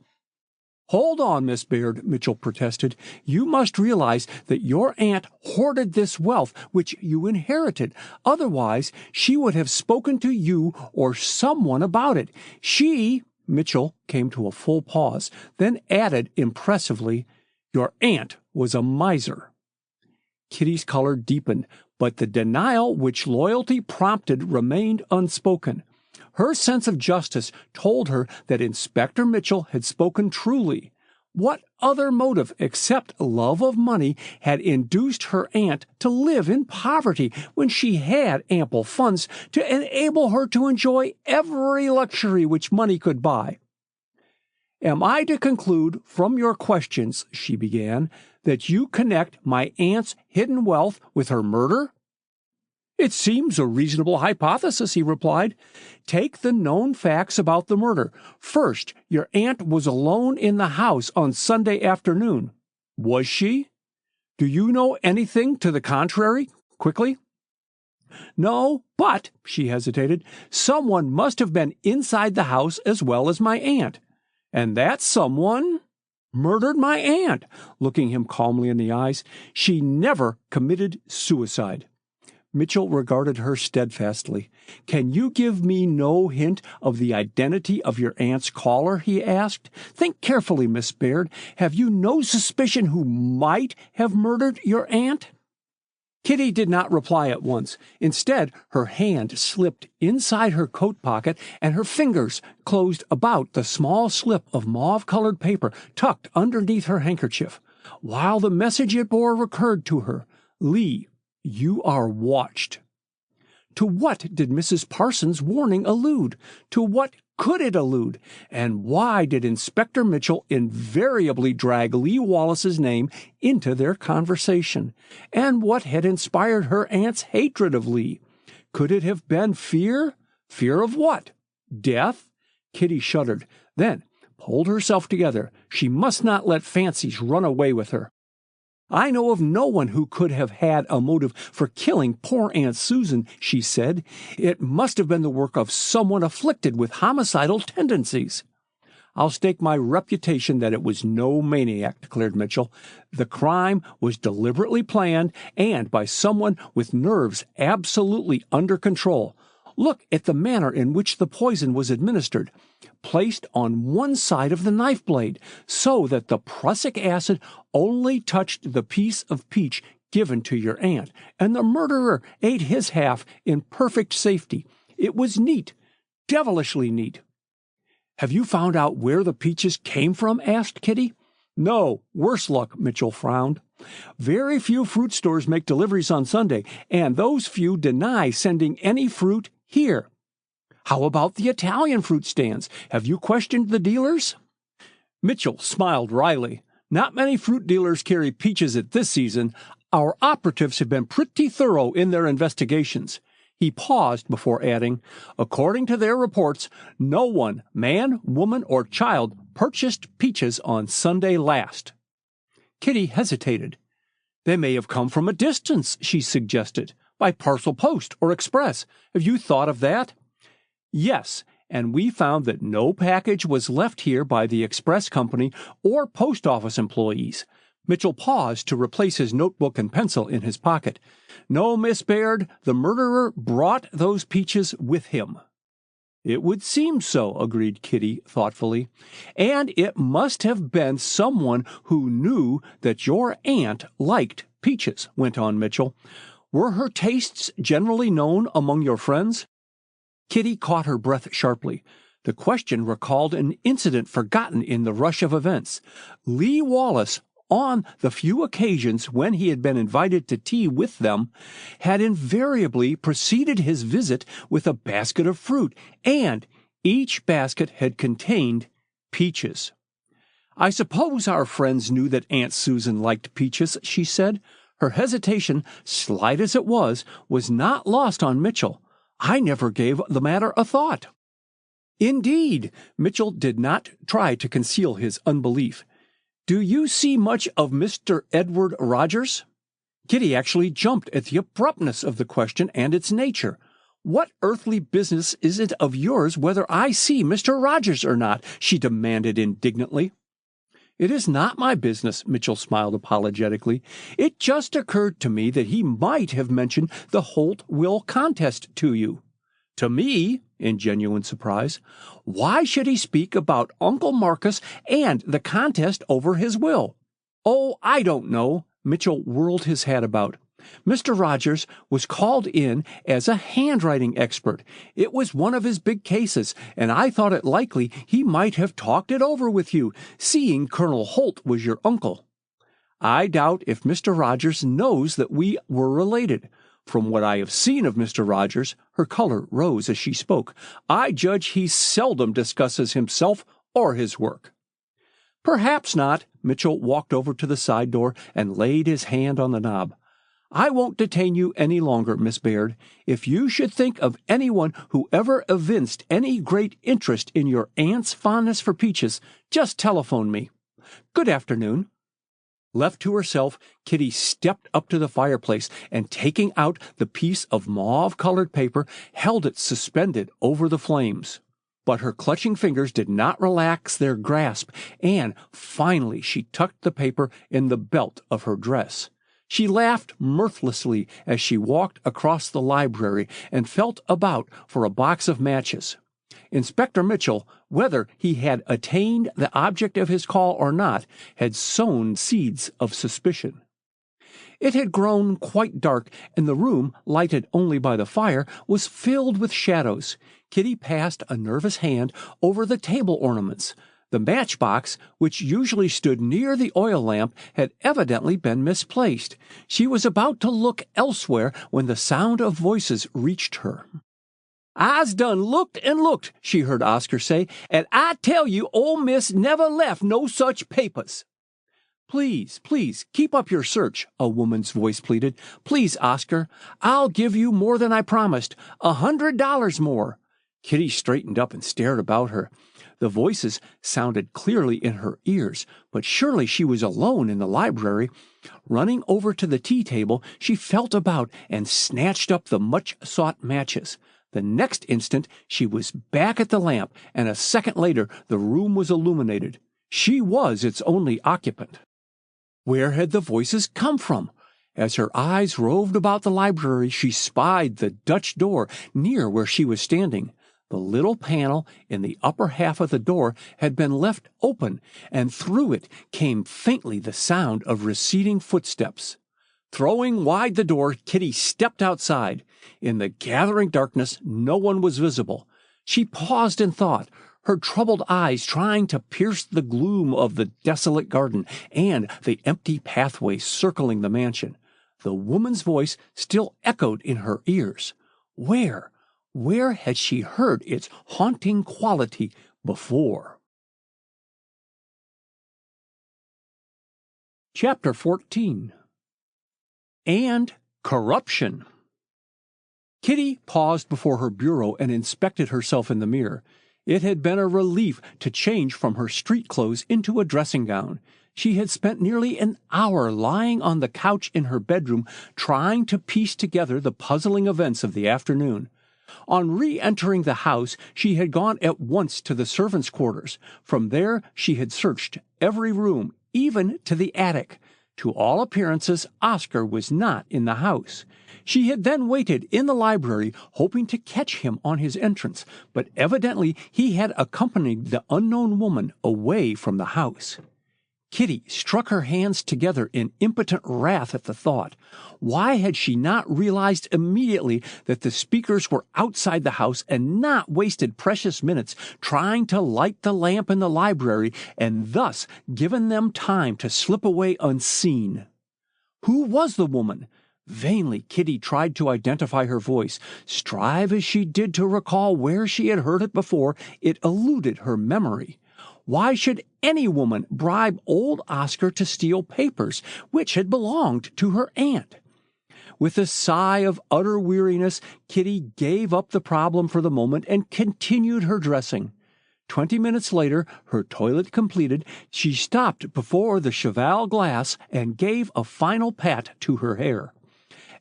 Hold on, Miss Baird, Mitchell protested. You must realize that your aunt hoarded this wealth which you inherited. Otherwise, she would have spoken to you or someone about it. Mitchell came to a full pause, then added impressively, your aunt was a miser. Kitty's color deepened, but the denial which loyalty prompted remained unspoken. Her sense of justice told her that Inspector Mitchell had spoken truly. What other motive except love of money had induced her aunt to live in poverty when she had ample funds to enable her to enjoy every luxury which money could buy? Am I to conclude from your questions, she began, that you connect my aunt's hidden wealth with her murder? It seems a reasonable hypothesis, he replied. Take the known facts about the murder. First, your aunt was alone in the house on Sunday afternoon. Was she? Do you know anything to the contrary? Quickly. No, but, she hesitated, someone must have been inside the house as well as my aunt. And that someone murdered my aunt, looking him calmly in the eyes. She never committed suicide. Mitchell regarded her steadfastly. Can you give me no hint of the identity of your aunt's caller? He asked. Think carefully, Miss Baird. Have you no suspicion who might have murdered your aunt? Kitty did not reply at once. Instead, her hand slipped inside her coat pocket, and her fingers closed about the small slip of mauve-colored paper tucked underneath her handkerchief. While the message it bore recurred to her, Lee, you are watched. To what did Mrs. Parsons' warning allude? To what could it allude? And why did Inspector Mitchell invariably drag Lee Wallace's name into their conversation? And what had inspired her aunt's hatred of Lee? Could it have been fear? Fear of what? Death? Kitty shuddered, then pulled herself together. She must not let fancies run away with her. I know of no one who could have had a motive for killing poor Aunt Susan, she said. It must have been the work of someone afflicted with homicidal tendencies. I'll stake my reputation that it was no maniac, declared Mitchell. The crime was deliberately planned and by someone with nerves absolutely under control. Look at the manner in which the poison was administered. Placed on one side of the knife blade, so that the prussic acid only touched the piece of peach given to your aunt, and the murderer ate his half in perfect safety. It was neat, devilishly neat. Have you found out where the peaches came from? Asked Kitty. No, worse luck, Mitchell frowned. Very few fruit stores make deliveries on Sunday, and those few deny sending any fruit here. How about the Italian fruit stands? Have you questioned the dealers? Mitchell smiled wryly. Not many fruit dealers carry peaches at this season. Our operatives have been pretty thorough in their investigations. He paused before adding, according to their reports, no one, man, woman, or child, purchased peaches on Sunday last. Kitty hesitated. They may have come from a distance, she suggested, by parcel post or express. Have you thought of that? Yes, and we found that no package was left here by the express company or post office employees. Mitchell paused to replace his notebook and pencil in his pocket. No, Miss Baird, the murderer brought those peaches with him. It would seem so, agreed Kitty thoughtfully. And it must have been someone who knew that your aunt liked peaches, went on Mitchell. Were her tastes generally known among your friends?" Kitty caught her breath sharply. The question recalled an incident forgotten in the rush of events. Lee Wallace, on the few occasions when he had been invited to tea with them, had invariably preceded his visit with a basket of fruit, and each basket had contained peaches. "I suppose our friends knew that Aunt Susan liked peaches," she said. Her hesitation, slight as it was not lost on Mitchell. "I never gave the matter a thought." "Indeed," Mitchell did not try to conceal his unbelief. "Do you see much of Mr. Edward Rogers?" Kitty actually jumped at the abruptness of the question and its nature. "What earthly business is it of yours whether I see Mr. Rogers or not?" she demanded indignantly. "It is not my business," Mitchell smiled apologetically. "It just occurred to me that he might have mentioned the Holt will contest to you." "To me?" in genuine surprise. "Why should he speak about Uncle Marcus and the contest over his will?" "Oh, I don't know." Mitchell whirled his hat about. "Mr. Rogers was called in as a handwriting expert. It was one of his big cases, and I thought it likely he might have talked it over with you, seeing Colonel Holt was your uncle." "I doubt if Mr. Rogers knows that we were related. From what I have seen of Mr. Rogers," her color rose as she spoke, "I judge he seldom discusses himself or his work." "Perhaps not." Mitchell walked over to the side door and laid his hand on the knob. "I won't detain you any longer, Miss Baird. If you should think of anyone who ever evinced any great interest in your aunt's fondness for peaches, just telephone me. Good afternoon." Left to herself, Kitty stepped up to the fireplace and, taking out the piece of mauve-colored paper, held it suspended over the flames. But her clutching fingers did not relax their grasp, and finally she tucked the paper in the belt of her dress. She laughed mirthlessly as she walked across the library and felt about for a box of matches. Inspector Mitchell, whether he had attained the object of his call or not, had sown seeds of suspicion. It had grown quite dark, and the room, lighted only by the fire, was filled with shadows. Kitty passed a nervous hand over the table ornaments. The matchbox, which usually stood near the oil lamp, had evidently been misplaced. She was about to look elsewhere when the sound of voices reached her. "I's done looked and looked," she heard Oscar say, "and I tell you old Miss never left no such papers." "Please, please, keep up your search," a woman's voice pleaded. "Please, Oscar, I'll give you more than I promised, $100 more." Kitty straightened up and stared about her. The voices sounded clearly in her ears, but surely she was alone in the library. Running over to the tea table, she felt about and snatched up the much-sought matches. The next instant, she was back at the lamp, and a second later, the room was illuminated. She was its only occupant. Where had the voices come from? As her eyes roved about the library, she spied the Dutch door near where she was standing. The little panel in the upper half of the door had been left open, and through it came faintly the sound of receding footsteps. Throwing wide the door, Kitty stepped outside. In the gathering darkness, no one was visible. She paused in thought, her troubled eyes trying to pierce the gloom of the desolate garden and the empty pathway circling the mansion. The woman's voice still echoed in her ears. Where had she heard its haunting quality before? Chapter 14. And corruption. Kitty paused before her bureau and inspected herself in the mirror. It had been a relief to change from her street clothes into a dressing gown. She had spent nearly an hour lying on the couch in her bedroom trying to piece together the puzzling events of the afternoon. On re-entering the house, she had gone at once to the servants' quarters. From there, she had searched every room, even to the attic. To all appearances, Oscar was not in the house. She had then waited in the library, hoping to catch him on his entrance, but evidently he had accompanied the unknown woman away from the house. Kitty struck her hands together in impotent wrath at the thought. Why had she not realized immediately that the speakers were outside the house and not wasted precious minutes trying to light the lamp in the library and thus given them time to slip away unseen? Who was the woman? Vainly Kitty tried to identify her voice. Strive as she did to recall where she had heard it before, it eluded her memory. Why should any woman bribe old Oscar to steal papers which had belonged to her aunt? With a sigh of utter weariness, Kitty gave up the problem for the moment and continued her dressing. 20 minutes later, her toilet completed, she stopped before the cheval glass and gave a final pat to her hair.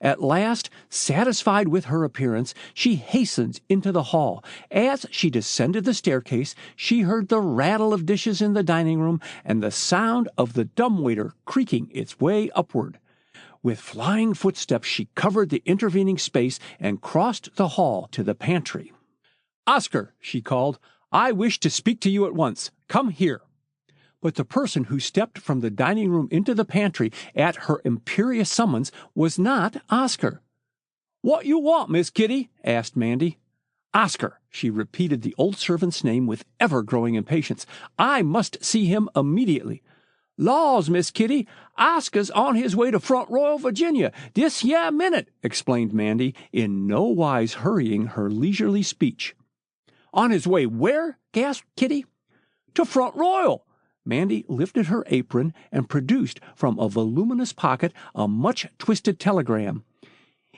At last, satisfied with her appearance, she hastened into the hall. As she descended the staircase, she heard the rattle of dishes in the dining room and the sound of the dumbwaiter creaking its way upward. With flying footsteps, she covered the intervening space and crossed the hall to the pantry. "Oscar," she called, "I wish to speak to you at once. Come here." But the person who stepped from the dining room into the pantry at her imperious summons was not Oscar. "What you want, Miss Kitty?" asked Mandy. "Oscar," she repeated the old servant's name with ever-growing impatience. "I must see him immediately." "Laws, Miss Kitty, Oscar's on his way to Front Royal, Virginia, this here minute," explained Mandy, in no wise hurrying her leisurely speech. "On his way where?" gasped Kitty. "To Front Royal." Mandy lifted her apron and produced from a voluminous pocket a much-twisted telegram.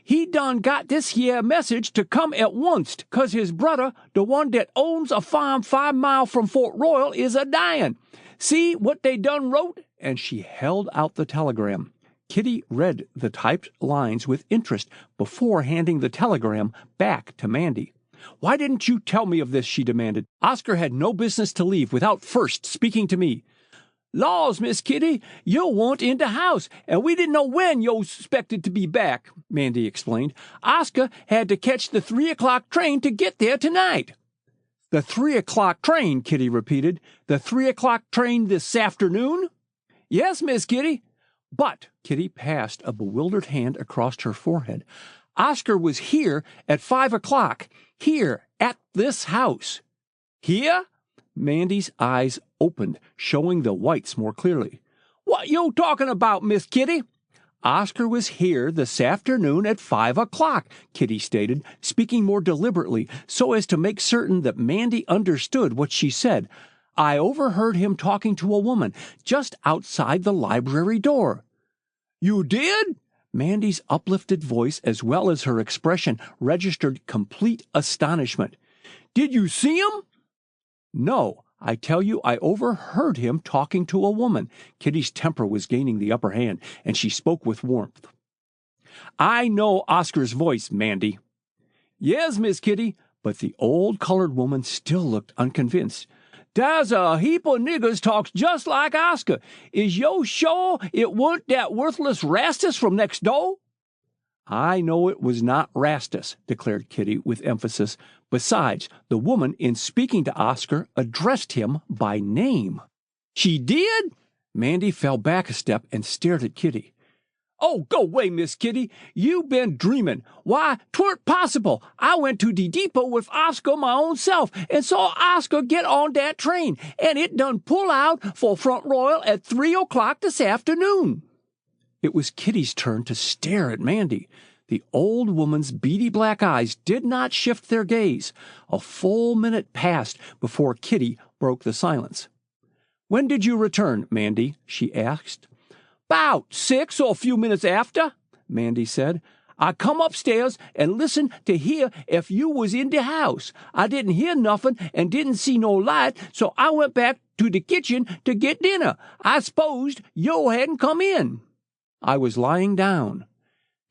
"He done got this here message to come at once, 'cause his brother, the one that owns a farm 5 mile from Fort Royal, is a-dying. See what they done wrote?" And she held out the telegram. Kitty read the typed lines with interest before handing the telegram back to Mandy. "Why didn't you tell me of this?" she demanded. "Oscar had no business to leave without first speaking to me." "Laws, Miss Kitty, yo' weren't in the house, and we didn't know when yo' expected to be back," Mandy explained. "Oscar had to catch the 3 o'clock train to get there tonight." "The 3 o'clock train," Kitty repeated. "The 3 o'clock train this afternoon?" "Yes, Miss Kitty." "But," Kitty passed a bewildered hand across her forehead, "Oscar was here at 5 o'clock. Here, at this house." "Here?" Mandy's eyes opened, showing the whites more clearly. "What yo' talking about, Miss Kitty?" "Oscar was here this afternoon at 5 o'clock, Kitty stated, speaking more deliberately, so as to make certain that Mandy understood what she said. "I overheard him talking to a woman just outside the library door." "You did?" Mandy's uplifted voice, as well as her expression, registered complete astonishment. "Did you see him?" "No, I tell you I overheard him talking to a woman." Kitty's temper was gaining the upper hand, and she spoke with warmth. "I know Oscar's voice, Mandy." "Yes, Miss Kitty," but the old colored woman still looked unconvinced. "Dar's a heap of niggers talks just like Oscar. Is yo' sure it weren't that worthless Rastus from next door?" "I know it was not Rastus," declared Kitty with emphasis. "Besides, the woman, in speaking to Oscar, addressed him by name." "She did?" Mandy fell back a step and stared at Kitty. "Oh, go away, Miss Kitty. You been dreaming. Why, 'tweren't possible. I went to de depot with Oscar my own self and saw Oscar get on dat train, and it done pull out for Front Royal at 3 o'clock this afternoon." It was Kitty's turn to stare at Mandy. The old woman's beady black eyes did not shift their gaze. A full minute passed before Kitty broke the silence. "When did you return, Mandy?" she asked. "'Bout 6 or a few minutes after," Mandy said. "I come upstairs and listened to hear if you was in de house. I didn't hear nothing and didn't see no light, so I went back to de kitchen to get dinner. I s'posed yo' hadn't come in." "I was lying down."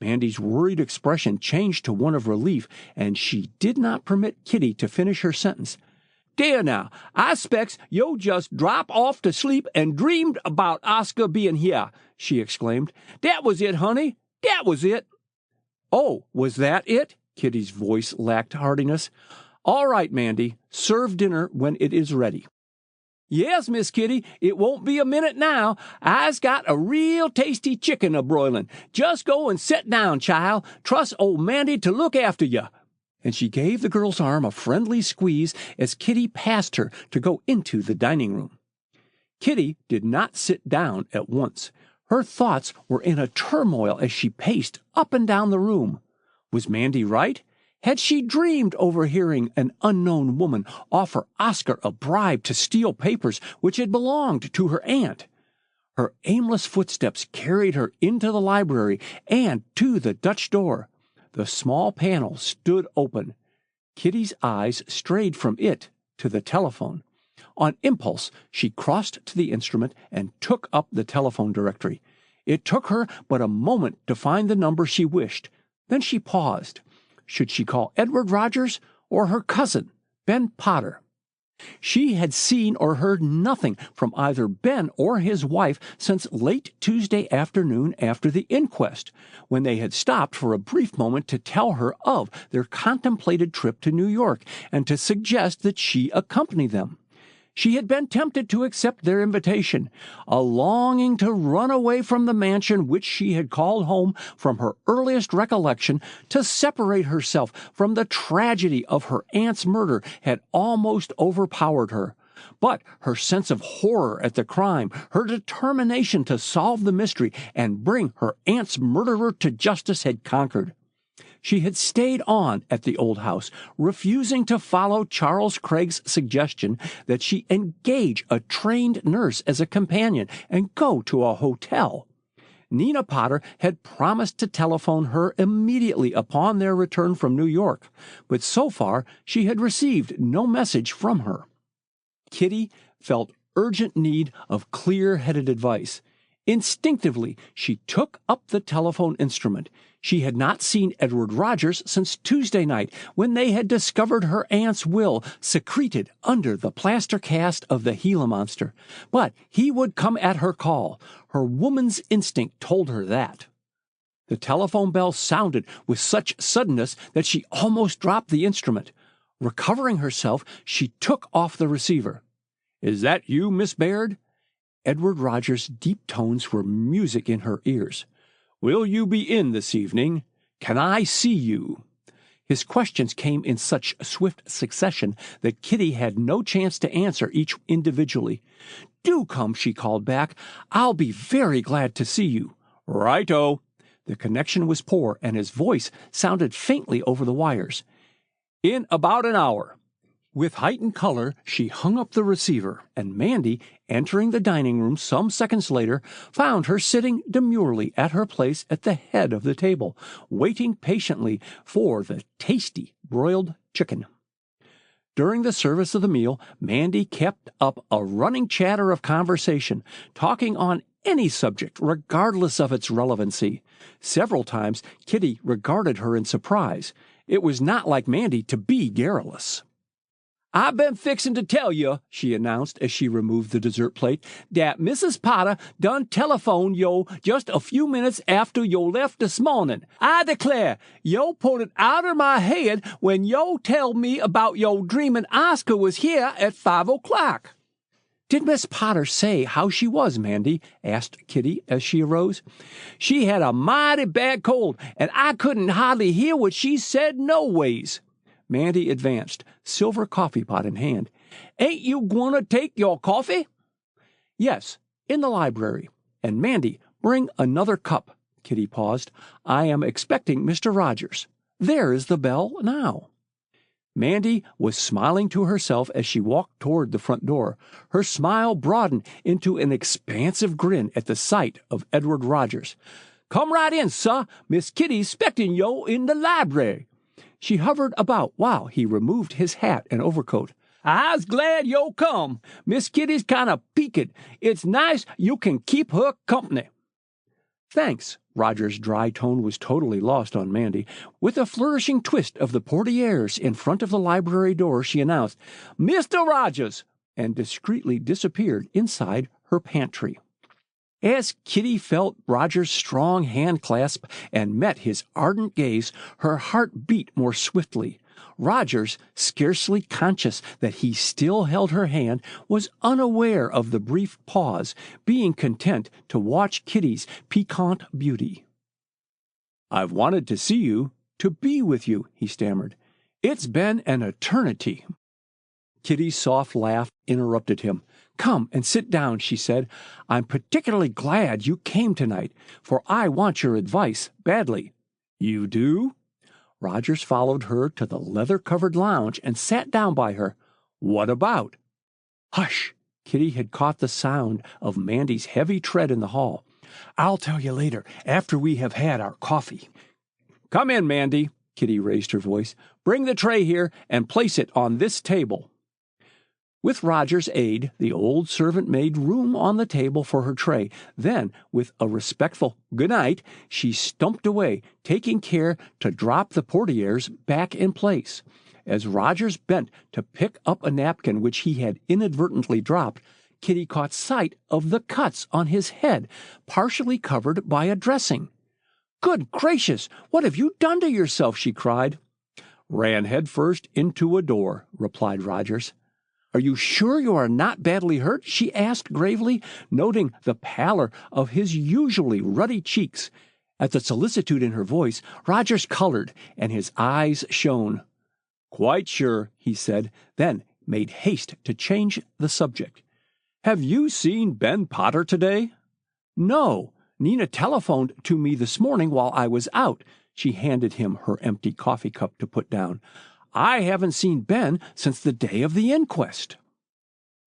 Mandy's worried expression changed to one of relief, and she did not permit Kitty to finish her sentence. "Dere now, I specs yo' just drop off to sleep and dreamed about Oscar being here," she exclaimed. "Dat was it, honey. Dat was it." "Oh, was that it?" Kitty's voice lacked heartiness. "All right, Mandy. Serve dinner when it is ready." Yes, Miss Kitty, it won't be a minute now. I's got a real tasty chicken a-broilin'. Just go and set down, child. Trust old Mandy to look after you." And she gave the girl's arm a friendly squeeze as Kitty passed her to go into the dining room. Kitty did not sit down at once. Her thoughts were in a turmoil as she paced up and down the room. Was Mandy right? Had she dreamed overhearing an unknown woman offer Oscar a bribe to steal papers which had belonged to her aunt? Her aimless footsteps carried her into the library and to the Dutch door. The small panel stood open. Kitty's eyes strayed from it to the telephone. On impulse, she crossed to the instrument and took up the telephone directory. It took her but a moment to find the number she wished. Then she paused. Should she call Edward Rogers or her cousin, Ben Potter? She had seen or heard nothing from either Ben or his wife since late Tuesday afternoon after the inquest, when they had stopped for a brief moment to tell her of their contemplated trip to New York and to suggest that she accompany them. She had been tempted to accept their invitation, a longing to run away from the mansion which she had called home from her earliest recollection, to separate herself from the tragedy of her aunt's murder had almost overpowered her. But her sense of horror at the crime, her determination to solve the mystery and bring her aunt's murderer to justice had conquered. She had stayed on at the old house, refusing to follow Charles Craig's suggestion that she engage a trained nurse as a companion and go to a hotel. Nina Potter had promised to telephone her immediately upon their return from New York, but so far she had received no message from her. Kitty felt urgent need of clear-headed advice. Instinctively, she took up the telephone instrument. She had not seen Edward Rogers since Tuesday night, when they had discovered her aunt's will secreted under the plaster cast of the Gila monster. But he would come at her call. Her woman's instinct told her that. The telephone bell sounded with such suddenness that she almost dropped the instrument. Recovering herself, she took off the receiver. "Is that you, Miss Baird?" Edward Rogers' deep tones were music in her ears. "Will you be in this evening? Can I see you?" His questions came in such swift succession that Kitty had no chance to answer each individually. "Do come," she called back. "I'll be very glad to see you." "Right-o." The connection was poor, and his voice sounded faintly over the wires. "In about an hour." With heightened color, she hung up the receiver, and Mandy, entering the dining room some seconds later, found her sitting demurely at her place at the head of the table, waiting patiently for the tasty broiled chicken. During the service of the meal, Mandy kept up a running chatter of conversation, talking on any subject, regardless of its relevancy. Several times, Kitty regarded her in surprise. It was not like Mandy to be garrulous. "I been fixin' to tell you," she announced as she removed the dessert plate, "dat Mrs. Potter done telephoned yo just a few minutes after yo left this mornin'. I declare, yo put it out of my head when yo tell me about yo dreamin' Oscar was here at 5 o'clock. "Did Miss Potter say how she was, Mandy?" asked Kitty as she arose. "She had a mighty bad cold, and I couldn't hardly hear what she said no ways." Mandy advanced, silver coffee pot in hand. "Ain't you gwine take your coffee?" "Yes, in the library. And Mandy, bring another cup." Kitty paused. "I am expecting Mr. Rogers. There is the bell now." Mandy was smiling to herself as she walked toward the front door. Her smile broadened into an expansive grin at the sight of Edward Rogers. "Come right in, sah. Miss Kitty's 'specting yo in the library." She hovered about while he removed his hat and overcoat. "I's glad yo come. Miss Kitty's kind of peaked. It's nice you can keep her company." "Thanks." Roger's dry tone was totally lost on Mandy. With a flourishing twist of the portieres in front of the library door, she announced, "Mr. Rogers," and discreetly disappeared inside her pantry. As Kitty felt Roger's strong hand clasp and met his ardent gaze, her heart beat more swiftly. Rogers, scarcely conscious that he still held her hand, was unaware of the brief pause, being content to watch Kitty's piquant beauty. "I've wanted to see you, to be with you," he stammered. "It's been an eternity." Kitty's soft laugh interrupted him. "Come and sit down," she said. "I'm particularly glad you came tonight, for I want your advice badly." "You do?" Rogers followed her to the leather-covered lounge and sat down by her. "What about?" "Hush!" Kitty had caught the sound of Mandy's heavy tread in the hall. "I'll tell you later, after we have had our coffee." "Come in, Mandy." Kitty raised her voice. "Bring the tray here and place it on this table." With Roger's aid, the old servant made room on the table for her tray. Then, with a respectful "good night," she stumped away, taking care to drop the portieres back in place. As Rogers bent to pick up a napkin which he had inadvertently dropped, Kitty caught sight of the cuts on his head, partially covered by a dressing. "Good gracious, what have you done to yourself?" she cried. "Ran headfirst into a door," replied Rogers. "Are you sure you are not badly hurt?" she asked gravely, noting the pallor of his usually ruddy cheeks. At the solicitude in her voice, Rogers colored, and his eyes shone. "Quite sure," he said, then made haste to change the subject. "Have you seen Ben Potter today?" "No. Nina telephoned to me this morning while I was out." She handed him her empty coffee cup to put down. "I haven't seen Ben since the day of the inquest."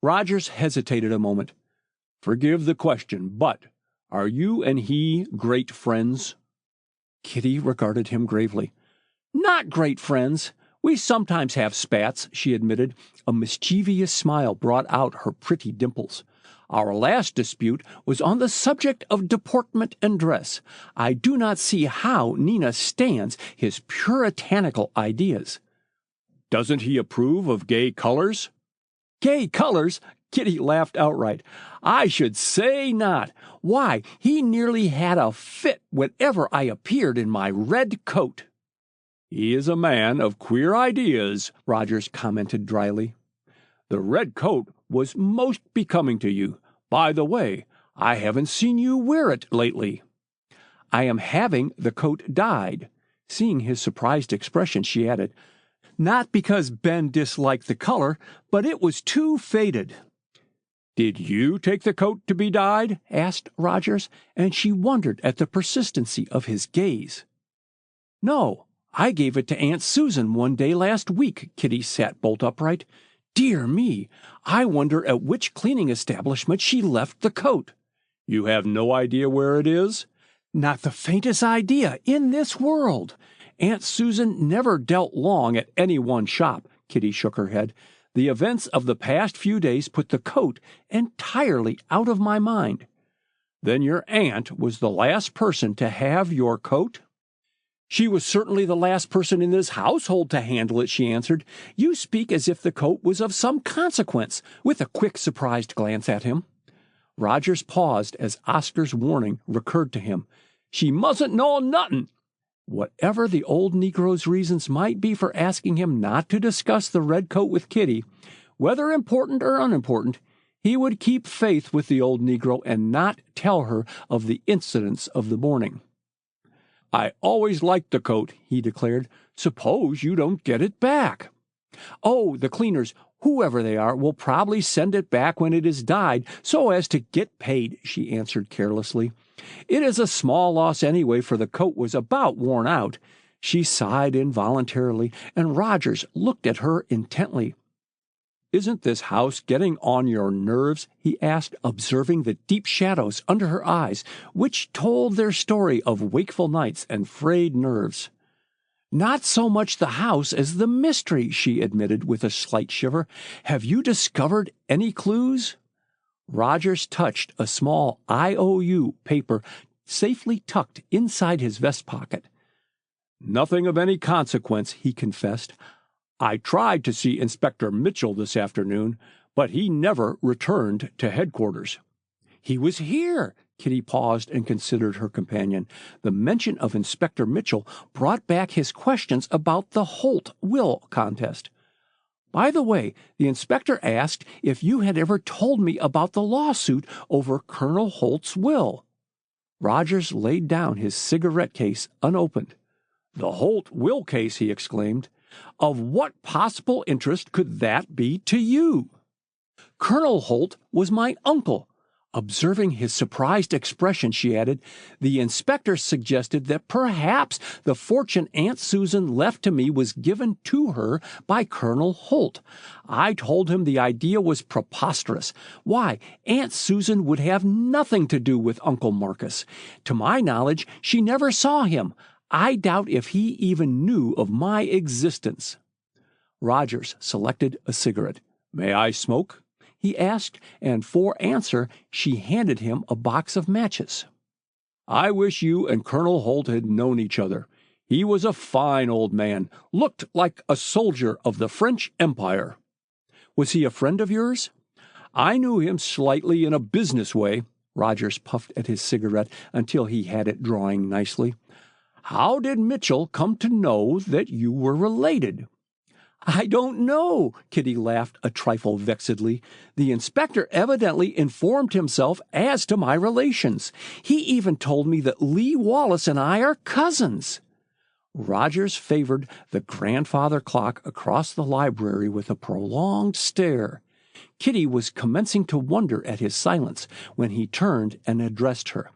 Rogers hesitated a moment. "Forgive the question, but are you and he great friends?" Kitty regarded him gravely. "Not great friends. We sometimes have spats," she admitted. A mischievous smile brought out her pretty dimples. "Our last dispute was on the subject of deportment and dress. I do not see how Nina stands his puritanical ideas." "Doesn't he approve of gay colors?" "Gay colors?" Kitty laughed outright. "I should say not. Why, he nearly had a fit whenever I appeared in my red coat." "He is a man of queer ideas," Rogers commented dryly. "The red coat was most becoming to you. By the way, I haven't seen you wear it lately." "I am having the coat dyed." Seeing his surprised expression, she added, "Not because Ben disliked the color, but it was too faded." "Did you take the coat to be dyed?" asked Rogers, and she wondered at the persistency of his gaze. "No, I gave it to Aunt Susan one day last week." Kitty sat bolt upright. "Dear me, I wonder at which cleaning establishment she left the coat." "You have no idea where it is?" "Not the faintest idea in this world. Aunt Susan never dealt long at any one shop." Kitty shook her head. "The events of the past few days put the coat entirely out of my mind." "Then your aunt was the last person to have your coat?" "She was certainly the last person in this household to handle it," she answered. "You speak as if the coat was of some consequence," with a quick, surprised glance at him. Rogers paused as Oscar's warning recurred to him. "She mustn't know nothin'." Whatever the old Negro's reasons might be for asking him not to discuss the red coat with Kitty, whether important or unimportant, he would keep faith with the old Negro and not tell her of the incidents of the morning. "I always liked the coat," he declared. "Suppose you don't get it back." "Oh, the cleaners, whoever they are, will probably send it back when it is dyed so as to get paid," she answered carelessly. "It is a small loss anyway, for the coat was about worn out." She sighed involuntarily, and Rogers looked at her intently. "Isn't this house getting on your nerves?" he asked, observing the deep shadows under her eyes, which told their story of wakeful nights and frayed nerves. "Not so much the house as the mystery," she admitted with a slight shiver. "Have you discovered any clues?" Rogers touched a small I.O.U. paper safely tucked inside his vest pocket. "Nothing of any consequence," he confessed. "I tried to see Inspector Mitchell this afternoon, but he never returned to headquarters." "He was here," Kitty paused and considered her companion. The mention of Inspector Mitchell brought back his questions about the Holt will contest. By the way, the inspector asked if you had ever told me about the lawsuit over Colonel Holt's will. Rogers laid down his cigarette case unopened. The Holt will case, he exclaimed. Of what possible interest could that be to you? Colonel Holt was my uncle. Observing his surprised expression, she added, the inspector suggested that perhaps the fortune Aunt Susan left to me was given to her by Colonel Holt. I told him the idea was preposterous. Why, Aunt Susan would have nothing to do with Uncle Marcus. To my knowledge, she never saw him. I doubt if he even knew of my existence. Rogers selected a cigarette. May I smoke? He asked, and for answer she handed him a box of matches. I wish you and Colonel Holt had known each other. He was a fine old man, looked like a soldier of the French Empire. Was he a friend of yours? I knew him slightly in a business way. Rogers puffed at his cigarette until he had it drawing nicely. How did Mitchell come to know that you were related? I don't know, Kitty laughed a trifle vexedly. The inspector evidently informed himself as to my relations. He even told me that Lee Wallace and I are cousins. Rogers favored the grandfather clock across the library with a prolonged stare. Kitty was commencing to wonder at his silence when he turned and addressed her.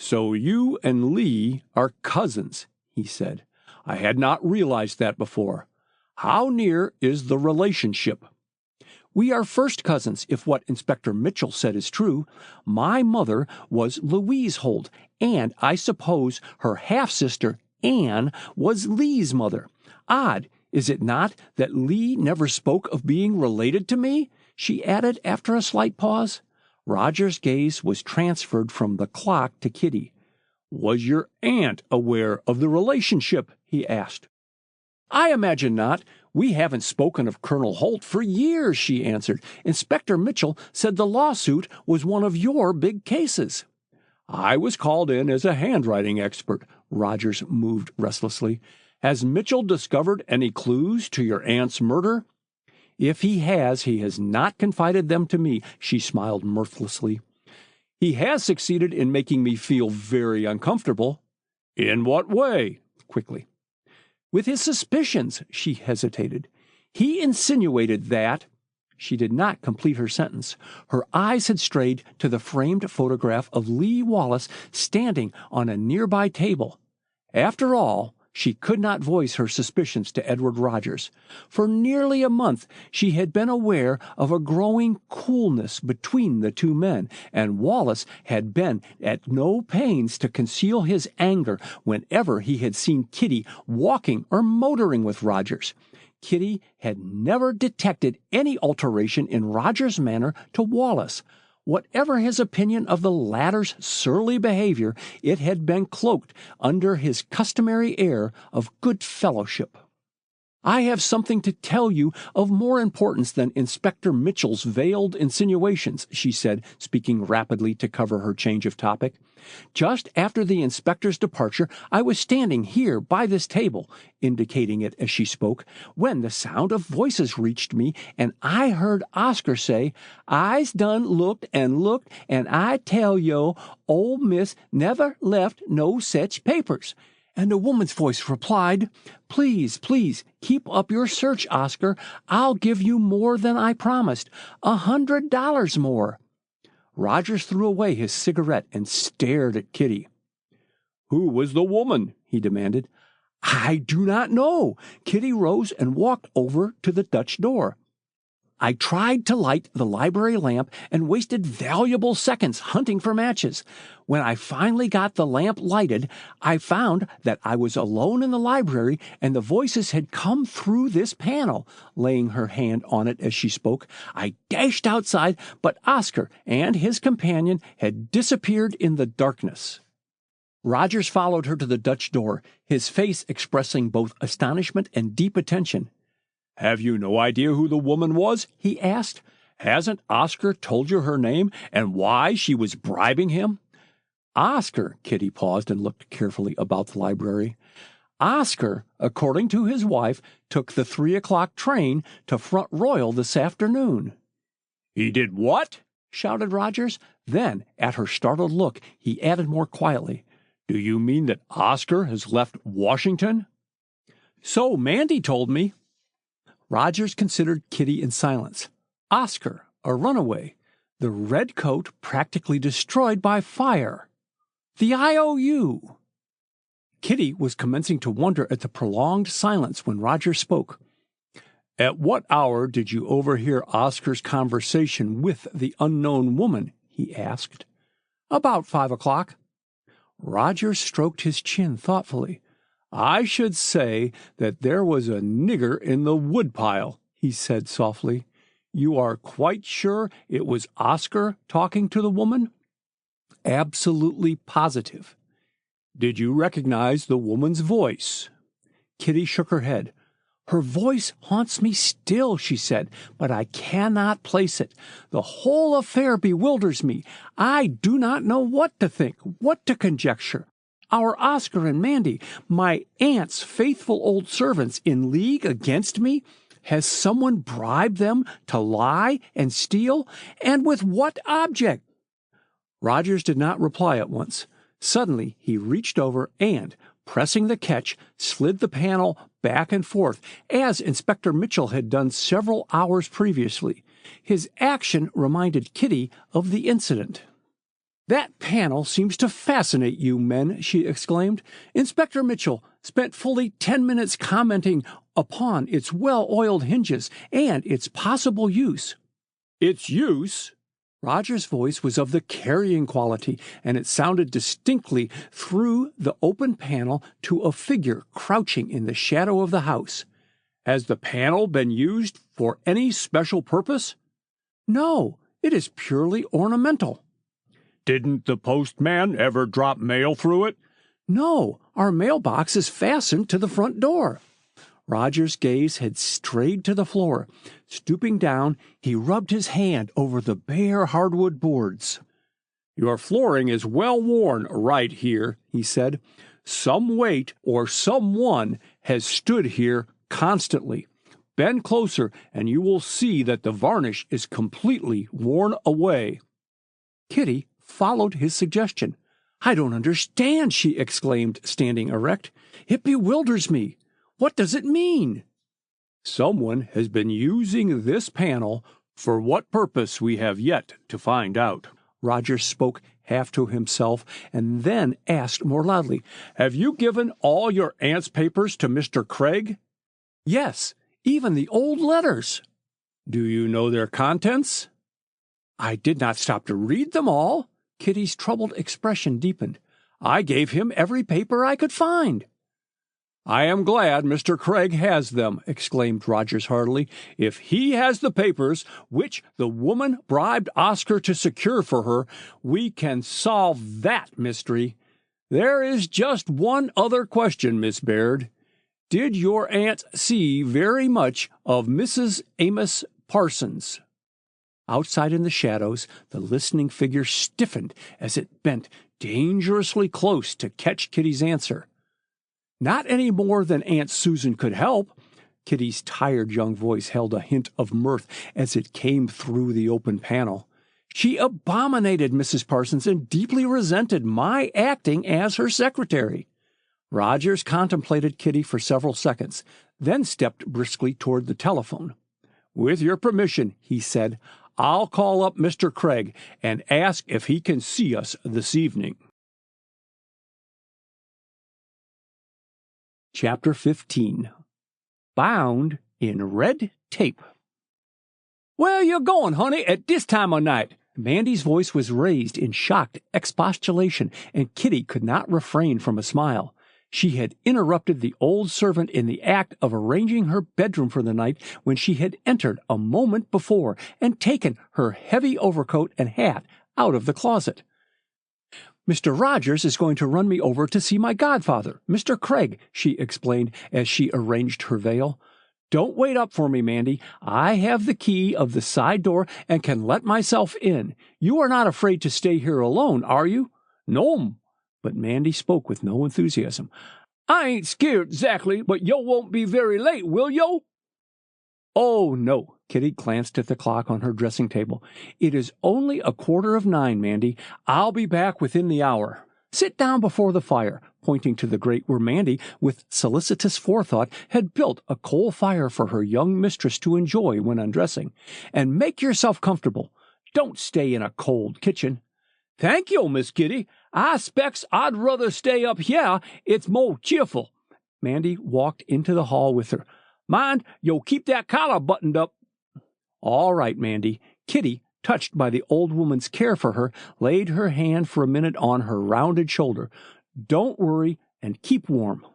So you and Lee are cousins, he said. I had not realized that before. How near is the relationship? We are first cousins, if what Inspector Mitchell said is true. My mother was Louise Holt, and I suppose her half-sister, Anne, was Lee's mother. Odd, is it not, that Lee never spoke of being related to me? She added after a slight pause. Roger's gaze was transferred from the clock to Kitty. Was your aunt aware of the relationship? He asked. I imagine not. We haven't spoken of Colonel Holt for years, she answered. Inspector Mitchell said the lawsuit was one of your big cases. I was called in as a handwriting expert. Rogers moved restlessly. Has Mitchell discovered any clues to your aunt's murder? If he has not confided them to me, she smiled mirthlessly. He has succeeded in making me feel very uncomfortable. In what way? Quickly. With his suspicions, she hesitated. He insinuated that... She did not complete her sentence. Her eyes had strayed to the framed photograph of Lee Wallace standing on a nearby table. After all, she could not voice her suspicions to Edward Rogers. For nearly a month she had been aware of a growing coolness between the two men, and Wallace had been at no pains to conceal his anger whenever he had seen Kitty walking or motoring with Rogers. Kitty had never detected any alteration in Rogers' manner to Wallace. Whatever his opinion of the latter's surly behavior, it had been cloaked under his customary air of good fellowship. I have something to tell you of more importance than Inspector Mitchell's veiled insinuations, she said, speaking rapidly to cover her change of topic. Just after the inspector's departure, I was standing here by this table, indicating it as she spoke, when the sound of voices reached me, and I heard Oscar say, I's done looked, and I tell yo, old Miss never left no sech papers. And a woman's voice replied, Please, keep up your search, Oscar. I'll give you more than I promised, $100 more. Rogers threw away his cigarette and stared at Kitty. Who was the woman? He demanded. I do not know. Kitty rose and walked over to the Dutch door. I tried to light the library lamp and wasted valuable seconds hunting for matches. When I finally got the lamp lighted, I found that I was alone in the library and the voices had come through this panel. Laying her hand on it as she spoke, I dashed outside, but Oscar and his companion had disappeared in the darkness. Rogers followed her to the Dutch door, his face expressing both astonishment and deep attention. Have you no idea who the woman was? He asked. Hasn't Oscar told you her name and why she was bribing him? Oscar, Kitty paused and looked carefully about the library. Oscar, according to his wife, took the 3 o'clock train to Front Royal this afternoon. He did what? Shouted Rogers. Then, at her startled look, he added more quietly, Do you mean that Oscar has left Washington? So Mandy told me. Rogers considered Kitty in silence. Oscar, a runaway. The red coat practically destroyed by fire. The I.O.U. Kitty was commencing to wonder at the prolonged silence when Rogers spoke. At what hour did you overhear Oscar's conversation with the unknown woman? He asked. About 5 o'clock. Rogers stroked his chin thoughtfully. I should say that there was a nigger in the woodpile, he said softly. You are quite sure it was Oscar talking to the woman? Absolutely positive. Did you recognize the woman's voice? Kitty shook her head. Her voice haunts me still, she said, but I cannot place it. The whole affair bewilders me. I do not know what to think, what to conjecture. Our Oscar and Mandy, my aunt's faithful old servants, in league against me? Has someone bribed them to lie and steal? And with what object? Rogers did not reply at once. Suddenly he reached over and, pressing the catch, slid the panel back and forth, as Inspector Mitchell had done several hours previously. His action reminded Kitty of the incident. That panel seems to fascinate you men, she exclaimed. Inspector Mitchell spent fully 10 minutes commenting upon its well-oiled hinges and its possible use. Its use? Roger's voice was of the carrying quality, and it sounded distinctly through the open panel to a figure crouching in the shadow of the house. Has the panel been used for any special purpose? No, it is purely ornamental. Didn't the postman ever drop mail through it? No, our mailbox is fastened to the front door. Roger's gaze had strayed to the floor. Stooping down, he rubbed his hand over the bare hardwood boards. Your flooring is well worn right here, he said. Some weight or someone has stood here constantly. Bend closer, and you will see that the varnish is completely worn away. Kitty followed his suggestion. I don't understand, she exclaimed, standing erect. It bewilders me. What does it mean? Someone has been using this panel for what purpose we have yet to find out. Rogers spoke half to himself and then asked more loudly, Have you given all your aunt's papers to Mr. Craig? Yes, even the old letters. Do you know their contents? I did not stop to read them all. Kitty's troubled expression deepened. I gave him every paper I could find. I am glad Mr. Craig has them, exclaimed Rogers heartily. If he has the papers, which the woman bribed Oscar to secure for her, we can solve that mystery. There is just one other question, Miss Baird. Did your aunt see very much of Mrs. Amos Parsons? Outside in the shadows, the listening figure stiffened as it bent dangerously close to catch Kitty's answer. Not any more than Aunt Susan could help. Kitty's tired young voice held a hint of mirth as it came through the open panel. She abominated Mrs. Parsons and deeply resented my acting as her secretary. Rogers contemplated Kitty for several seconds, then stepped briskly toward the telephone. With your permission, he said, I'll call up Mr. Craig and ask if he can see us this evening. Chapter 15. Bound in Red Tape. Where you going, honey, at this time of night? Mandy's voice was raised in shocked expostulation, and Kitty could not refrain from a smile. She had interrupted the old servant in the act of arranging her bedroom for the night when she had entered a moment before and taken her heavy overcoat and hat out of the closet. Mr. Rogers is going to run me over to see my godfather, Mr. Craig, she explained as she arranged her veil. Don't wait up for me, Mandy. I have the key of the side door and can let myself in. You are not afraid to stay here alone, are you? "No'm," but Mandy spoke with no enthusiasm. "I ain't scared exactly, but yo' won't be very late, will yo?" "Oh, no." Kitty glanced at the clock on her dressing table. "It is only 9:15, Mandy. I'll be back within the hour. Sit down before the fire," pointing to the grate where Mandy, with solicitous forethought, had built a coal fire for her young mistress to enjoy when undressing, "and make yourself comfortable. Don't stay in a cold kitchen." "Thank yo', Miss Kitty. I specs I'd ruther stay up hyah. It's mo' cheerful." Mandy walked into the hall with her. "Mind, yo' keep that collar buttoned up." "All right, Mandy." Kitty, touched by the old woman's care for her, laid her hand for a minute on her rounded shoulder. "Don't worry, and keep warm."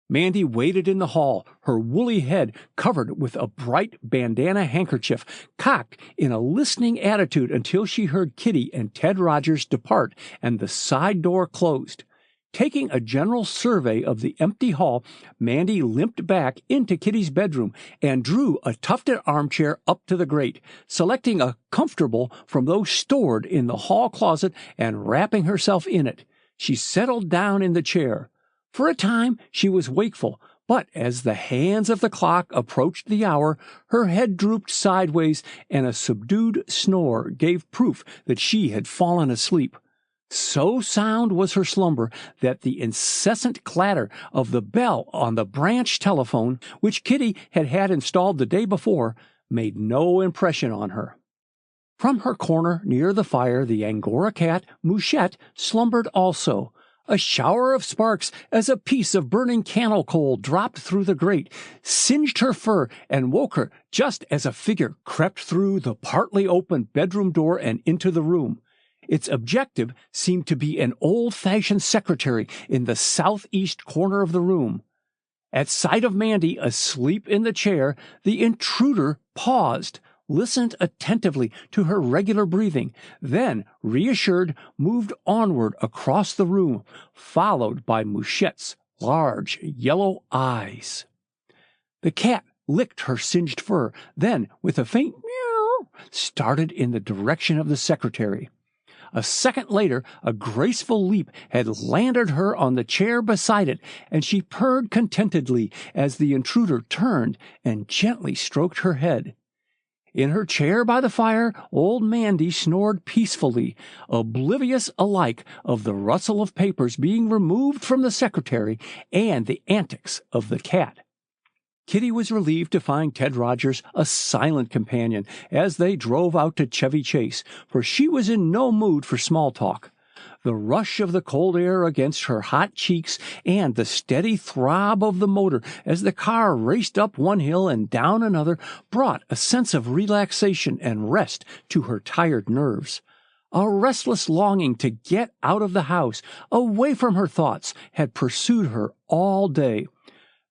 Mandy waited in the hall, her woolly head covered with a bright bandana handkerchief, cocked in a listening attitude until she heard Kitty and Ted Rogers depart and the side door closed. Taking a general survey of the empty hall, Mandy limped back into Kitty's bedroom and drew a tufted armchair up to the grate, selecting a comfortable from those stored in the hall closet and wrapping herself in it. She settled down in the chair. For a time she was wakeful, but as the hands of the clock approached the hour, her head drooped sideways and a subdued snore gave proof that she had fallen asleep. So sound was her slumber that the incessant clatter of the bell on the branch telephone, which Kitty had had installed the day before, made no impression on her. From her corner near the fire, the Angora cat, Mouchette, slumbered also. A shower of sparks, as a piece of burning cannel coal dropped through the grate, singed her fur and woke her just as a figure crept through the partly open bedroom door and into the room. Its objective seemed to be an old-fashioned secretary in the southeast corner of the room. At sight of Mandy asleep in the chair, the intruder paused, listened attentively to her regular breathing, then, reassured, moved onward across the room, followed by Mouchette's large yellow eyes. The cat licked her singed fur, then, with a faint meow, started in the direction of the secretary. A second later, a graceful leap had landed her on the chair beside it, and she purred contentedly as the intruder turned and gently stroked her head. In her chair by the fire, old Mandy snored peacefully, oblivious alike of the rustle of papers being removed from the secretary and the antics of the cat. Kitty was relieved to find Ted Rogers a silent companion as they drove out to Chevy Chase, for she was in no mood for small talk. The rush of the cold air against her hot cheeks and the steady throb of the motor as the car raced up one hill and down another brought a sense of relaxation and rest to her tired nerves. A restless longing to get out of the house, away from her thoughts, had pursued her all day.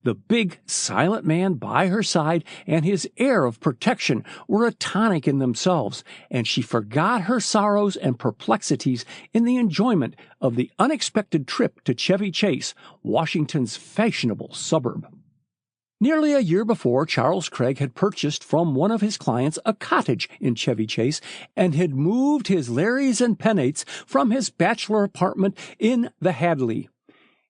The big, silent man by her side and his air of protection were a tonic in themselves, and she forgot her sorrows and perplexities in the enjoyment of the unexpected trip to Chevy Chase, Washington's fashionable suburb. Nearly a year before, Charles Craig had purchased from one of his clients a cottage in Chevy Chase and had moved his Larrys and Penates from his bachelor apartment in the Hadley.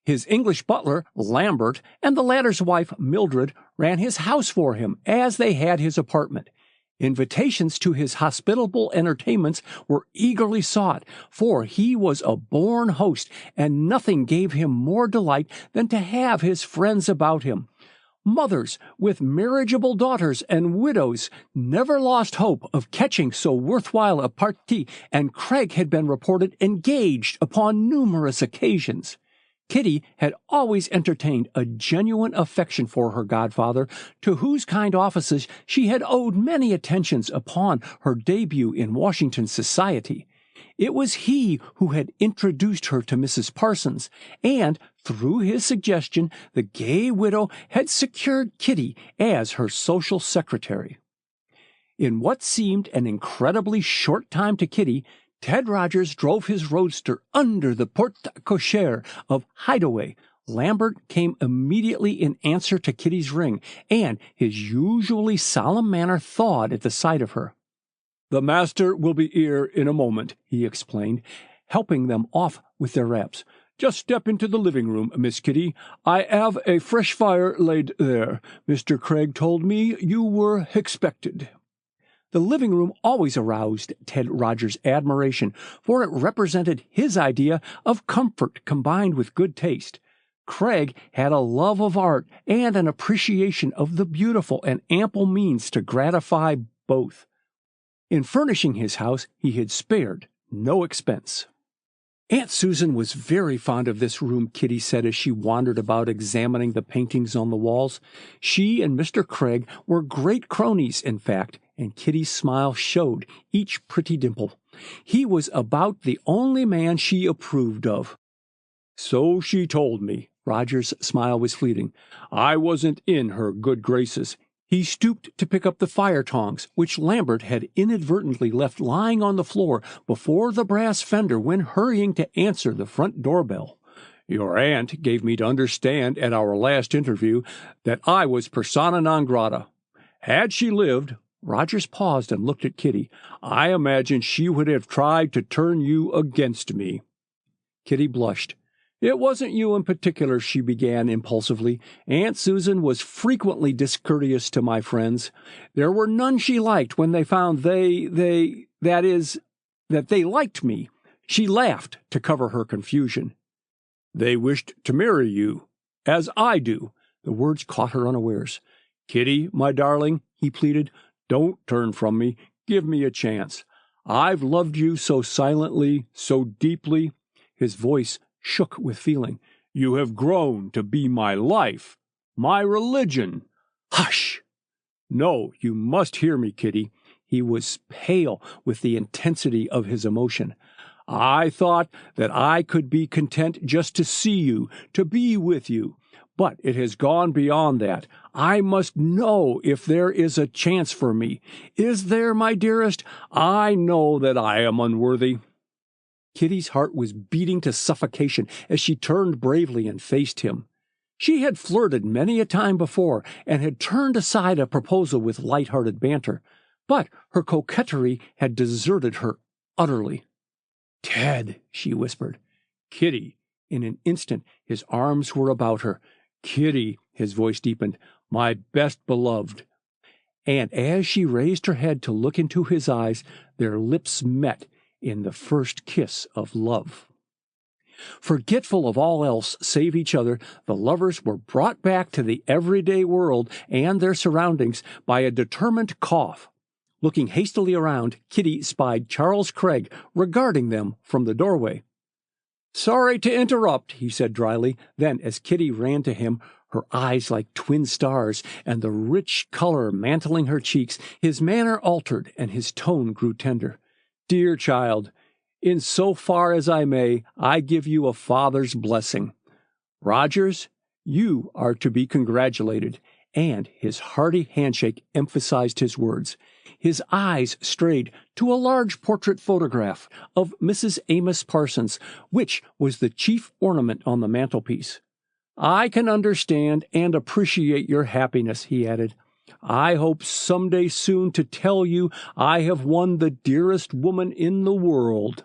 His English butler, Lambert, and the latter's wife, Mildred, ran his house for him, as they had his apartment. Invitations to his hospitable entertainments were eagerly sought, for he was a born host, and nothing gave him more delight than to have his friends about him. Mothers with marriageable daughters and widows never lost hope of catching so worthwhile a parti, and Craig had been reported engaged upon numerous occasions. Kitty had always entertained a genuine affection for her godfather, to whose kind offices she had owed many attentions upon her debut in Washington society. It was he who had introduced her to Mrs. Parsons, and, through his suggestion, the gay widow had secured Kitty as her social secretary. In what seemed an incredibly short time to Kitty, Ted Rogers drove his roadster under the porte-cochere of Hideaway. Lambert came immediately in answer to Kitty's ring, and his usually solemn manner thawed at the sight of her. "The master will be here in a moment," he explained. helping them off with their wraps. "Just step into the living room, Miss Kitty. I have a fresh fire laid there. Mr. Craig told me you were expected." The living room always aroused Ted Rogers' admiration, for it represented his idea of comfort combined with good taste. Craig had a love of art and an appreciation of the beautiful and ample means to gratify both. In furnishing his house, he had spared no expense. "Aunt Susan was very fond of this room," Kitty said as she wandered about examining the paintings on the walls. She and Mr. Craig were great cronies, in fact, and Kitty's smile showed each pretty dimple. He was about the only man she approved of. "So she told me." Roger's smile was fleeting. "I wasn't in her good graces." He stooped to pick up the fire tongs, which Lambert had inadvertently left lying on the floor before the brass fender went hurrying to answer the front doorbell. "Your aunt gave me to understand at our last interview that I was persona non grata. Had she lived," Rogers paused and looked at Kitty, "I imagine she would have tried to turn you against me." Kitty blushed. "It wasn't you in particular," she began impulsively. "Aunt Susan was frequently discourteous to my friends. There were none she liked when they found that they liked me." She laughed to cover her confusion. "They wished to marry you, as I do." The words caught her unawares. "Kitty, my darling," he pleaded, "don't turn from me. Give me a chance. I've loved you so silently, so deeply." His voice shook with feeling. "You have grown to be my life, my religion." "Hush!" "No, you must hear me, Kitty." He was pale with the intensity of his emotion. "I thought that I could be content just to see you, to be with you. But it has gone beyond that. I must know if there is a chance for me. Is there, my dearest? I know that I am unworthy." Kitty's heart was beating to suffocation as she turned bravely and faced him. She had flirted many a time before and had turned aside a proposal with light-hearted banter, but her coquetry had deserted her utterly. "Ted," she whispered. "Kitty." In an instant his arms were about her. "Kitty," his voice deepened, "my best beloved." And as she raised her head to look into his eyes, their lips met in the first kiss of love. Forgetful of all else save each other, the lovers were brought back to the everyday world and their surroundings by a determined cough. Looking hastily around, Kitty spied Charles Craig regarding them from the doorway. "Sorry to interrupt," he said dryly. Then, as Kitty ran to him, her eyes like twin stars and the rich color mantling her cheeks, his manner altered and his tone grew tender. "Dear child, in so far as I may, I give you a father's blessing. Rogers, you are to be congratulated." And his hearty handshake emphasized his words. His eyes strayed to a large portrait photograph of Mrs. Amos Parsons, which was the chief ornament on the mantelpiece. "I can understand and appreciate your happiness," he added. "I hope someday soon to tell you I have won the dearest woman in the world."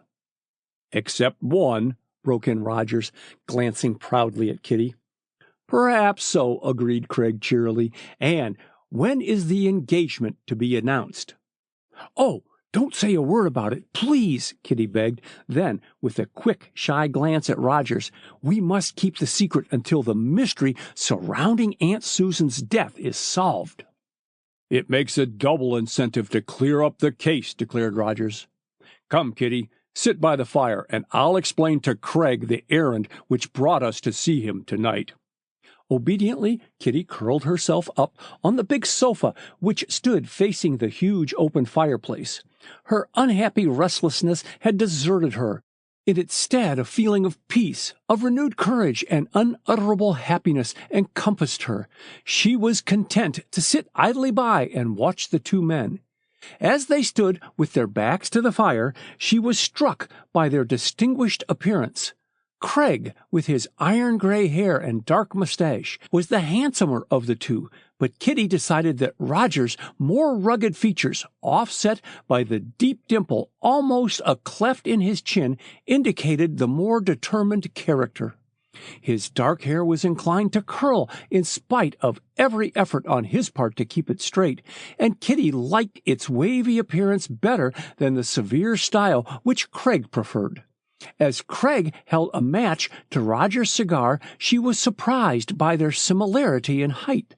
"Except one," broke in Rogers, glancing proudly at Kitty. "Perhaps so," agreed Craig cheerily. "And when is the engagement to be announced?" "Oh, don't say a word about it, please," Kitty begged. Then, with a quick, shy glance at Rogers, "We must keep the secret until the mystery surrounding Aunt Susan's death is solved." "It makes a double incentive to clear up the case," declared Rogers. "Come, Kitty, sit by the fire, and I'll explain to Craig the errand which brought us to see him tonight." Obediently, Kitty curled herself up on the big sofa which stood facing the huge open fireplace. Her unhappy restlessness had deserted her. In its stead, a feeling of peace, of renewed courage, and unutterable happiness encompassed her. She was content to sit idly by and watch the two men. As they stood with their backs to the fire, she was struck by their distinguished appearance. Craig, with his iron-gray hair and dark mustache, was the handsomer of the two, but Kitty decided that Roger's more rugged features, offset by the deep dimple, almost a cleft in his chin, indicated the more determined character. His dark hair was inclined to curl in spite of every effort on his part to keep it straight, and Kitty liked its wavy appearance better than the severe style which Craig preferred. As Craig held a match to Roger's cigar, she was surprised by their similarity in height.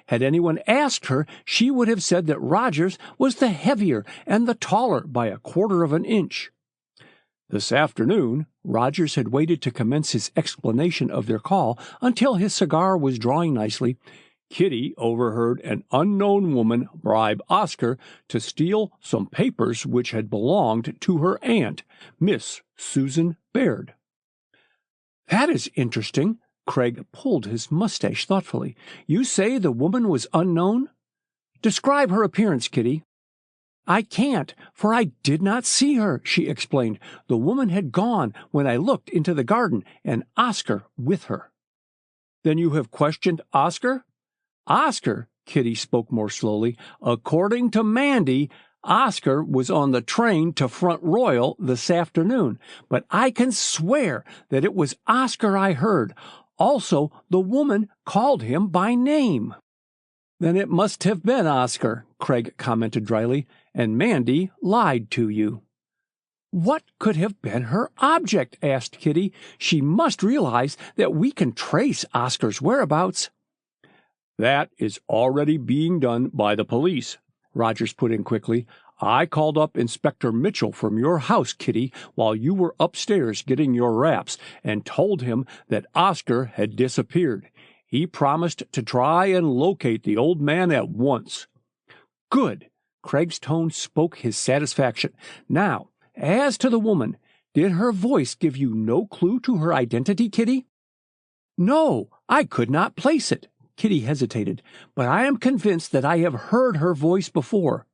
Had anyone asked her, she would have said that Roger's was the heavier and the taller by 1/4 of an inch. This afternoon, Rogers had waited to commence his explanation of their call until his cigar was drawing nicely. Kitty overheard an unknown woman bribe Oscar to steal some papers which had belonged to her aunt, Miss Susan Baird. "That is interesting." Craig pulled his mustache thoughtfully. "You say the woman was unknown? Describe her appearance, Kitty." "I can't, for I did not see her," she explained. "The woman had gone when I looked into the garden, and Oscar with her." "Then you have questioned Oscar?" "Oscar," Kitty spoke more slowly, "according to Mandy, Oscar was on the train to Front Royal this afternoon, but I can swear that it was Oscar I heard. Also, the woman called him by name." "Then it must have been Oscar," Craig commented dryly, "and Mandy lied to you." "What could have been her object?" asked Kitty. "She must realize that we can trace Oscar's whereabouts." "That is already being done by the police," Rogers put in quickly. "I called up Inspector Mitchell from your house, Kitty, while you were upstairs getting your wraps, and told him that Oscar had disappeared. He promised to try and locate the old man at once." "Good." Craig's tone spoke his satisfaction. "Now, as to the woman, did her voice give you no clue to her identity, Kitty?" "No, I could not place it." Kitty hesitated, "but I am convinced that I have heard her voice before."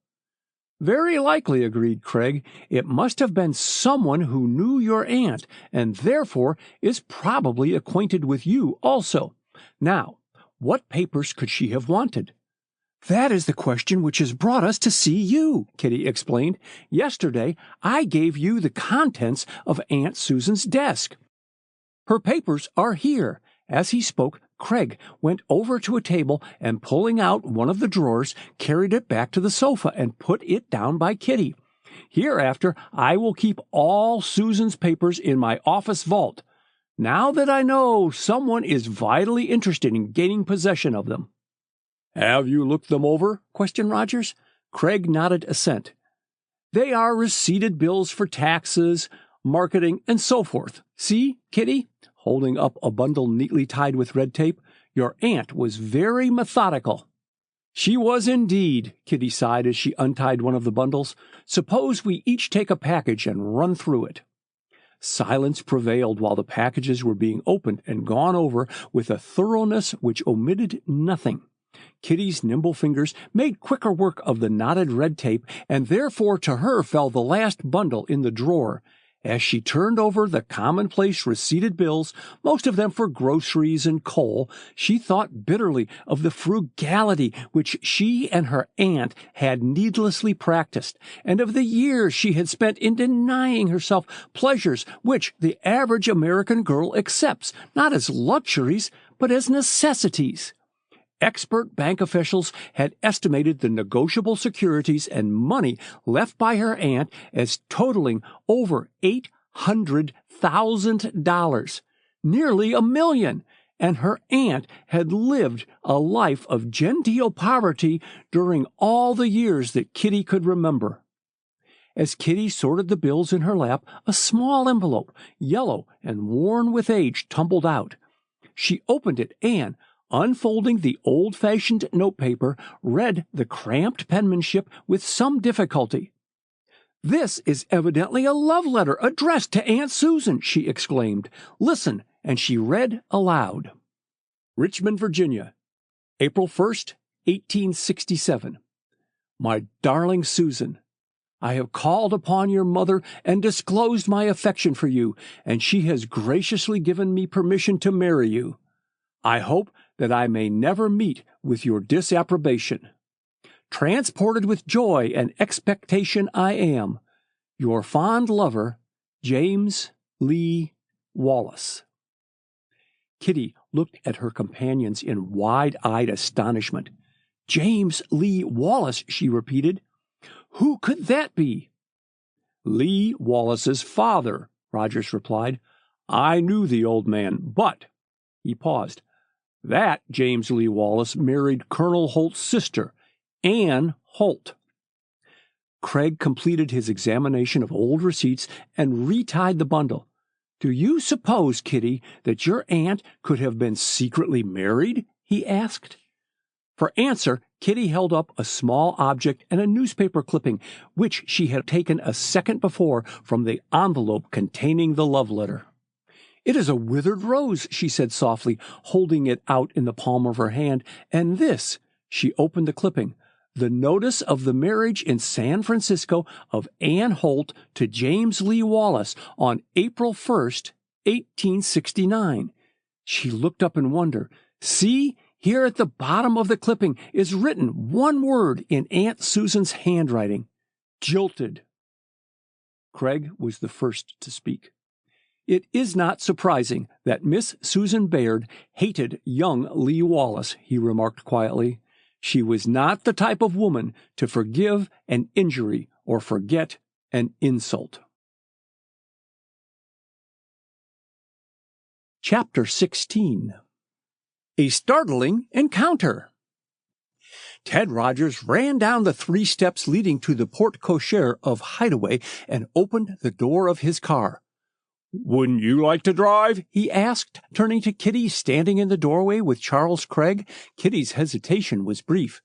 "Very likely," agreed Craig. "It must have been someone who knew your aunt, and therefore is probably acquainted with you also. Now, what papers could she have wanted?" "That is the question which has brought us to see you," Kitty explained. "Yesterday I gave you the contents of Aunt Susan's desk. Her papers are here." As he spoke, Craig went over to a table and, pulling out one of the drawers, carried it back to the sofa and put it down by Kitty. "Hereafter I will keep all Susan's papers in my office vault, now that I know someone is vitally interested in gaining possession of them." "Have you looked them over?" questioned Rogers. Craig nodded assent. "They are receipted bills for taxes, marketing, and so forth. See, Kitty?" holding up a bundle neatly tied with red tape. "Your aunt was very methodical." "She was indeed," Kitty sighed as she untied one of the bundles. "Suppose we each take a package and run through it." Silence prevailed while the packages were being opened and gone over with a thoroughness which omitted nothing. Kitty's nimble fingers made quicker work of the knotted red tape, and therefore to her fell the last bundle in the drawer. As she turned over the commonplace receipted bills, most of them for groceries and coal, she thought bitterly of the frugality which she and her aunt had needlessly practiced, and of the years she had spent in denying herself pleasures which the average American girl accepts, not as luxuries, but as necessities. Expert bank officials had estimated the negotiable securities and money left by her aunt as totaling over $800,000, nearly $1 million, and her aunt had lived a life of genteel poverty during all the years that Kitty could remember. As Kitty sorted the bills in her lap, a small envelope, yellow and worn with age, tumbled out. She opened it and, unfolding the old-fashioned notepaper, read the cramped penmanship with some difficulty. "This is evidently a love letter addressed to Aunt Susan," she exclaimed. "Listen," and she read aloud. "Richmond, Virginia, April 1st, 1867. My darling Susan, I have called upon your mother and disclosed my affection for you, and she has graciously given me permission to marry you. I hope that I may never meet with your disapprobation. Transported with joy and expectation I am, your fond lover, James Lee Wallace. Kitty looked at her companions in wide-eyed astonishment. James Lee Wallace, she repeated. Who could that be? Lee Wallace's father, Rogers replied. I knew the old man, but, he paused, that James Lee Wallace married Colonel Holt's sister, Anne Holt. Craig completed his examination of old receipts and retied the bundle. Do you suppose, Kitty, that your aunt could have been secretly married? He asked. For answer, Kitty held up a small object and a newspaper clipping, which she had taken a second before from the envelope containing the love letter. It is a withered rose, she said softly, holding it out in the palm of her hand, and this, she opened the clipping, the notice of the marriage in San Francisco of Anne Holt to James Lee Wallace on April 1st, 1869. She looked up in wonder. See, here at the bottom of the clipping is written one word in Aunt Susan's handwriting. Jilted. Craig was the first to speak. It is not surprising that Miss Susan Baird hated young Lee Wallace, he remarked quietly. She was not the type of woman to forgive an injury or forget an insult. Chapter 16. A Startling Encounter. Ted Rogers ran down the 3 steps leading to the porte cochere of Hideaway and opened the door of his car. Wouldn't you like to drive? He asked, turning to Kitty standing in the doorway with Charles Craig. Kitty's hesitation was brief.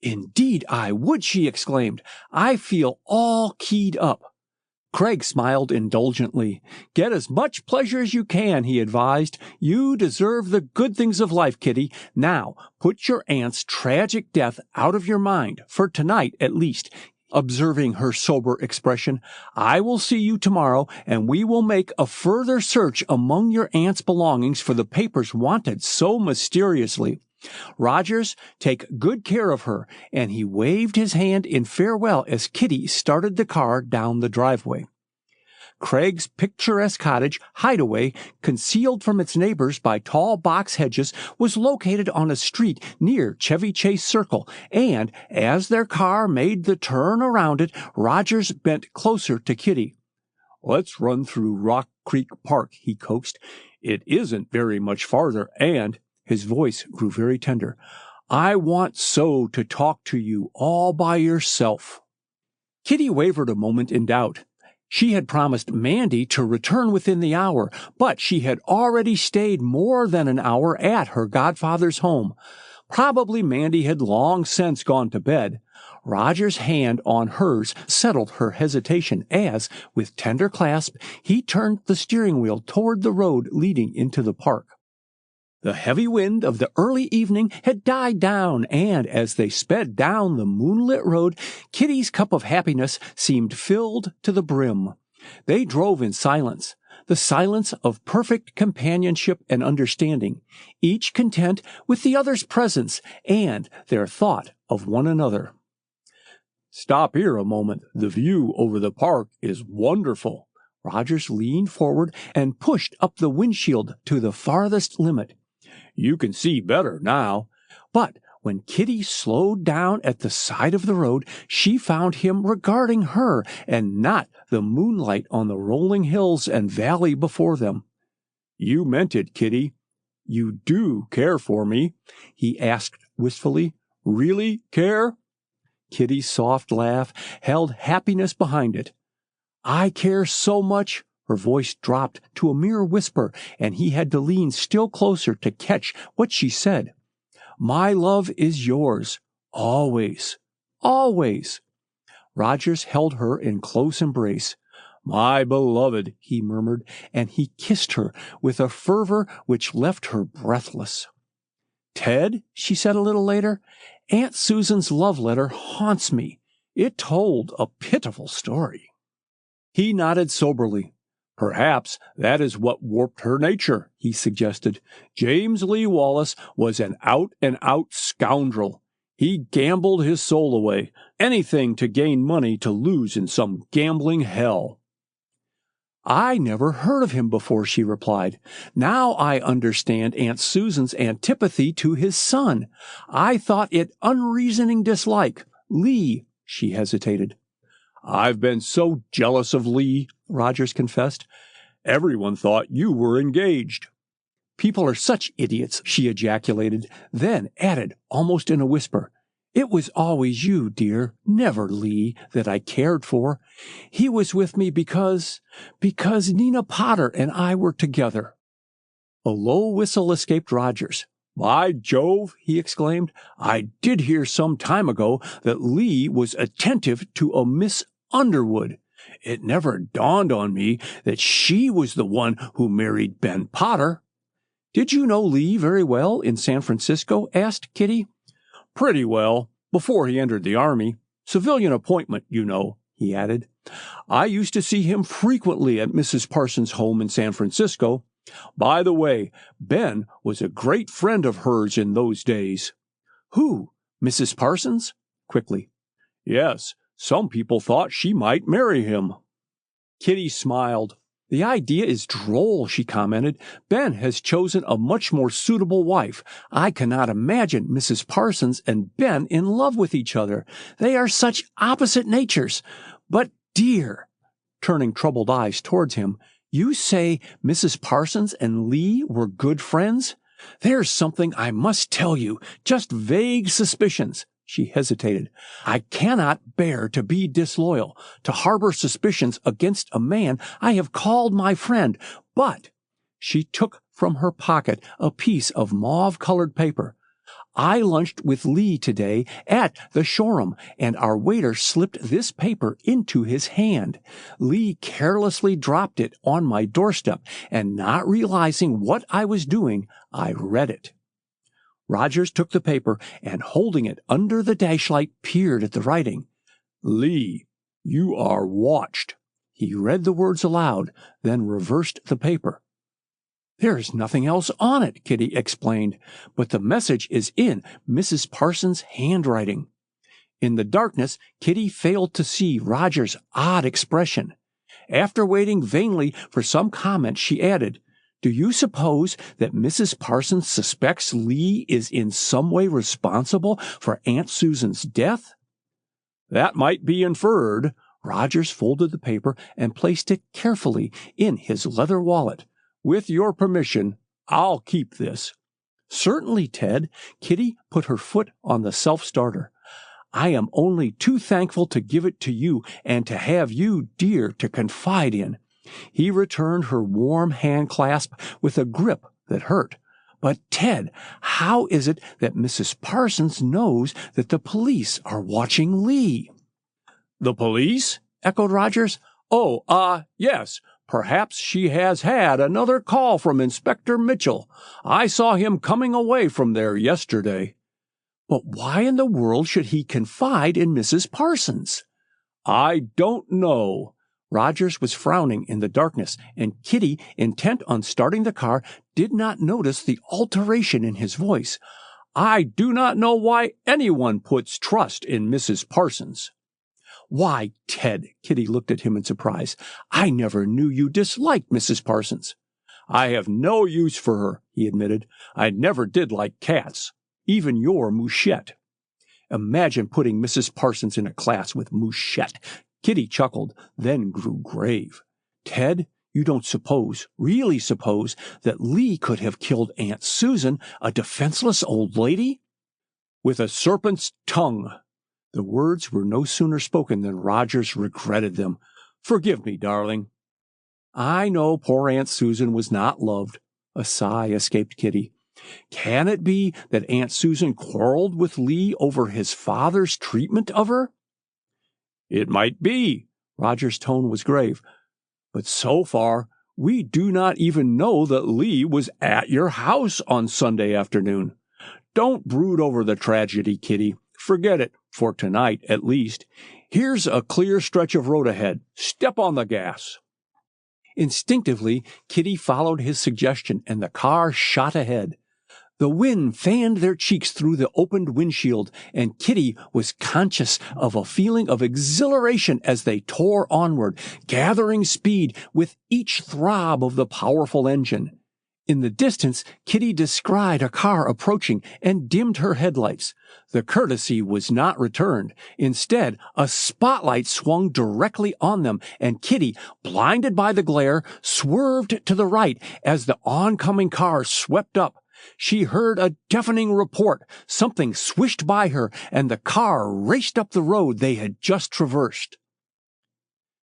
Indeed I would, she exclaimed. I feel all keyed up. Craig smiled indulgently. Get as much pleasure as you can, he advised. You deserve the good things of life, Kitty. Now, put your aunt's tragic death out of your mind, for tonight at least. Observing her sober expression, I will see you tomorrow, and we will make a further search among your aunt's belongings for the papers wanted so mysteriously. Rogers, take good care of her, and he waved his hand in farewell as Kitty started the car down the driveway. Craig's picturesque cottage, Hideaway, concealed from its neighbors by tall box hedges, was located on a street near Chevy Chase Circle, and as their car made the turn around it, Rogers bent closer to Kitty. Let's run through Rock Creek Park, he coaxed. It isn't very much farther, and, his voice grew very tender, I want so to talk to you all by yourself. Kitty wavered a moment in doubt. She had promised Mandy to return within the hour, but she had already stayed more than an hour at her godfather's home. Probably Mandy had long since gone to bed. Roger's hand on hers settled her hesitation as, with tender clasp, he turned the steering wheel toward the road leading into the park. The heavy wind of the early evening had died down, and as they sped down the moonlit road, Kitty's cup of happiness seemed filled to the brim. They drove in silence, the silence of perfect companionship and understanding, each content with the other's presence and their thought of one another. Stop here a moment. The view over the park is wonderful. Rogers leaned forward and pushed up the windshield to the farthest limit. You can see better now. But when Kitty slowed down at the side of the road, she found him regarding her and not the moonlight on the rolling hills and valley before them. You meant it, Kitty. You do care for me? He asked wistfully. Really care? Kitty's soft laugh held happiness behind it. I care so much. Her voice dropped to a mere whisper, and he had to lean still closer to catch what she said. My love is yours, always, always. Rogers held her in close embrace. My beloved, he murmured, and he kissed her with a fervor which left her breathless. Ted, she said a little later, Aunt Susan's love letter haunts me. It told a pitiful story. He nodded soberly. Perhaps that is what warped her nature, he suggested. James Lee Wallace was an out-and-out scoundrel. He gambled his soul away, anything to gain money to lose in some gambling hell. I never heard of him before, she replied. Now I understand Aunt Susan's antipathy to his son. I thought it unreasoning dislike. Lee, she hesitated. I've been so jealous of Lee, Rogers confessed. Everyone thought you were engaged. People are such idiots, she ejaculated, then added, almost in a whisper, It was always you, dear, never Lee, that I cared for. He was with me because Nina Potter and I were together. A low whistle escaped Rogers. By Jove, he exclaimed, I did hear some time ago that Lee was attentive to a Miss Underwood. It never dawned on me that she was the one who married Ben Potter. Did you know Lee very well in San Francisco? Asked Kitty. Pretty well, before he entered the army. Civilian appointment, you know, he added. I used to see him frequently at Mrs. Parsons' home in San Francisco. By the way, Ben was a great friend of hers in those days. Who? Mrs. Parsons? Quickly. Yes, some people thought she might marry him. Kitty smiled. The idea is droll, she commented. Ben has chosen a much more suitable wife. I cannot imagine Mrs. Parsons and Ben in love with each other. They are such opposite natures. But, dear, turning troubled eyes towards him, you say Mrs. Parsons and Lee were good friends? There's something I must tell you, just vague suspicions. She hesitated. I cannot bear to be disloyal, to harbor suspicions against a man I have called my friend, but she took from her pocket a piece of mauve-colored paper. I lunched with Lee today at the Shoreham, and our waiter slipped this paper into his hand. Lee carelessly dropped it on my doorstep, and not realizing what I was doing, I read it. Rogers took the paper and, holding it under the dashlight, peered at the writing. Lee, you are watched. He read the words aloud, then reversed the paper. There is nothing else on it, Kitty explained, but the message is in Mrs. Parsons' handwriting. In the darkness, Kitty failed to see Roger's odd expression. After waiting vainly for some comment, she added, Do you suppose that Mrs. Parsons suspects Lee is in some way responsible for Aunt Susan's death? That might be inferred. Rogers folded the paper and placed it carefully in his leather wallet. With your permission, I'll keep this. Certainly, Ted. Kitty put her foot on the self-starter. I am only too thankful to give it to you and to have you, dear, to confide in. He returned her warm hand clasp with a grip that hurt. But, Ted, how is it that Mrs. Parsons knows that the police are watching Lee? The police? Echoed Rogers. Oh, yes. Perhaps she has had another call from Inspector Mitchell. I saw him coming away from there yesterday. But why in the world should he confide in Mrs. Parsons? I don't know. Rogers was frowning in the darkness, and Kitty, intent on starting the car, did not notice the alteration in his voice. I do not know why anyone puts trust in Mrs. Parsons. Why, Ted, Kitty looked at him in surprise. I never knew you disliked Mrs. Parsons. I have no use for her, he admitted. I never did like cats, even your Mouchette. Imagine putting Mrs. Parsons in a class with Mouchette. Kitty chuckled, then grew grave. Ted, you don't really suppose, that Lee could have killed Aunt Susan, a defenseless old lady? With a serpent's tongue. The words were no sooner spoken than Rogers regretted them. Forgive me, darling. I know poor Aunt Susan was not loved. A sigh escaped Kitty. Can it be that Aunt Susan quarreled with Lee over his father's treatment of her? It might be. Roger's tone was grave. But so far, we do not even know that Lee was at your house on Sunday afternoon. Don't brood over the tragedy, Kitty. Forget it, for tonight at least. Here's a clear stretch of road ahead. Step on the gas. Instinctively, Kitty followed his suggestion, and the car shot ahead. The wind fanned their cheeks through the opened windshield, and Kitty was conscious of a feeling of exhilaration as they tore onward, gathering speed with each throb of the powerful engine. In the distance, Kitty descried a car approaching and dimmed her headlights. The courtesy was not returned. Instead, a spotlight swung directly on them, and Kitty, blinded by the glare, swerved to the right as the oncoming car swept up. She heard a deafening report. Something swished by her, and the car raced up the road they had just traversed.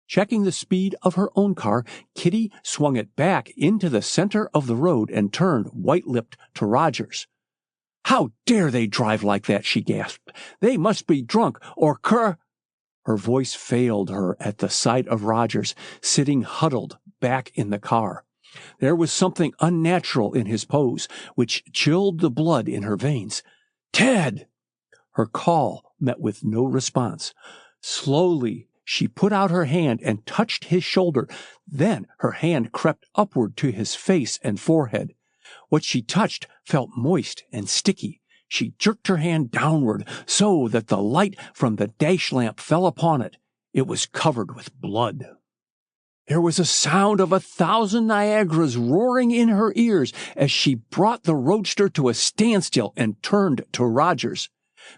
Checking the speed of her own car, Kitty swung it back into the center of the road and turned white-lipped to Rogers. "How dare they drive like that?" she gasped. "They must be drunk or Her voice failed her at the sight of Rogers, sitting huddled back in the car. There was something unnatural in his pose, which chilled the blood in her veins. "Ted!" Her call met with no response. Slowly, she put out her hand and touched his shoulder. Then her hand crept upward to his face and forehead. What she touched felt moist and sticky. She jerked her hand downward so that the light from the dash lamp fell upon it. It was covered with blood. There was a sound of 1,000 Niagaras roaring in her ears as she brought the roadster to a standstill and turned to Rogers.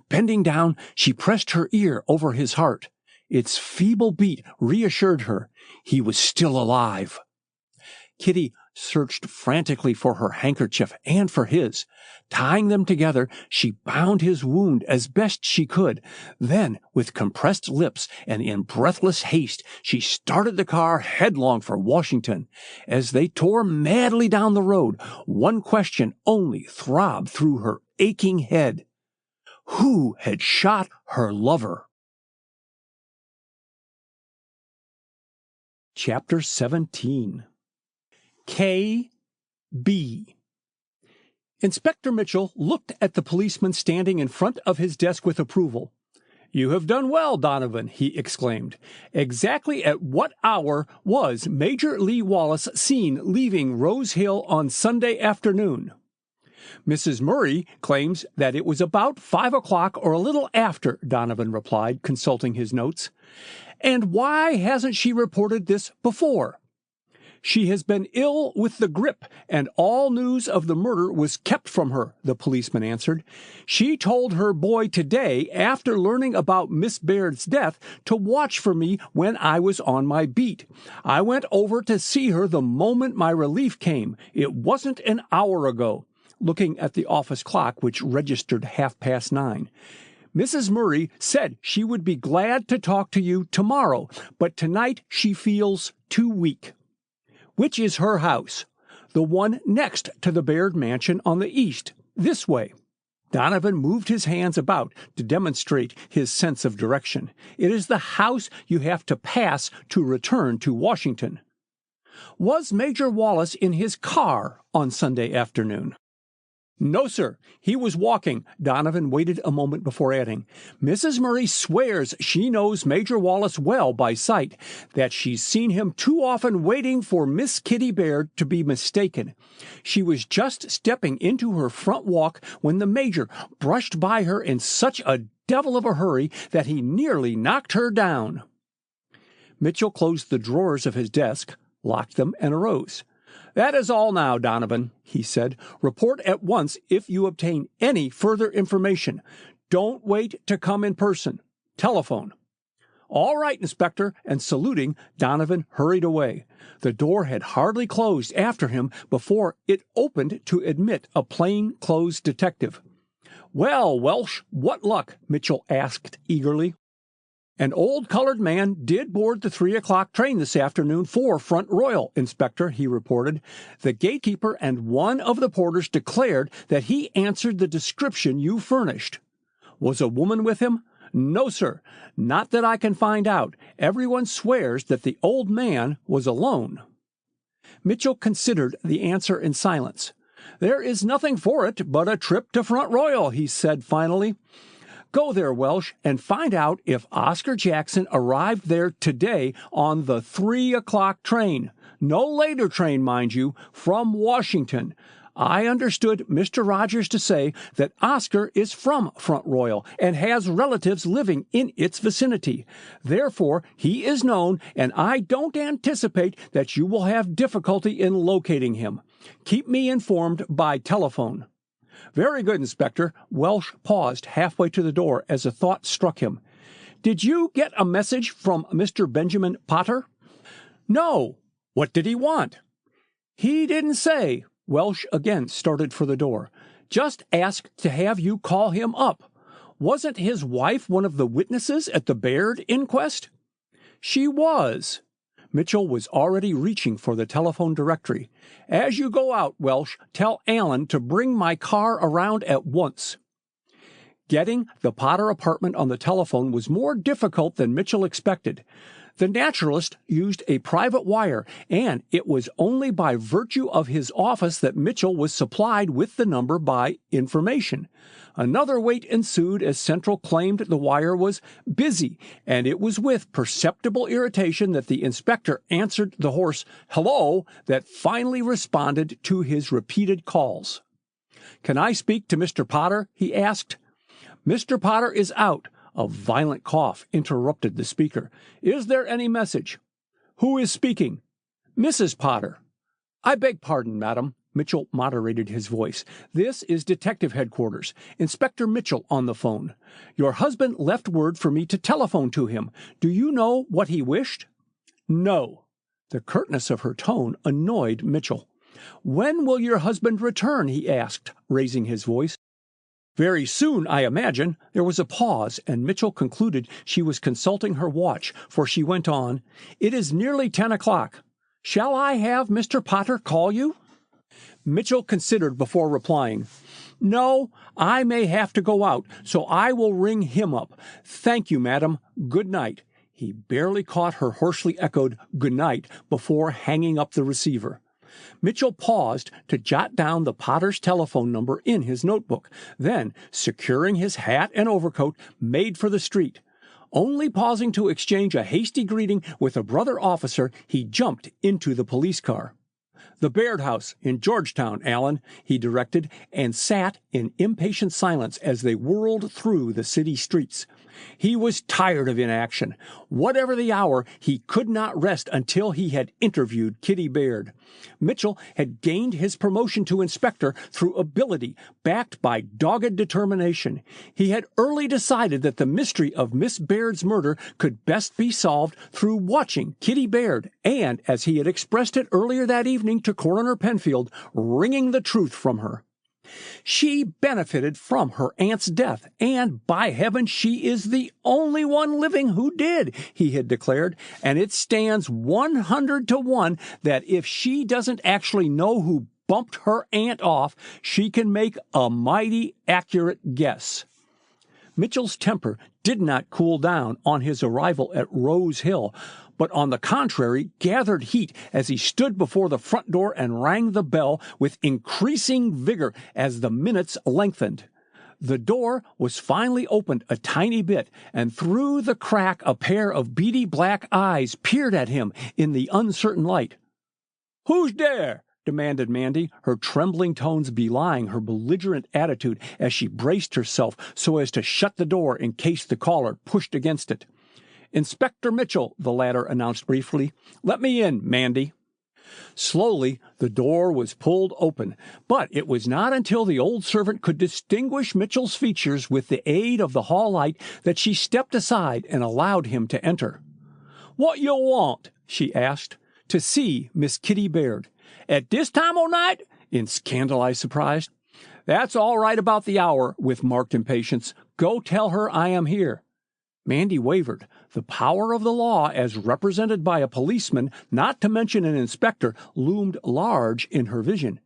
Bending down, she pressed her ear over his heart. Its feeble beat reassured her. He was still alive. Kitty searched frantically for her handkerchief and for his. Tying them together, she bound his wound as best she could. Then, with compressed lips and in breathless haste, she started the car headlong for Washington. As they tore madly down the road, one question only throbbed through her aching head. Who had shot her lover? Chapter 17. K.B. Inspector Mitchell looked at the policeman standing in front of his desk with approval. "You have done well, Donovan," he exclaimed. "Exactly at what hour was Major Lee Wallace seen leaving Rose Hill on Sunday afternoon?" "Mrs. Murray claims that it was about 5 o'clock or a little after," Donovan replied, consulting his notes. "And why hasn't she reported this before?" "She has been ill with the grippe, and all news of the murder was kept from her," the policeman answered. "She told her boy today, after learning about Miss Baird's death, to watch for me when I was on my beat. I went over to see her the moment my relief came. It wasn't an hour ago," looking at the office clock, which registered 9:30. "Mrs. Murray said she would be glad to talk to you tomorrow, but tonight she feels too weak." "Which is her house?" "The one next to the Baird mansion on the east, this way." Donovan moved his hands about to demonstrate his sense of direction. "It is the house you have to pass to return to Washington." "Was Major Wallace in his car on Sunday afternoon?" "No, sir. He was walking." Donovan waited a moment before adding, "Mrs. Murray swears she knows Major Wallace well by sight, that she's seen him too often waiting for Miss Kitty Baird to be mistaken. She was just stepping into her front walk when the Major brushed by her in such a devil of a hurry that he nearly knocked her down." Mitchell closed the drawers of his desk, locked them, and arose. "That is all now, Donovan," he said. "Report at once if you obtain any further information. Don't wait to come in person. Telephone." "All right, Inspector," and saluting, Donovan hurried away. The door had hardly closed after him before it opened to admit a plain-clothes detective. "Well, Welsh, what luck?" Mitchell asked eagerly. "An old colored man did board the 3 o'clock train this afternoon for Front Royal, Inspector," he reported. "The gatekeeper and one of the porters declared that he answered the description you furnished." "Was a woman with him?" "No, sir. Not that I can find out. Everyone swears that the old man was alone." Mitchell considered the answer in silence. "There is nothing for it but a trip to Front Royal," he said finally. Go there, Welsh, and find out if Oscar Jackson arrived there today on the 3 o'clock train. No later train, mind you, from Washington. I understood Mr. Rogers to say that Oscar is from Front Royal and has relatives living in its vicinity. Therefore, he is known, and I don't anticipate that you will have difficulty in locating him. Keep me informed by telephone." "Very good, Inspector." Welsh paused halfway to the door as a thought struck him. "Did you get a message from Mr. Benjamin Potter?" "No." "What did he want?" "He didn't say." Welsh again started for the door. "Just asked to have you call him up. Wasn't his wife one of the witnesses at the Baird inquest?" "She was." Mitchell was already reaching for the telephone directory. "As you go out, Welsh, tell Allen to bring my car around at once." Getting the Potter apartment on the telephone was more difficult than Mitchell expected. The naturalist used a private wire, and it was only by virtue of his office that Mitchell was supplied with the number by information. Another wait ensued as Central claimed the wire was busy, and it was with perceptible irritation that the inspector answered the hoarse "hello" that finally responded to his repeated calls. "Can I speak to Mr. Potter?" he asked. "Mr. Potter is out." A violent cough interrupted the speaker. "Is there any message?" "Who is speaking?" "Mrs. Potter." "I beg pardon, madam." Mitchell moderated his voice. "This is Detective Headquarters. Inspector Mitchell on the phone. Your husband left word for me to telephone to him. Do you know what he wished?" "No." The curtness of her tone annoyed Mitchell. "When will your husband return?" he asked, raising his voice. "Very soon, I imagine." There was a pause, and Mitchell concluded she was consulting her watch, for she went on, "It is nearly 10 o'clock. Shall I have Mr. Potter call you?" Mitchell considered before replying. "No, I may have to go out, so I will ring him up. Thank you, madam. Good night." He barely caught her hoarsely echoed "good night" before hanging up the receiver. Mitchell paused to jot down the Potter's telephone number in his notebook, then, securing his hat and overcoat, made for the street. Only pausing to exchange a hasty greeting with a brother officer, he jumped into the police car. "The Baird House in Georgetown, Allen," he directed, and sat in impatient silence as they whirled through the city streets. He was tired of inaction. Whatever the hour, he could not rest until he had interviewed Kitty Baird. Mitchell had gained his promotion to inspector through ability, backed by dogged determination. He had early decided that the mystery of Miss Baird's murder could best be solved through watching Kitty Baird and, as he had expressed it earlier that evening to Coroner Penfield, wringing the truth from her. She benefited from her aunt's death, and by heaven she is the only one living who did, he had declared, and it stands 100 to 1 that if she doesn't actually know who bumped her aunt off, she can make a mighty accurate guess. Mitchell's temper did not cool down on his arrival at Rose Hill, but on the contrary gathered heat as he stood before the front door and rang the bell with increasing vigor as the minutes lengthened. The door was finally opened a tiny bit, and through the crack a pair of beady black eyes peered at him in the uncertain light. "Who's there?" demanded Mandy, her trembling tones belying her belligerent attitude as she braced herself so as to shut the door in case the caller pushed against it. "Inspector Mitchell," the latter announced briefly. "Let me in, Mandy." Slowly, the door was pulled open, but it was not until the old servant could distinguish Mitchell's features with the aid of the hall light that she stepped aside and allowed him to enter. "What you want?" she asked. "To see Miss Kitty Baird." "At this time o' night?" in scandalized surprise. "That's all right about the hour," with marked impatience. "Go tell her I am here." Mandy wavered. The power of the law, as represented by a policeman, not to mention an inspector, loomed large in her vision.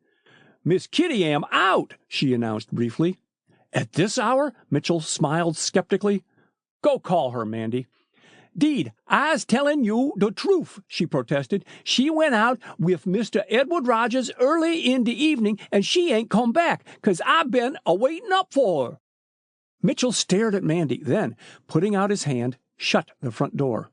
"Miss Kitty am out," she announced briefly. "At this hour?" Mitchell smiled skeptically. "Go call her, Mandy." "'Deed, I's tellin' you the truth," she protested. "She went out with Mr. Edward Rogers early in the evening, and she ain't come back, 'cause I been a-waitin' up for her." Mitchell stared at Mandy, then, putting out his hand, shut the front door.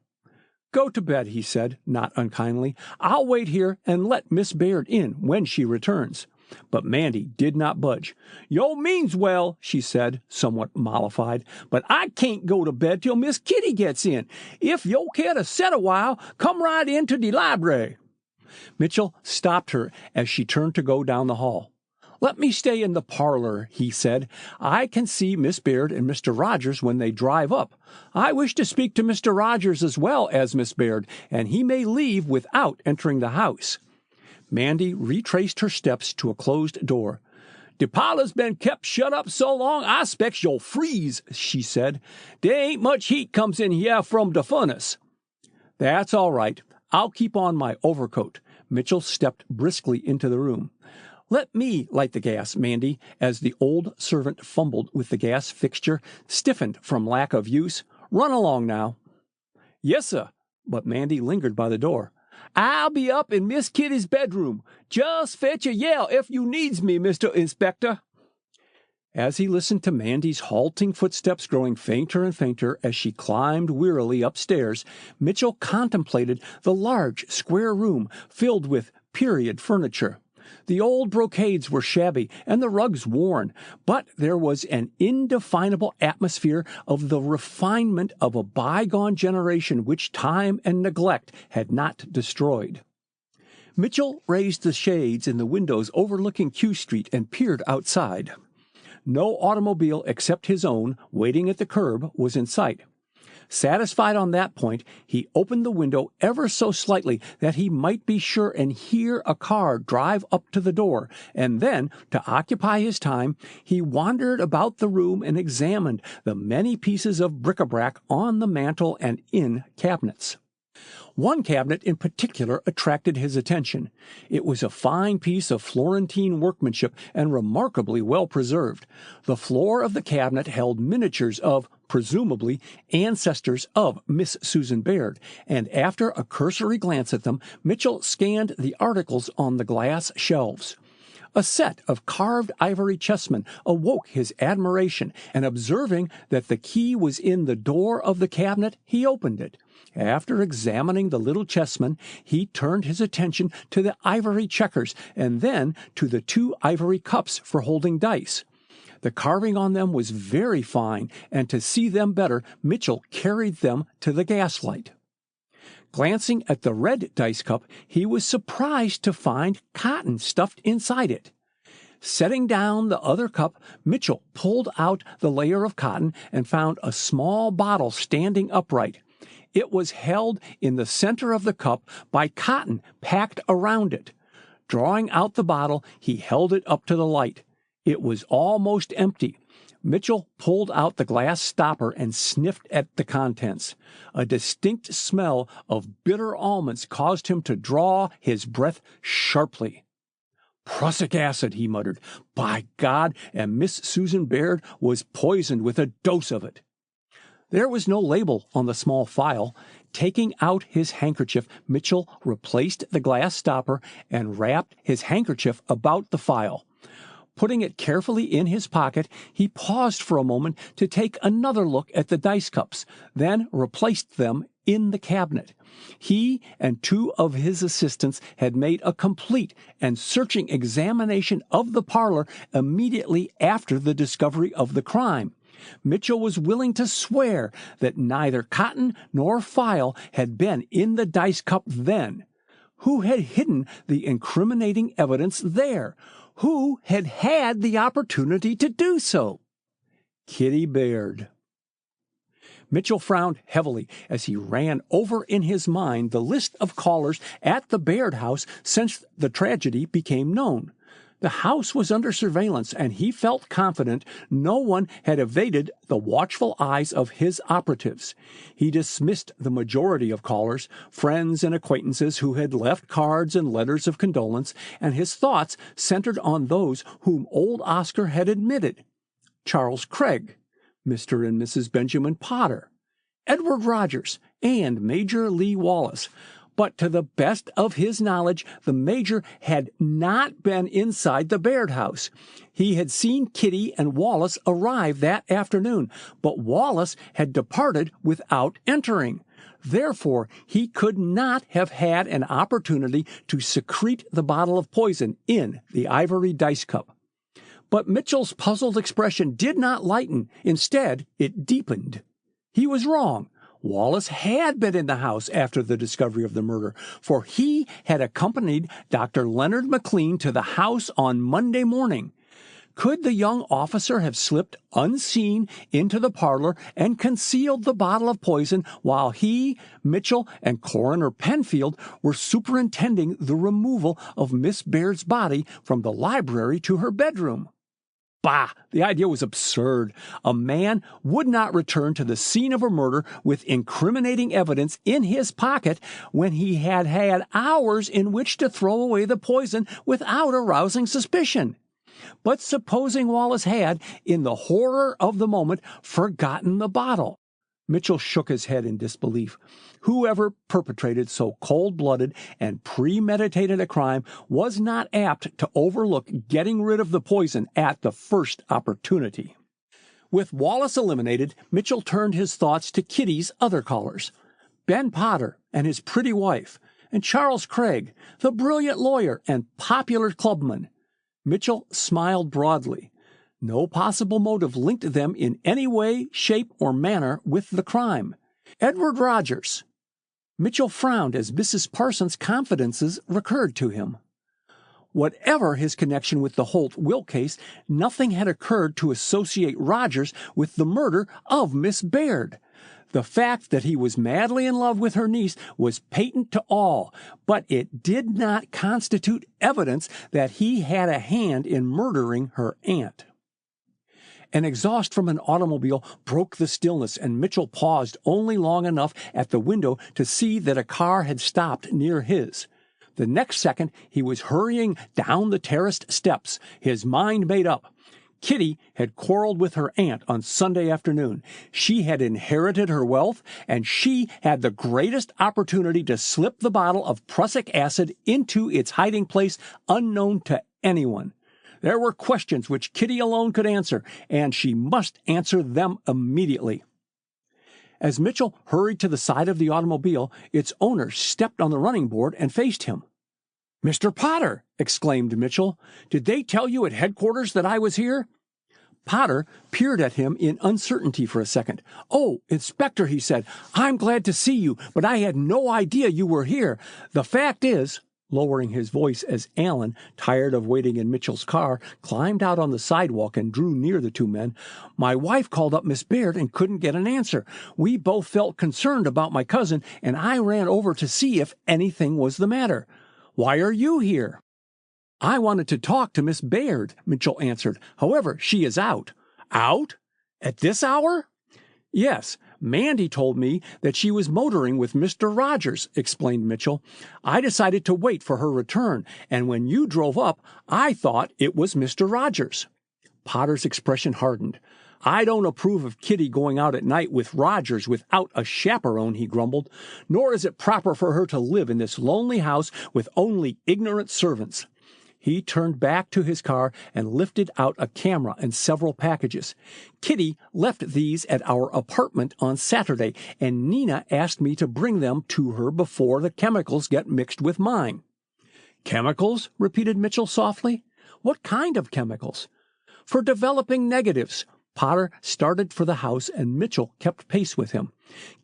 "Go to bed," he said, not unkindly. "I'll wait here and let Miss Baird in when she returns." But Mandy did not budge. "Yo means well," she said, somewhat mollified, "but I can't go to bed till Miss Kitty gets in. If yo care to set a while, come right into de library." Mitchell stopped her as she turned to go down the hall. "Let me stay in the parlor," he said. "I can see Miss Baird and Mr. Rogers when they drive up. I wish to speak to Mr. Rogers as well as Miss Baird, and he may leave without entering the house." Mandy retraced her steps to a closed door. "De parlor's been kept shut up so long, I spects you'll freeze," she said. "Dey ain't much heat comes in here from de furnace." "That's all right. I'll keep on my overcoat." Mitchell stepped briskly into the room. "Let me light the gas, Mandy," as the old servant fumbled with the gas fixture, stiffened from lack of use. "Run along now." "Yes, sir," but Mandy lingered by the door. "I'll be up in Miss Kitty's bedroom. Just fetch a yell if you needs me, Mr. Inspector." As he listened to Mandy's halting footsteps growing fainter and fainter as she climbed wearily upstairs, Mitchell contemplated the large square room filled with period furniture. The old brocades were shabby and the rugs worn, but there was an indefinable atmosphere of the refinement of a bygone generation which time and neglect had not destroyed. Mitchell raised the shades in the windows overlooking Q Street and peered outside. No automobile except his own, waiting at the curb, was in sight. Satisfied on that point, he opened the window ever so slightly that he might be sure and hear a car drive up to the door, and then, to occupy his time, he wandered about the room and examined the many pieces of bric-a-brac on the mantel and in cabinets. One cabinet in particular attracted his attention. It was a fine piece of Florentine workmanship and remarkably well preserved. The floor of the cabinet held miniatures of, presumably, ancestors of Miss Susan Baird, and after a cursory glance at them, Mitchell scanned the articles on the glass shelves. A set of carved ivory chessmen awoke his admiration, and observing that the key was in the door of the cabinet, he opened it. After examining the little chessmen, he turned his attention to the ivory checkers and then to the 2 ivory cups for holding dice. The carving on them was very fine, and to see them better, Mitchell carried them to the gaslight. Glancing at the red dice cup, he was surprised to find cotton stuffed inside it. Setting down the other cup, Mitchell pulled out the layer of cotton and found a small bottle standing upright. It was held in the center of the cup by cotton packed around it. Drawing out the bottle, he held it up to the light. It was almost empty. Mitchell pulled out the glass stopper and sniffed at the contents. A distinct smell of bitter almonds caused him to draw his breath sharply. "Prussic acid," he muttered. "By God, and Miss Susan Baird was poisoned with a dose of it." There was no label on the small phial. Taking out his handkerchief, Mitchell replaced the glass stopper and wrapped his handkerchief about the phial. Putting it carefully in his pocket, he paused for a moment to take another look at the dice cups, then replaced them in the cabinet. He and 2 of his assistants had made a complete and searching examination of the parlor immediately after the discovery of the crime. Mitchell was willing to swear that neither cotton nor phial had been in the dice cup then. Who had hidden the incriminating evidence there? Who had had the opportunity to do so? Kitty Baird. Mitchell frowned heavily as he ran over in his mind the list of callers at the Baird house since the tragedy became known. The house was under surveillance, and he felt confident no one had evaded the watchful eyes of his operatives. He dismissed the majority of callers, friends and acquaintances who had left cards and letters of condolence, and his thoughts centered on those whom old Oscar had admitted: Charles Craig, Mr. and Mrs. Benjamin Potter, Edward Rogers, and Major Lee Wallace. But to the best of his knowledge, the Major had not been inside the Baird house. He had seen Kitty and Wallace arrive that afternoon, but Wallace had departed without entering. Therefore, he could not have had an opportunity to secrete the bottle of poison in the ivory dice cup. But Mitchell's puzzled expression did not lighten. Instead, it deepened. He was wrong. Wallace had been in the house after the discovery of the murder, for he had accompanied Dr. Leonard McLean to the house on Monday morning. Could the young officer have slipped unseen into the parlor and concealed the bottle of poison while he, Mitchell, and Coroner Penfield were superintending the removal of Miss Baird's body from the library to her bedroom? Bah! The idea was absurd. A man would not return to the scene of a murder with incriminating evidence in his pocket when he had had hours in which to throw away the poison without arousing suspicion. But supposing Wallace had, in the horror of the moment, forgotten the bottle? Mitchell shook his head in disbelief. Whoever perpetrated so cold-blooded and premeditated a crime was not apt to overlook getting rid of the poison at the first opportunity. With Wallace eliminated, Mitchell turned his thoughts to Kitty's other callers. Ben Potter and his pretty wife, and Charles Craig, the brilliant lawyer and popular clubman. Mitchell smiled broadly. No possible motive linked them in any way, shape, or manner with the crime. Edward Rogers. Mitchell frowned as Mrs. Parsons' confidences recurred to him. Whatever his connection with the Holt-Will case, nothing had occurred to associate Rogers with the murder of Miss Baird. The fact that he was madly in love with her niece was patent to all, but it did not constitute evidence that he had a hand in murdering her aunt. An exhaust from an automobile broke the stillness, and Mitchell paused only long enough at the window to see that a car had stopped near his. The next second, he was hurrying down the terraced steps, his mind made up. Kitty had quarreled with her aunt on Sunday afternoon. She had inherited her wealth, and she had the greatest opportunity to slip the bottle of prussic acid into its hiding place unknown to anyone. There were questions which Kitty alone could answer, and she must answer them immediately. As Mitchell hurried to the side of the automobile, its owner stepped on the running board and faced him. "Mr. Potter!" exclaimed Mitchell. "Did they tell you at headquarters that I was here?" Potter peered at him in uncertainty for a second. "Oh, Inspector," he said, "I'm glad to see you, but I had no idea you were here. The fact is," lowering his voice as Allen, tired of waiting in Mitchell's car, climbed out on the sidewalk and drew near the two men, "my wife called up Miss Baird and couldn't get an answer. We both felt concerned about my cousin, and I ran over to see if anything was the matter. Why are you here?" "I wanted to talk to Miss Baird," Mitchell answered. "However, she is out." "Out? At this hour?" "Yes. Mandy told me that she was motoring with Mr. Rogers," explained Mitchell. "I decided to wait for her return, and when you drove up, I thought it was Mr. Rogers." Potter's expression hardened. "I don't approve of Kitty going out at night with Rogers without a chaperone," he grumbled. "Nor is it proper for her to live in this lonely house with only ignorant servants." He turned back to his car and lifted out a camera and several packages. "Kitty left these at our apartment on Saturday, and Nina asked me to bring them to her before the chemicals get mixed with mine." "Chemicals?" repeated Mitchell softly. "What kind of chemicals?" "For developing negatives." Potter started for the house, and Mitchell kept pace with him.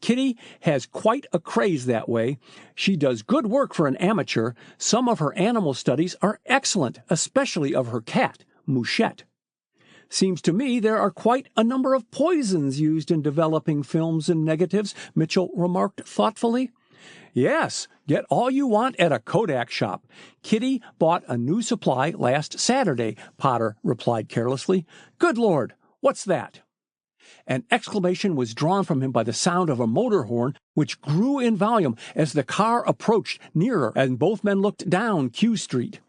"Kitty has quite a craze that way. She does good work for an amateur. Some of her animal studies are excellent, especially of her cat, Mouchette." "Seems to me there are quite a number of poisons used in developing films and negatives," Mitchell remarked thoughtfully. "Yes, get all you want at a Kodak shop. Kitty bought a new supply last Saturday," Potter replied carelessly. "Good Lord! What's that?" An exclamation was drawn from him by the sound of a motor horn, which grew in volume as the car approached nearer, and both men looked down Q Street.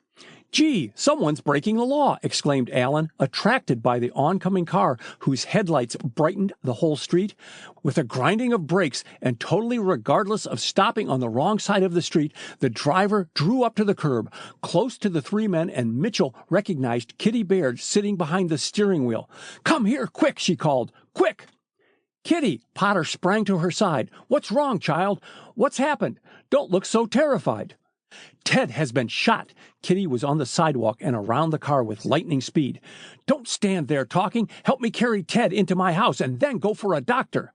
"Gee, someone's breaking the law," exclaimed Alan, attracted by the oncoming car whose headlights brightened the whole street. With a grinding of brakes and totally regardless of stopping on the wrong side of the street, the driver drew up to the curb, close to the three men, and Mitchell recognized Kitty Baird sitting behind the steering wheel. "Come here, quick," she called. "Quick!" "Kitty!" Potter sprang to her side. "What's wrong, child? What's happened? Don't look so terrified." "Ted has been shot." Kitty was on the sidewalk and around the car with lightning speed. "Don't stand there talking. Help me carry Ted into my house and then go for a doctor."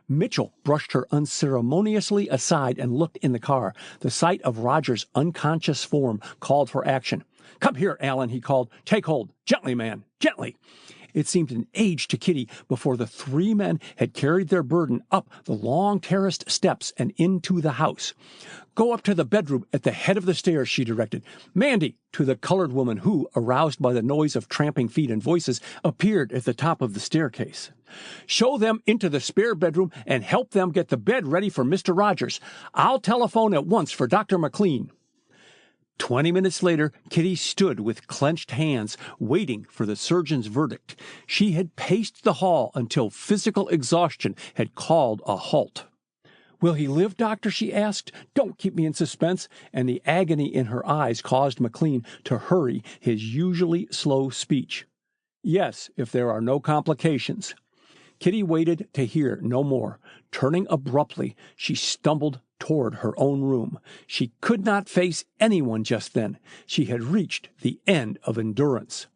Mitchell brushed her unceremoniously aside and looked in the car. The sight of Roger's unconscious form called for action. "Come here, Alan," he called. "Take hold. Gently, man. Gently." It seemed an age to Kitty before the three men had carried their burden up the long terraced steps and into the house. "Go up to the bedroom at the head of the stairs," she directed. "Mandy," to the colored woman who, aroused by the noise of tramping feet and voices, appeared at the top of the staircase. "Show them into the spare bedroom and help them get the bed ready for Mr. Rogers. I'll telephone at once for Dr. McLean." 20 minutes later, Kitty stood with clenched hands, waiting for the surgeon's verdict. She had paced the hall until physical exhaustion had called a halt. "Will he live, doctor?" she asked. "Don't keep me in suspense." And the agony in her eyes caused McLean to hurry his usually slow speech. "Yes, if there are no complications." Kitty waited to hear no more. Turning abruptly, she stumbled toward her own room. She could not face anyone just then. She had reached the end of endurance.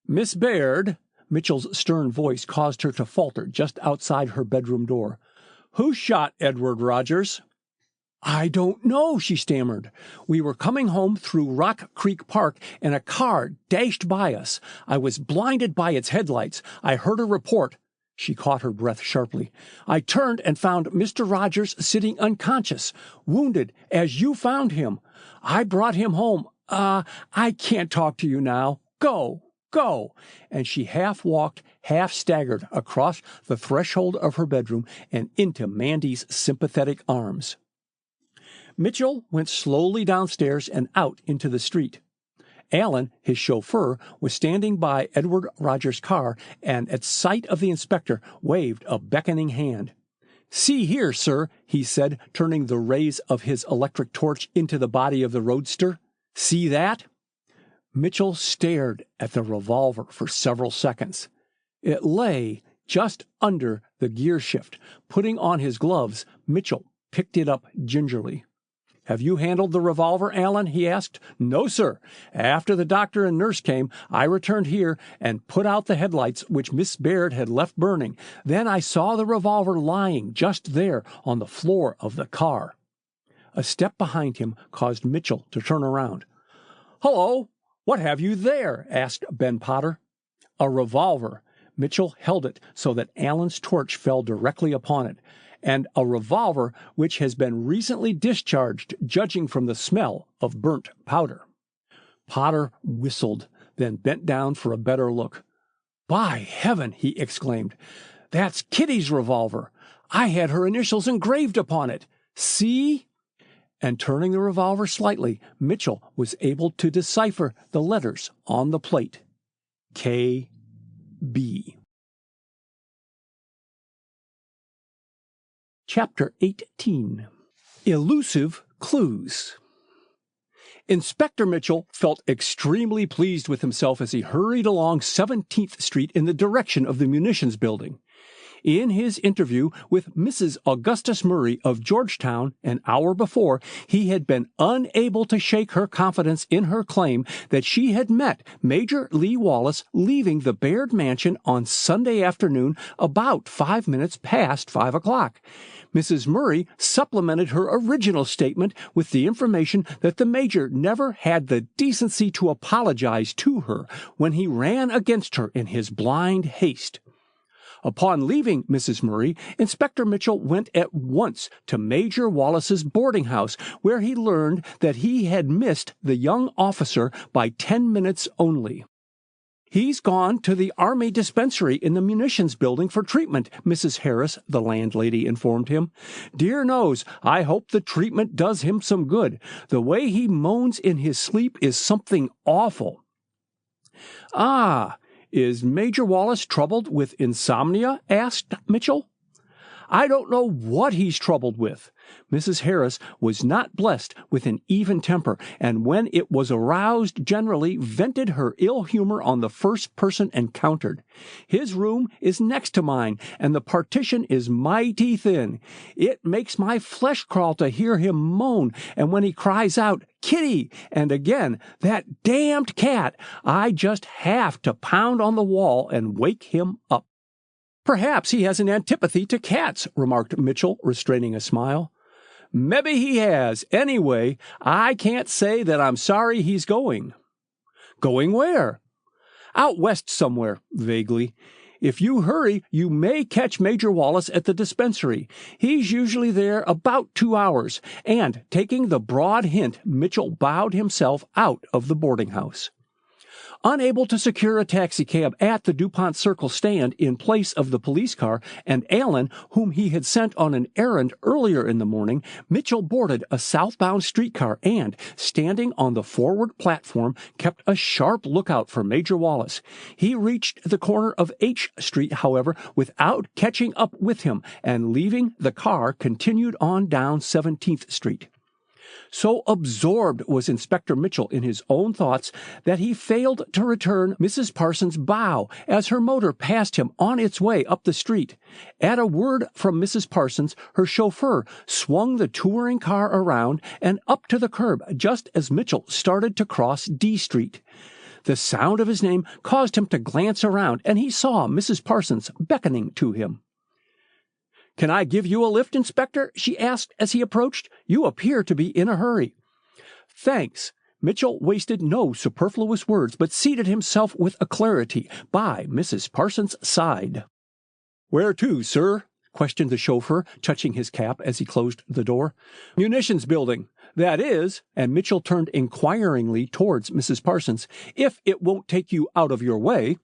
"Miss Baird," Mitchell's stern voice caused her to falter just outside her bedroom door. "Who shot Edward Rogers?" "I don't know," she stammered. "We were coming home through Rock Creek Park, and a car dashed by us. I was blinded by its headlights. I heard a report." She caught her breath sharply. "I turned and found Mr. Rogers sitting unconscious, wounded as you found him. I brought him home. I can't talk to you now. Go, go." And she half walked, half staggered across the threshold of her bedroom and into Mandy's sympathetic arms. Mitchell went slowly downstairs and out into the street. Alan, his chauffeur, was standing by Edward Rogers' car and, at sight of the inspector, waved a beckoning hand. "See here, sir," he said, turning the rays of his electric torch into the body of the roadster. "See that?" Mitchell stared at the revolver for several seconds. It lay just under the gear shift. Putting on his gloves, Mitchell picked it up gingerly. "Have you handled the revolver, Alan?" he asked. "No, sir. After the doctor and nurse came, I returned here and put out the headlights, which Miss Baird had left burning. Then I saw the revolver lying just there on the floor of the car." A step behind him caused Mitchell to turn around. "Hello, what have you there?" asked Ben Potter. "A revolver." Mitchell held it so that Alan's torch fell directly upon it. "And a revolver which has been recently discharged, judging from the smell of burnt powder." Potter whistled, then bent down for a better look. "By heaven!" he exclaimed. "That's Kitty's revolver. I had her initials engraved upon it. See?" And turning the revolver slightly, Mitchell was able to decipher the letters on the plate. K.B. Chapter 18. Elusive Clues. Inspector Mitchell felt extremely pleased with himself as he hurried along 17th Street in the direction of the munitions building. In his interview with Mrs. Augustus Murray of Georgetown an hour before, he had been unable to shake her confidence in her claim that she had met Major Lee Wallace leaving the Baird mansion on Sunday afternoon about 5 minutes past 5 o'clock. Mrs. Murray supplemented her original statement with the information that the Major never had the decency to apologize to her when he ran against her in his blind haste. Upon leaving Mrs. Murray, Inspector Mitchell went at once to Major Wallace's boarding house, where he learned that he had missed the young officer by 10 minutes only. He's gone to the Army dispensary in the munitions building for treatment, Mrs. Harris, the landlady, informed him. Dear knows, I hope the treatment does him some good. The way he moans in his sleep is something awful. Ah, is Major Wallace troubled with insomnia? Asked Mitchell. I don't know what he's troubled with. Mrs. Harris was not blessed with an even temper, and when it was aroused, generally vented her ill humor on the first person encountered. His room is next to mine, and the partition is mighty thin. It makes my flesh crawl to hear him moan, and when he cries out, Kitty, and again, that damned cat, I just have to pound on the wall and wake him up. Perhaps he has an antipathy to cats, remarked Mitchell, restraining a smile. Maybe he has. Anyway, I can't say that I'm sorry he's going. Going where? Out west somewhere, vaguely. If you hurry, you may catch Major Wallace at the dispensary. He's usually there about 2 hours. And, taking the broad hint, Mitchell bowed himself out of the boarding house. Unable to secure a taxicab at the DuPont Circle stand in place of the police car, and Allen, whom he had sent on an errand earlier in the morning, Mitchell boarded a southbound streetcar and, standing on the forward platform, kept a sharp lookout for Major Wallace. He reached the corner of H Street, however, without catching up with him, and leaving the car, continued on down 17th Street. So absorbed was Inspector Mitchell in his own thoughts that he failed to return Mrs. Parsons' bow as her motor passed him on its way up the street. At a word from Mrs. Parsons, her chauffeur swung the touring car around and up to the curb just as Mitchell started to cross D Street. The sound of his name caused him to glance around, and he saw Mrs. Parsons beckoning to him. Can I give you a lift, Inspector? She asked as he approached. You appear to be in a hurry. Thanks. Mitchell wasted no superfluous words, but seated himself with alacrity by Mrs. Parsons' side. Where to, sir? Questioned the chauffeur, touching his cap as he closed the door. Munitions building. That is, and Mitchell turned inquiringly towards Mrs. Parsons, if it won't take you out of your way.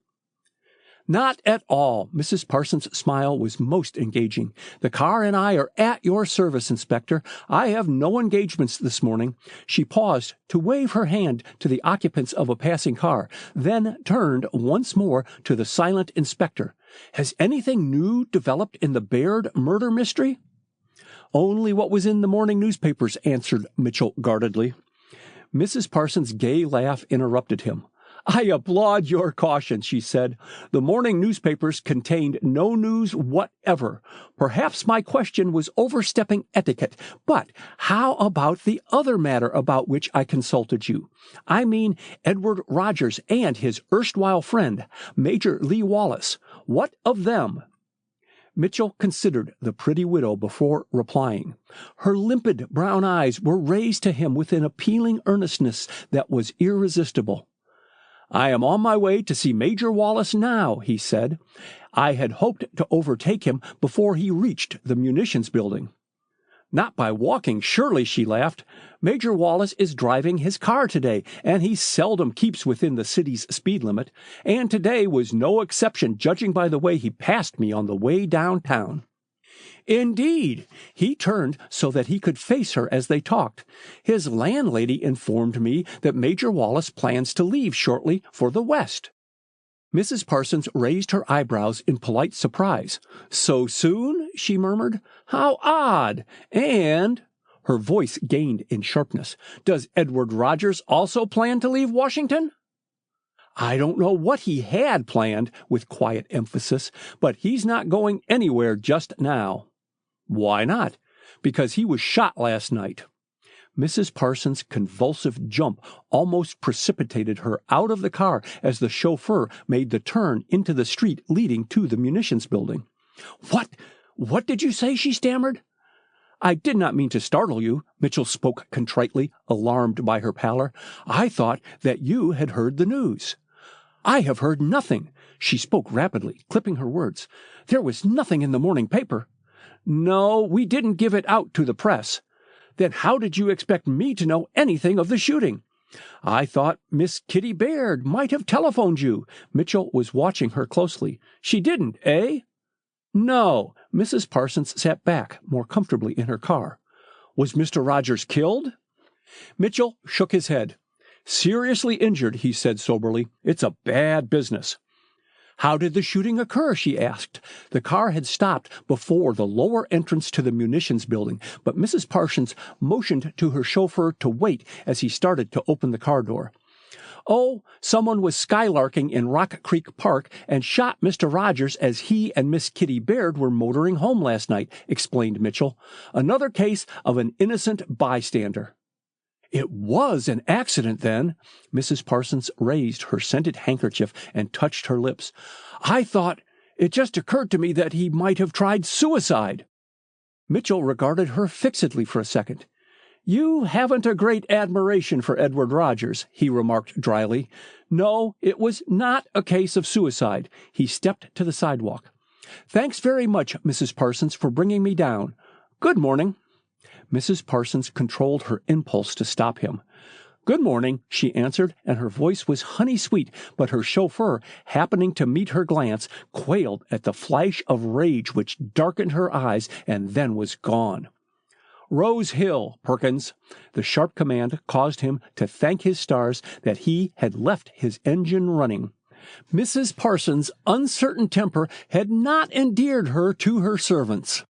Not at all. Mrs. Parsons' smile was most engaging. The car and I are at your service, Inspector. I have no engagements this morning. She paused to wave her hand to the occupants of a passing car, then turned once more to the silent inspector. Has anything new developed in the Baird murder mystery? Only what was in the morning newspapers, answered Mitchell guardedly. Mrs. Parsons' gay laugh interrupted him. I applaud your caution, she said. The morning newspapers contained no news whatever. Perhaps my question was overstepping etiquette, but how about the other matter about which I consulted you? I mean Edward Rogers and his erstwhile friend, Major Lee Wallace. What of them? Mitchell considered the pretty widow before replying. Her limpid brown eyes were raised to him with an appealing earnestness that was irresistible. I am on my way to see Major Wallace now, he said. I had hoped to overtake him before he reached the munitions building. Not by walking, surely, she laughed. Major Wallace is driving his car today, and he seldom keeps within the city's speed limit, and today was no exception, judging by the way he passed me on the way downtown. Indeed, he turned so that he could face her as they talked. His landlady informed me that Major Wallace plans to leave shortly for the West. Mrs. Parsons raised her eyebrows in polite surprise. So soon? She murmured. How odd! And, her voice gained in sharpness, does Edward Rogers also plan to leave Washington? I don't know what he had planned, with quiet emphasis, but he's not going anywhere just now. Why not? Because he was shot last night. Mrs. Parsons' convulsive jump almost precipitated her out of the car as the chauffeur made the turn into the street leading to the munitions building. What did you say? She stammered. I did not mean to startle you, Mitchell spoke contritely, alarmed by her pallor. I thought that you had heard the news. I have heard nothing. She spoke rapidly, clipping her words. There was nothing in the morning paper. No, we didn't give it out to the press. Then how did you expect me to know anything of the shooting? I thought Miss Kitty Baird might have telephoned you. Mitchell was watching her closely. She didn't, eh? No. Mrs. Parsons sat back more comfortably in her car. Was Mr. Rogers killed? Mitchell shook his head. Seriously injured, he said soberly. It's a bad business. How did the shooting occur? She asked. The car had stopped before the lower entrance to the munitions building, but Mrs. Parsons motioned to her chauffeur to wait as he started to open the car door. Oh, someone was skylarking in Rock Creek Park and shot Mr. Rogers as he and Miss Kitty Baird were motoring home last night, explained Mitchell. Another case of an innocent bystander. It was an accident, then. Mrs. Parsons raised her scented handkerchief and touched her lips. I thought it just occurred to me that he might have tried suicide. Mitchell regarded her fixedly for a second. You haven't a great admiration for Edward Rogers, he remarked dryly. No, it was not a case of suicide. He stepped to the sidewalk. Thanks very much, Mrs. Parsons, for bringing me down. Good morning. Mrs. Parsons controlled her impulse to stop him. Good morning, she answered, and her voice was honey-sweet, but her chauffeur, happening to meet her glance, quailed at the flash of rage which darkened her eyes and then was gone. Rose Hill, Perkins. The sharp command caused him to thank his stars that he had left his engine running. Mrs. Parsons' uncertain temper had not endeared her to her servants.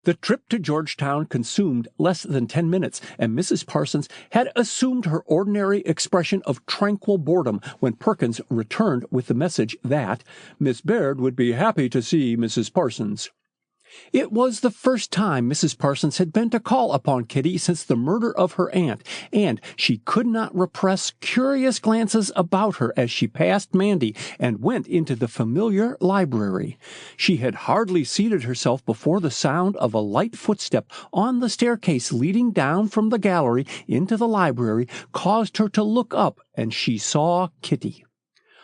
The trip to Georgetown consumed less than 10 minutes, and Mrs. Parsons had assumed her ordinary expression of tranquil boredom when Perkins returned with the message that Miss Baird would be happy to see Mrs. Parsons. It was the first time Mrs. Parsons had been to call upon Kitty since the murder of her aunt, and she could not repress curious glances about her as she passed Mandy and went into the familiar library. She had hardly seated herself before the sound of a light footstep on the staircase leading down from the gallery into the library caused her to look up, and she saw Kitty.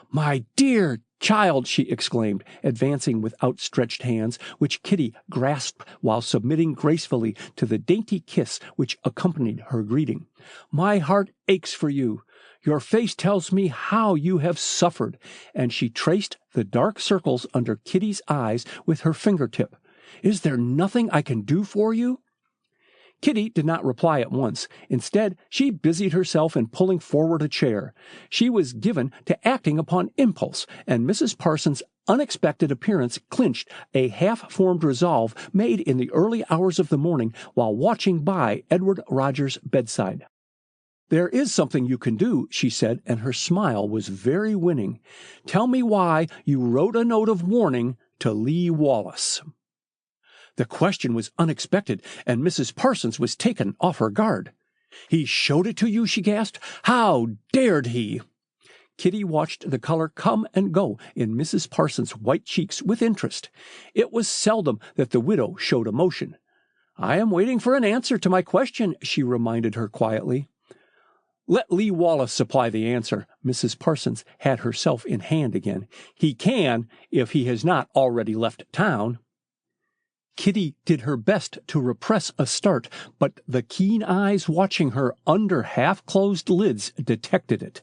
"My dear child," she exclaimed, advancing with outstretched hands, which Kitty grasped while submitting gracefully to the dainty kiss which accompanied her greeting. "My heart aches for you. Your face tells me how you have suffered," and she traced the dark circles under Kitty's eyes with her fingertip. "Is there nothing I can do for you?" Kitty did not reply at once. Instead, she busied herself in pulling forward a chair. She was given to acting upon impulse, and Mrs. Parsons' unexpected appearance clinched a half-formed resolve made in the early hours of the morning while watching by Edward Rogers' bedside. "There is something you can do," she said, and her smile was very winning. "Tell me why you wrote a note of warning to Lee Wallace." The question was unexpected, and Mrs. Parsons was taken off her guard. "He showed it to you?" she gasped. "How dared he?" Kitty watched the color come and go in Mrs. Parsons' white cheeks with interest. It was seldom that the widow showed emotion. "I am waiting for an answer to my question," she reminded her quietly. "Let Lee Wallace supply the answer." Mrs. Parsons had herself in hand again. "He can, if he has not already left town." Kitty did her best to repress a start, but the keen eyes watching her under half-closed lids detected it.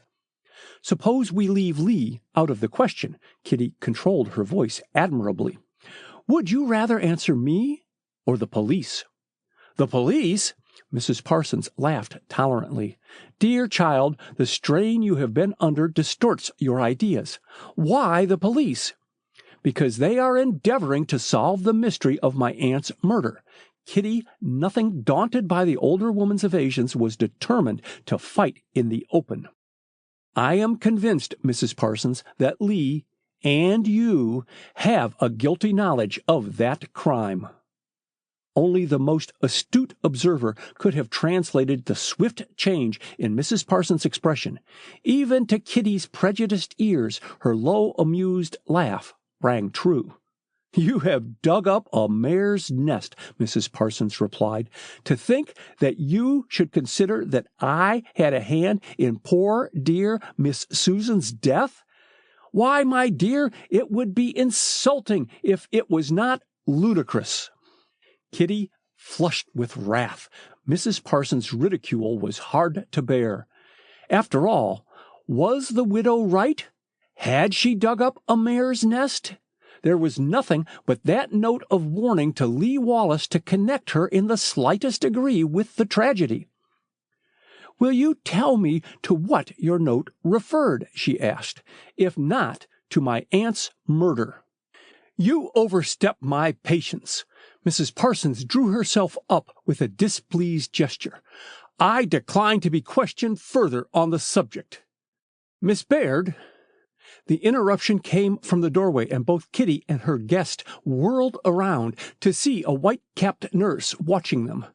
"Suppose we leave Lee out of the question." Kitty controlled her voice admirably. "Would you rather answer me or the police?" "The police?" Mrs. Parsons laughed tolerantly. "Dear child, the strain you have been under distorts your ideas. Why the police?" "Because they are endeavoring to solve the mystery of my aunt's murder." Kitty, nothing daunted by the older woman's evasions, was determined to fight in the open. "I am convinced, Mrs. Parsons, that Lee and you have a guilty knowledge of that crime." Only the most astute observer could have translated the swift change in Mrs. Parsons' expression. Even to Kitty's prejudiced ears, her low, amused laugh rang true. "You have dug up a mare's nest," Mrs. Parsons replied. "To think that you should consider that I had a hand in poor, dear Miss Susan's death? Why, my dear, it would be insulting if it was not ludicrous." Kitty flushed with wrath. Mrs. Parsons' ridicule was hard to bear. After all, was the widow right? Had she dug up a mare's nest? There was nothing but that note of warning to Lee Wallace to connect her in the slightest degree with the tragedy. "Will you tell me to what your note referred?" she asked. "If not, to my aunt's murder." "You overstep my patience." Mrs. Parsons drew herself up with a displeased gesture. "I decline to be questioned further on the subject." "Miss Baird." The interruption came from the doorway, and both Kitty and her guest whirled around to see a white-capped nurse watching them.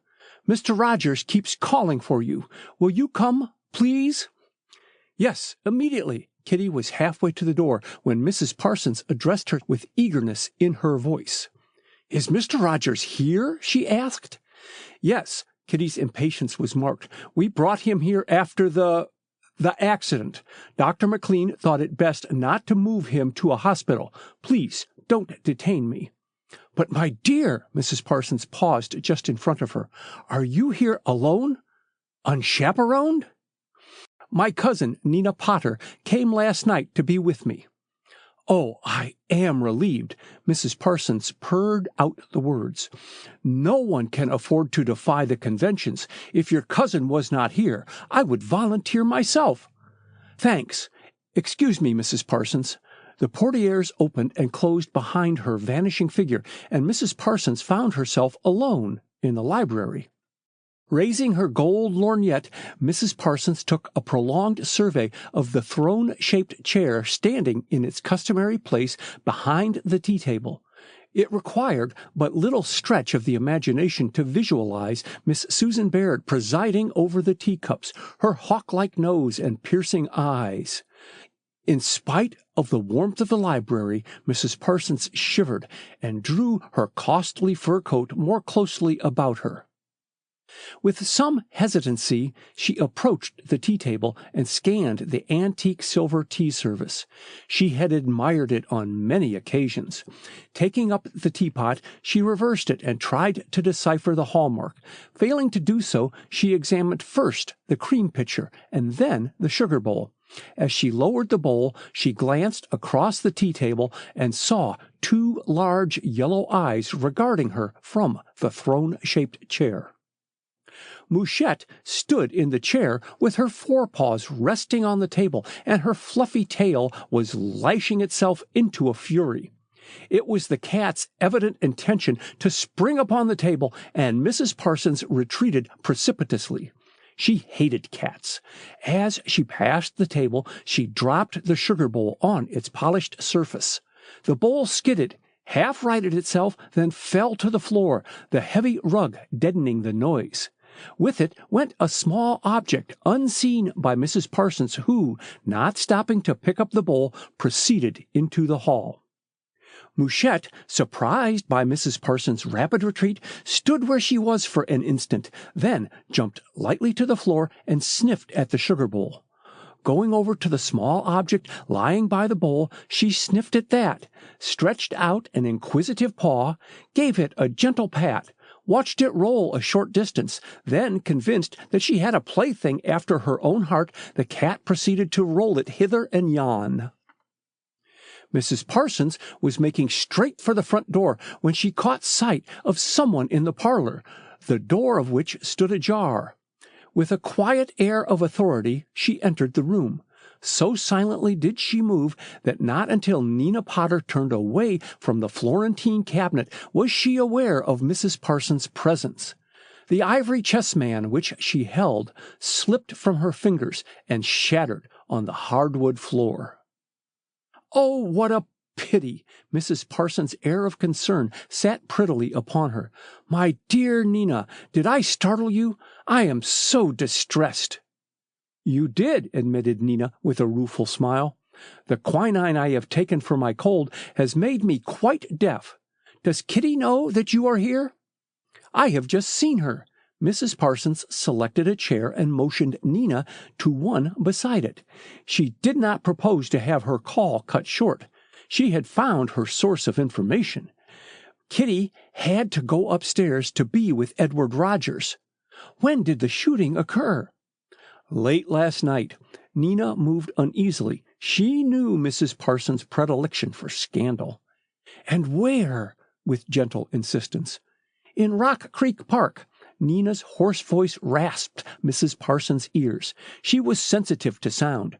"Mr. Rogers keeps calling for you. Will you come, please?" "Yes, immediately." Kitty was halfway to the door when Mrs. Parsons addressed her with eagerness in her voice. "Is Mr. Rogers here?" she asked. "Yes." Kitty's impatience was marked. "We brought him here after the accident. Dr. McLean thought it best not to move him to a hospital. Please, don't detain me." "But, my dear," Mrs. Parsons paused just in front of her, "are you here alone? Unchaperoned?" "My cousin, Nina Potter, came last night to be with me." "Oh, I am relieved." Mrs. Parsons purred out the words. "No one can afford to defy the conventions. If your cousin was not here, I would volunteer myself." "Thanks. Excuse me, Mrs. Parsons." The portieres opened and closed behind her vanishing figure, and Mrs. Parsons found herself alone in the library. Raising her gold lorgnette, Mrs. Parsons took a prolonged survey of the throne-shaped chair standing in its customary place behind the tea-table. It required but little stretch of the imagination to visualize Miss Susan Baird presiding over the teacups, her hawk-like nose and piercing eyes. In spite of the warmth of the library, Mrs. Parsons shivered and drew her costly fur coat more closely about her. With some hesitancy, she approached the tea-table and scanned the antique silver tea service. She had admired it on many occasions. Taking up the teapot, she reversed it and tried to decipher the hallmark. Failing to do so, she examined first the cream pitcher and then the sugar bowl. As she lowered the bowl, she glanced across the tea-table and saw two large yellow eyes regarding her from the throne-shaped chair. Mouchette stood in the chair with her forepaws resting on the table, and her fluffy tail was lashing itself into a fury. It was the cat's evident intention to spring upon the table, and Mrs. Parsons retreated precipitously. She hated cats. As she passed the table, she dropped the sugar bowl on its polished surface. The bowl skidded, half righted itself, then fell to the floor, the heavy rug deadening the noise. With it went a small object, unseen by Mrs. Parsons, who, not stopping to pick up the bowl, proceeded into the hall. Mouchette, surprised by Mrs. Parsons' rapid retreat, stood where she was for an instant, then jumped lightly to the floor and sniffed at the sugar bowl. Going over to the small object lying by the bowl, she sniffed at that, stretched out an inquisitive paw, gave it a gentle pat, watched it roll a short distance, then, convinced that she had a plaything after her own heart, the cat proceeded to roll it hither and yon. Mrs. Parsons was making straight for the front door when she caught sight of someone in the parlor, the door of which stood ajar. With a quiet air of authority, she entered the room. So silently did she move that not until Nina Potter turned away from the Florentine cabinet was she aware of Mrs. Parsons' presence. The ivory chessman which she held slipped from her fingers and shattered on the hardwood floor. "Oh, what a pity!" Mrs. Parsons' air of concern sat prettily upon her. "My dear Nina, did I startle you? I am so distressed." "You did," admitted Nina with a rueful smile. "The quinine I have taken for my cold has made me quite deaf. Does Kitty know that you are here?" "I have just seen her." Mrs. Parsons selected a chair and motioned Nina to one beside it. She did not propose to have her call cut short. She had found her source of information. Kitty had to go upstairs to be with Edward Rogers. "When did the shooting occur?" Late last night, Nina moved uneasily. She knew Mrs. Parsons' predilection for scandal. "And where?" with gentle insistence. "In Rock Creek Park." Nina's hoarse voice rasped Mrs. Parsons' ears. She was sensitive to sound.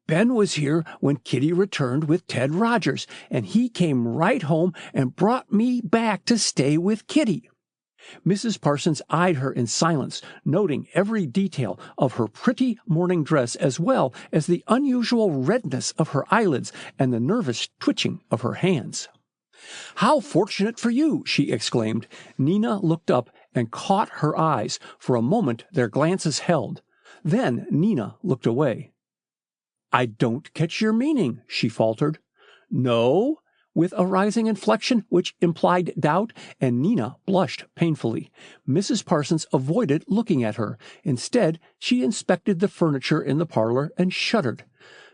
"Ben was here when Kitty returned with Ted Rogers, and he came right home and brought me back to stay with Kitty." Mrs. Parsons eyed her in silence, noting every detail of her pretty morning dress as well as the unusual redness of her eyelids and the nervous twitching of her hands. "How fortunate for you!" she exclaimed. Nina looked up and caught her eyes. For a moment their glances held. Then Nina looked away. "I don't catch your meaning," she faltered. "No?" with a rising inflection which implied doubt, and Nina blushed painfully. Mrs. Parsons avoided looking at her. Instead, she inspected the furniture in the parlor and shuddered.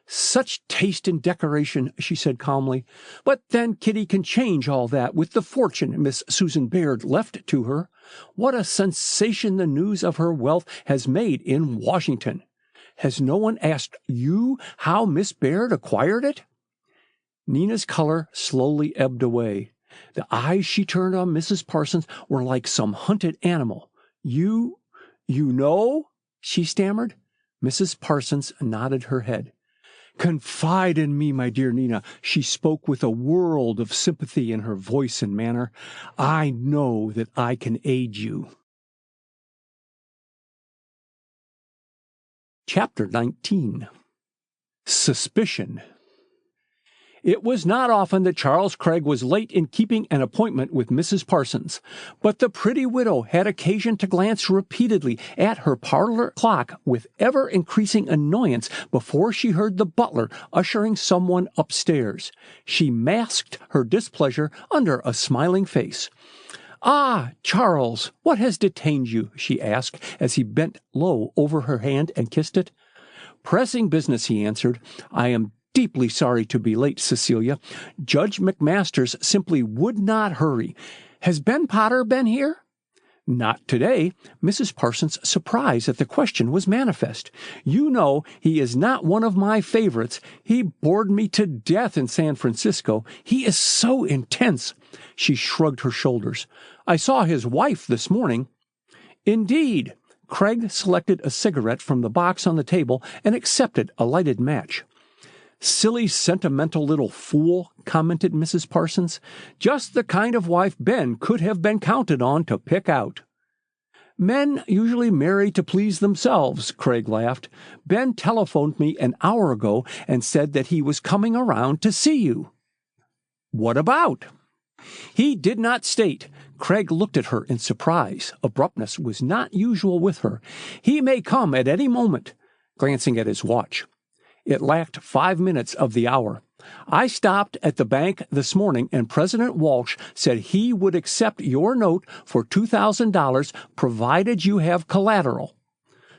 "Such taste in decoration," she said calmly. "But then Kitty can change all that with the fortune Miss Susan Baird left to her. What a sensation the news of her wealth has made in Washington! Has no one asked you how Miss Baird acquired it?" Nina's color slowly ebbed away. The eyes she turned on Mrs. Parsons were like some hunted animal. You know?" she stammered. Mrs. Parsons nodded her head. "Confide in me, my dear Nina." She spoke with a world of sympathy in her voice and manner. "I know that I can aid you." Chapter 19. Suspicion. It was not often that Charles Craig was late in keeping an appointment with Mrs. Parsons, but the pretty widow had occasion to glance repeatedly at her parlor clock with ever-increasing annoyance before she heard the butler ushering someone upstairs. She masked her displeasure under a smiling face. "Ah, Charles, what has detained you?" she asked as he bent low over her hand and kissed it. "Pressing business," he answered. "I am deeply sorry to be late, Cecilia. Judge McMasters simply would not hurry. Has Ben Potter been here?" "Not today." Mrs. Parsons' surprise at the question was manifest. "You know he is not one of my favorites. He bored me to death in San Francisco. He is so intense." She shrugged her shoulders. "I saw his wife this morning." "Indeed." Craig selected a cigarette from the box on the table and accepted a lighted match. "Silly, sentimental little fool," commented Mrs. Parsons. "Just the kind of wife Ben could have been counted on to pick out." "Men usually marry to please themselves," Craig laughed. "Ben telephoned me an hour ago and said that he was coming around to see you." "What about?" "He did not state." Craig looked at her in surprise. Abruptness was not usual with her. "He may come at any moment," glancing at his watch. It lacked 5 minutes of the hour. "I stopped at the bank this morning, and President Walsh said he would accept your note for $2,000 provided you have collateral."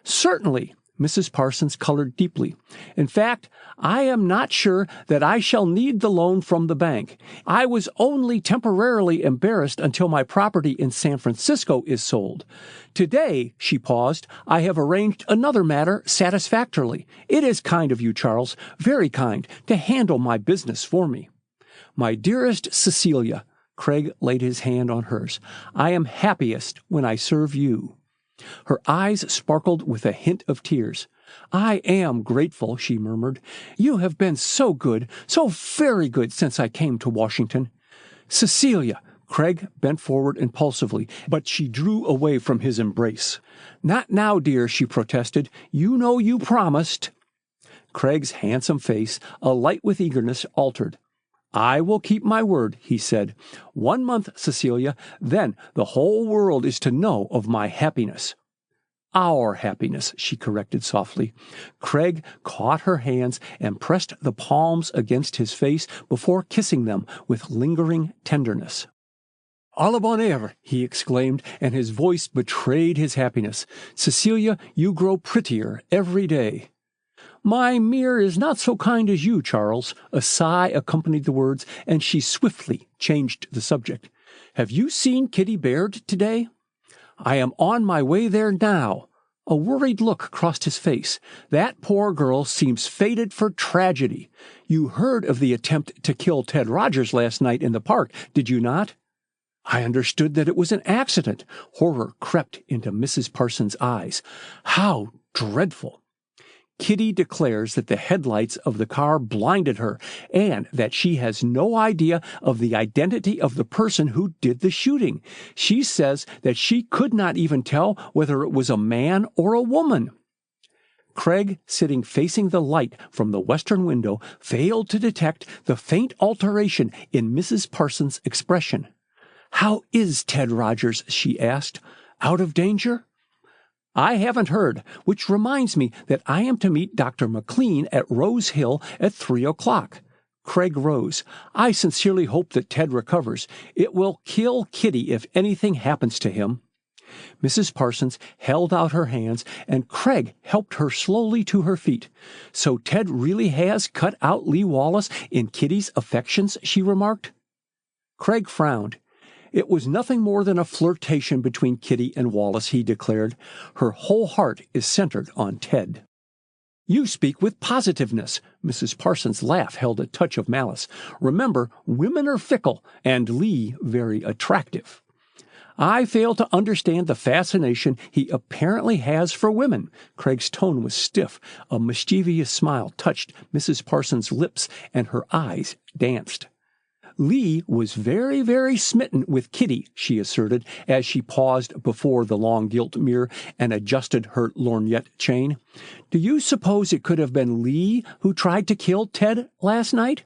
"Certainly." Mrs. Parsons colored deeply. "In fact, I am not sure that I shall need the loan from the bank. I was only temporarily embarrassed until my property in San Francisco is sold. Today," she paused, "I have arranged another matter satisfactorily. It is kind of you, Charles, very kind, to handle my business for me." "My dearest Cecilia," Craig laid his hand on hers, "I am happiest when I serve you." Her eyes sparkled with a hint of tears. "I am grateful," she murmured. "You have been so good, so very good since I came to Washington." "Cecilia!" Craig bent forward impulsively, but she drew away from his embrace. "Not now, dear," she protested. "You know you promised." Craig's handsome face, alight with eagerness, altered. "I will keep my word," he said. "1 month, Cecilia, then the whole world is to know of my happiness." "Our happiness," she corrected softly. Craig caught her hands and pressed the palms against his face before kissing them with lingering tenderness. "A la bonne heure," he exclaimed, and his voice betrayed his happiness. "Cecilia, you grow prettier every day." "My mirror is not so kind as you, Charles." A sigh accompanied the words, and she swiftly changed the subject. "Have you seen Kitty Baird today?" "I am on my way there now." A worried look crossed his face. That poor girl seems fated for tragedy. You heard of the attempt to kill Ted Rogers last night in the park, did you not? I understood that it was an accident. Horror crept into Mrs. Parsons' eyes. How dreadful! Kitty declares that the headlights of the car blinded her and that she has no idea of the identity of the person who did the shooting. She says that she could not even tell whether it was a man or a woman. Craig, sitting facing the light from the western window, failed to detect the faint alteration in Mrs. Parsons' expression. "How is Ted Rogers?" she asked. "Out of danger?" "I haven't heard, which reminds me that I am to meet Dr. McLean at Rose Hill at 3 o'clock. Craig rose. "I sincerely hope that Ted recovers. It will kill Kitty if anything happens to him." Mrs. Parsons held out her hands, and Craig helped her slowly to her feet. "So Ted really has cut out Lee Wallace in Kitty's affections," she remarked. Craig frowned. "It was nothing more than a flirtation between Kitty and Wallace," he declared. "Her whole heart is centered on Ted." "You speak with positiveness." Mrs. Parsons' laugh held a touch of malice. "Remember, women are fickle, and Lee very attractive." "I fail to understand the fascination he apparently has for women." Craig's tone was stiff. A mischievous smile touched Mrs. Parsons' lips, and her eyes danced. "Lee was very, very smitten with Kitty," she asserted, as she paused before the long gilt mirror and adjusted her lorgnette chain. "Do you suppose it could have been Lee who tried to kill Ted last night?"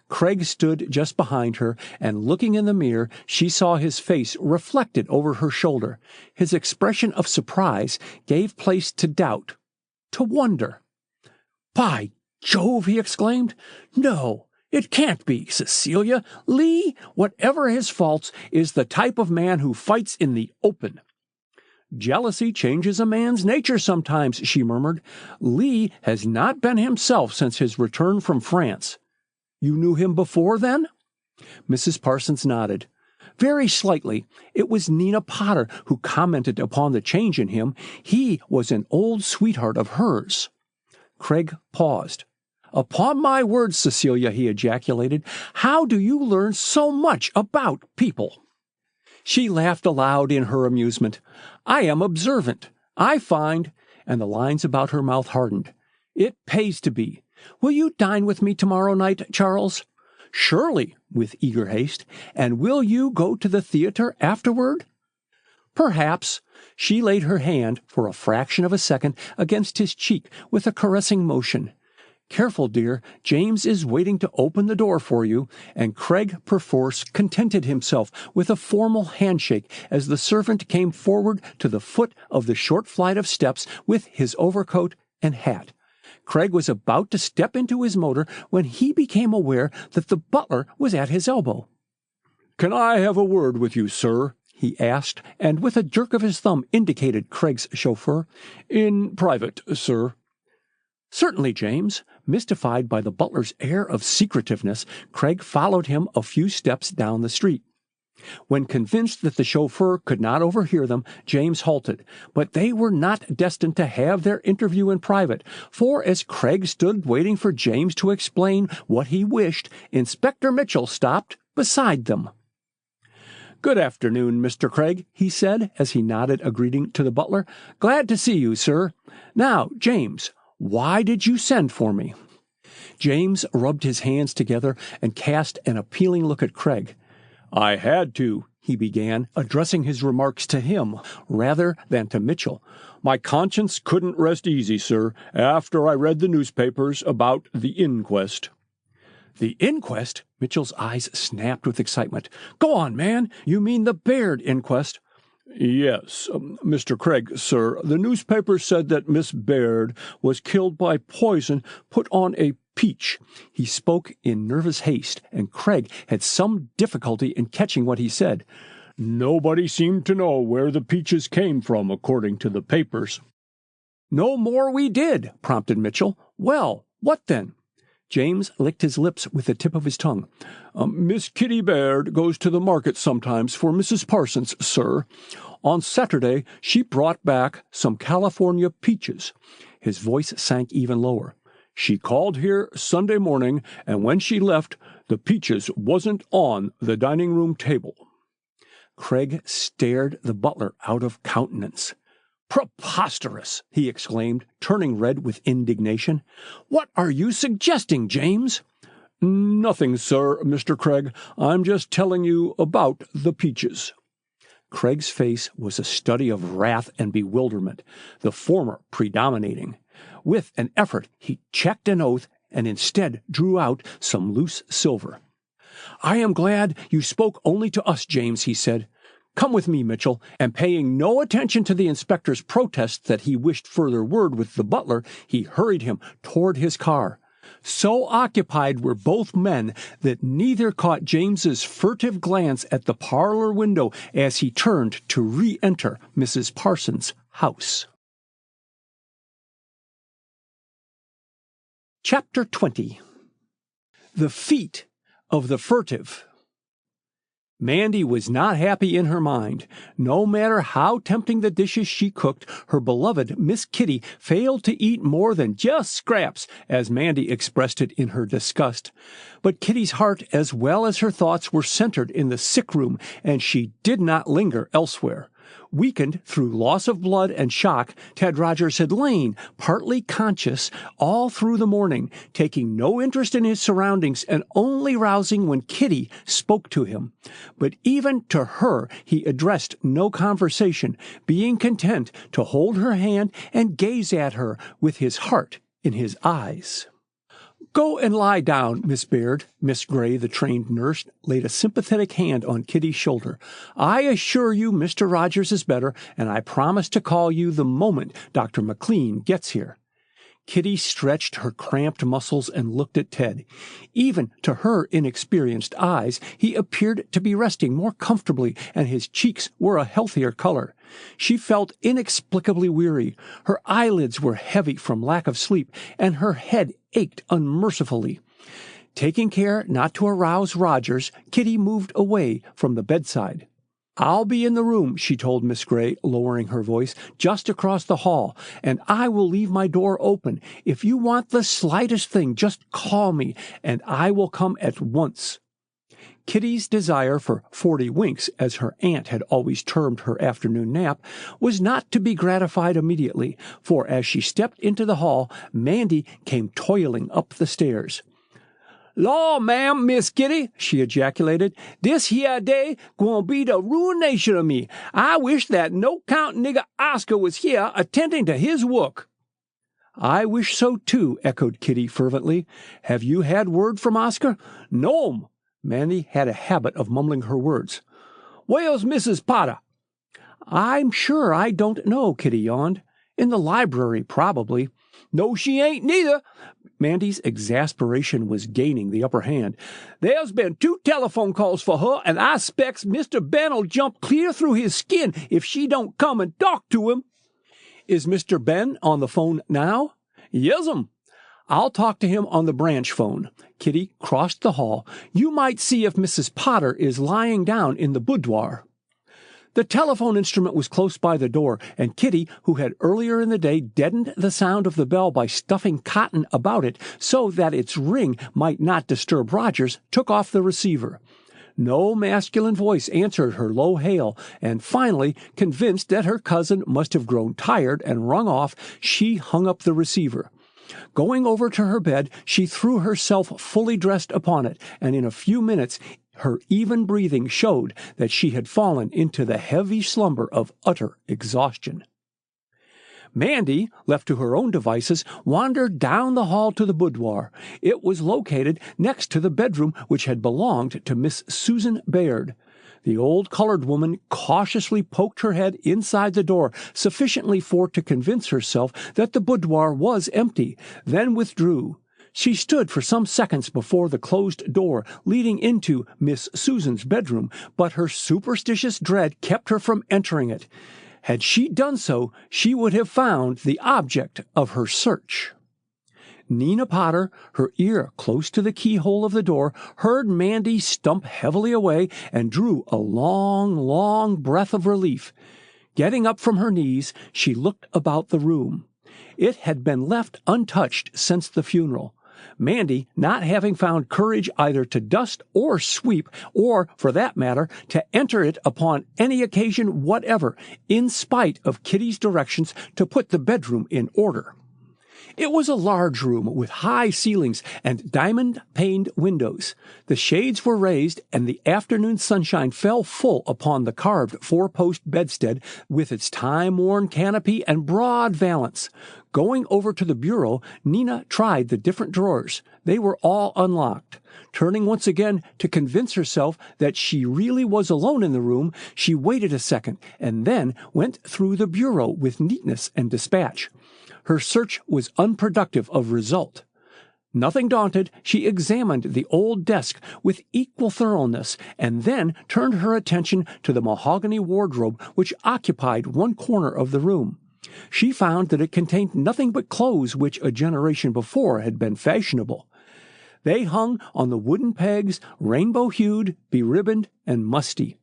Craig stood just behind her, and looking in the mirror, she saw his face reflected over her shoulder. His expression of surprise gave place to doubt, to wonder. "By Jove!" he exclaimed. "No! It can't be, Cecilia. Lee, whatever his faults, is the type of man who fights in the open." "Jealousy changes a man's nature sometimes," she murmured. "Lee has not been himself since his return from France." "You knew him before, then?" Mrs. Parsons nodded. "Very slightly. It was Nina Potter who commented upon the change in him. He was an old sweetheart of hers." Craig paused. "Upon my word, Cecilia," he ejaculated, "how do you learn so much about people?" She laughed aloud in her amusement. "I am observant. I find," and the lines about her mouth hardened, "it pays to be. Will you dine with me tomorrow night, Charles?" "Surely," with eager haste. "And will you go to the theater afterward?" "Perhaps." She laid her hand, for a fraction of a second, against his cheek with a caressing motion. "Careful, dear. James is waiting to open the door for you," and Craig perforce contented himself with a formal handshake as the servant came forward to the foot of the short flight of steps with his overcoat and hat. Craig was about to step into his motor when he became aware that the butler was at his elbow. "Can I have a word with you, sir?" he asked, and with a jerk of his thumb indicated Craig's chauffeur. "In private, sir." "Certainly, James." Mystified by the butler's air of secretiveness, Craig followed him a few steps down the street. When convinced that the chauffeur could not overhear them, James halted. But they were not destined to have their interview in private, for as Craig stood waiting for James to explain what he wished, Inspector Mitchell stopped beside them. "Good afternoon, Mr. Craig," he said, as he nodded a greeting to the butler. "Glad to see you, sir. Now, James, why did you send for me?" James rubbed his hands together and cast an appealing look at Craig. "I had to," he began, addressing his remarks to him rather than to Mitchell. "My conscience couldn't rest easy, sir, after I read the newspapers about the inquest." "The inquest?" Mitchell's eyes snapped with excitement. "Go on, man. You mean the Baird inquest?" "Yes, Mr. Craig, sir. The newspaper said that Miss Baird was killed by poison put on a peach." He spoke in nervous haste, and Craig had some difficulty in catching what he said. "Nobody seemed to know where the peaches came from, according to the papers." "No more we did," prompted Mitchell. "Well, what then?" James licked his lips with the tip of his tongue. "Miss Kitty Baird goes to the market sometimes for Mrs. Parsons, sir. On Saturday, she brought back some California peaches. His voice sank even lower. She called here Sunday morning, and when she left, the peaches wasn't on the dining room table. Craig stared the butler out of countenance. Preposterous! He exclaimed, turning red with indignation. What are you suggesting, James? Nothing, sir, Mr. Craig. I'm just telling you about the peaches. Craig's face was a study of wrath and bewilderment, the former predominating. With an effort, he checked an oath and instead drew out some loose silver. I am glad you spoke only to us, James, he said. Come with me, Mitchell, and paying no attention to the inspector's protest that he wished further word with the butler, he hurried him toward his car. So occupied were both men that neither caught James's furtive glance at the parlor window as he turned to re-enter Mrs. Parsons' house. Chapter 20. The Feat of the Furtive. Mandy was not happy in her mind. No matter how tempting the dishes she cooked, her beloved Miss Kitty failed to eat more than just scraps, as Mandy expressed it in her disgust. But Kitty's heart as well as her thoughts were centered in the sick room, and she did not linger elsewhere. Weakened through loss of blood and shock, Ted Rogers had lain, partly conscious, all through the morning, taking no interest in his surroundings and only rousing when Kitty spoke to him. But even to her he addressed no conversation, being content to hold her hand and gaze at her with his heart in his eyes. Go and lie down, Miss Baird. Miss Gray, the trained nurse, laid a sympathetic hand on Kitty's shoulder. I assure you Mr. Rogers is better, and I promise to call you the moment Dr. McLean gets here. Kitty stretched her cramped muscles and looked at Ted. Even to her inexperienced eyes, he appeared to be resting more comfortably, and his cheeks were a healthier color. She felt inexplicably weary. Her eyelids were heavy from lack of sleep, and her head ached unmercifully. Taking care not to arouse Rogers, Kitty moved away from the bedside. I'll be in the room, she told Miss Gray, lowering her voice, just across the hall, and I will leave my door open. If you want the slightest thing, just call me, and I will come at once. Kitty's desire for 40 winks, as her aunt had always termed her afternoon nap, was not to be gratified immediately, for as she stepped into the hall, Mandy came toiling up the stairs. Law, ma'am, Miss Kitty, she ejaculated, this here day gwine be the ruination of me. I wish that no-count nigger Oscar was here attending to his work. I wish so, too, echoed Kitty fervently. Have you had word from Oscar? No'm. Mandy had a habit of mumbling her words. Where's Mrs. Potter? I'm sure I don't know, Kitty yawned. In the library, probably. No, she ain't neither. Mandy's exasperation was gaining the upper hand. There's been 2 telephone calls for her, and I specs Mr. Ben'll jump clear through his skin if she don't come and talk to him. Is Mr. Ben on the phone now? Yes'm. I'll talk to him on the branch phone. Kitty crossed the hall. You might see if Mrs. Potter is lying down in the boudoir. The telephone instrument was close by the door, and Kitty, who had earlier in the day deadened the sound of the bell by stuffing cotton about it so that its ring might not disturb Rogers, took off the receiver. No masculine voice answered her low hail, and finally, convinced that her cousin must have grown tired and rung off, she hung up the receiver. Going over to her bed, she threw herself fully dressed upon it, and in a few minutes her even breathing showed that she had fallen into the heavy slumber of utter exhaustion. Mandy, left to her own devices, wandered down the hall to the boudoir. It was located next to the bedroom which had belonged to Miss Susan Baird. The old colored woman cautiously poked her head inside the door, sufficiently to convince herself that the boudoir was empty, then withdrew. She stood for some seconds before the closed door leading into Miss Susan's bedroom, but her superstitious dread kept her from entering it. Had she done so, she would have found the object of her search. Nina Potter, her ear close to the keyhole of the door, heard Mandy stump heavily away and drew a long, long breath of relief. Getting up from her knees, she looked about the room. It had been left untouched since the funeral, Mandy not having found courage either to dust or sweep, or, for that matter, to enter it upon any occasion whatever, in spite of Kitty's directions to put the bedroom in order. It was a large room with high ceilings and diamond-paned windows. The shades were raised, and the afternoon sunshine fell full upon the carved four-post bedstead with its time-worn canopy and broad valance. Going over to the bureau, Nina tried the different drawers. They were all unlocked. Turning once again to convince herself that she really was alone in the room, she waited a second and then went through the bureau with neatness and dispatch. Her search was unproductive of result. Nothing daunted, she examined the old desk with equal thoroughness, and then turned her attention to the mahogany wardrobe which occupied one corner of the room. She found that it contained nothing but clothes which a generation before had been fashionable. They hung on the wooden pegs, rainbow-hued, beribboned, and musty.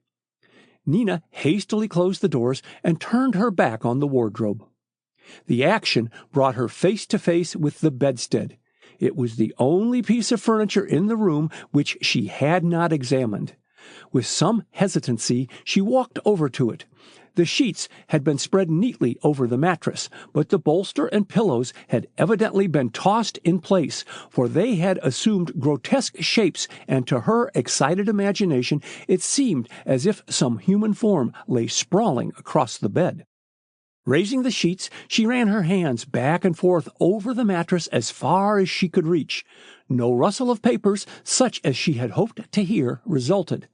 Nina hastily closed the doors and turned her back on the wardrobe. The action brought her face to face with the bedstead. It was the only piece of furniture in the room which she had not examined. With some hesitancy, she walked over to it. The sheets had been spread neatly over the mattress, but the bolster and pillows had evidently been tossed in place, for they had assumed grotesque shapes, and to her excited imagination it seemed as if some human form lay sprawling across the bed. Raising the sheets, she ran her hands back and forth over the mattress as far as she could reach. No rustle of papers, such as she had hoped to hear, resulted.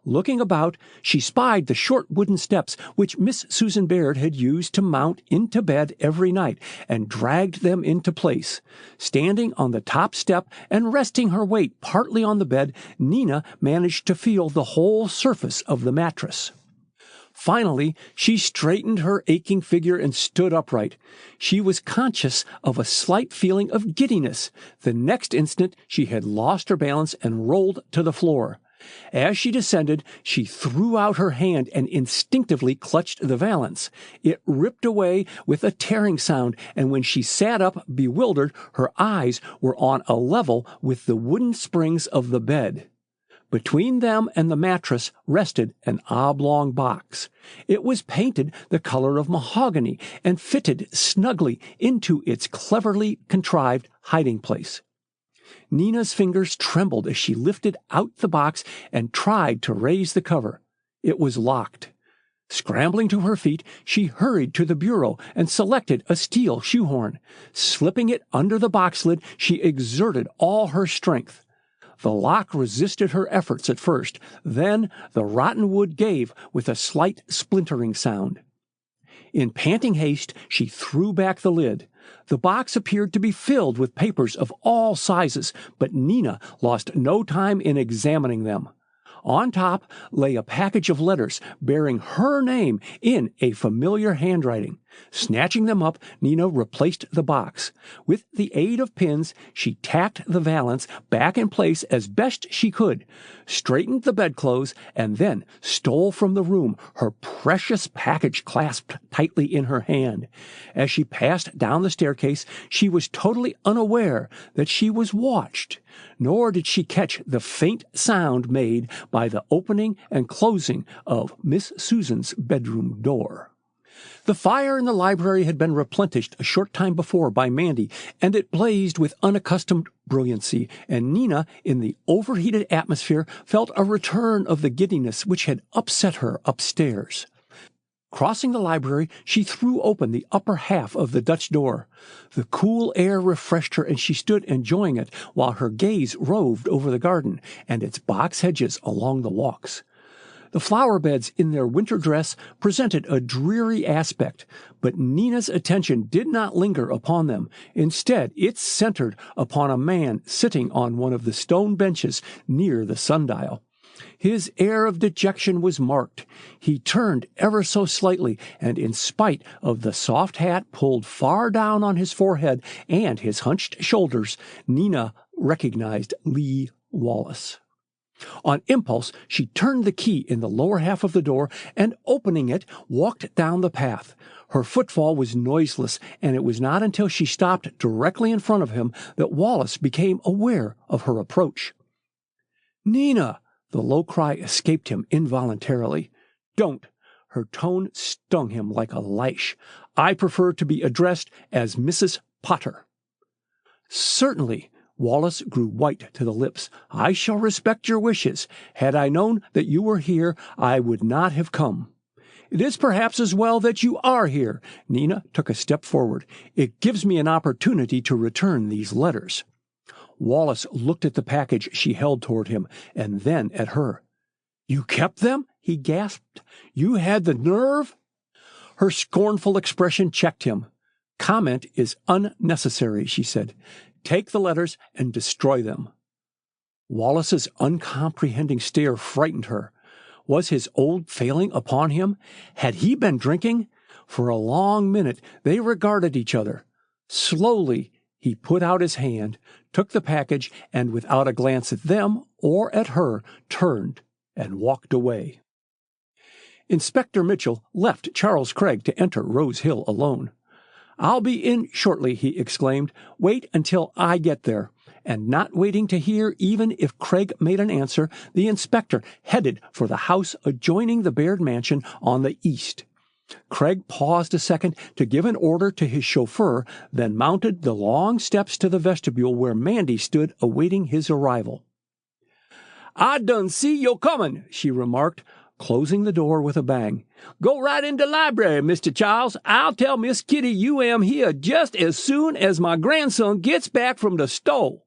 Looking about, she spied the short wooden steps which Miss Susan Baird had used to mount into bed every night, and dragged them into place. Standing on the top step and resting her weight partly on the bed, Nina managed to feel the whole surface of the mattress. Finally, she straightened her aching figure and stood upright. She was conscious of a slight feeling of giddiness. The next instant she had lost her balance and rolled to the floor. As she descended, she threw out her hand and instinctively clutched the valance. It ripped away with a tearing sound, and when she sat up, bewildered, her eyes were on a level with the wooden springs of the bed. Between them and the mattress rested an oblong box. It was painted the color of mahogany and fitted snugly into its cleverly contrived hiding place. Nina's fingers trembled as she lifted out the box and tried to raise the cover. It was locked. Scrambling to her feet, she hurried to the bureau and selected a steel shoehorn. Slipping it under the box lid, she exerted all her strength. The lock resisted her efforts at first. Then the rotten wood gave with a slight splintering sound. In panting haste, she threw back the lid. The box appeared to be filled with papers of all sizes, but Nina lost no time in examining them. On top lay a package of letters bearing her name in a familiar handwriting. Snatching them up, Nina replaced the box. With the aid of pins, she tacked the valance back in place as best she could, straightened the bedclothes, and then stole from the room, her precious package clasped tightly in her hand. As she passed down the staircase, she was totally unaware that she was watched, nor did she catch the faint sound made by the opening and closing of Miss Susan's bedroom door. The fire in the library had been replenished a short time before by Mandy, and it blazed with unaccustomed brilliancy, and Nina, in the overheated atmosphere, felt a return of the giddiness which had upset her upstairs. Crossing the library, she threw open the upper half of the Dutch door. The cool air refreshed her, and she stood enjoying it while her gaze roved over the garden and its box hedges along the walks. The flower beds in their winter dress presented a dreary aspect, but Nina's attention did not linger upon them. Instead, it centered upon a man sitting on one of the stone benches near the sundial. His air of dejection was marked. He turned ever so slightly, and in spite of the soft hat pulled far down on his forehead and his hunched shoulders, Nina recognized Lee Wallace. On impulse, she turned the key in the lower half of the door and, opening it, walked down the path. Her footfall was noiseless, and it was not until she stopped directly in front of him that Wallace became aware of her approach. "Nina!" The low cry escaped him involuntarily. "Don't!" Her tone stung him like a lash. "I prefer to be addressed as Mrs. Potter." "Certainly." Wallace grew white to the lips. "I shall respect your wishes. Had I known that you were here, I would not have come." "It is perhaps as well that you are here." Nina took a step forward. "It gives me an opportunity to return these letters." Wallace looked at the package she held toward him, and then at her. "You kept them?" he gasped. "You had the nerve?" Her scornful expression checked him. "Comment is unnecessary," she said. "Take the letters and destroy them." Wallace's uncomprehending stare frightened her. Was his old failing upon him? Had he been drinking? For a long minute they regarded each other. Slowly he put out his hand, took the package, and without a glance at them or at her, turned and walked away. Inspector Mitchell left Charles Craig to enter Rose Hill alone. "I'll be in shortly," he exclaimed. "Wait until I get there." And not waiting to hear even if Craig made an answer, the inspector headed for the house adjoining the Baird mansion on the east. Craig paused a second to give an order to his chauffeur, then mounted the long steps to the vestibule where Mandy stood awaiting his arrival. "I done see yo' comin'," she remarked, closing the door with a bang. "Go right in de library, Mr. Charles. I'll tell Miss Kitty you am here just as soon as my grandson gets back from the store."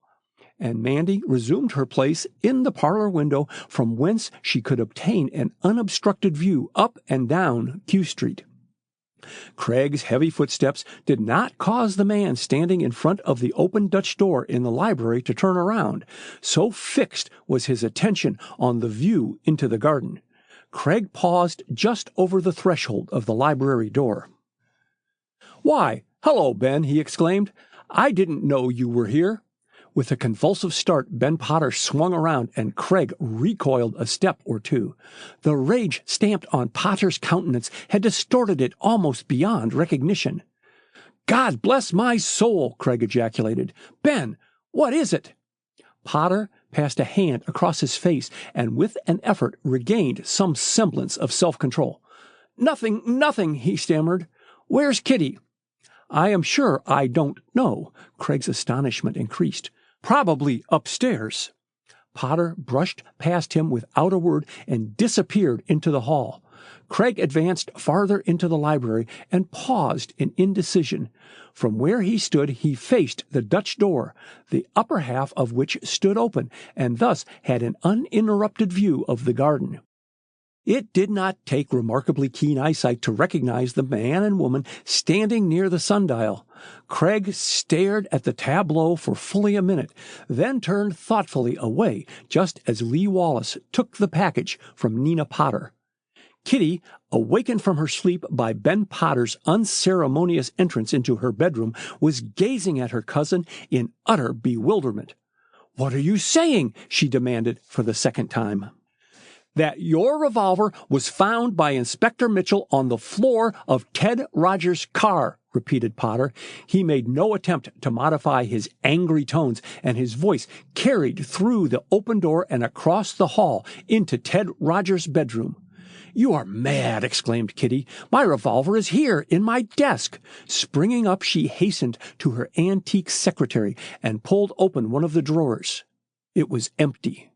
And Mandy resumed her place in the parlor window from whence she could obtain an unobstructed view up and down Q Street. Craig's heavy footsteps did not cause the man standing in front of the open Dutch door in the library to turn around. So fixed was his attention on the view into the garden. Craig paused just over the threshold of the library door. "Why, hello, Ben," he exclaimed. "I didn't know you were here." With a convulsive start, Ben Potter swung around, and Craig recoiled a step or two. The rage stamped on Potter's countenance had distorted it almost beyond recognition. "God bless my soul!" Craig ejaculated. "Ben, what is it?" Potter passed a hand across his face and with an effort regained some semblance of self-control. Nothing, he stammered. "Where's Kitty?" "I am sure I don't know." Craig's astonishment increased. "Probably upstairs." Potter brushed past him without a word and disappeared into the hall. Craig advanced farther into the library and paused in indecision. From where he stood he faced the Dutch door, the upper half of which stood open, and thus had an uninterrupted view of the garden. It did not take remarkably keen eyesight to recognize the man and woman standing near the sundial. Craig stared at the tableau for fully a minute, then turned thoughtfully away just as Lee Wallace took the package from Nina Potter. Kitty, awakened from her sleep by Ben Potter's unceremonious entrance into her bedroom, was gazing at her cousin in utter bewilderment. "What are you saying?" she demanded for the second time. "That your revolver was found by Inspector Mitchell on the floor of Ted Rogers' car," repeated Potter. He made no attempt to modify his angry tones, and his voice carried through the open door and across the hall into Ted Rogers' bedroom. "You are mad!" exclaimed Kitty. "My revolver is here in my desk." Springing up, she hastened to her antique secretary and pulled open one of the drawers. It was empty.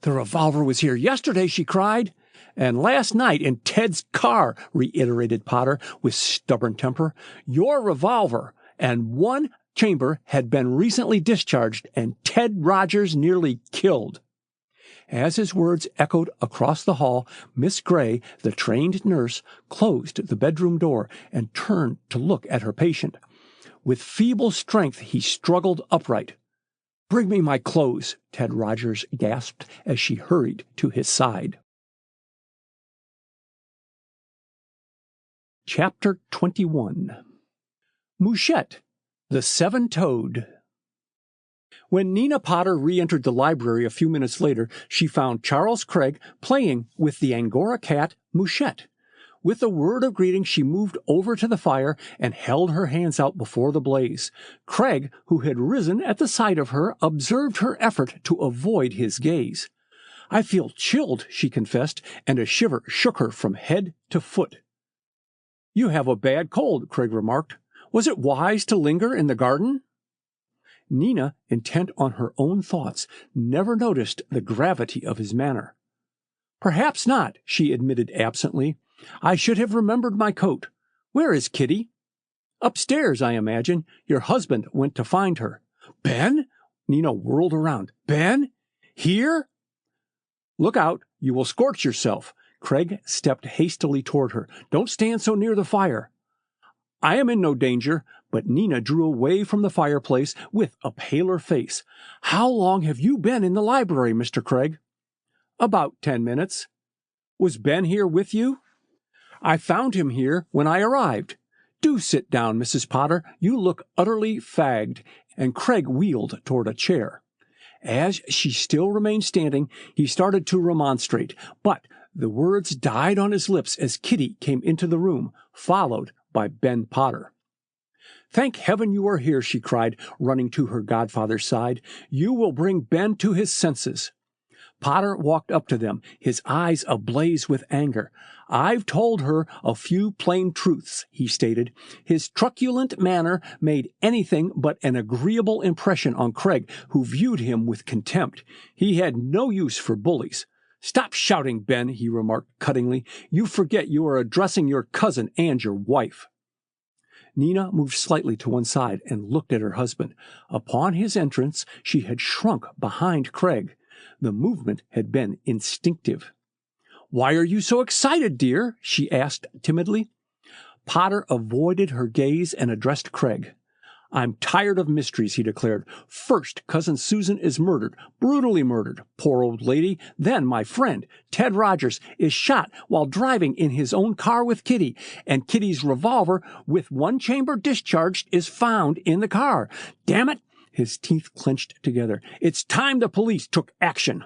"The revolver was here yesterday," she cried. "And last night in Ted's car," reiterated Potter with stubborn temper. "Your revolver and one chamber had been recently discharged and Ted Rogers nearly killed." As his words echoed across the hall, Miss Gray, the trained nurse, closed the bedroom door and turned to look at her patient. With feeble strength he struggled upright. "Bring me my clothes," Ted Rogers gasped as she hurried to his side. Chapter 21. Mouchette, the Seven-Toed. When Nina Potter re-entered the library a few minutes later, she found Charles Craig playing with the Angora cat, Mouchette. With a word of greeting, she moved over to the fire and held her hands out before the blaze. Craig, who had risen at the sight of her, observed her effort to avoid his gaze. "I feel chilled," she confessed, and a shiver shook her from head to foot. "You have a bad cold," Craig remarked. "Was it wise to linger in the garden?" Nina, intent on her own thoughts, never noticed the gravity of his manner. "Perhaps not," she admitted absently. "I should have remembered my coat. Where is Kitty?" "Upstairs, I imagine. Your husband went to find her." "Ben?" Nina whirled around. "Ben? Here?" "Look out, you will scorch yourself." Craig stepped hastily toward her. "Don't stand so near the fire." "I am in no danger," but Nina drew away from the fireplace with a paler face. "How long have you been in the library, Mr. Craig?" "About 10 minutes." "Was Ben here with you?" "I found him here when I arrived." "Do sit down, Mrs. Potter. You look utterly fagged," and Craig wheeled toward a chair. As she still remained standing, he started to remonstrate, but the words died on his lips as Kitty came into the room, followed by Ben Potter. "Thank heaven you are here," she cried, running to her godfather's side. "You will bring Ben to his senses." Potter walked up to them, his eyes ablaze with anger. "I've told her a few plain truths," he stated. His truculent manner made anything but an agreeable impression on Craig, who viewed him with contempt. He had no use for bullies. "Stop shouting, Ben," he remarked cuttingly. "You forget you are addressing your cousin and your wife." Nina moved slightly to one side and looked at her husband. Upon his entrance, she had shrunk behind Craig. The movement had been instinctive. "Why are you so excited, dear?" she asked timidly. Potter avoided her gaze and addressed Craig. "I'm tired of mysteries," he declared. "First, Cousin Susan is murdered, brutally murdered, poor old lady. Then my friend, Ted Rogers, is shot while driving in his own car with Kitty, and Kitty's revolver with one chamber discharged is found in the car. Damn it!" His teeth clenched together. "It's time the police took action."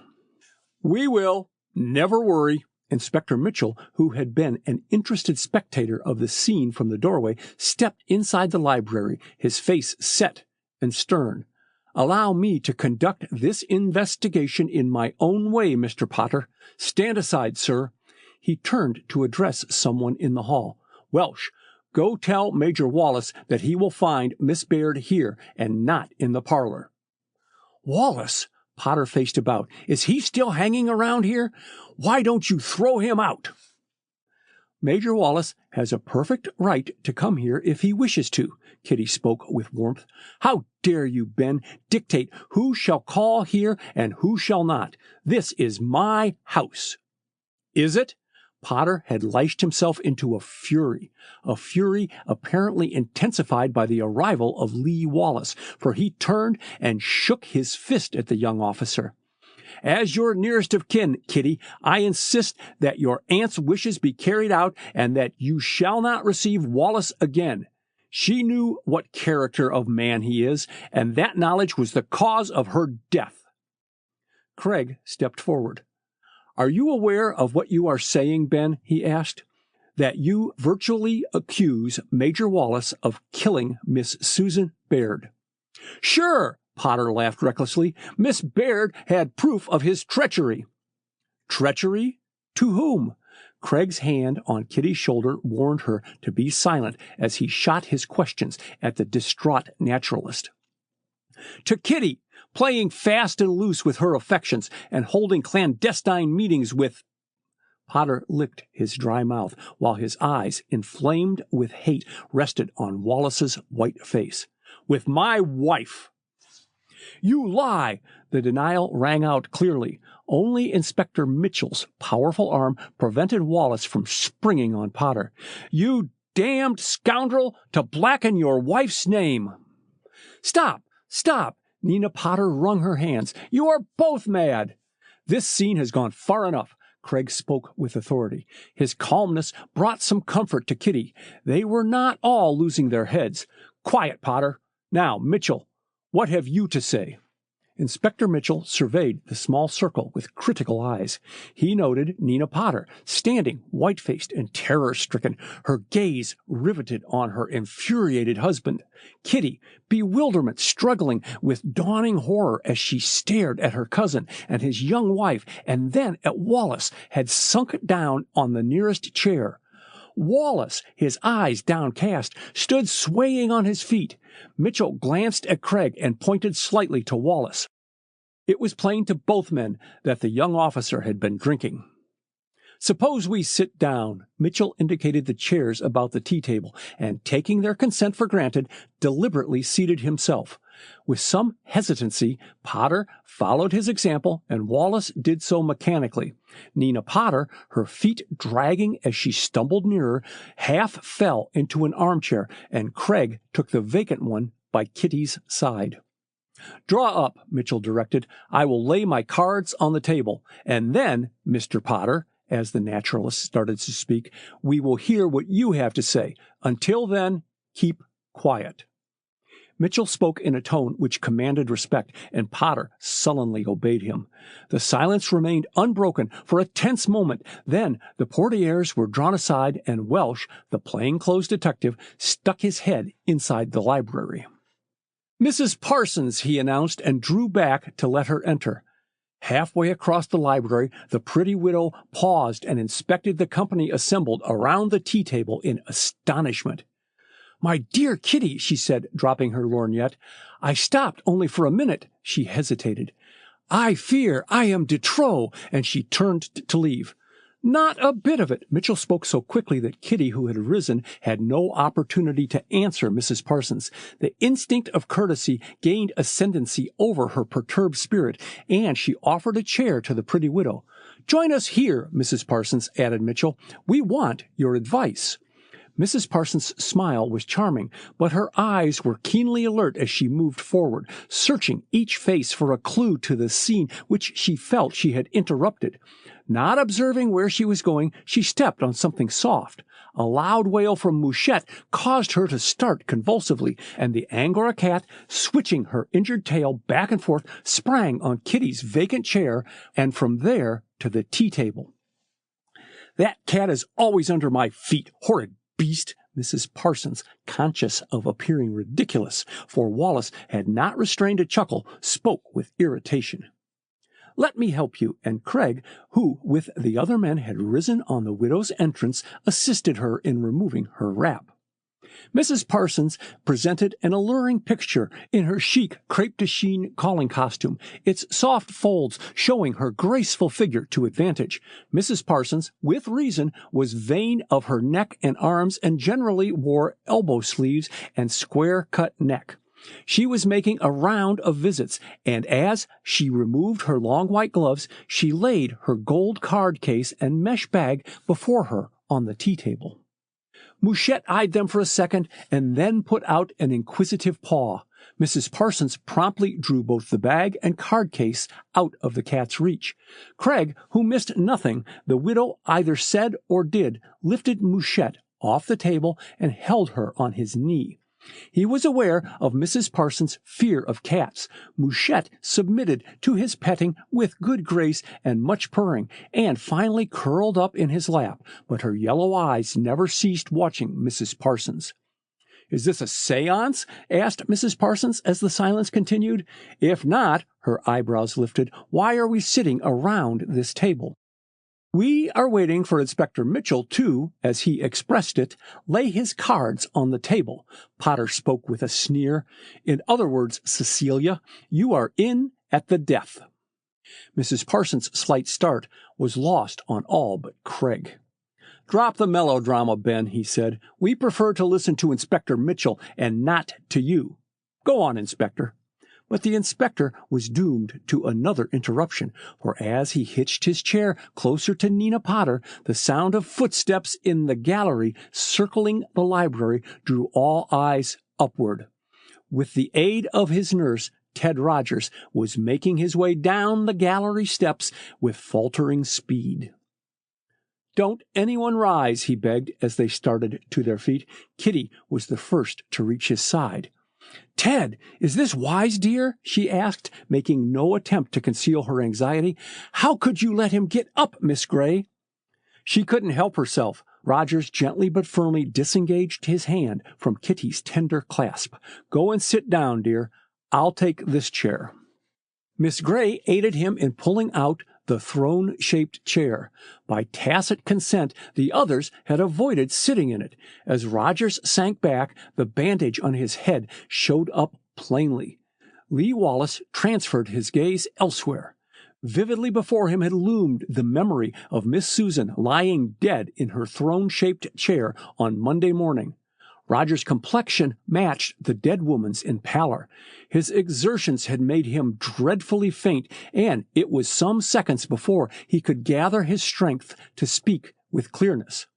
"We will. Never worry." Inspector Mitchell, who had been an interested spectator of the scene from the doorway, stepped inside the library, his face set and stern. "Allow me to conduct this investigation in my own way, Mr. Potter. Stand aside, sir." He turned to address someone in the hall. "Welsh, go tell Major Wallace that he will find Miss Baird here and not in the parlor." "Wallace?" Potter faced about. "Is he still hanging around here? Why don't you throw him out?" "Major Wallace has a perfect right to come here if he wishes to," Kitty spoke with warmth. "How dare you, Ben, dictate who shall call here and who shall not? This is my house." "Is it?" Potter had lashed himself into a fury apparently intensified by the arrival of Lee Wallace, for he turned and shook his fist at the young officer. "As your nearest of kin, Kitty, I insist that your aunt's wishes be carried out and that you shall not receive Wallace again. She knew what character of man he is, and that knowledge was the cause of her death." Craig stepped forward. "Are you aware of what you are saying, Ben?" he asked. "That you virtually accuse Major Wallace of killing Miss Susan Baird." "Sure," Potter laughed recklessly. "Miss Baird had proof of his treachery." "Treachery? To whom?" Craig's hand on Kitty's shoulder warned her to be silent as he shot his questions at the distraught naturalist. "To Kitty, playing fast and loose with her affections and holding clandestine meetings with—" Potter licked his dry mouth while his eyes, inflamed with hate, rested on Wallace's white face. "With my wife." "You lie!" The denial rang out clearly. Only Inspector Mitchell's powerful arm prevented Wallace from springing on Potter. "You damned scoundrel, to blacken your wife's name!" "Stop! Stop!" Nina Potter wrung her hands. "You are both mad." "This scene has gone far enough." Craig spoke with authority. His calmness brought some comfort to Kitty. They were not all losing their heads. "Quiet, Potter. Now, Mitchell, what have you to say?" Inspector Mitchell surveyed the small circle with critical eyes. He noted Nina Potter, standing white-faced and terror-stricken, her gaze riveted on her infuriated husband. Kitty, bewilderment struggling with dawning horror as she stared at her cousin and his young wife, and then at Wallace, had sunk down on the nearest chair. Wallace, his eyes downcast, stood swaying on his feet. Mitchell glanced at Craig and pointed slightly to Wallace. It was plain to both men that the young officer had been drinking. "Suppose we sit down." Mitchell indicated the chairs about the tea table, and taking their consent for granted, deliberately seated himself. With some hesitancy, Potter followed his example, and Wallace did so mechanically. Nina Potter, her feet dragging as she stumbled nearer, half fell into an armchair, and Craig took the vacant one by Kitty's side. "Draw up," Mitchell directed. "I will lay my cards on the table, and then, Mr. Potter," as the naturalist started to speak, "we will hear what you have to say. Until then, keep quiet." Mitchell spoke in a tone which commanded respect, and Potter sullenly obeyed him. The silence remained unbroken for a tense moment. Then the portieres were drawn aside, and Welsh, the plainclothes detective, stuck his head inside the library. "Mrs. Parsons," he announced, and drew back to let her enter. Halfway across the library, the pretty widow paused and inspected the company assembled around the tea table in astonishment. "My dear Kitty," she said, dropping her lorgnette, "I stopped only for a minute." She hesitated. "I fear I am de trop," and she turned to leave. "Not a bit of it." Mitchell spoke so quickly that Kitty, who had risen, had no opportunity to answer Mrs. Parsons. The instinct of courtesy gained ascendancy over her perturbed spirit, and she offered a chair to the pretty widow. "Join us here, Mrs. Parsons," added Mitchell. "We want your advice." Mrs. Parsons' smile was charming, but her eyes were keenly alert as she moved forward, searching each face for a clue to the scene which she felt she had interrupted. Not observing where she was going, she stepped on something soft. A loud wail from Mouchette caused her to start convulsively, and the Angora cat, switching her injured tail back and forth, sprang on Kitty's vacant chair, and from there to the tea table. "That cat is always under my feet, horrid beast!" Mrs. Parsons, conscious of appearing ridiculous, for Wallace had not restrained a chuckle, spoke with irritation. "Let me help you," and Craig, who with the other men had risen on the widow's entrance, assisted her in removing her wrap. Mrs. Parsons presented an alluring picture in her chic crepe-de-chine calling costume, its soft folds showing her graceful figure to advantage. Mrs. Parsons, with reason, was vain of her neck and arms and generally wore elbow sleeves and square-cut neck. She was making a round of visits, and as she removed her long white gloves, she laid her gold card case and mesh bag before her on the tea table. Mouchette eyed them for a second and then put out an inquisitive paw. Mrs. Parsons promptly drew both the bag and card case out of the cat's reach. Craig, who missed nothing the widow either said or did, lifted Mouchette off the table and held her on his knee. He was aware of Mrs. Parsons' fear of cats. Mouchette submitted to his petting with good grace and much purring, and finally curled up in his lap, but her yellow eyes never ceased watching Mrs. Parsons. "Is this a séance?" asked Mrs. Parsons as the silence continued. "If not," her eyebrows lifted, "why are we sitting around this table?" "We are waiting for Inspector Mitchell to, as he expressed it, lay his cards on the table." Potter spoke with a sneer. "In other words, Cecilia, you are in at the death." Mrs. Parsons' slight start was lost on all but Craig. "Drop the melodrama, Ben," he said. "We prefer to listen to Inspector Mitchell and not to you. Go on, Inspector." But the inspector was doomed to another interruption, for as he hitched his chair closer to Nina Potter, the sound of footsteps in the gallery circling the library drew all eyes upward. With the aid of his nurse, Ted Rogers was making his way down the gallery steps with faltering speed. "Don't anyone rise," he begged as they started to their feet. Kitty was the first to reach his side. "Ted, is this wise, dear?" she asked, making no attempt to conceal her anxiety. "How could you let him get up, Miss Gray?" She couldn't help herself. Rogers gently but firmly disengaged his hand from Kitty's tender clasp. "Go and sit down, dear. I'll take this chair." Miss Gray aided him in pulling out the throne-shaped chair. By tacit consent, the others had avoided sitting in it. As Rogers sank back, the bandage on his head showed up plainly. Lee Wallace transferred his gaze elsewhere. Vividly before him had loomed the memory of Miss Susan lying dead in her throne-shaped chair on Monday morning. Roger's complexion matched the dead woman's in pallor. His exertions had made him dreadfully faint, and it was some seconds before he could gather his strength to speak with clearness.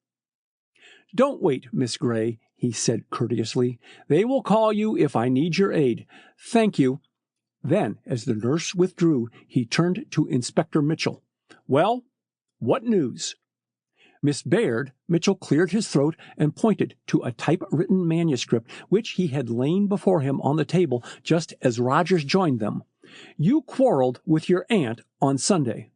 "Don't wait, Miss Gray," he said courteously. "They will call you if I need your aid. Thank you." Then, as the nurse withdrew, he turned to Inspector Mitchell. "Well, what news?" Miss Baird, Mitchell cleared his throat and pointed to a typewritten manuscript which he had lain before him on the table just as Rogers joined them. "You quarreled with your aunt on Sunday."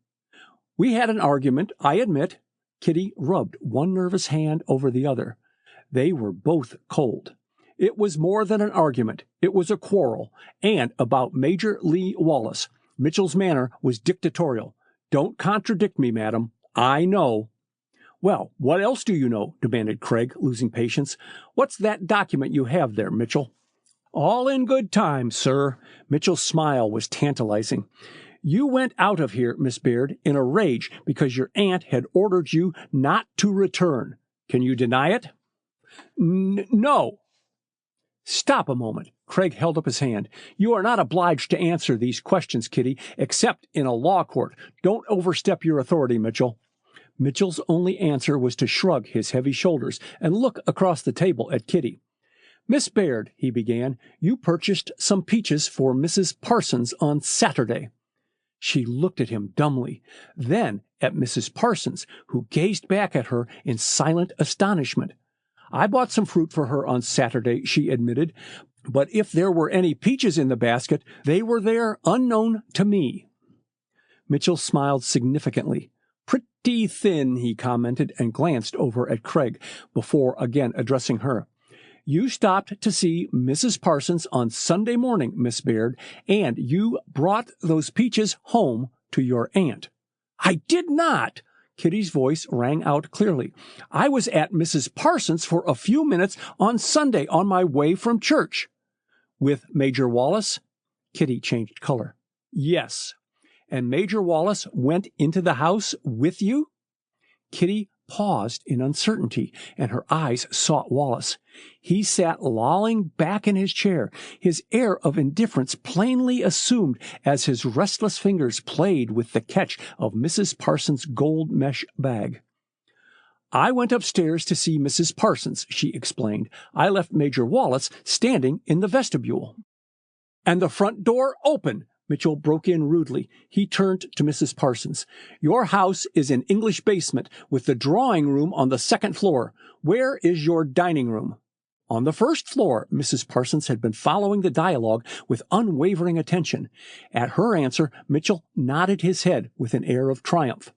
"We had an argument, I admit." Kitty rubbed one nervous hand over the other. They were both cold. "It was more than an argument. It was a quarrel, and about Major Lee Wallace." Mitchell's manner was dictatorial. "Don't contradict me, madam. I know." "Well, what else do you know?" demanded Craig, losing patience. "What's that document you have there, Mitchell?" "All in good time, sir." Mitchell's smile was tantalizing. "You went out of here, Miss Baird, in a rage because your aunt had ordered you not to return. Can you deny it?" No." "Stop a moment." Craig held up his hand. "You are not obliged to answer these questions, Kitty, except in a law court. Don't overstep your authority, Mitchell." Mitchell's only answer was to shrug his heavy shoulders and look across the table at Kitty. "Miss Baird," he began, "you purchased some peaches for Mrs. Parsons on Saturday." She looked at him dumbly, then at Mrs. Parsons, who gazed back at her in silent astonishment. "I bought some fruit for her on Saturday," she admitted, "but if there were any peaches in the basket, they were there unknown to me." Mitchell smiled significantly. "Pretty thin," he commented, and glanced over at Craig before again addressing her. "You stopped to see Mrs. Parsons on Sunday morning, Miss Baird, and you brought those peaches home to your aunt." "I did not!" Kitty's voice rang out clearly. "I was at Mrs. Parsons for a few minutes on Sunday on my way from church." "With Major Wallace?" Kitty changed color. "Yes." "And Major Wallace went into the house with you?" Kitty paused in uncertainty, and her eyes sought Wallace. He sat lolling back in his chair, his air of indifference plainly assumed as his restless fingers played with the catch of Mrs. Parsons' gold mesh bag. "I went upstairs to see Mrs. Parsons," she explained. "I left Major Wallace standing in the vestibule." "And the front door open!" Mitchell broke in rudely. He turned to Mrs. Parsons. "Your house is an English basement with the drawing room on the second floor. Where is your dining room?" "On the first floor." Mrs. Parsons had been following the dialogue with unwavering attention. At her answer, Mitchell nodded his head with an air of triumph.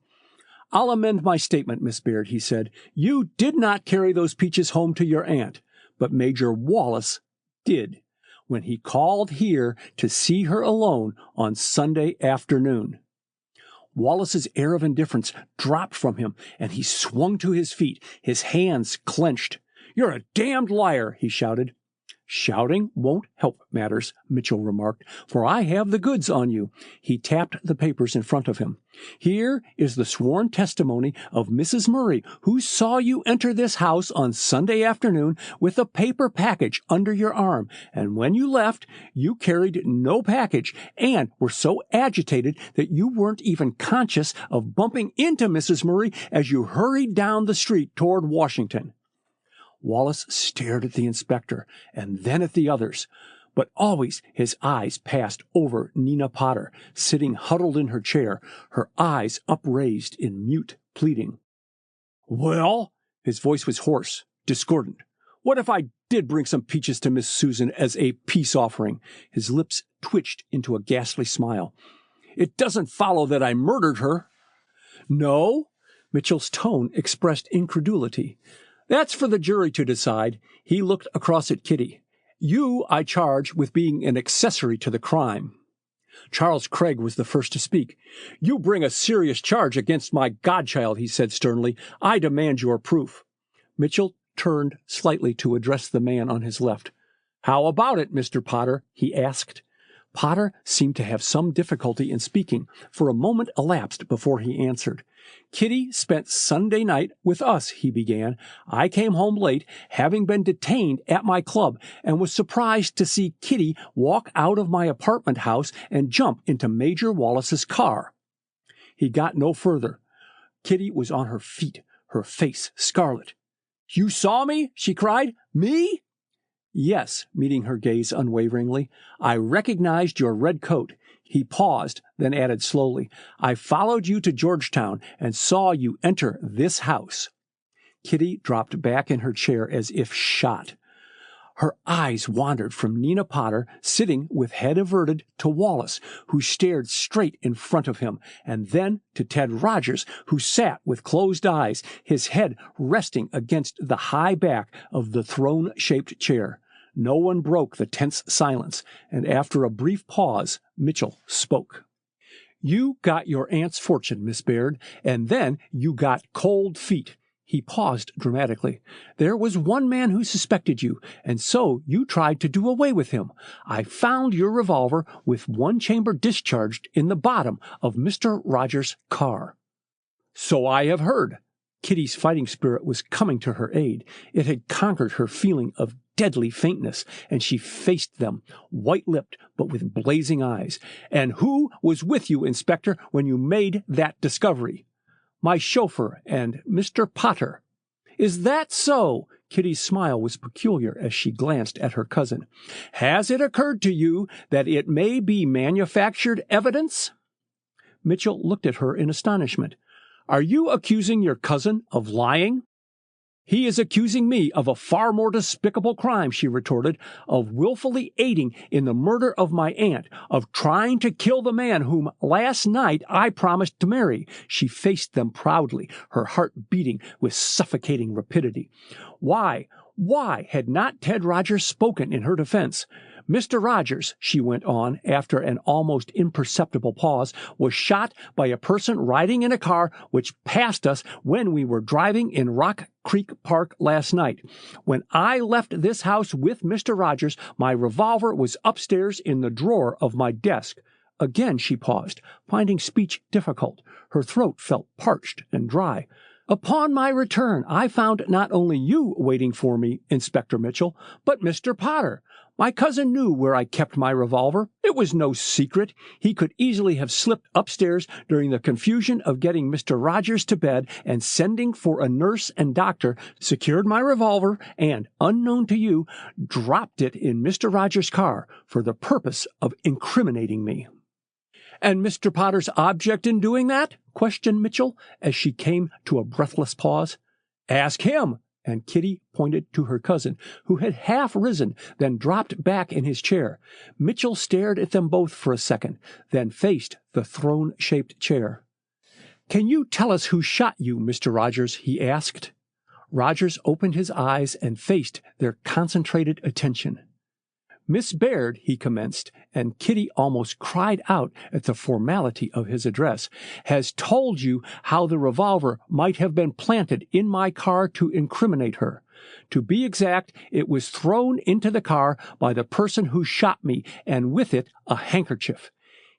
"I'll amend my statement, Miss Baird," he said. "You did not carry those peaches home to your aunt, but Major Wallace did, when he called here to see her alone on Sunday afternoon." Wallace's air of indifference dropped from him, and he swung to his feet, his hands clenched. "You're a damned liar," he shouted. "Shouting won't help matters," Mitchell remarked, "for I have the goods on you." He tapped the papers in front of him. "Here is the sworn testimony of Mrs. Murray, who saw you enter this house on Sunday afternoon with a paper package under your arm, and when you left, you carried no package and were so agitated that you weren't even conscious of bumping into Mrs. Murray as you hurried down the street toward Washington." Wallace stared at the inspector and then at the others, but always his eyes passed over Nina Potter, sitting huddled in her chair, her eyes upraised in mute pleading. "Well?" His voice was hoarse, discordant. "What if I did bring some peaches to Miss Susan as a peace offering." His lips twitched into a ghastly smile. "It doesn't follow that I murdered her." "No?" Mitchell's tone expressed incredulity. "That's for the jury to decide." He looked across at Kitty. "You I charge with being an accessory to the crime." Charles Craig was the first to speak. "You bring a serious charge against my godchild," he said sternly. "I demand your proof." Mitchell turned slightly to address the man on his left. "How about it, Mr. Potter?" he asked. Potter seemed to have some difficulty in speaking. For a moment elapsed before he answered. "Kitty spent Sunday night with us," he began. "I came home late, having been detained at my club, and was surprised to see Kitty walk out of my apartment house and jump into Major Wallace's car." He got no further. Kitty was on her feet, her face scarlet. "You saw me?" she cried. "Me?" "Yes," meeting her gaze unwaveringly. "I recognized your red coat." He paused, then added slowly, "I followed you to Georgetown and saw you enter this house." Kitty dropped back in her chair as if shot. Her eyes wandered from Nina Potter, sitting with head averted, to Wallace, who stared straight in front of him, and then to Ted Rogers, who sat with closed eyes, his head resting against the high back of the throne-shaped chair. No one broke the tense silence, and after a brief pause, Mitchell spoke. "You got your aunt's fortune, Miss Baird, and then you got cold feet." He paused dramatically. "There was one man who suspected you, and so you tried to do away with him. I found your revolver with one chamber discharged in the bottom of Mr. Rogers' car." "So I have heard." Kitty's fighting spirit was coming to her aid. It had conquered her feeling of deadly faintness, and she faced them, white-lipped but with blazing eyes. "And who was with you, Inspector, when you made that discovery?" "My chauffeur and Mr. Potter." "Is that so?" Kitty's smile was peculiar as she glanced at her cousin. "Has it occurred to you that it may be manufactured evidence?" Mitchell looked at her in astonishment. "Are you accusing your cousin of lying?" "He is accusing me of a far more despicable crime," she retorted, "of willfully aiding in the murder of my aunt, of trying to kill the man whom last night I promised to marry." She faced them proudly, her heart beating with suffocating rapidity. Why had not Ted Rogers spoken in her defense? "Mr. Rogers," she went on after an almost imperceptible pause, "was shot by a person riding in a car which passed us when we were driving in Rock Creek Park last night. When I left this house with Mr. Rogers, my revolver was upstairs in the drawer of my desk." Again she paused, finding speech difficult. Her throat felt parched and dry. "Upon my return, I found not only you waiting for me, Inspector Mitchell, but Mr. Potter. My cousin knew where I kept my revolver. It was no secret. He could easily have slipped upstairs during the confusion of getting Mr. Rogers to bed and sending for a nurse and doctor, secured my revolver, and, unknown to you, dropped it in Mr. Rogers' car for the purpose of incriminating me." "And Mr. Potter's object in doing that?" questioned Mitchell, as she came to a breathless pause. "Ask him." And Kitty pointed to her cousin, who had half risen, then dropped back in his chair. Mitchell stared at them both for a second, then faced the throne-shaped chair. "Can you tell us who shot you, Mr. Rogers?" he asked. Rogers opened his eyes and faced their concentrated attention. "Miss Baird," he commenced, and Kitty almost cried out at the formality of his address, "has told you how the revolver might have been planted in my car to incriminate her. To be exact, it was thrown into the car by the person who shot me, and with it a handkerchief."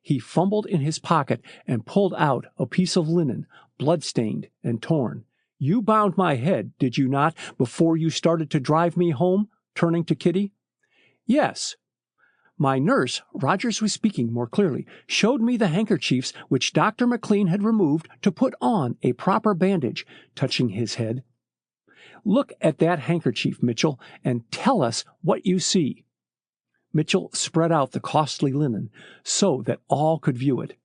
He fumbled in his pocket and pulled out a piece of linen, blood-stained and torn. "You bound my head, did you not, before you started to drive me home?" turning to Kitty. "Yes. My nurse," Rogers was speaking more clearly, "showed me the handkerchiefs which Dr. McLean had removed to put on a proper bandage," touching his head. "Look at that handkerchief, Mitchell, and tell us what you see." Mitchell spread out the costly linen so that all could view it.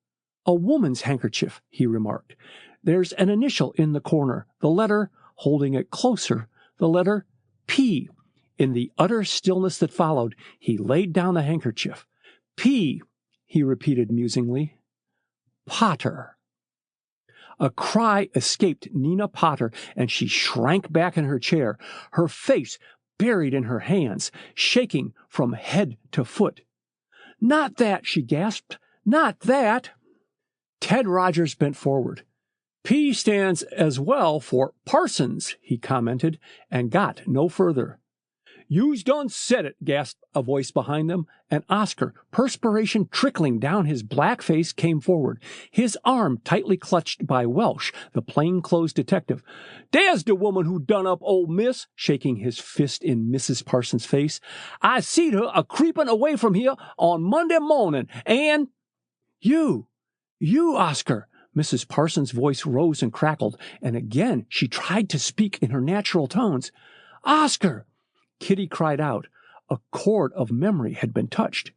"A woman's handkerchief," he remarked. "There's an initial in the corner, the letter," holding it closer, "the letter P. In the utter stillness that followed, he laid down the handkerchief. P, he repeated musingly. Potter. A cry escaped Nina Potter, and she shrank back in her chair, her face buried in her hands, shaking from head to foot. Not that, she gasped. Not that. Ted Rogers bent forward. P stands as well for Parsons, he commented, and got no further. You's done said it, gasped a voice behind them, and Oscar, perspiration trickling down his black face, came forward, his arm tightly clutched by Welsh, the plainclothes detective. There's the woman who done up old Miss, shaking his fist in Mrs. Parsons' face. I seed her a-creepin' away from here on Monday morning, and— You, Oscar! Mrs. Parsons' voice rose and crackled, and again she tried to speak in her natural tones. Oscar! Kitty cried out. A chord of memory had been touched.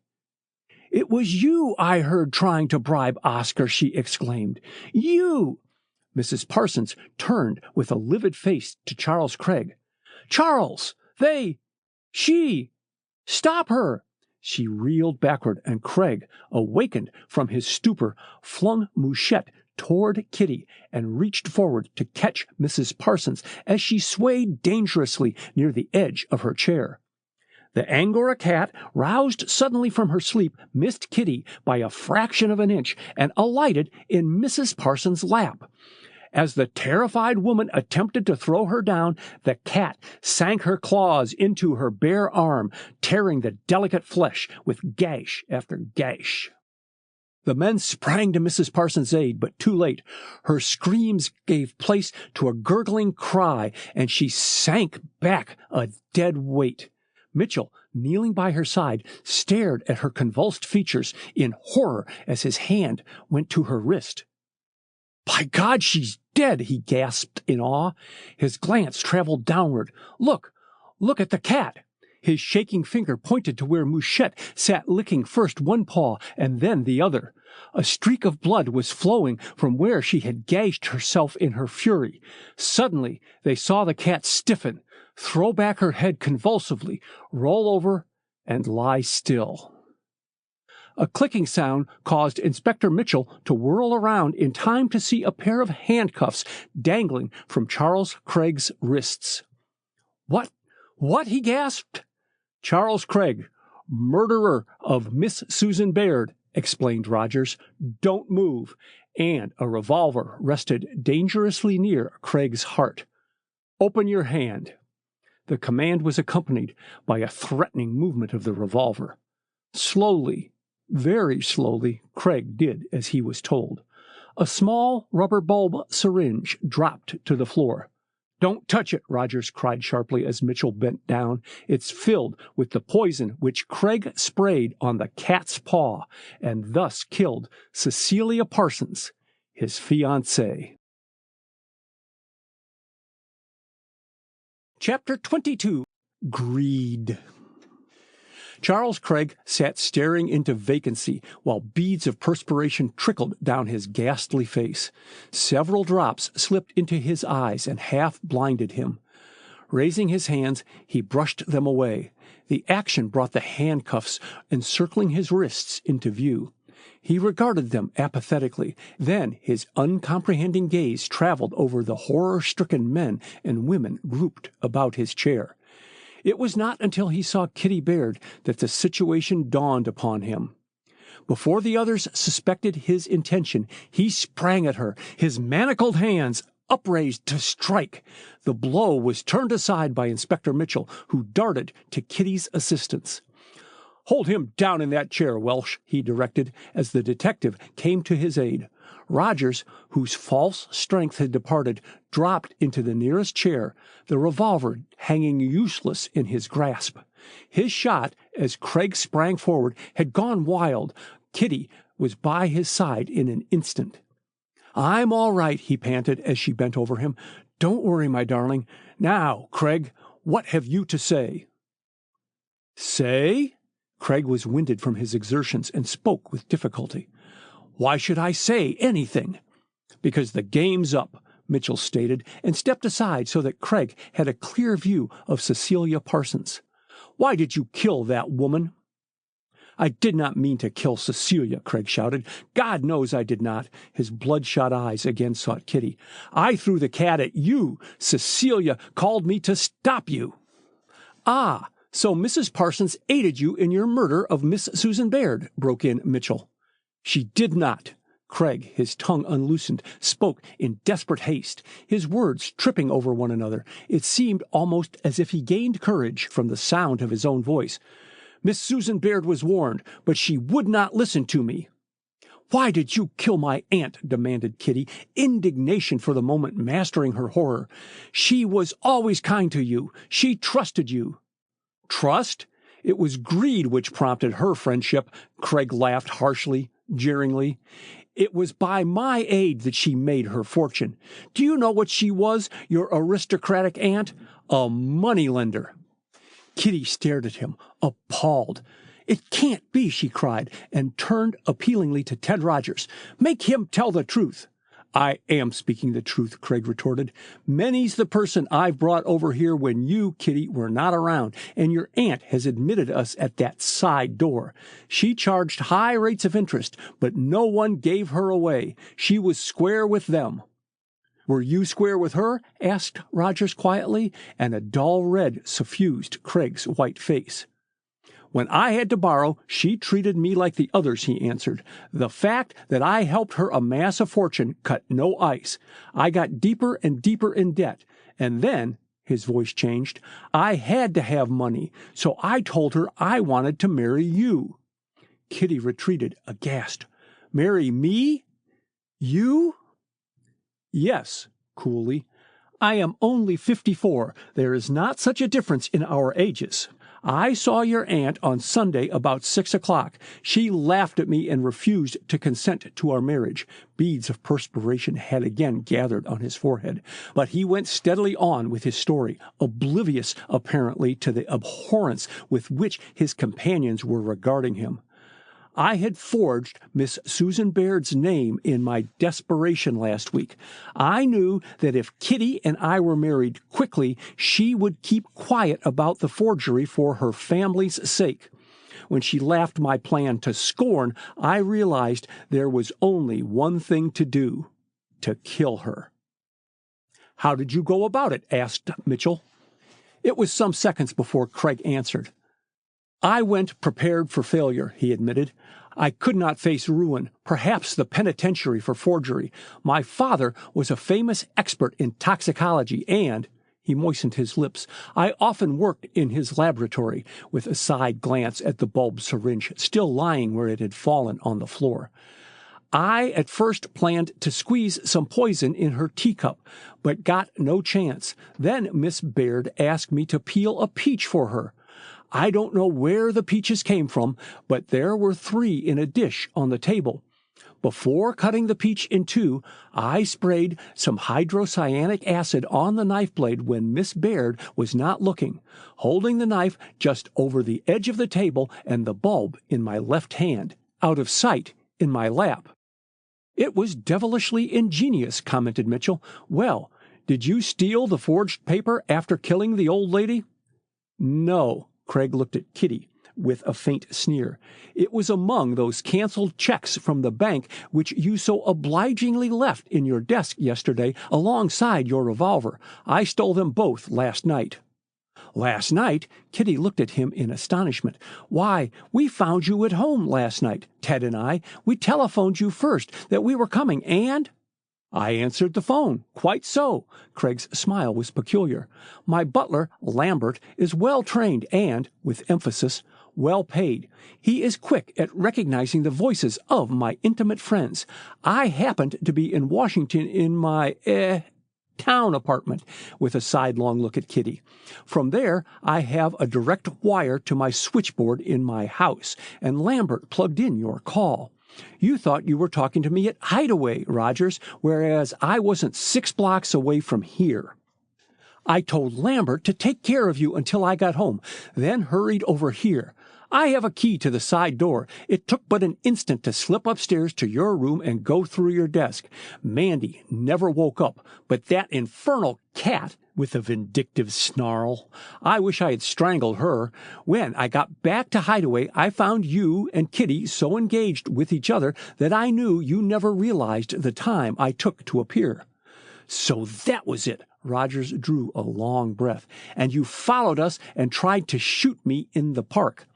It was you I heard trying to bribe Oscar, she exclaimed. You! Mrs. Parsons turned with a livid face to Charles Craig. Charles! She! Stop her! She reeled backward, and Craig, awakened from his stupor, flung Mouchette toward Kitty and reached forward to catch Mrs. Parsons as she swayed dangerously near the edge of her chair. The Angora cat, roused suddenly from her sleep, missed Kitty by a fraction of an inch and alighted in Mrs. Parsons' lap. As the terrified woman attempted to throw her down, the cat sank her claws into her bare arm, tearing the delicate flesh with gash after gash. The men sprang to Mrs. Parsons' aid, but too late. Her screams gave place to a gurgling cry, and she sank back a dead weight. Mitchell, kneeling by her side, stared at her convulsed features in horror as his hand went to her wrist. By God, she's dead, he gasped in awe. His glance traveled downward. Look at the cat. His shaking finger pointed to where Mouchette sat licking first one paw and then the other. A streak of blood was flowing from where she had gashed herself in her fury. Suddenly, they saw the cat stiffen, throw back her head convulsively, roll over, and lie still. A clicking sound caused Inspector Mitchell to whirl around in time to see a pair of handcuffs dangling from Charles Craig's wrists. What? He gasped. Charles Craig, murderer of Miss Susan Baird, explained Rogers. Don't move. And a revolver rested dangerously near Craig's heart. Open your hand. The command was accompanied by a threatening movement of the revolver. Slowly, very slowly, Craig did as he was told. A small rubber bulb syringe dropped to the floor. Don't touch it, Rogers cried sharply as Mitchell bent down. It's filled with the poison which Craig sprayed on the cat's paw and thus killed Cecilia Parsons, his fiancée. Chapter 22. Greed. Charles Craig sat staring into vacancy while beads of perspiration trickled down his ghastly face. Several drops slipped into his eyes and half blinded him. Raising his hands, he brushed them away. The action brought the handcuffs encircling his wrists into view. He regarded them apathetically. Then his uncomprehending gaze traveled over the horror-stricken men and women grouped about his chair. It was not until he saw Kitty Baird that the situation dawned upon him. Before the others suspected his intention, he sprang at her, his manacled hands upraised to strike. The blow was turned aside by Inspector Mitchell, who darted to Kitty's assistance. Hold him down in that chair, Welsh, he directed, as the detective came to his aid. Rogers, whose false strength had departed, dropped into the nearest chair, the revolver hanging useless in his grasp. His shot, as Craig sprang forward, had gone wild. Kitty was by his side in an instant. I'm all right, he panted as she bent over him. Don't worry, my darling. Now, Craig, what have you to say? Say? Craig was winded from his exertions and spoke with difficulty. Why should I say anything? Because the game's up, Mitchell stated, and stepped aside so that Craig had a clear view of Cecilia Parsons. Why did you kill that woman?" "I did not mean to kill Cecilia," Craig shouted. "God knows I did not." His bloodshot eyes again sought Kitty. "I threw the cat at you. Cecilia called me to stop you." "Ah, so Mrs. Parsons aided you in your murder of Miss Susan Baird," broke in Mitchell. "She did not." Craig, his tongue unloosened, spoke in desperate haste, his words tripping over one another. It seemed almost as if he gained courage from the sound of his own voice. "Miss Susan Baird was warned, but she would not listen to me." "Why did you kill my aunt?" demanded Kitty, indignation for the moment mastering her horror. "She was always kind to you. She trusted you." "Trust? It was greed which prompted her friendship," Craig laughed harshly, jeeringly. "It was by my aid that she made her fortune. Do you know what she was, your aristocratic aunt? A moneylender." Kitty stared at him, appalled. "It can't be," she cried, and turned appealingly to Ted Rogers. "Make him tell the truth." "I am speaking the truth," Craig retorted. "Many's the person I've brought over here when you, Kitty, were not around, and your aunt has admitted us at that side door. She charged high rates of interest, but no one gave her away. She was square with them." "Were you square with her?" asked Rogers quietly, and a dull red suffused Craig's white face. "When I had to borrow, she treated me like the others," he answered. "The fact that I helped her amass a fortune cut no ice. I got deeper and deeper in debt, and then," his voice changed, "I had to have money, so I told her I wanted to marry you." Kitty retreated, aghast. "Marry me? You?" "Yes," coolly. "I am only 54. There is not such a difference in our ages. I saw your aunt on Sunday about 6 o'clock. She laughed at me and refused to consent to our marriage." Beads of perspiration had again gathered on his forehead, but he went steadily on with his story, oblivious apparently to the abhorrence with which his companions were regarding him. "I had forged Miss Susan Baird's name in my desperation last week. I knew that if Kitty and I were married quickly, she would keep quiet about the forgery for her family's sake. When she laughed my plan to scorn, I realized there was only one thing to do: to kill her." "How did you go about it?" asked Mitchell. It was some seconds before Craig answered. "I went prepared for failure," he admitted. "I could not face ruin, perhaps the penitentiary for forgery. My father was a famous expert in toxicology, and," he moistened his lips, "I often worked in his laboratory," with a side glance at the bulb syringe still lying where it had fallen on the floor. "I at first planned to squeeze some poison in her teacup, but got no chance. Then Miss Baird asked me to peel a peach for her. I don't know where the peaches came from, but there were 3 in a dish on the table. Before cutting the peach in 2, I sprayed some hydrocyanic acid on the knife blade when Miss Baird was not looking, holding the knife just over the edge of the table and the bulb in my left hand, out of sight in my lap." "It was devilishly ingenious," commented Mitchell. "Well, did you steal the forged paper after killing the old lady?" "No." Craig looked at Kitty with a faint sneer. "It was among those canceled checks from the bank which you so obligingly left in your desk yesterday alongside your revolver. I stole them both last night." "Last night?" Kitty looked at him in astonishment. "Why, we found you at home last night, Ted and I. We telephoned you first that we were coming, and—" "I answered the phone. Quite so." Craig's smile was peculiar. "My butler, Lambert, is well trained and," with emphasis, "well paid. He is quick at recognizing the voices of my intimate friends. I happened to be in Washington in my, town apartment," with a sidelong look at Kitty. "From there, I have a direct wire to my switchboard in my house, and Lambert plugged in your call. You thought you were talking to me at Hideaway, Rogers, whereas I wasn't 6 blocks away from here. I told Lambert to take care of you until I got home, then hurried over here. I have a key to the side door. It took but an instant to slip upstairs to your room and go through your desk. Mandy never woke up, but that infernal cat," with a vindictive snarl, "I wish I had strangled her. When I got back to Hideaway, I found you and Kitty so engaged with each other that I knew you never realized the time I took to appear." "So that was it." Rogers drew a long breath. "And you followed us and tried to shoot me in the park."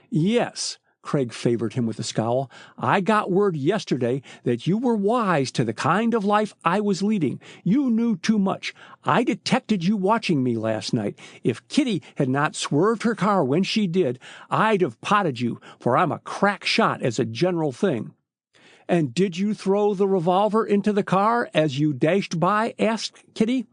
"Yes," Craig favored him with a scowl. "I got word yesterday that you were wise to the kind of life I was leading. You knew too much. I detected you watching me last night. If Kitty had not swerved her car when she did, I'd have potted you, for I'm a crack shot as a general thing." "And did you throw the revolver into the car as you dashed by?" asked Kitty.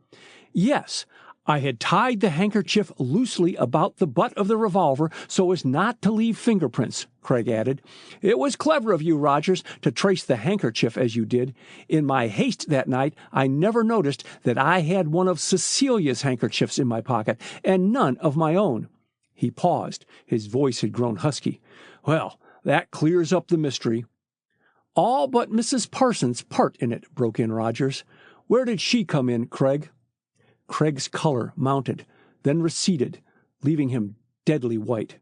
"Yes. I had tied the handkerchief loosely about the butt of the revolver so as not to leave fingerprints," Craig added. "It was clever of you, Rogers, to trace the handkerchief as you did. In my haste that night, I never noticed that I had one of Cecilia's handkerchiefs in my pocket, and none of my own." He paused. His voice had grown husky. "Well, that clears up the mystery." "All but Mrs. Parsons' part in it," broke in Rogers. "Where did she come in, Craig?" Craig's color mounted, then receded, leaving him deadly white.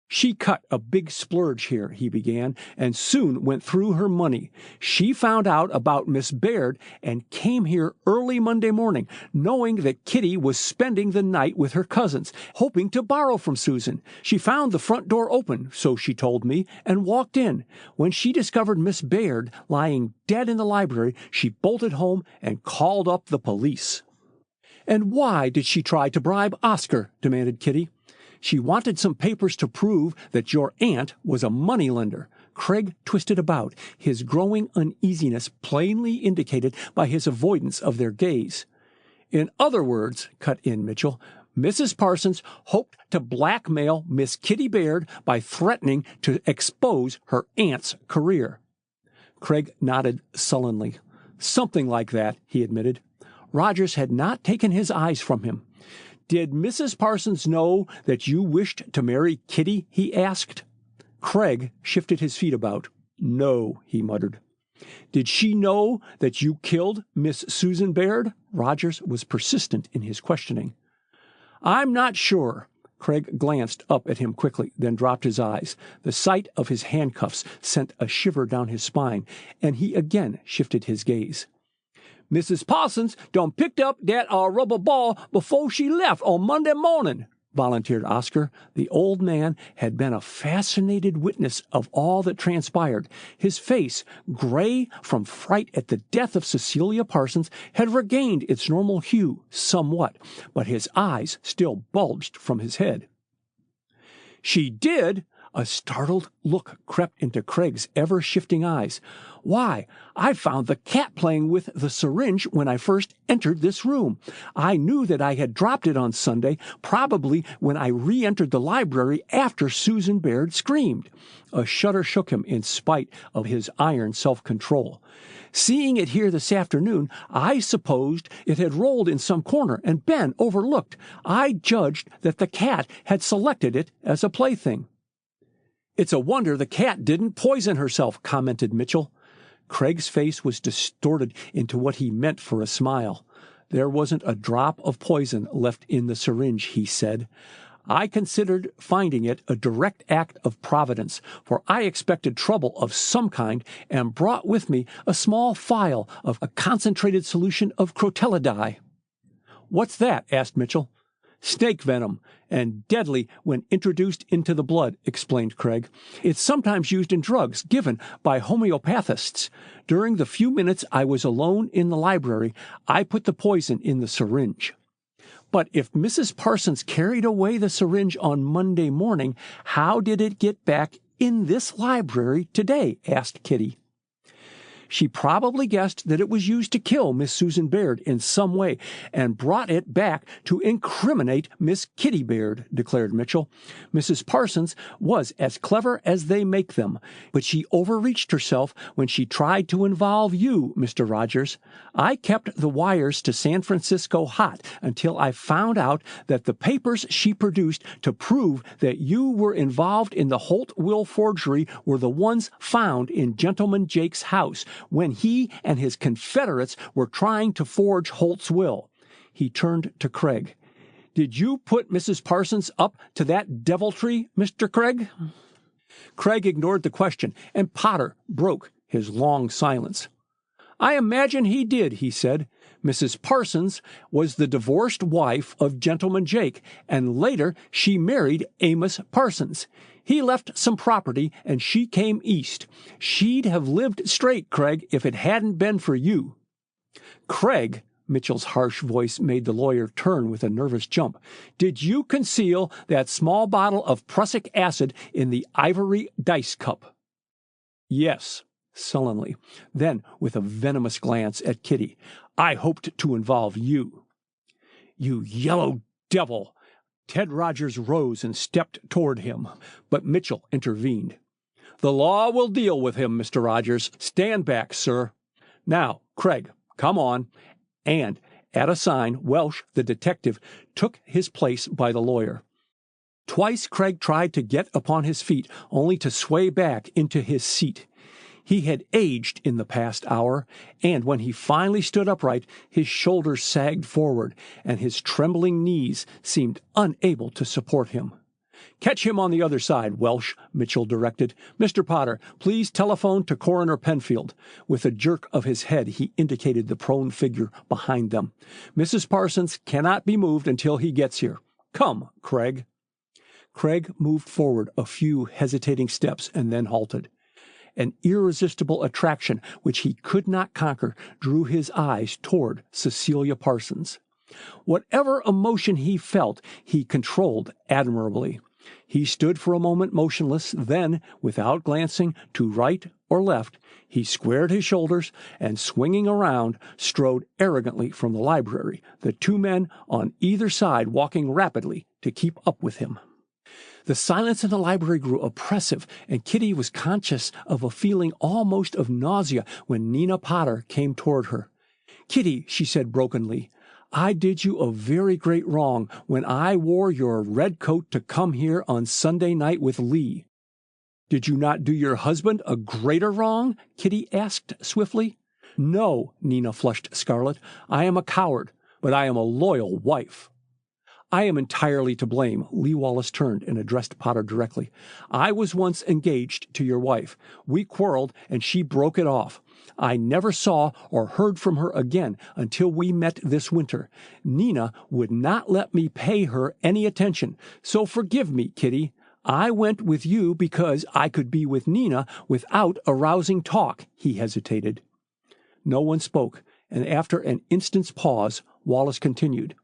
"She cut a big splurge here," he began, "and soon went through her money. She found out about Miss Baird and came here early Monday morning, knowing that Kitty was spending the night with her cousins, hoping to borrow from Susan. She found the front door open, so she told me, and walked in. When she discovered Miss Baird lying dead in the library, she bolted home and called up the police." "And why did she try to bribe Oscar?" demanded Kitty. "She wanted some papers to prove that your aunt was a moneylender." Craig twisted about, his growing uneasiness plainly indicated by his avoidance of their gaze. "In other words," cut in Mitchell, "Mrs. Parsons hoped to blackmail Miss Kitty Baird by threatening to expose her aunt's career." Craig nodded sullenly. "Something like that," he admitted. Rogers had not taken his eyes from him. "Did Mrs. Parsons know that you wished to marry Kitty?" he asked. Craig shifted his feet about. "No," he muttered. "Did she know that you killed Miss Susan Baird?" Rogers was persistent in his questioning. "I'm not sure." Craig glanced up at him quickly, then dropped his eyes. The sight of his handcuffs sent a shiver down his spine, and he again shifted his gaze. "Mrs. Parsons done picked up dat rubber ball before she left on Monday morning," volunteered Oscar. The old man had been a fascinated witness of all that transpired. His face, gray from fright at the death of Cecilia Parsons, had regained its normal hue somewhat, but his eyes still bulged from his head. "She did?" A startled look crept into Craig's ever-shifting eyes. "Why, I found the cat playing with the syringe when I first entered this room. I knew that I had dropped it on Sunday, probably when I re-entered the library after Susan Baird screamed." A shudder shook him in spite of his iron self-control. "Seeing it here this afternoon, I supposed it had rolled in some corner and been overlooked. I judged that the cat had selected it as a plaything." "It's a wonder the cat didn't poison herself," commented Mitchell. Craig's face was distorted into what he meant for a smile. "There wasn't a drop of poison left in the syringe," he said. "I considered finding it a direct act of providence, for I expected trouble of some kind and brought with me a small phial of a concentrated solution of crotellidi." "What's that?" asked Mitchell. "Snake venom, and deadly when introduced into the blood," explained Craig. "It's sometimes used in drugs given by homeopathists. During the few minutes I was alone in the library, I put the poison in the syringe." "But if Mrs. Parsons carried away the syringe on Monday morning, how did it get back in this library today?" asked Kitty. She probably guessed that it was used to kill Miss Susan Baird in some way and brought it back to incriminate Miss Kitty Baird, declared Mitchell. Mrs. Parsons was as clever as they make them, but she overreached herself when she tried to involve you, Mr. Rogers. I kept the wires to San Francisco hot until I found out that the papers she produced to prove that you were involved in the Holt will forgery were the ones found in Gentleman Jake's house when he and his confederates were trying to forge Holt's will. He turned to Craig. Did you put Mrs. Parsons up to that deviltry, Mr. Craig? Craig ignored the question, and Potter broke his long silence. I imagine he did, he said. Mrs. Parsons was the divorced wife of Gentleman Jake, and later she married Amos Parsons. He left some property, and she came east. She'd have lived straight, Craig, if it hadn't been for you. Craig, Mitchell's harsh voice made the lawyer turn with a nervous jump. Did you conceal that small bottle of prussic acid in the ivory dice cup? Yes, sullenly. Then, with a venomous glance at Kitty, I hoped to involve you. You yellow devil! Ted Rogers rose and stepped toward him, but Mitchell intervened. The law will deal with him, Mr. Rogers. Stand back, sir. Now, Craig, come on. And, at a sign, Welsh, the detective, took his place by the lawyer. Twice Craig tried to get upon his feet, only to sway back into his seat. He had aged in the past hour, and when he finally stood upright, his shoulders sagged forward, and his trembling knees seemed unable to support him. Catch him on the other side, Welsh, Mitchell directed. Mr. Potter, please telephone to Coroner Penfield. With a jerk of his head, he indicated the prone figure behind them. Mrs. Parsons cannot be moved until he gets here. Come, Craig. Craig moved forward a few hesitating steps and then halted. An irresistible attraction which he could not conquer drew his eyes toward Cecilia Parsons. Whatever emotion he felt, he controlled admirably. He stood for a moment motionless, then, without glancing to right or left, he squared his shoulders and, swinging around, strode arrogantly from the library, the two men on either side walking rapidly to keep up with him. The silence in the library grew oppressive, and Kitty was conscious of a feeling almost of nausea when Nina Potter came toward her. Kitty, she said brokenly, I did you a very great wrong when I wore your red coat to come here on Sunday night with Lee. Did you not do your husband a greater wrong? Kitty asked swiftly. No, Nina flushed scarlet. I am a coward, but I am a loyal wife. I am entirely to blame. Lee Wallace turned and addressed Potter directly. I was once engaged to your wife. We quarreled, and she broke it off. I never saw or heard from her again until we met this winter. Nina would not let me pay her any attention, so forgive me, Kitty. I went with you because I could be with Nina without arousing talk, he hesitated. No one spoke, and after an instant's pause, Wallace continued.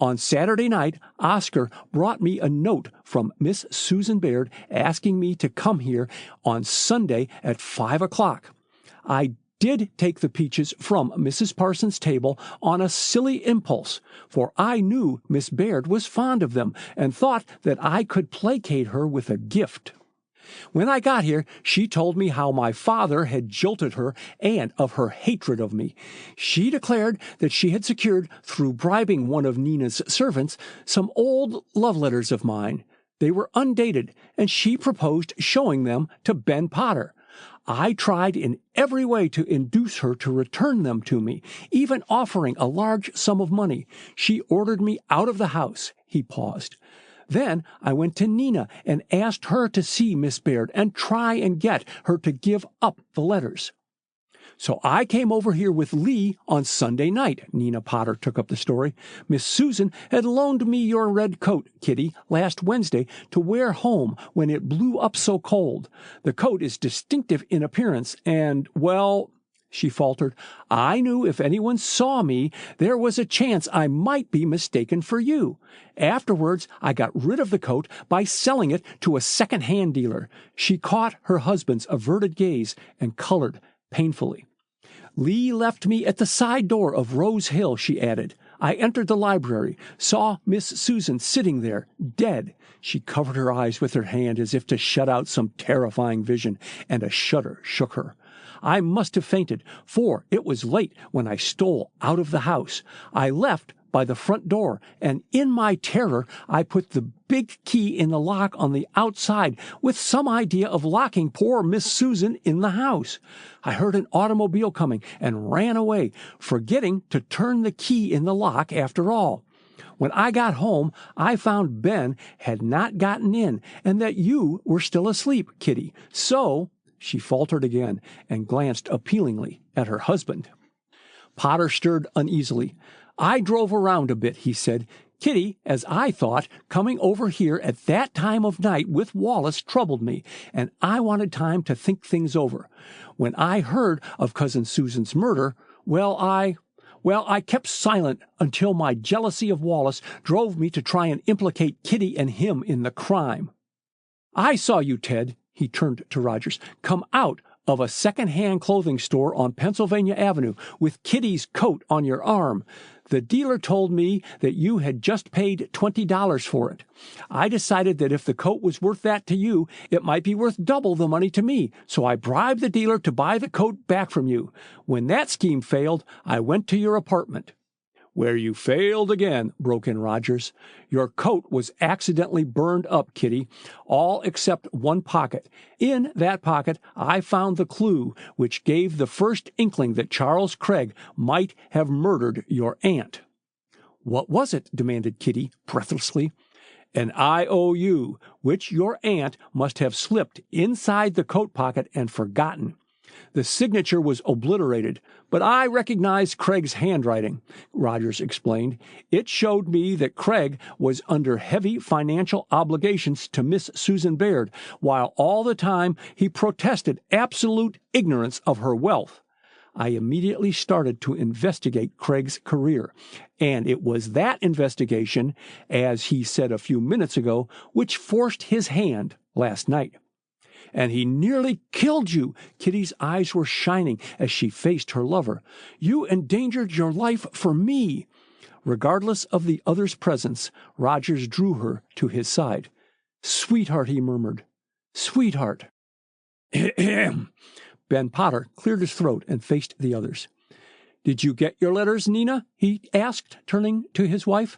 On Saturday night, Oscar brought me a note from Miss Susan Baird asking me to come here on Sunday at 5 o'clock. I did take the peaches from Mrs. Parsons' table on a silly impulse, for I knew Miss Baird was fond of them and thought that I could placate her with a gift. When I got here, she told me how my father had jilted her and of her hatred of me. She declared that she had secured, through bribing one of Nina's servants, some old love letters of mine. They were undated, and she proposed showing them to Ben Potter. I tried in every way to induce her to return them to me, even offering a large sum of money. She ordered me out of the house. He paused. Then I went to Nina and asked her to see Miss Baird and try and get her to give up the letters. So I came over here with Lee on Sunday night, Nina Potter took up the story. Miss Susan had loaned me your red coat, Kitty, last Wednesday to wear home when it blew up so cold. The coat is distinctive in appearance and, well, she faltered, I knew if anyone saw me, there was a chance I might be mistaken for you. Afterwards, I got rid of the coat by selling it to a second-hand dealer. She caught her husband's averted gaze and colored painfully. Lee left me at the side door of Rose Hill, she added. I entered the library, saw Miss Susan sitting there, dead. She covered her eyes with her hand as if to shut out some terrifying vision, and a shudder shook her. I must have fainted, for it was late when I stole out of the house. I left by the front door, and in my terror I put the big key in the lock on the outside with some idea of locking poor Miss Susan in the house. I heard an automobile coming and ran away, forgetting to turn the key in the lock after all. When I got home, I found Ben had not gotten in and that you were still asleep, Kitty. So, she faltered again and glanced appealingly at her husband. Potter stirred uneasily. I drove around a bit, he said. Kitty, as I thought, coming over here at that time of night with Wallace troubled me, and I wanted time to think things over. When I heard of Cousin Susan's murder, I kept silent until my jealousy of Wallace drove me to try and implicate Kitty and him in the crime. I saw you, Ted, he turned to Rogers, come out of a second-hand clothing store on Pennsylvania Avenue with Kitty's coat on your arm. The dealer told me that you had just paid $20 for it. I decided that if the coat was worth that to you, it might be worth double the money to me, so I bribed the dealer to buy the coat back from you. When that scheme failed, I went to your apartment. Where you failed again, broke in Rogers. Your coat was accidentally burned up, Kitty, all except one pocket. In that pocket, I found the clue which gave the first inkling that Charles Craig might have murdered your aunt. What was it? Demanded Kitty, breathlessly. An I.O.U., which your aunt must have slipped inside the coat pocket and forgotten. The signature was obliterated, but I recognized Craig's handwriting, Rogers explained. It showed me that Craig was under heavy financial obligations to Miss Susan Baird, while all the time he protested absolute ignorance of her wealth. I immediately started to investigate Craig's career, and it was that investigation, as he said a few minutes ago, which forced his hand last night. And he nearly killed you. Kitty's eyes were shining as she faced her lover. You endangered your life for me. Regardless of the other's presence, Rogers drew her to his side. Sweetheart, he murmured. Sweetheart. Ben Potter cleared his throat and faced the others. Did you get your letters, Nina? He asked, turning to his wife.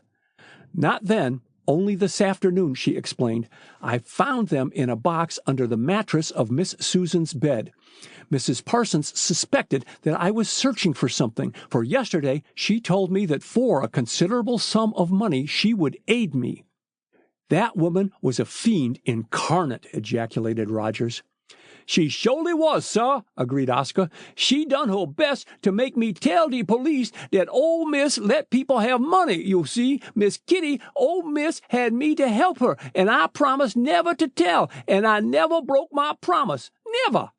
Not then. Only this afternoon, she explained. I found them in a box under the mattress of Miss Susan's bed. Mrs. Parsons suspected that I was searching for something, for yesterday she told me that for a considerable sum of money she would aid me. That woman was a fiend incarnate, ejaculated Rogers. She surely was, sir, agreed Oscar. She done her best to make me tell the police that old Miss let people have money, you see. Miss Kitty, old Miss had me to help her, and I promised never to tell, and I never broke my promise. Never.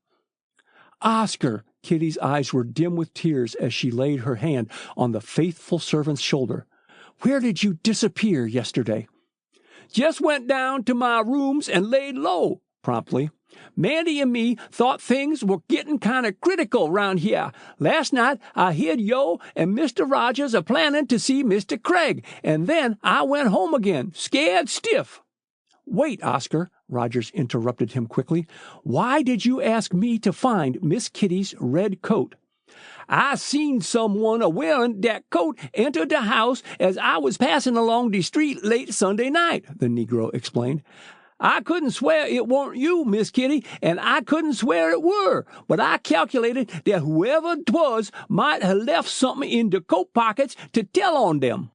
Oscar, Kitty's eyes were dim with tears as she laid her hand on the faithful servant's shoulder. Where did you disappear yesterday? Just went down to my rooms and laid low, promptly. Mandy and me thought things were getting kind of critical round here. Last night I heard yo and Mr. Rogers planning to see Mr. Craig, and then I went home again, scared stiff. Wait, Oscar, Rogers interrupted him quickly. Why did you ask me to find Miss Kitty's red coat? I seen someone a-wearing that coat enter the house as I was passing along the street late Sunday night, the Negro explained. I couldn't swear it weren't you, Miss Kitty, and I couldn't swear it were, but I calculated that whoever 'twas might have left something in the coat pockets to tell on them.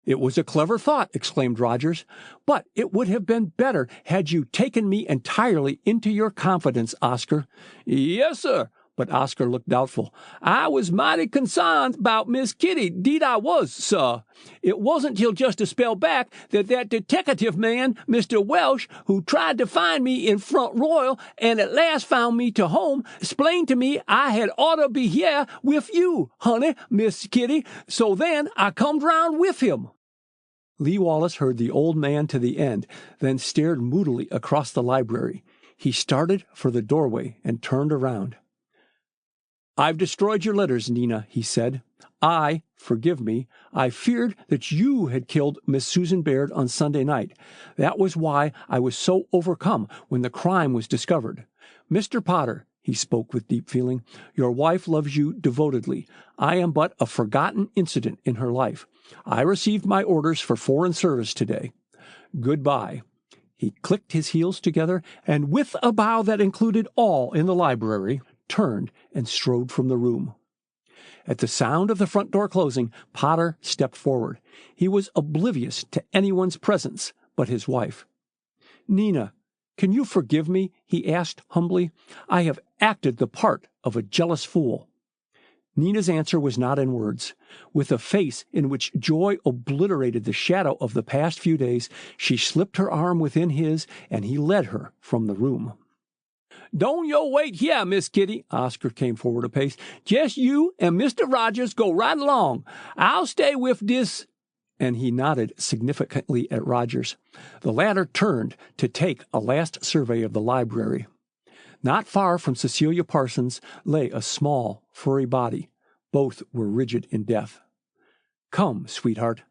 It was a clever thought, exclaimed Rogers, but it would have been better had you taken me entirely into your confidence, Oscar. Yes, sir. But Oscar looked doubtful. I was mighty concerned about Miss Kitty, 'deed I was, sir. It wasn't till just a spell back that deteckative man, Mr. Welsh, who tried to find me in Front Royal and at last found me to home, explained to me I had oughter be here with you, honey, Miss Kitty, so then I comed round with him. Lee Wallace heard the old man to the end, then stared moodily across the library. He started for the doorway and turned around. "I've destroyed your letters, Nina," he said. Forgive me, I feared that you had killed Miss Susan Baird on Sunday night. That was why I was so overcome when the crime was discovered. Mr. Potter," he spoke with deep feeling, "your wife loves you devotedly. I am but a forgotten incident in her life. I received my orders for foreign service today. Goodbye." He clicked his heels together, and with a bow that included all in the library, turned and strode from the room. At the sound of the front door closing, Potter stepped forward. He was oblivious to anyone's presence but his wife. "Nina, can you forgive me?" he asked humbly. "I have acted the part of a jealous fool." Nina's answer was not in words. With a face in which joy obliterated the shadow of the past few days, she slipped her arm within his, and he led her from the room. "Don't yo' wait hyah, Miss Kitty." Oscar came forward a pace. "Jes' you and Mr. Rogers go right along. I'll stay with dis—" and he nodded significantly at Rogers. The latter turned to take a last survey of the library. Not far from Cecilia Parsons lay a small, furry body. Both were rigid in death. "Come, sweetheart."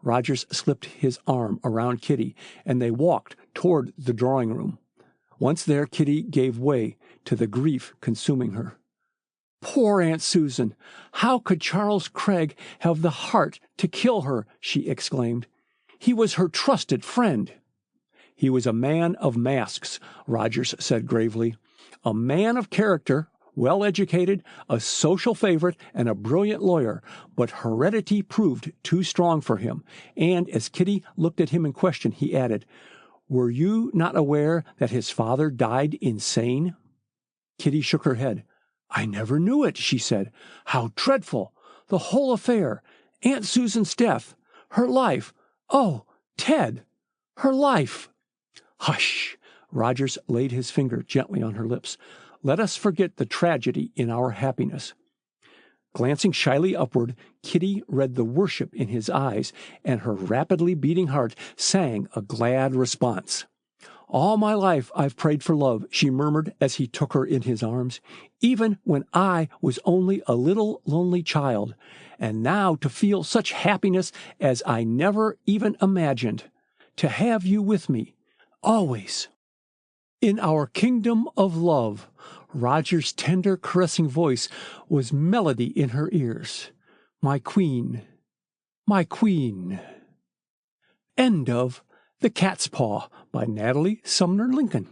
Rogers slipped his arm around Kitty, and they walked toward the drawing room. Once there, Kitty gave way to the grief consuming her. "Poor Aunt Susan! How could Charles Craig have the heart to kill her?" she exclaimed. "He was her trusted friend." "He was a man of masks," Rogers said gravely. "A man of character, well-educated, a social favorite, and a brilliant lawyer, but heredity proved too strong for him." And as Kitty looked at him in question, he added, "Were you not aware that his father died insane?" Kitty shook her head. "I never knew it," she said. "How dreadful! The whole affair. Aunt Susan's death. Her life. Oh, Ted! Her life!" "Hush!" Rogers laid his finger gently on her lips. "Let us forget the tragedy in our happiness." Glancing shyly upward, Kitty read the worship in his eyes, and her rapidly beating heart sang a glad response. "All my life I've prayed for love," she murmured as he took her in his arms, "even when I was only a little lonely child. And now to feel such happiness as I never even imagined. To have you with me, always." "In our kingdom of love," Roger's tender, caressing voice was melody in her ears. "My queen, my queen." End of The Cat's Paw by Natalie Sumner Lincoln.